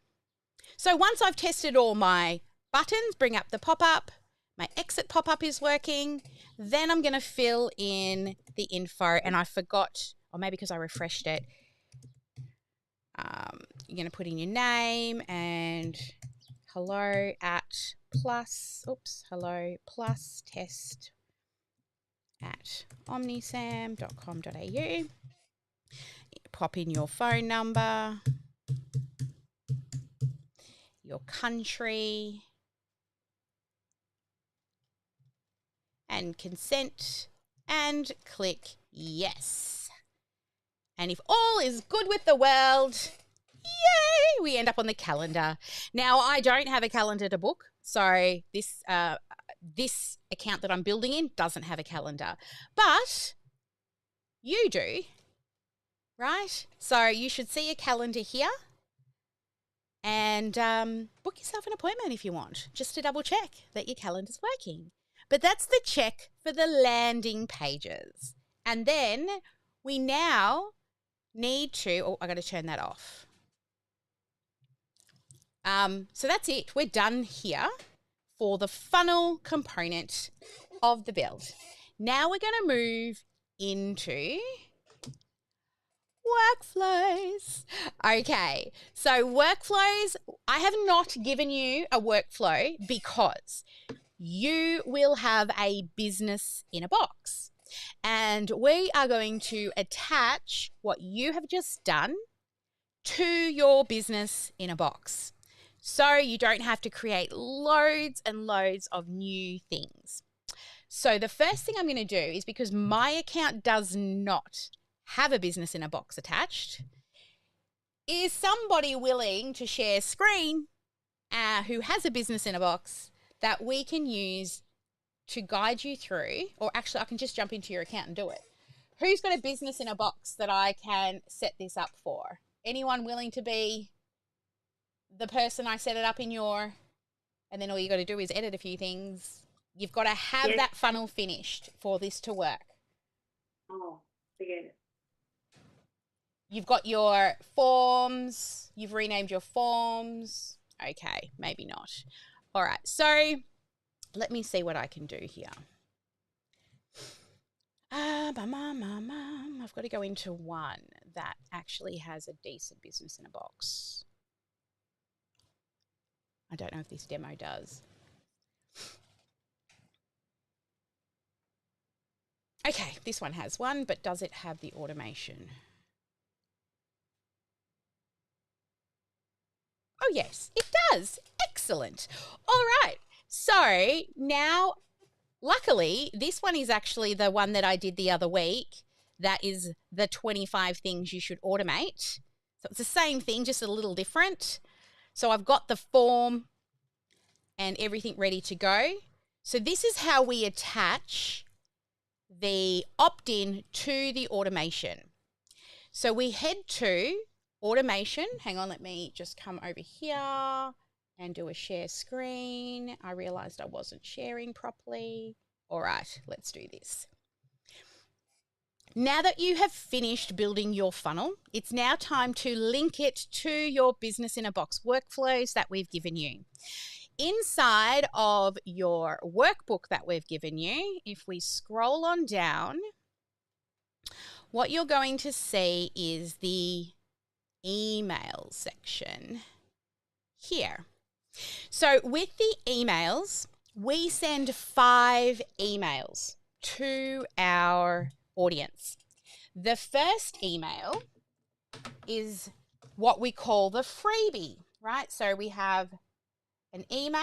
So once I've tested all my buttons, bring up the pop-up, my exit pop-up is working, then I'm going to fill in the info, and I forgot, or maybe because I refreshed it, you're going to put in your name and hello plus test at omnisam.com.au. Pop in your phone number, your country, and consent, and click yes. And if all is good with the world, yay, we end up on the calendar. Now, I don't have a calendar to book, so this account that I'm building in doesn't have a calendar. But you do, right? So you should see a calendar here and book yourself an appointment if you want, just to double check that your calendar's working. But that's the check for the landing pages. And then we now need to, oh, I got to turn that off. So that's it. We're done here for the funnel component of the build. Now we're going to move into workflows. Okay, so workflows, I have not given you a workflow because you will have a business in a box. And we are going to attach what you have just done to your business in a box. So you don't have to create loads and loads of new things. So the first thing I'm going to do is, because my account does not have a business in a box attached, is somebody willing to share screen who has a business in a box that we can use to guide you through, or actually I can just jump into your account and do it. Who's got a business in a box that I can set this up for? Anyone willing to be the person I set it up in your, and then all you got to do is edit a few things. You've got to have that funnel finished for this to work. Oh, forget it. You've got your forms. You've renamed your forms. Okay, maybe not. All right, so let me see what I can do here. I've got to go into one that actually has a decent business in a box. I don't know if this demo does. Okay, this one has one, but does it have the automation? Oh, yes, it does. Excellent. All right. So now, luckily, this one is actually the one that I did the other week. That is the 25 things you should automate. So it's the same thing, just a little different. So I've got the form and everything ready to go. So this is how we attach the opt-in to the automation. So we head to automation. Hang on, let me just come over here and do a share screen. I realized I wasn't sharing properly. All right, let's do this. Now that you have finished building your funnel, it's now time to link it to your business in a box workflows that we've given you. Inside of your workbook that we've given you, if we scroll on down, what you're going to see is the email section here. So with the emails, we send 5 emails to our audience. The first email is what we call the freebie, right? So we have an email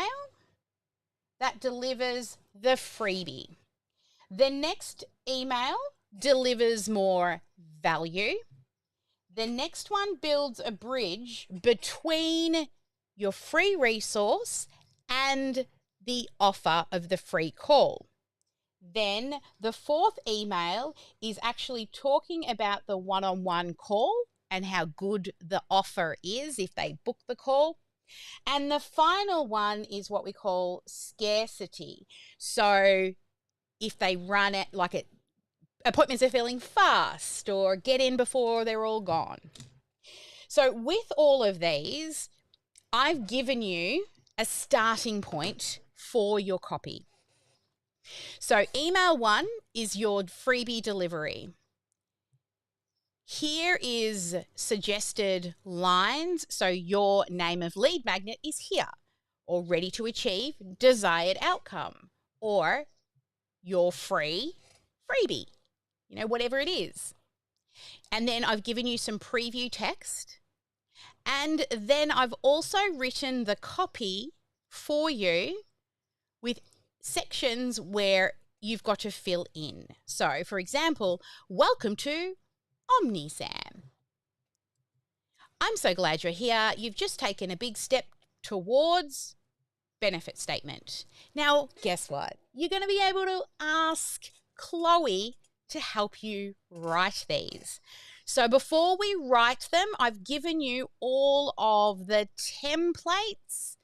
that delivers the freebie. The next email delivers more value. The next one builds a bridge between your free resource and the offer of the free call. Then the fourth email is actually talking about the one-on-one call and how good the offer is if they book the call. And the final one is what we call scarcity. So if they run it like it, appointments are filling fast or get in before they're all gone. So with all of these, I've given you a starting point for your copy. So email 1 is your freebie delivery. Here is suggested lines. So your name of lead magnet is here, or ready to achieve desired outcome, or your freebie, you know, whatever it is. And then I've given you some preview text. And then I've also written the copy for you with sections where you've got to fill in. So, for example, welcome to OmniSAM. I'm so glad you're here. You've just taken a big step towards benefit statement. Now, guess what? You're going to be able to ask Chloe to help you write these. So before we write them, I've given you all of the templates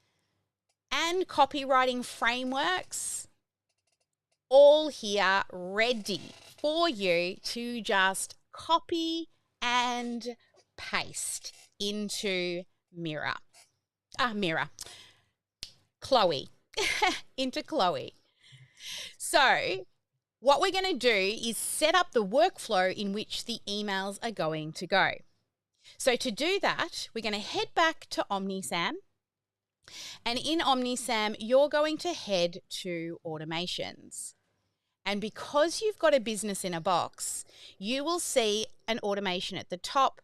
and copywriting frameworks all here ready for you to just copy and paste into Chloe, into Chloe. So what we're going to do is set up the workflow in which the emails are going to go. So to do that, we're going to head back to OmniSAM. And in OmniSAM, you're going to head to automations. And because you've got a business in a box, you will see an automation at the top,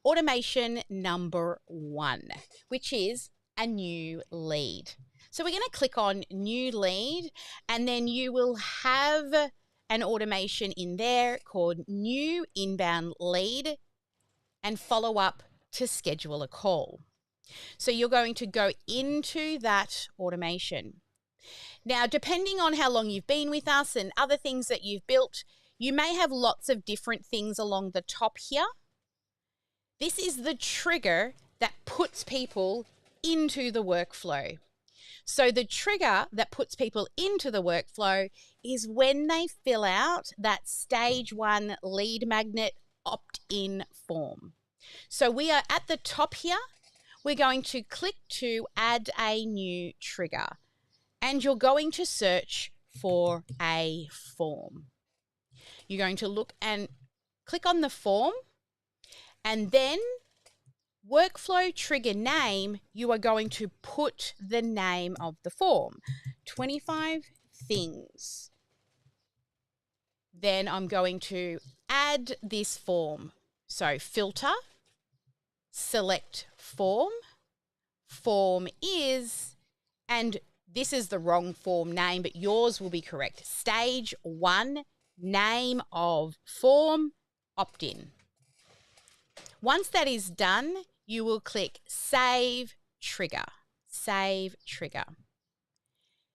automation number 1, which is a new lead. So we're going to click on new lead, and then you will have an automation in there called new inbound lead and follow up to schedule a call. So you're going to go into that automation. Now, depending on how long you've been with us and other things that you've built, you may have lots of different things along the top here. This is the trigger that puts people into the workflow. So the trigger that puts people into the workflow is when they fill out that stage 1 lead magnet opt-in form. So we are at the top here. We're going to click to add a new trigger, and you're going to search for a form. You're going to look and click on the form, and then workflow trigger name, you are going to put the name of the form, 25 things. Then I'm going to add this form. So filter, select form, form is, and this is the wrong form name, but yours will be correct. Stage 1, name of form, opt-in. Once that is done, you will click Save Trigger. Save Trigger.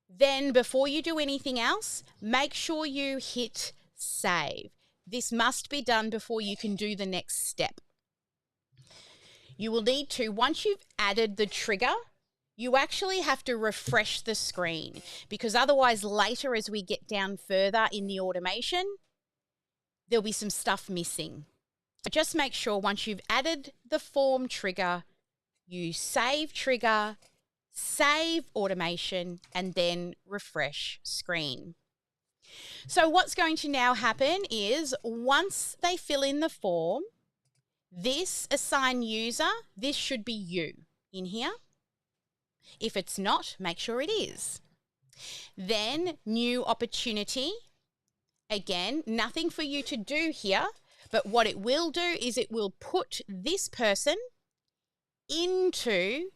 Then before you do anything else, make sure you hit Save. This must be done before you can do the next step. You will need to, once you've added the trigger, you actually have to refresh the screen, because otherwise later as we get down further in the automation, there'll be some stuff missing. So just make sure once you've added the form trigger, you save trigger, save automation, and then refresh screen. So what's going to now happen is once they fill in the form, this assign user, this should be you in here. If it's not, make sure it is. Then new opportunity. Again, nothing for you to do here. But what it will do is it will put this person into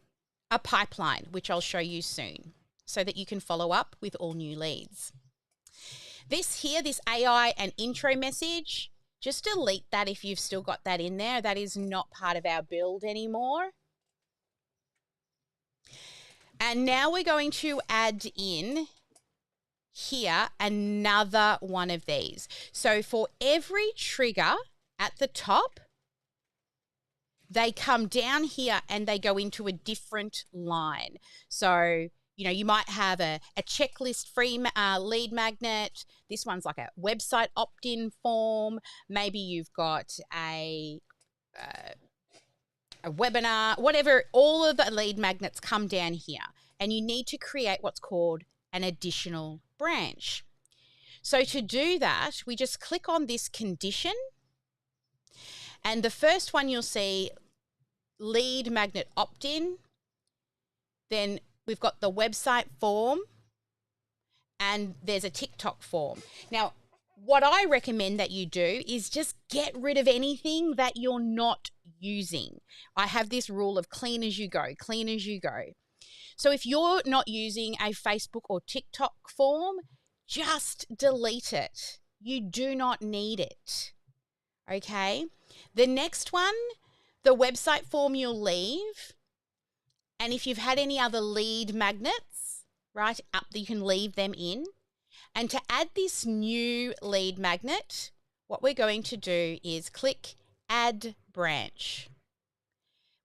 a pipeline, which I'll show you soon, so that you can follow up with all new leads. This here, this AI and intro message, just delete that if you've still got that in there. That is not part of our build anymore. And now we're going to add in here another one of these. So for every trigger at the top, they come down here and they go into a different line. So, you know, you might have a checklist free lead magnet. This one's like a website opt-in form. Maybe you've got a webinar, whatever. All of the lead magnets come down here, and you need to create what's called an additional branch. So to do that, we just click on this condition, and the first one you'll see, lead magnet opt-in. Then we've got the website form, and there's a TikTok form. Now, what I recommend that you do is just get rid of anything that you're not using. I have this rule of clean as you go, clean as you go. So if you're not using a Facebook or TikTok form, just delete it. You do not need it. Okay? The next one, the website form, you'll leave. And if you've had any other lead magnets, right, up, you can leave them in. And to add this new lead magnet, what we're going to do is click Add Branch.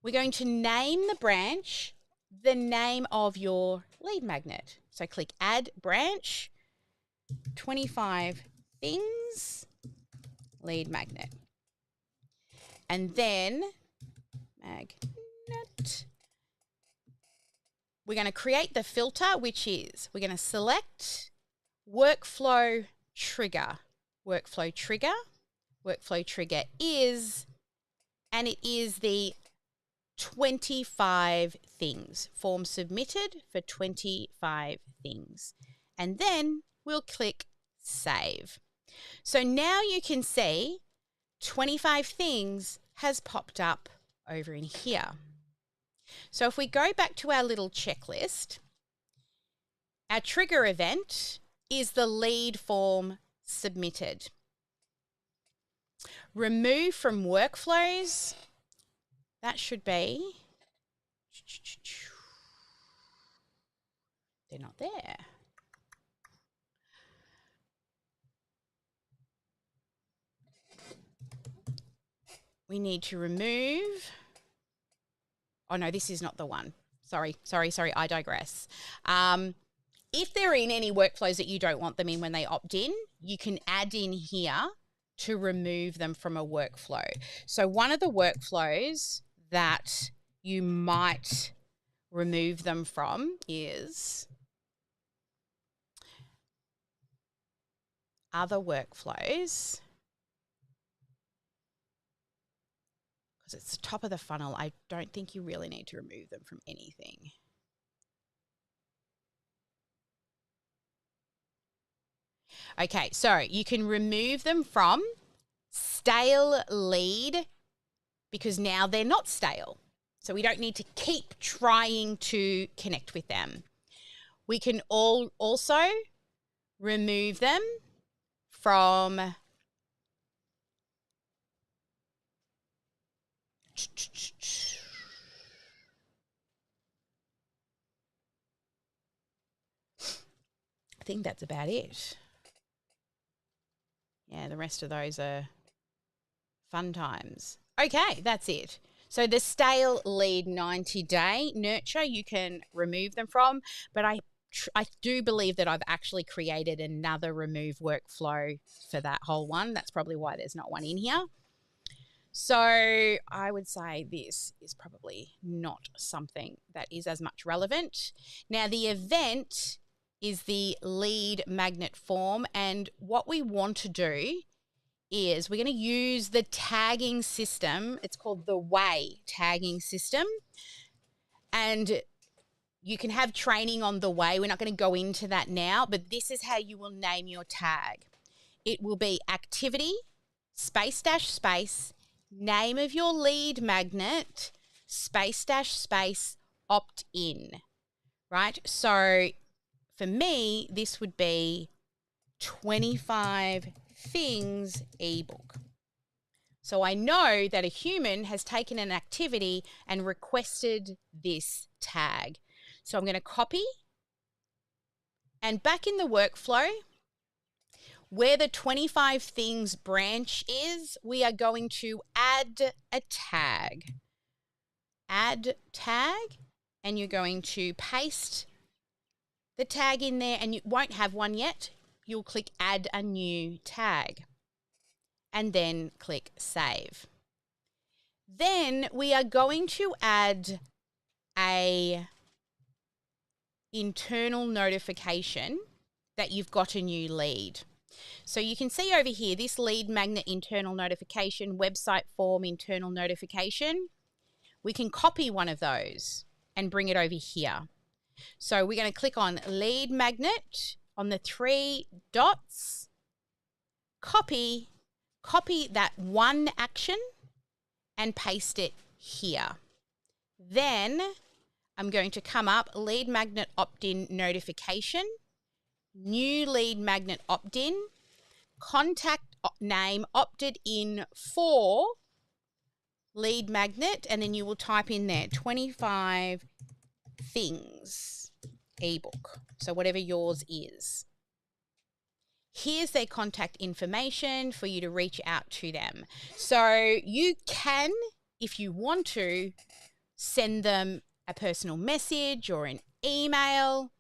We're going to name the branch the name of your lead magnet. So click Add Branch, 25 things, lead magnet. And then magnet. We're going to create the filter, which is we're going to select workflow trigger. Workflow trigger. Workflow trigger is, and it is the 25 things. Form submitted for 25 things. And then we'll click Save. So now you can see 25 things has popped up over in here. So if we go back to our little checklist, our trigger event is the lead form submitted. Remove from workflows, that should be, they're not there. We need to remove, oh no, this is not the one. Sorry, I digress. If they're in any workflows that you don't want them in when they opt in, you can add in here to remove them from a workflow. So one of the workflows that you might remove them from is other workflows. Because it's the top of the funnel, I don't think you really need to remove them from anything. Okay, so you can remove them from stale lead because now they're not stale. So we don't need to keep trying to connect with them. We can also remove them from I think that's about it. Yeah, the rest of those are fun times. Okay, that's it. So the stale lead 90-day nurture, you can remove them from, but I do believe that I've actually created another remove workflow for that whole one. That's probably why there's not one in here. So I would say this is probably not something that is as much relevant. Now the event is the lead magnet form, and what we want to do is we're going to use the tagging system. It's called the WAY tagging system, and you can have training on the WAY. We're not going to go into that now, but this is how you will name your tag. It will be activity, space dash space, name of your lead magnet, space dash space, opt in, right? So for me, this would be 25 things ebook. So I know that a human has taken an activity and requested this tag. So I'm going to copy, and back in the workflow, where the 25 things branch is, we are going to add a tag. Add tag, and you're going to paste the tag in there, and you won't have one yet. You'll click add a new tag and then click save. Then we are going to add a internal notification that you've got a new lead. So you can see over here, this lead magnet internal notification, website form internal notification. We can copy one of those and bring it over here. So we're going to click on lead magnet on the 3 dots, copy that one action and paste it here. Then I'm going to come up, lead magnet opt-in notification, new lead magnet opt-in, contact name opted in for lead magnet, and then you will type in there 25 things ebook. So whatever yours is. Here's their contact information for you to reach out to them. So you can, if you want to, send them a personal message or an email.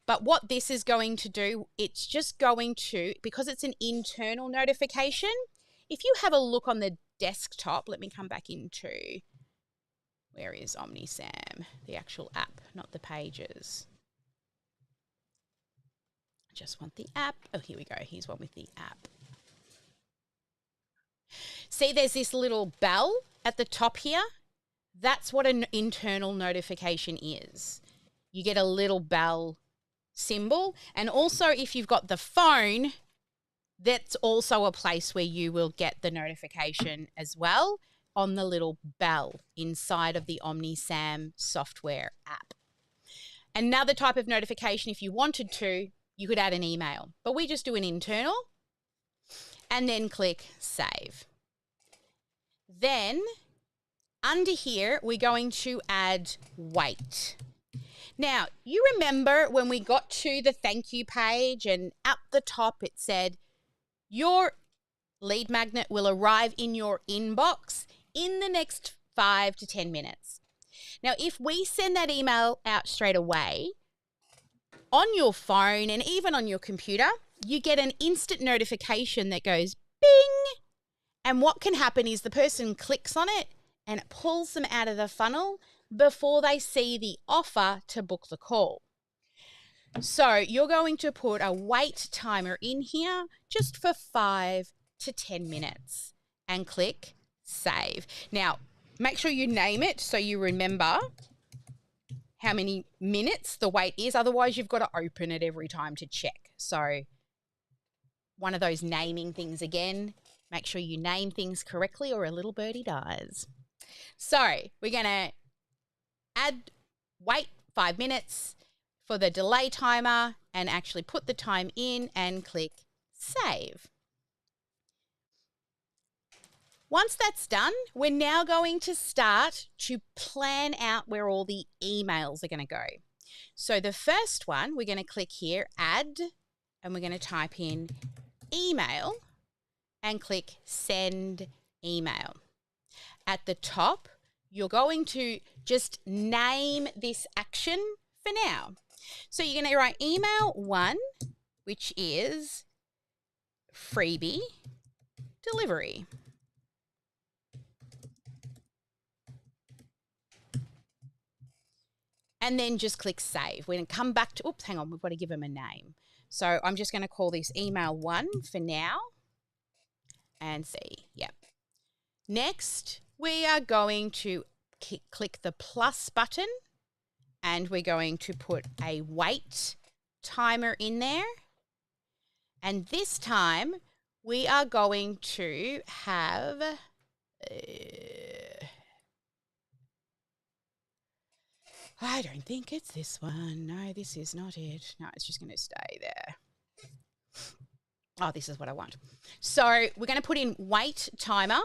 But what this is going to do, it's just going to, because it's an internal notification, if you have a look on the desktop, let me come back into, where is OmniSAM? The actual app, not the pages. Just want the app. Oh, here we go. Here's one with the app. See, there's this little bell at the top here. That's what an internal notification is. You get a little bell symbol. And also, if you've got the phone, that's also a place where you will get the notification as well on the little bell inside of the OmniSAM software app. Another type of notification, if you wanted to, you could add an email, but we just do an internal and then click save. Then under here, we're going to add weight. Now, you remember when we got to the thank you page and at the top it said, your lead magnet will arrive in your inbox in the next 5 to 10 minutes. Now, if we send that email out straight away, on your phone and even on your computer, you get an instant notification that goes bing. And what can happen is the person clicks on it and it pulls them out of the funnel before they see the offer to book the call. So you're going to put a wait timer in here just for 5 to 10 minutes and click save. Now, make sure you name it so you remember how many minutes the wait is. Otherwise, you've got to open it every time to check. So one of those naming things again, make sure you name things correctly or a little birdie dies. So we're going to add wait 5 minutes for the delay timer and actually put the time in and click save. Once that's done, we're now going to start to plan out where all the emails are going to go. So the first one, we're going to click here, add, and we're going to type in email and click send email. At the top, you're going to just name this action for now. So you're going to write email 1, which is freebie delivery. And then just click save. We're going to come back to, oops, hang on, we've got to give them a name. So I'm just going to call this email 1 for now and see, yep. Next, we are going to click the plus button and we're going to put a wait timer in there. And this time we are going to have, I don't think it's this one. No, this is not it. No, it's just going to stay there. Oh, this is what I want. So we're going to put in wait timer.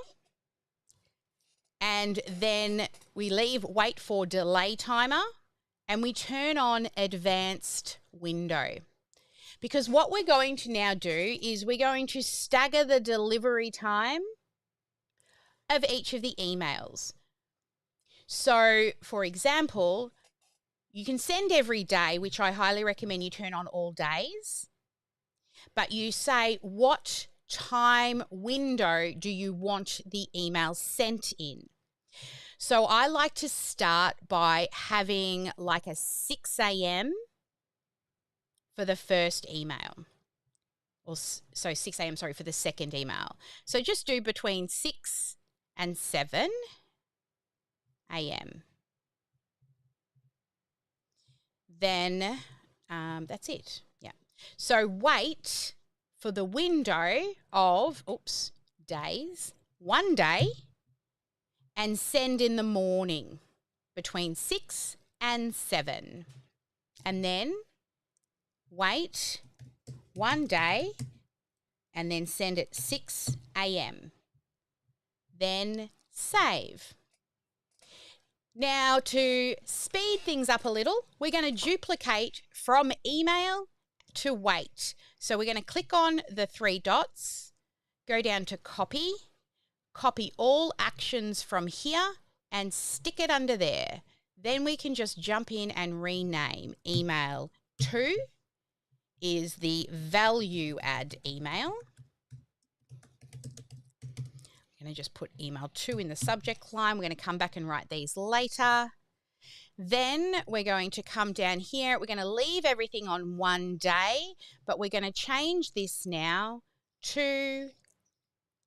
And then we leave wait for delay timer. And we turn on advanced window. Because what we're going to now do is we're going to stagger the delivery time of each of the emails. So, for example, you can send every day, which I highly recommend you turn on all days. But you say, what time window do you want the email sent in? So I like to start by having like a 6 a.m. for the first email. So 6 a.m., sorry, for the second email. So just do between 6 and 7 a.m. Then that's it. Yeah. So wait for the window of, days, 1 day, and send in the morning between 6 and 7. And then wait 1 day and then send at 6 a.m. Then save. Now, to speed things up a little, we're going to duplicate from email to wait. So we're going to click on the 3 dots, go down to copy, copy all actions from here and stick it under there. Then we can just jump in and rename. Email 2 is the value add email. I'm going to just put email 2 in the subject line. We're going to come back and write these later. Then we're going to come down here. We're going to leave everything on 1 day, but we're going to change this now to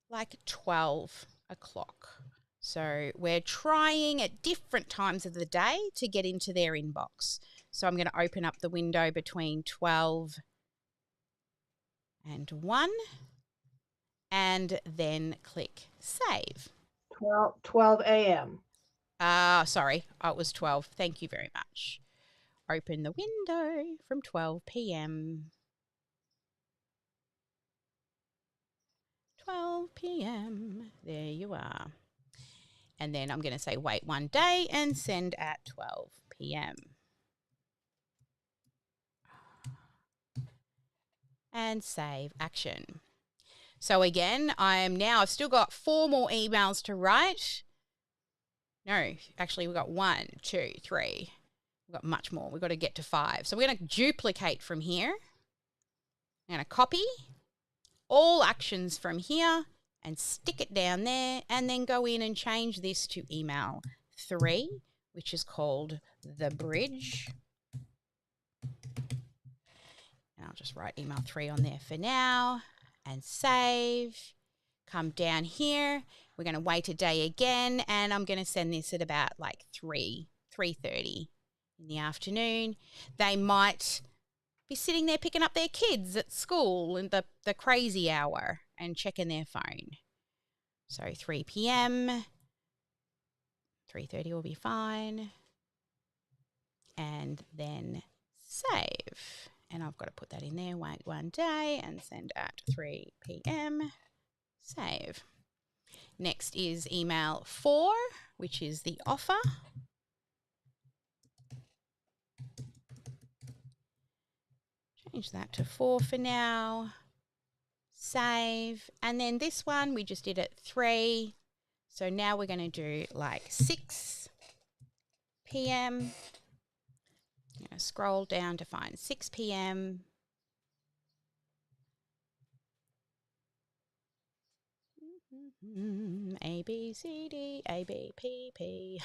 like 12 o'clock. So we're trying at different times of the day to get into their inbox. So I'm going to open up the window between 12 and 1 and then click save. 12 a.m. Sorry, it was 12. Thank you very much. Open the window from 12 p.m. 12 p.m. There you are. And then I'm going to say wait 1 day and send at 12 p.m. And save action. So again, I've still got 4 more emails to write. No, actually we've got 1, 2, 3. We've got much more. We've got to get to 5. So we're going to duplicate from here. I'm going to copy all actions from here and stick it down there and then go in and change this to email 3, which is called the bridge. And I'll just write email 3 on there for now and save. Come down here. We're going to wait a day again and I'm going to send this at about like 3:30 in the afternoon. They might be sitting there picking up their kids at school in the crazy hour and checking their phone. So 3 p.m., 3:30 will be fine. And then save. And I've got to put that in there, wait 1 day and send at 3 p.m. Save. Next is email 4, which is the offer. Change that to 4 for now. Save. And then this one we just did at 3. So now we're going to do like 6 p.m. I'm going to scroll down to find 6 p.m. A, B, C, D, A, B, P, P.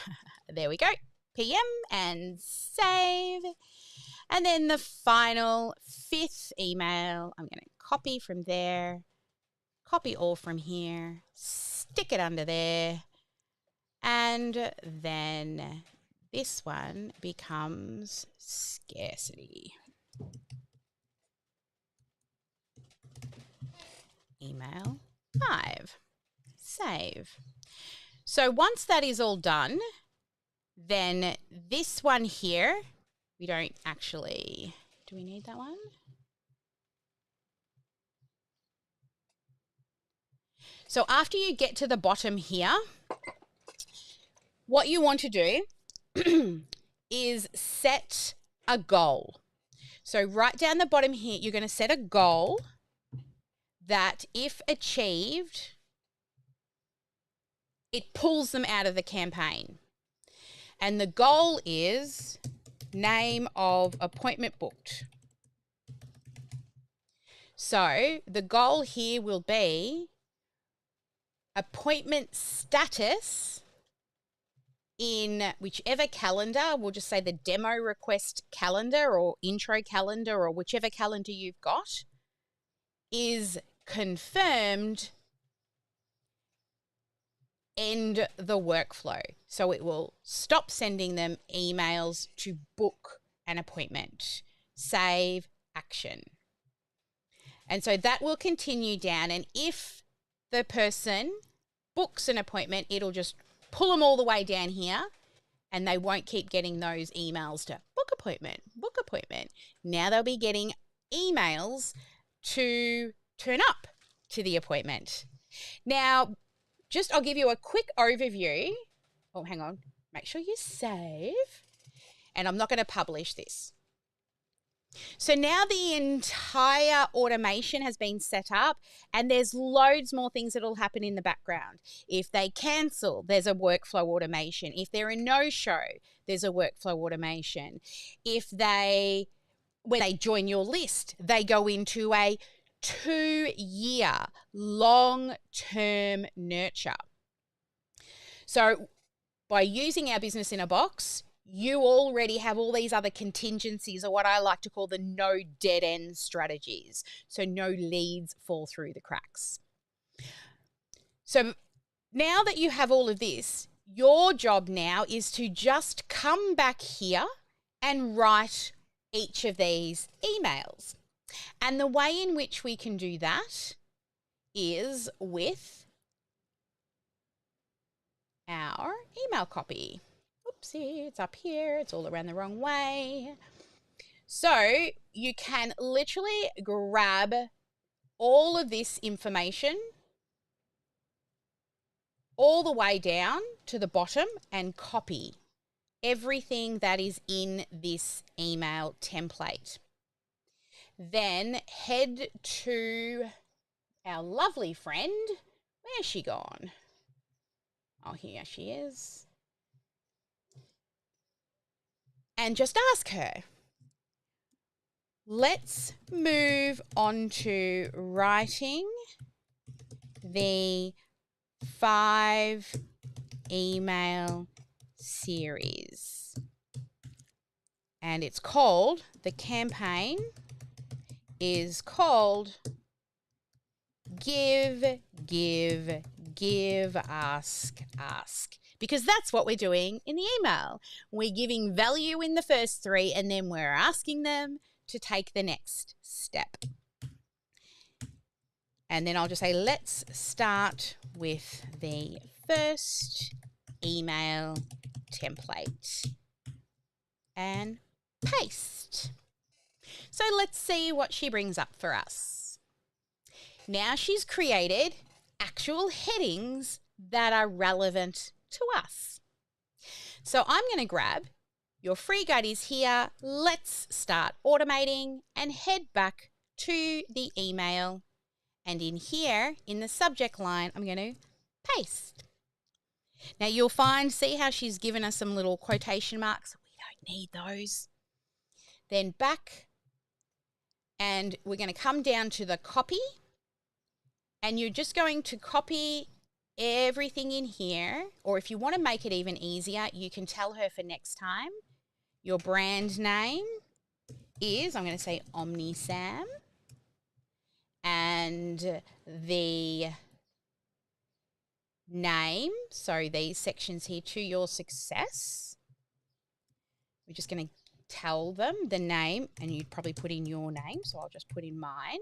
There we go. PM and save. And then the final 5th email, I'm going to copy from there, copy all from here, stick it under there, and then this one becomes scarcity. Email 5. Save. So once that is all done, then this one here, we don't actually, do we need that one? So after you get to the bottom here, what you want to do is set a goal. So right down the bottom here, you're going to set a goal that if achieved, it pulls them out of the campaign. And the goal is name of appointment booked. So the goal here will be appointment status in whichever calendar. We'll just say the demo request calendar or intro calendar or whichever calendar you've got is confirmed. End the workflow. So it will stop sending them emails to book an appointment. Save action. And so that will continue down. And if the person books an appointment, it'll just pull them all the way down here and they won't keep getting those emails to book appointment, book appointment. Now they'll be getting emails to turn up to the appointment. Now, I'll give you a quick overview. Oh, hang on. Make sure you save. And I'm not going to publish this. So now the entire automation has been set up and there's loads more things that will happen in the background. If they cancel, there's a workflow automation. If they're a no-show, there's a workflow automation. When they join your list, they go into a 2-year long-term nurture. So by using our business in a box, you already have all these other contingencies, or what I like to call the no dead end strategies. So no leads fall through the cracks. So now that you have all of this, your job now is to just come back here and write each of these emails. And the way in which we can do that is with our email copy. Oopsie, it's up here. It's all around the wrong way. So you can literally grab all of this information all the way down to the bottom and copy everything that is in this email template. Then head to our lovely friend. Where's she gone? Oh, here she is. And just ask her. Let's move on to writing the 5 email series. And it's called, the campaign is called Give, Ask. Because that's what we're doing in the email. We're giving value in the first 3 and then we're asking them to take the next step. And then I'll just say, let's start with the first email template and paste. So let's see what she brings up for us. Now she's created actual headings that are relevant to us. So I'm going to grab your free guide is here. Let's start automating and head back to the email. And in here, in the subject line, I'm going to paste. Now you'll see how she's given us some little quotation marks. We don't need those. Then back, and we're going to come down to the copy. And you're just going to copy everything in here. Or if you want to make it even easier, you can tell her for next time. Your brand name is, I'm going to say OmniSAM. And the name, so these sections here, to your success. We're just going to tell them the name, and you'd probably put in your name, so I'll just put in mine.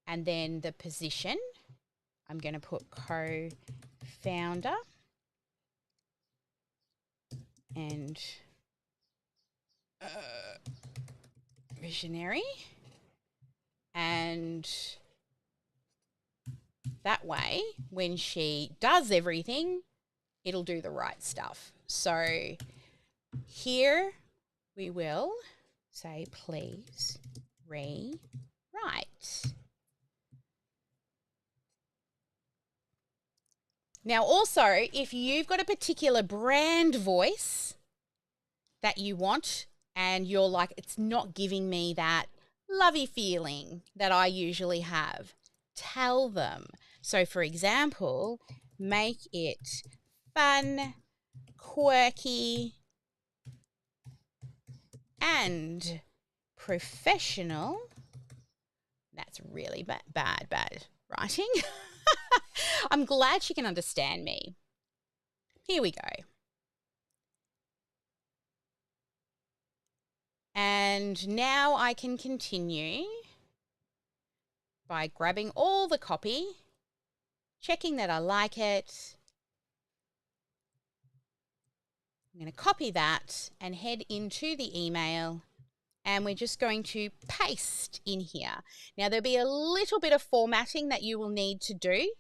And then the position, I'm going to put co-founder. and visionary. And that way, when she does everything, it'll do the right stuff. So here we will say, please rewrite. Now, also, if you've got a particular brand voice that you want and you're like, it's not giving me that lovey feeling that I usually have, tell them. So, for example, make it fun, quirky, and professional. That's really bad writing. I'm glad she can understand me. Here we go. And now I can continue by grabbing all the copy, checking that I like it. I'm going to copy that and head into the email, and we're just going to paste in here. Now, there'll be a little bit of formatting that you will need to do.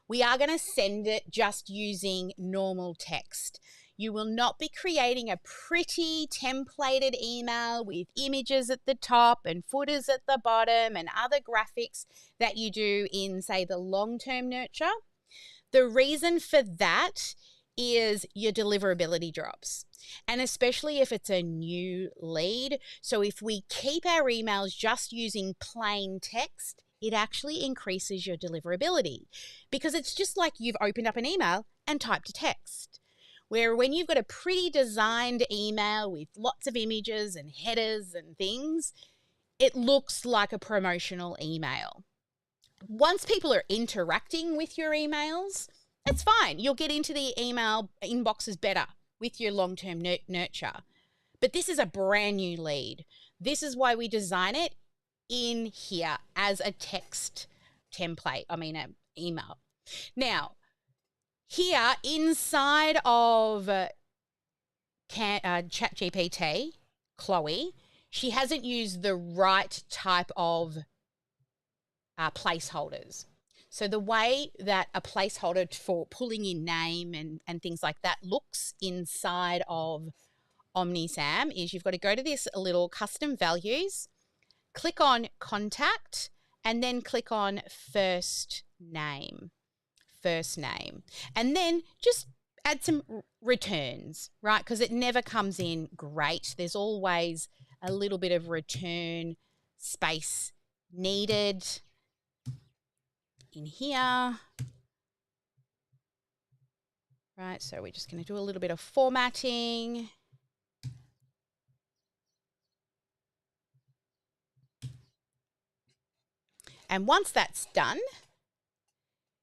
We are going to send it just using normal text. You will not be creating a pretty templated email with images at the top and footers at the bottom and other graphics that you do in, say, the long-term nurture. The reason for that is your deliverability drops, and especially if it's a new lead. So if we keep our emails just using plain text, it actually increases your deliverability, because it's just like you've opened up an email and typed a text. Where when you've got a pretty designed email with lots of images and headers and things, it looks like a promotional email. Once people are interacting with your emails, that's fine. You'll get into the email inboxes better with your long-term nurture. But this is a brand new lead. This is why we design it in here as a text template, an email. Now, here inside of ChatGPT, Chloe, she hasn't used the right type of placeholders. So the way that a placeholder for pulling in name and things like that looks inside of OmniSAM is you've got to go to this little custom values, click on contact, and then click on first name, and then just add some returns, right? Because it never comes in great. There's always a little bit of return space needed in here. Right, so we're just going to do a little bit of formatting. And once that's done,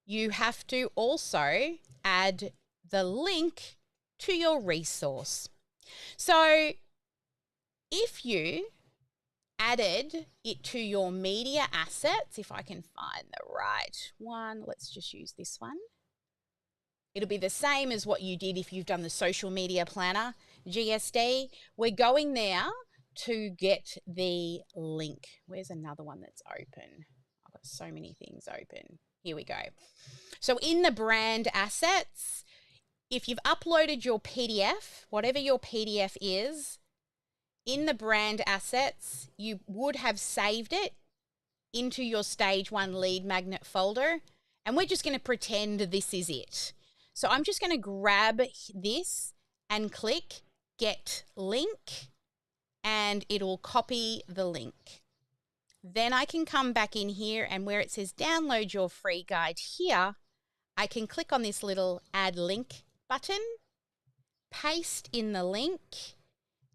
you have to also add the link to your resource. So if you added it to your media assets, if I can find the right one, let's just use this one. It'll be the same as what you did if you've done the social media planner, GSD. We're going now to get the link. Where's another one that's open? I've got so many things open. Here we go. So in the brand assets, if you've uploaded your PDF, whatever your PDF is, in the brand assets, you would have saved it into your stage 1 lead magnet folder. And we're just going to pretend this is it. So I'm just going to grab this and click get link, and it'll copy the link. Then I can come back in here, and where it says download your free guide here, I can click on this little add link button, paste in the link,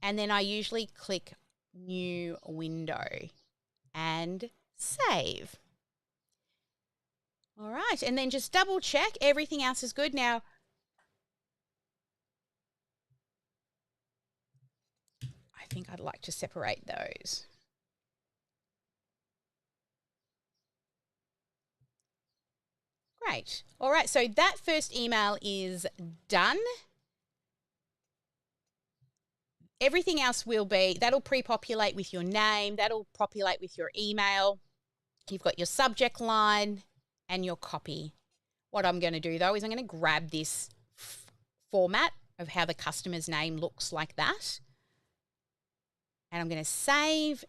and then I usually click new window and save. All right, and then just double check everything else is good. Now, I think I'd like to separate those. Great. All right, so that first email is done. everything else will be, that'll pre-populate with your name, that'll populate with your email. You've got your subject line and your copy. What I'm going to do though is I'm going to grab this format of how the customer's name looks like that. And I'm going to save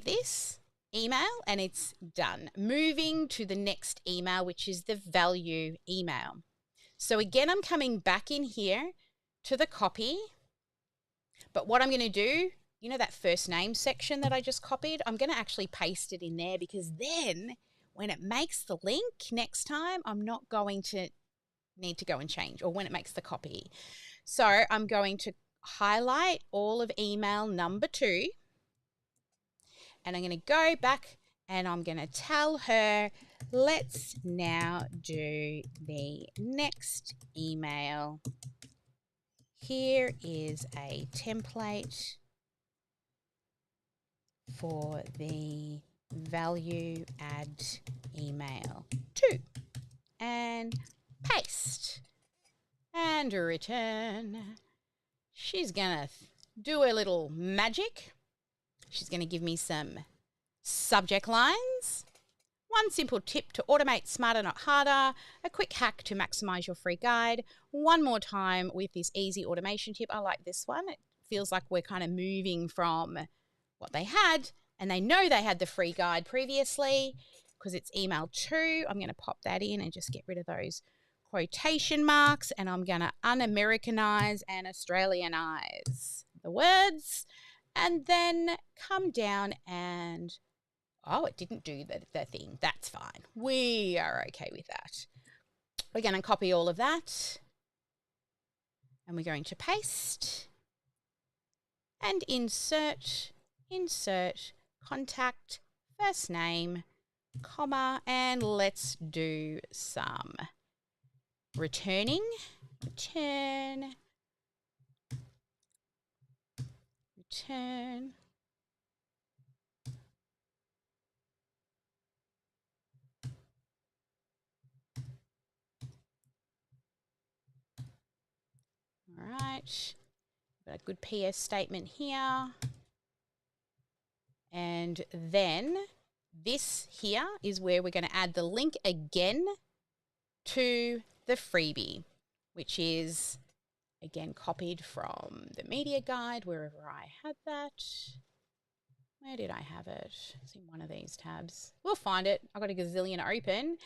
this email, and it's done. Moving to the next email, which is the value email. So again, I'm coming back in here to the copy, but what I'm going to do, you know that first name section that I just copied? I'm going to actually paste it in there, because then when it makes the link next time, I'm not going to need to go and change, or when it makes the copy. So I'm going to highlight all of email number 2, and I'm going to go back and I'm going to tell her, let's now do the next email. Here is a template for the value add email 2, and paste and return. She's gonna do a little magic. She's gonna give me some subject lines. One simple tip to automate smarter, not harder. A quick hack to maximize your free guide. One more time with this easy automation tip. I like this one. It feels like we're kind of moving from what they had, and they know they had the free guide previously because it's email 2. I'm going to pop that in and just get rid of those quotation marks, and I'm going to un-Americanize and Australianize the words, and then come down and, oh, it didn't do the thing. That's fine. We are okay with that. We're going to copy all of that, and we're going to paste and insert, contact, first name, comma, and let's do some returning. Return. All right. Got a good PS statement here. And then this here is where we're going to add the link again to the freebie, which is again copied from the media guide, wherever I had that. Where did I have it? It's in one of these tabs. We'll find it. I've got a gazillion open.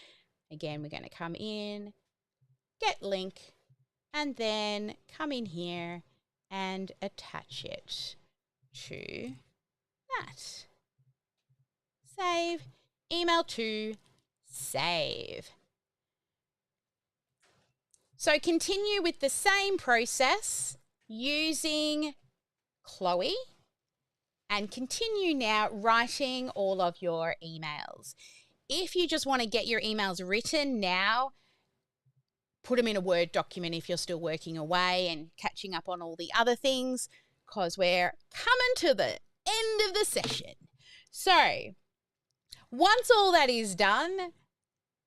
Again, we're going to come in, get link, and then come in here and attach it to that. Save. Email to save. So continue with the same process using Chloe, and continue now writing all of your emails. If you just want to get your emails written now, put them in a Word document if you're still working away and catching up on all the other things, because we're coming to the end of the session. So once all that is done,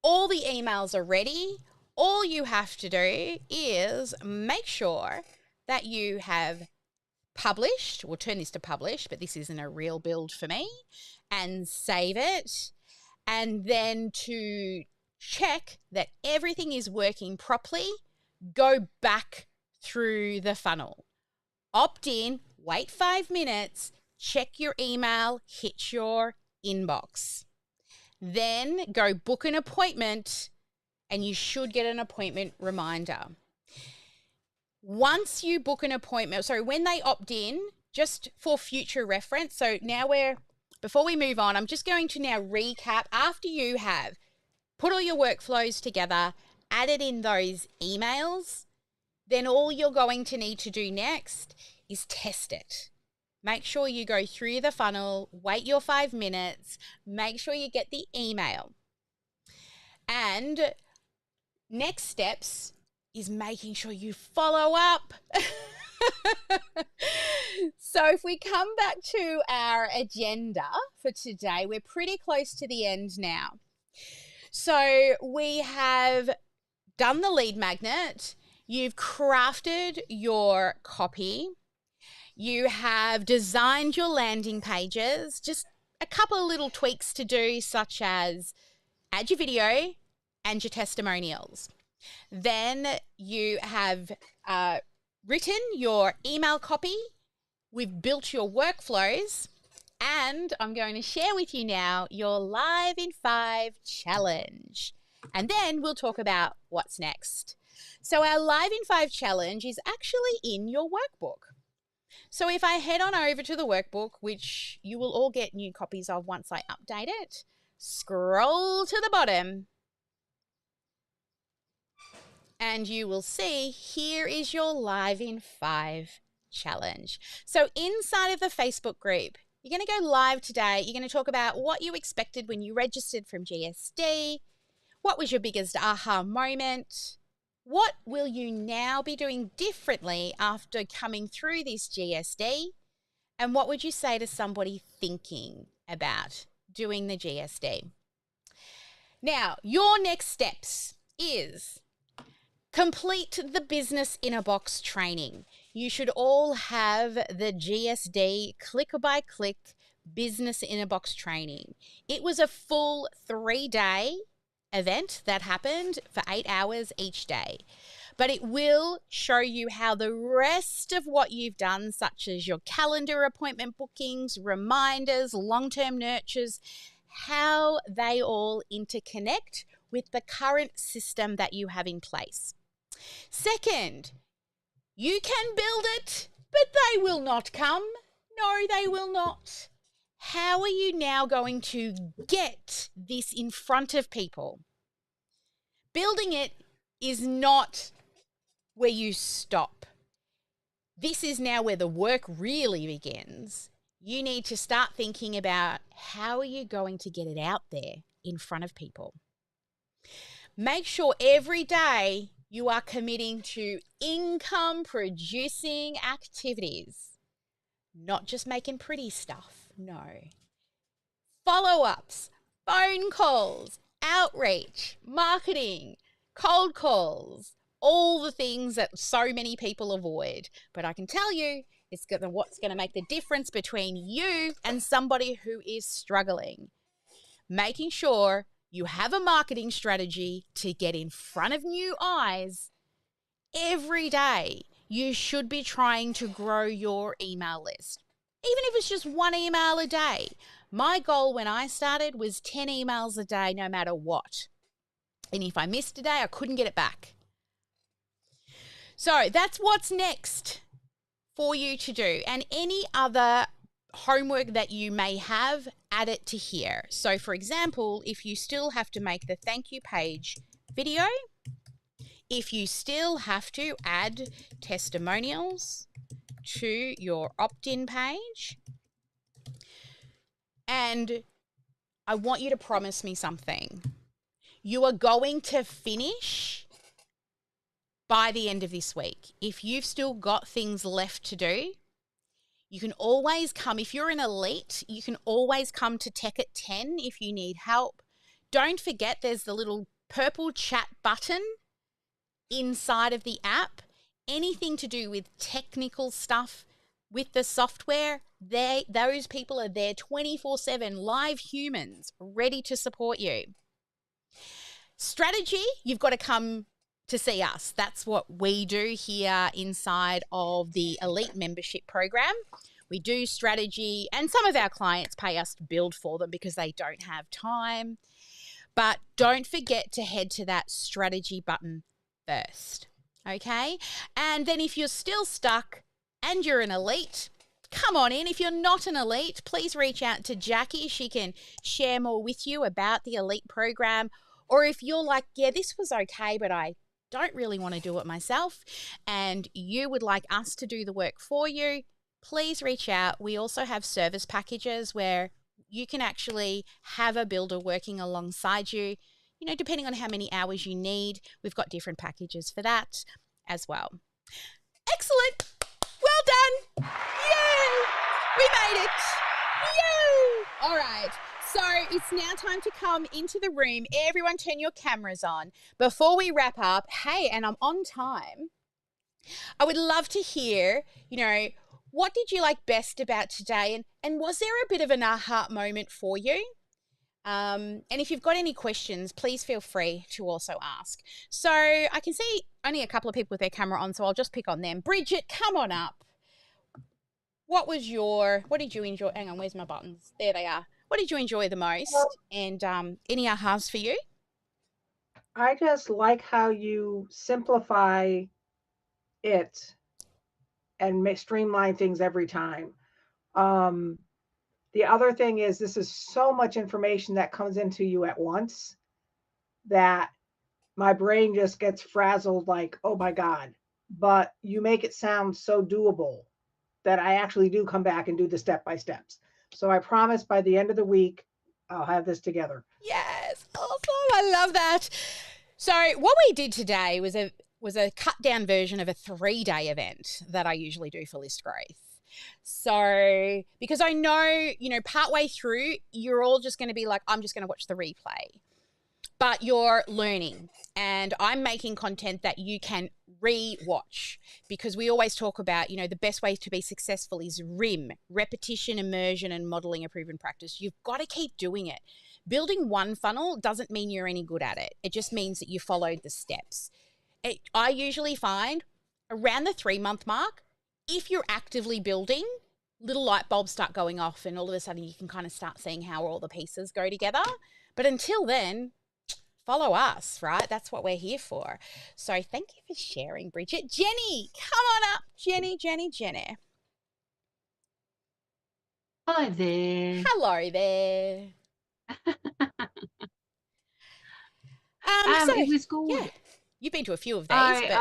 all the emails are ready. All you have to do is make sure that you have published. We'll turn this to publish, but this isn't a real build for me, and save it. And then to check that everything is working properly, go back through the funnel. Opt in, wait 5 minutes, check your email, hit your inbox. Then go book an appointment, and you should get an appointment reminder. Once you book an appointment, when they opt in, just for future reference, so now before we move on, I'm just going to now recap. After you have put all your workflows together, added in those emails, then all you're going to need to do next is test it. Make sure you go through the funnel, wait your 5 minutes, make sure you get the email. And next steps is making sure you follow up. So if we come back to our agenda for today, we're pretty close to the end now. So we have done the lead magnet, you've crafted your copy, You have designed your landing pages, just a couple of little tweaks to do, such as add your video and your testimonials. Then you have written your email copy. We've built your workflows, and I'm going to share with you now your Live in 5 challenge. And then we'll talk about what's next. So our Live in 5 challenge is actually in your workbook. So if I head on over to the workbook, which you will all get new copies of once I update it, scroll to the bottom, and you will see here is your Live in 5 challenge. So inside of the Facebook group, you're going to go live today. You're going to talk about what you expected when you registered from GSD. What was your biggest aha moment? What will you now be doing differently after coming through this GSD? And what would you say to somebody thinking about doing the GSD? Now, your next steps is complete the Business in a Box training. You should all have the GSD click-by-click Business in a Box training. It was a full 3-day event that happened for 8 hours each day. But it will show you how the rest of what you've done, such as your calendar appointment bookings, reminders, long-term nurtures, how they all interconnect with the current system that you have in place. Second, you can build it, but they will not come. No, they will not. How are you now going to get this in front of people? Building it is not where you stop. This is now where the work really begins. You need to start thinking about how are you going to get it out there in front of people. Make sure every day you are committing to income producing activities, not just making pretty stuff. No. Follow-ups, phone calls, outreach, marketing, cold calls, all the things that so many people avoid. But I can tell you, what's going to make the difference between you and somebody who is struggling. Making sure you have a marketing strategy to get in front of new eyes every day. You should be trying to grow your email list. Even if it's just 1 email a day. My goal when I started was 10 emails a day, no matter what. And if I missed a day, I couldn't get it back. So that's what's next for you to do. And any other homework that you may have, add it to here. So for example, if you still have to make the thank you page video, if you still have to add testimonials to your opt-in page, and I want you to promise me something. You are going to finish by the end of this week. If you've still got things left to do, you can always come. If you're an elite, you can always come to Tech at 10 if you need help. Don't forget there's the little purple chat button inside of the app. Anything to do with technical stuff with the software, those people are there 24/7, live humans ready to support you. Strategy, you've got to come to see us. That's what we do here inside of the Elite Membership Program. We do strategy, and some of our clients pay us to build for them because they don't have time. But don't forget to head to that strategy button first, okay? And then if you're still stuck and you're an elite, come on in. If you're not an elite, please reach out to Jackie. She can share more with you about the Elite program. Or if you're like, yeah, this was okay, but I don't really want to do it myself, and you would like us to do the work for you, please reach out. We also have service packages where you can actually have a builder working alongside you, depending on how many hours you need. We've got different packages for that as well. Excellent. Well done. Yay. We made it. Yay. All right. So it's now time to come into the room. Everyone turn your cameras on. Before we wrap up, hey, and I'm on time, I would love to hear, what did you like best about today? And was there a bit of an aha moment for you? And if you've got any questions, please feel free to also ask. So I can see only a couple of people with their camera on, so I'll just pick on them. Bridget, come on up. What did you enjoy? Hang on, where's my buttons? There they are. What did you enjoy the most? And any ahas for you? I just like how you simplify it and streamline things every time. The other thing is this is so much information that comes into you at once that my brain just gets frazzled like, oh my God. But you make it sound so doable that I actually do come back and do the step-by-steps. So I promise by the end of the week, I'll have this together. Yes, awesome. I love that. So what we did today was a cut down version of a 3-day event that I usually do for list growth. So because I know, partway through, you're all just going to be like, I'm just going to watch the replay. But you're learning, and I'm making content that you can re-watch, because we always talk about, the best way to be successful is RIM, repetition, immersion, and modeling a proven practice. You've got to keep doing it. Building one funnel doesn't mean you're any good at it. It just means that you followed the steps. I usually find around the 3-month mark, if you're actively building, little light bulbs start going off, and all of a sudden you can kind of start seeing how all the pieces go together. But until then, follow us, right? That's what we're here for. So thank you for sharing, Bridget. Jenny, come on up. Jenny. Hi there. Hello there. It was good. Yeah, you've been to a few of these, but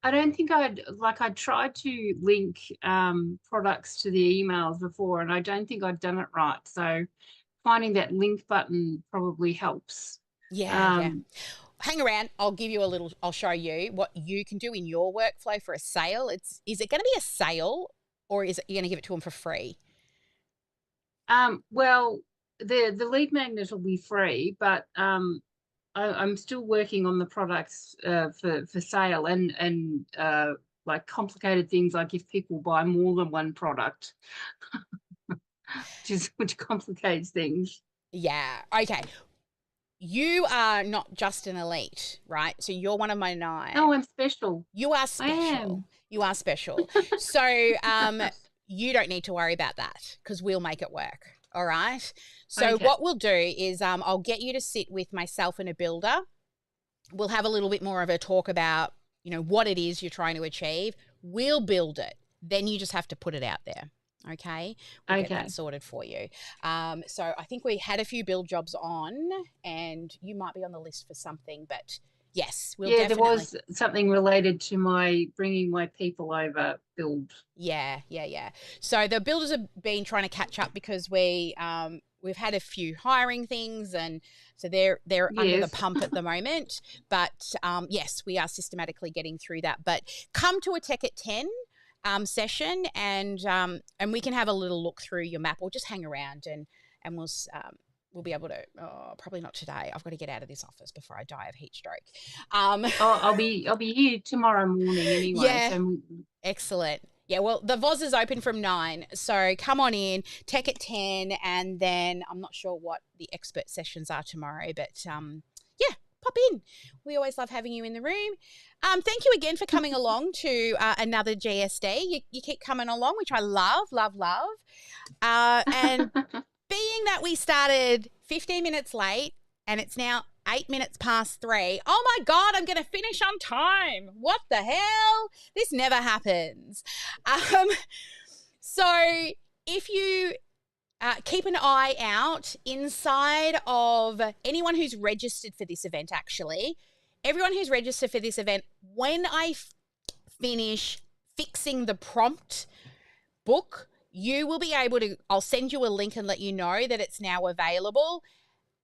I don't think I tried to link products to the emails before, and I don't think I'd done it right. So finding that link button probably helps. Yeah. Hang around. I'll show you what you can do in your workflow for a sale. Is it going to be a sale, or is it you're going to give it to them for free? Well, the lead magnet will be free, but I'm still working on the products for sale, and like complicated things like if people buy more than one product, which complicates things. Yeah. Okay. You are not just an elite, right? So you're one of my 9. Oh, I'm special. You are special. You are special. So you don't need to worry about that, because we'll make it work. All right. So what we'll do is I'll get you to sit with myself and a builder. We'll have a little bit more of a talk about, what it is you're trying to achieve. We'll build it. Then you just have to put it out there. Okay. We'll get that sorted for you. So I think we had a few build jobs on, and you might be on the list for something, but yes, we'll definitely. There was something related to my bringing my people over build. Yeah. So the builders have been trying to catch up, because we've had a few hiring things, and so they're under the pump at the moment. But yes, we are systematically getting through that. But come to a Tech at 10 session, and we can have a little look through your map, or just hang around, and we'll be able to. Probably not today. I've got to get out of this office before I die of heat stroke. I'll be here tomorrow morning anyway. Yeah, so excellent. Yeah, well, the VOZ is open from 9, so come on in, Tech at 10, and then I'm not sure what the expert sessions are tomorrow, but yeah, pop in. We always love having you in the room. Thank you again for coming along to another GSD. You keep coming along, which I love. And being that we started 15 minutes late, and it's now 8 minutes past 3. Oh my God, I'm going to finish on time. What the hell? This never happens. So if you keep an eye out inside of anyone who's registered for this event, actually, everyone who's registered for this event, when I finish fixing the prompt book, you will be able to, I'll send you a link and let you know that it's now available.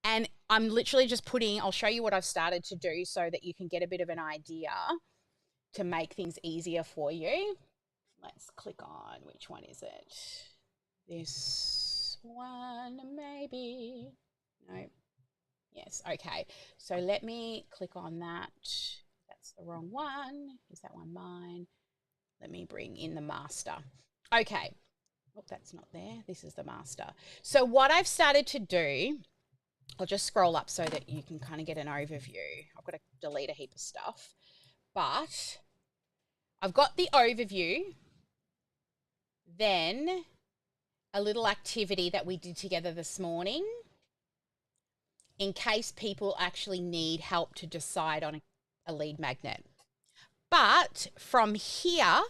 And I'm literally just I'll show you what I've started to do so that you can get a bit of an idea to make things easier for you. Let's click on, which one is it? This one, maybe. No. Yes, okay. So let me click on that. That's the wrong one. Is that one mine? Let me bring in the master. Okay. Oh, that's not there. This is the master. So what I've started to do, I'll just scroll up so that you can kind of get an overview. I've got to delete a heap of stuff. But I've got the overview, then a little activity that we did together this morning in case people actually need help to decide on a lead magnet. But from here,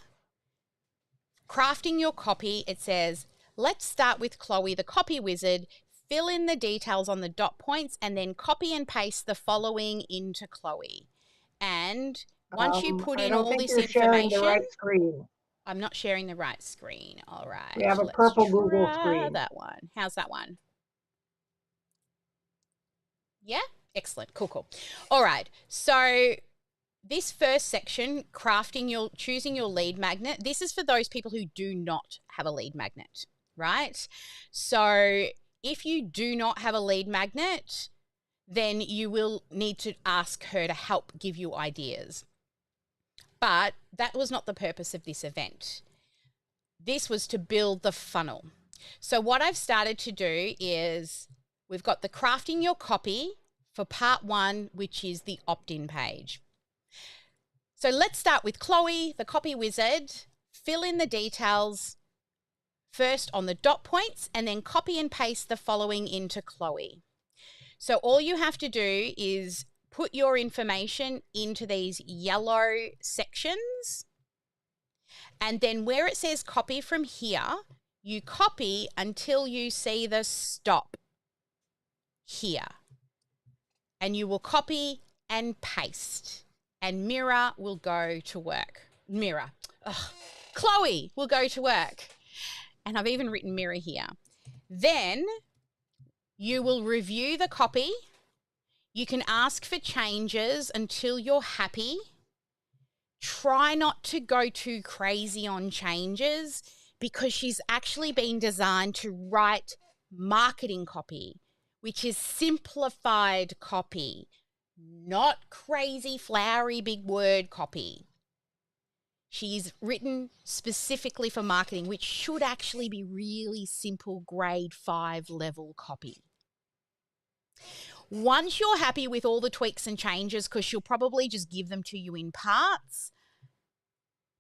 crafting your copy, it says, let's start with Chloe, the copy wizard, fill in the details on the dot points, and then copy and paste the following into Chloe. And once you put in all this sharing information, the right screen. I'm not sharing the right screen. All right. We have a let's purple Google try screen. that one. How's that one? Yeah? Excellent. Cool, cool. All right. So this first section, choosing your lead magnet, this is for those people who do not have a lead magnet, right? So if you do not have a lead magnet, then you will need to ask her to help give you ideas. But that was not the purpose of this event. This was to build the funnel. So what I've started to do is we've got the crafting your copy for part 1, which is the opt-in page. So let's start with Chloe, the copy wizard. Fill in the details first on the dot points and then copy and paste the following into Chloe. So all you have to do is put your information into these yellow sections. And then where it says copy from here, you copy until you see the stop here. And you will copy and paste. And Mira will go to work. Chloe will go to work. And I've even written Mira here. Then you will review the copy. You can ask for changes until you're happy. Try not to go too crazy on changes because she's actually been designed to write marketing copy, which is simplified copy, not crazy, flowery, big word copy. She's written specifically for marketing, which should actually be really simple grade 5 level copy. Once you're happy with all the tweaks and changes, because she'll probably just give them to you in parts,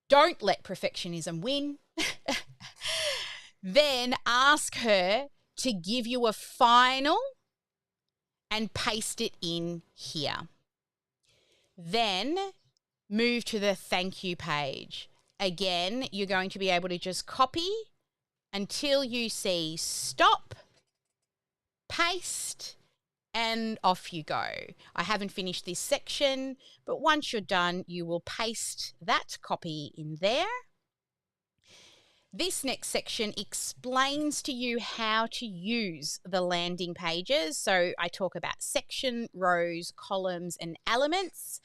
don't let perfectionism win. Then ask her to give you a final and paste it in here. Then move to the thank you page. Again, you're going to be able to just copy until you see stop, paste, and off you go. I haven't finished this section, but once you're done, you will paste that copy in there. This next section explains to you how to use the landing pages. So I talk about section, rows, columns, and elements,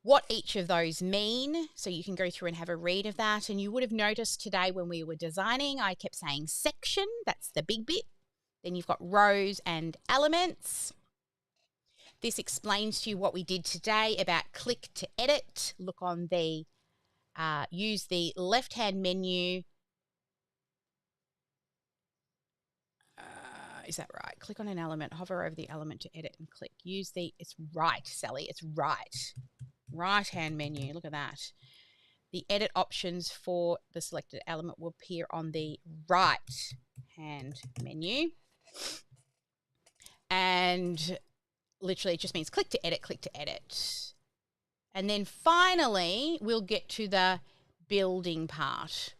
what each of those mean. So you can go through and have a read of that. And you would have noticed today when we were designing, I kept saying section, that's the big bit. Then you've got rows and elements. This explains to you what we did today about click to edit. Look on the, use the left-hand menu. Is that right? Click on an element, hover over the element to edit and click. Use the, it's right, Sally, it's right. Right-hand menu, look at that. The edit options for the selected element will appear on the right-hand menu. And literally it just means click to edit, click to edit. And then finally, we'll get to the building part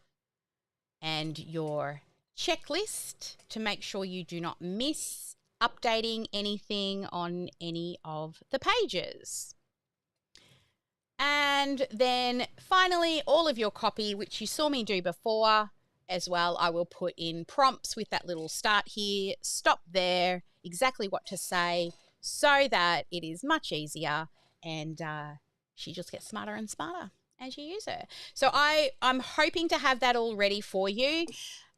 and your checklist to make sure you do not miss updating anything on any of the pages. And then finally, all of your copy, which you saw me do before as well, I will put in prompts with that little start here, stop there, exactly what to say, so that it is much easier and she just gets smarter and smarter as you use her. So I'm hoping to have that all ready for you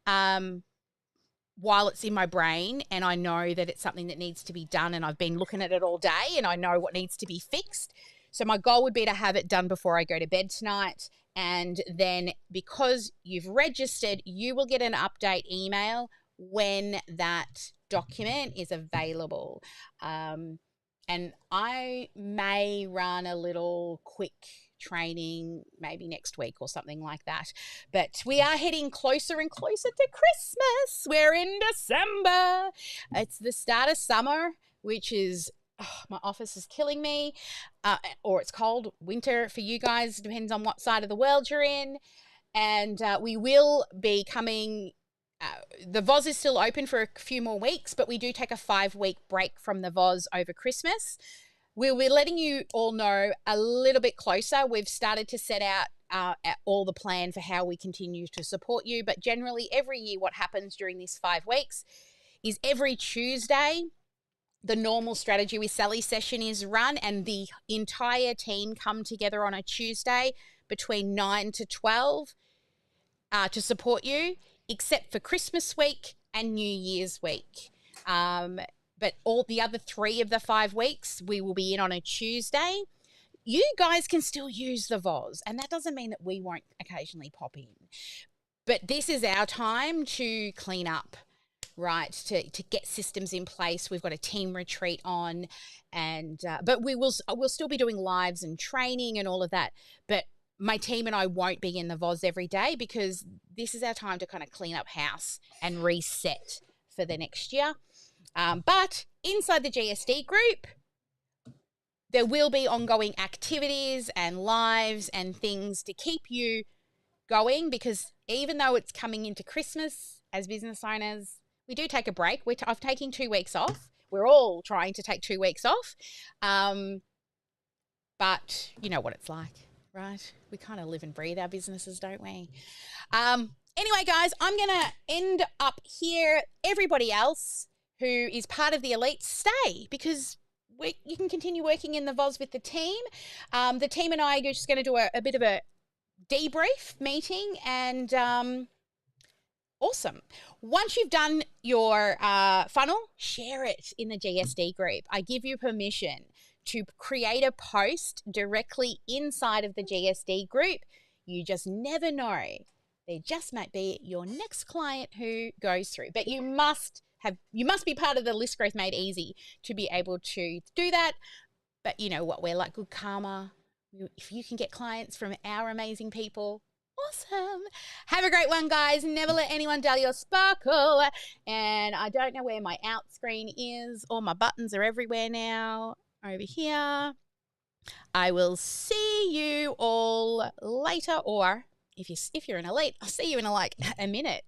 while it's in my brain, and I know that it's something that needs to be done, and I've been looking at it all day and I know what needs to be fixed. So my goal would be to have it done before I go to bed tonight, And then because you've registered, you will get an update email when that document is available. And I may run a little quick training maybe next week or something like that. But we are heading closer and closer to Christmas. We're in December. It's the start of summer, which is, my office is killing me. Or it's cold winter for you guys. Depends on what side of the world you're in. And we will be coming... the VOZ is still open for a few more weeks, but we do take a 5-week break from the VOZ over Christmas. We'll be letting you all know a little bit closer. We've started to set out all the plan for how we continue to support you. But generally, every year, what happens during these 5 weeks is every Tuesday, the normal strategy with Sally session is run, and the entire team come together on a Tuesday between 9 to 12 to support you, except for Christmas week and New Year's week. But all the other 3 of the 5 weeks, we will be in on a Tuesday. You guys can still use the VOZ, and that doesn't mean that we won't occasionally pop in. But this is our time to clean up, right, to get systems in place. We've got a team retreat on, and but we'll still be doing lives and training and all of that. But my team and I won't be in the VOZ every day because this is our time to kind of clean up house and reset for the next year. But inside the GSD group, there will be ongoing activities and lives and things to keep you going, because even though it's coming into Christmas, as business owners, we do take a break. I've taken 2 weeks off. We're all trying to take 2 weeks off. But you know what it's like, right? We kind of live and breathe our businesses, don't we? Anyway, guys, I'm going to end up here. Everybody else who is part of the elite, stay, because you can continue working in the VOZ with the team. The team and I are just going to do a bit of a debrief meeting, and awesome. Once you've done your funnel, share it in the GSD group. I give you permission to create a post directly inside of the GSD group. You just never know. There just might be your next client who goes through, but you must be part of the List Growth Made Easy to be able to do that. But you know what? We're like good karma. If you can get clients from our amazing people, awesome. Have a great one, guys. Never let anyone dull your sparkle. And I don't know where my out screen is. All my buttons are everywhere now. Over here. I will see you all later, or if you're an elite, I'll see you in a minute.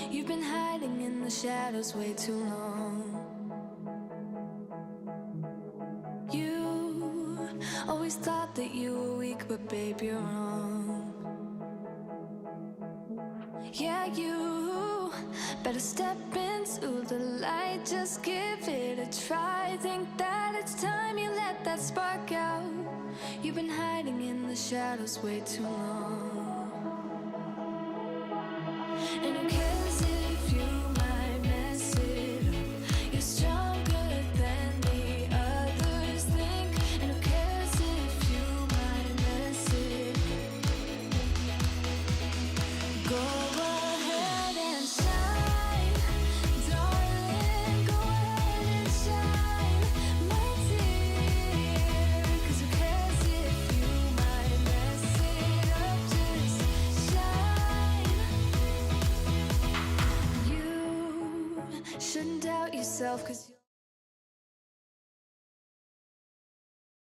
You've been hiding in the shadows way too long. You always thought that you were weak, but babe, you're wrong. Yeah, you better step into the light, just give it a try. Think that it's time you let that spark out. You've been hiding in the shadows way too long. And who cares if you might mess it up? You're stronger than the others think. And who cares if you might mess it up? Go ahead and shine, darling. Go ahead and shine, my dear. 'Cause who cares if you might mess it up? Just shine. You shouldn't doubt yourself, 'cause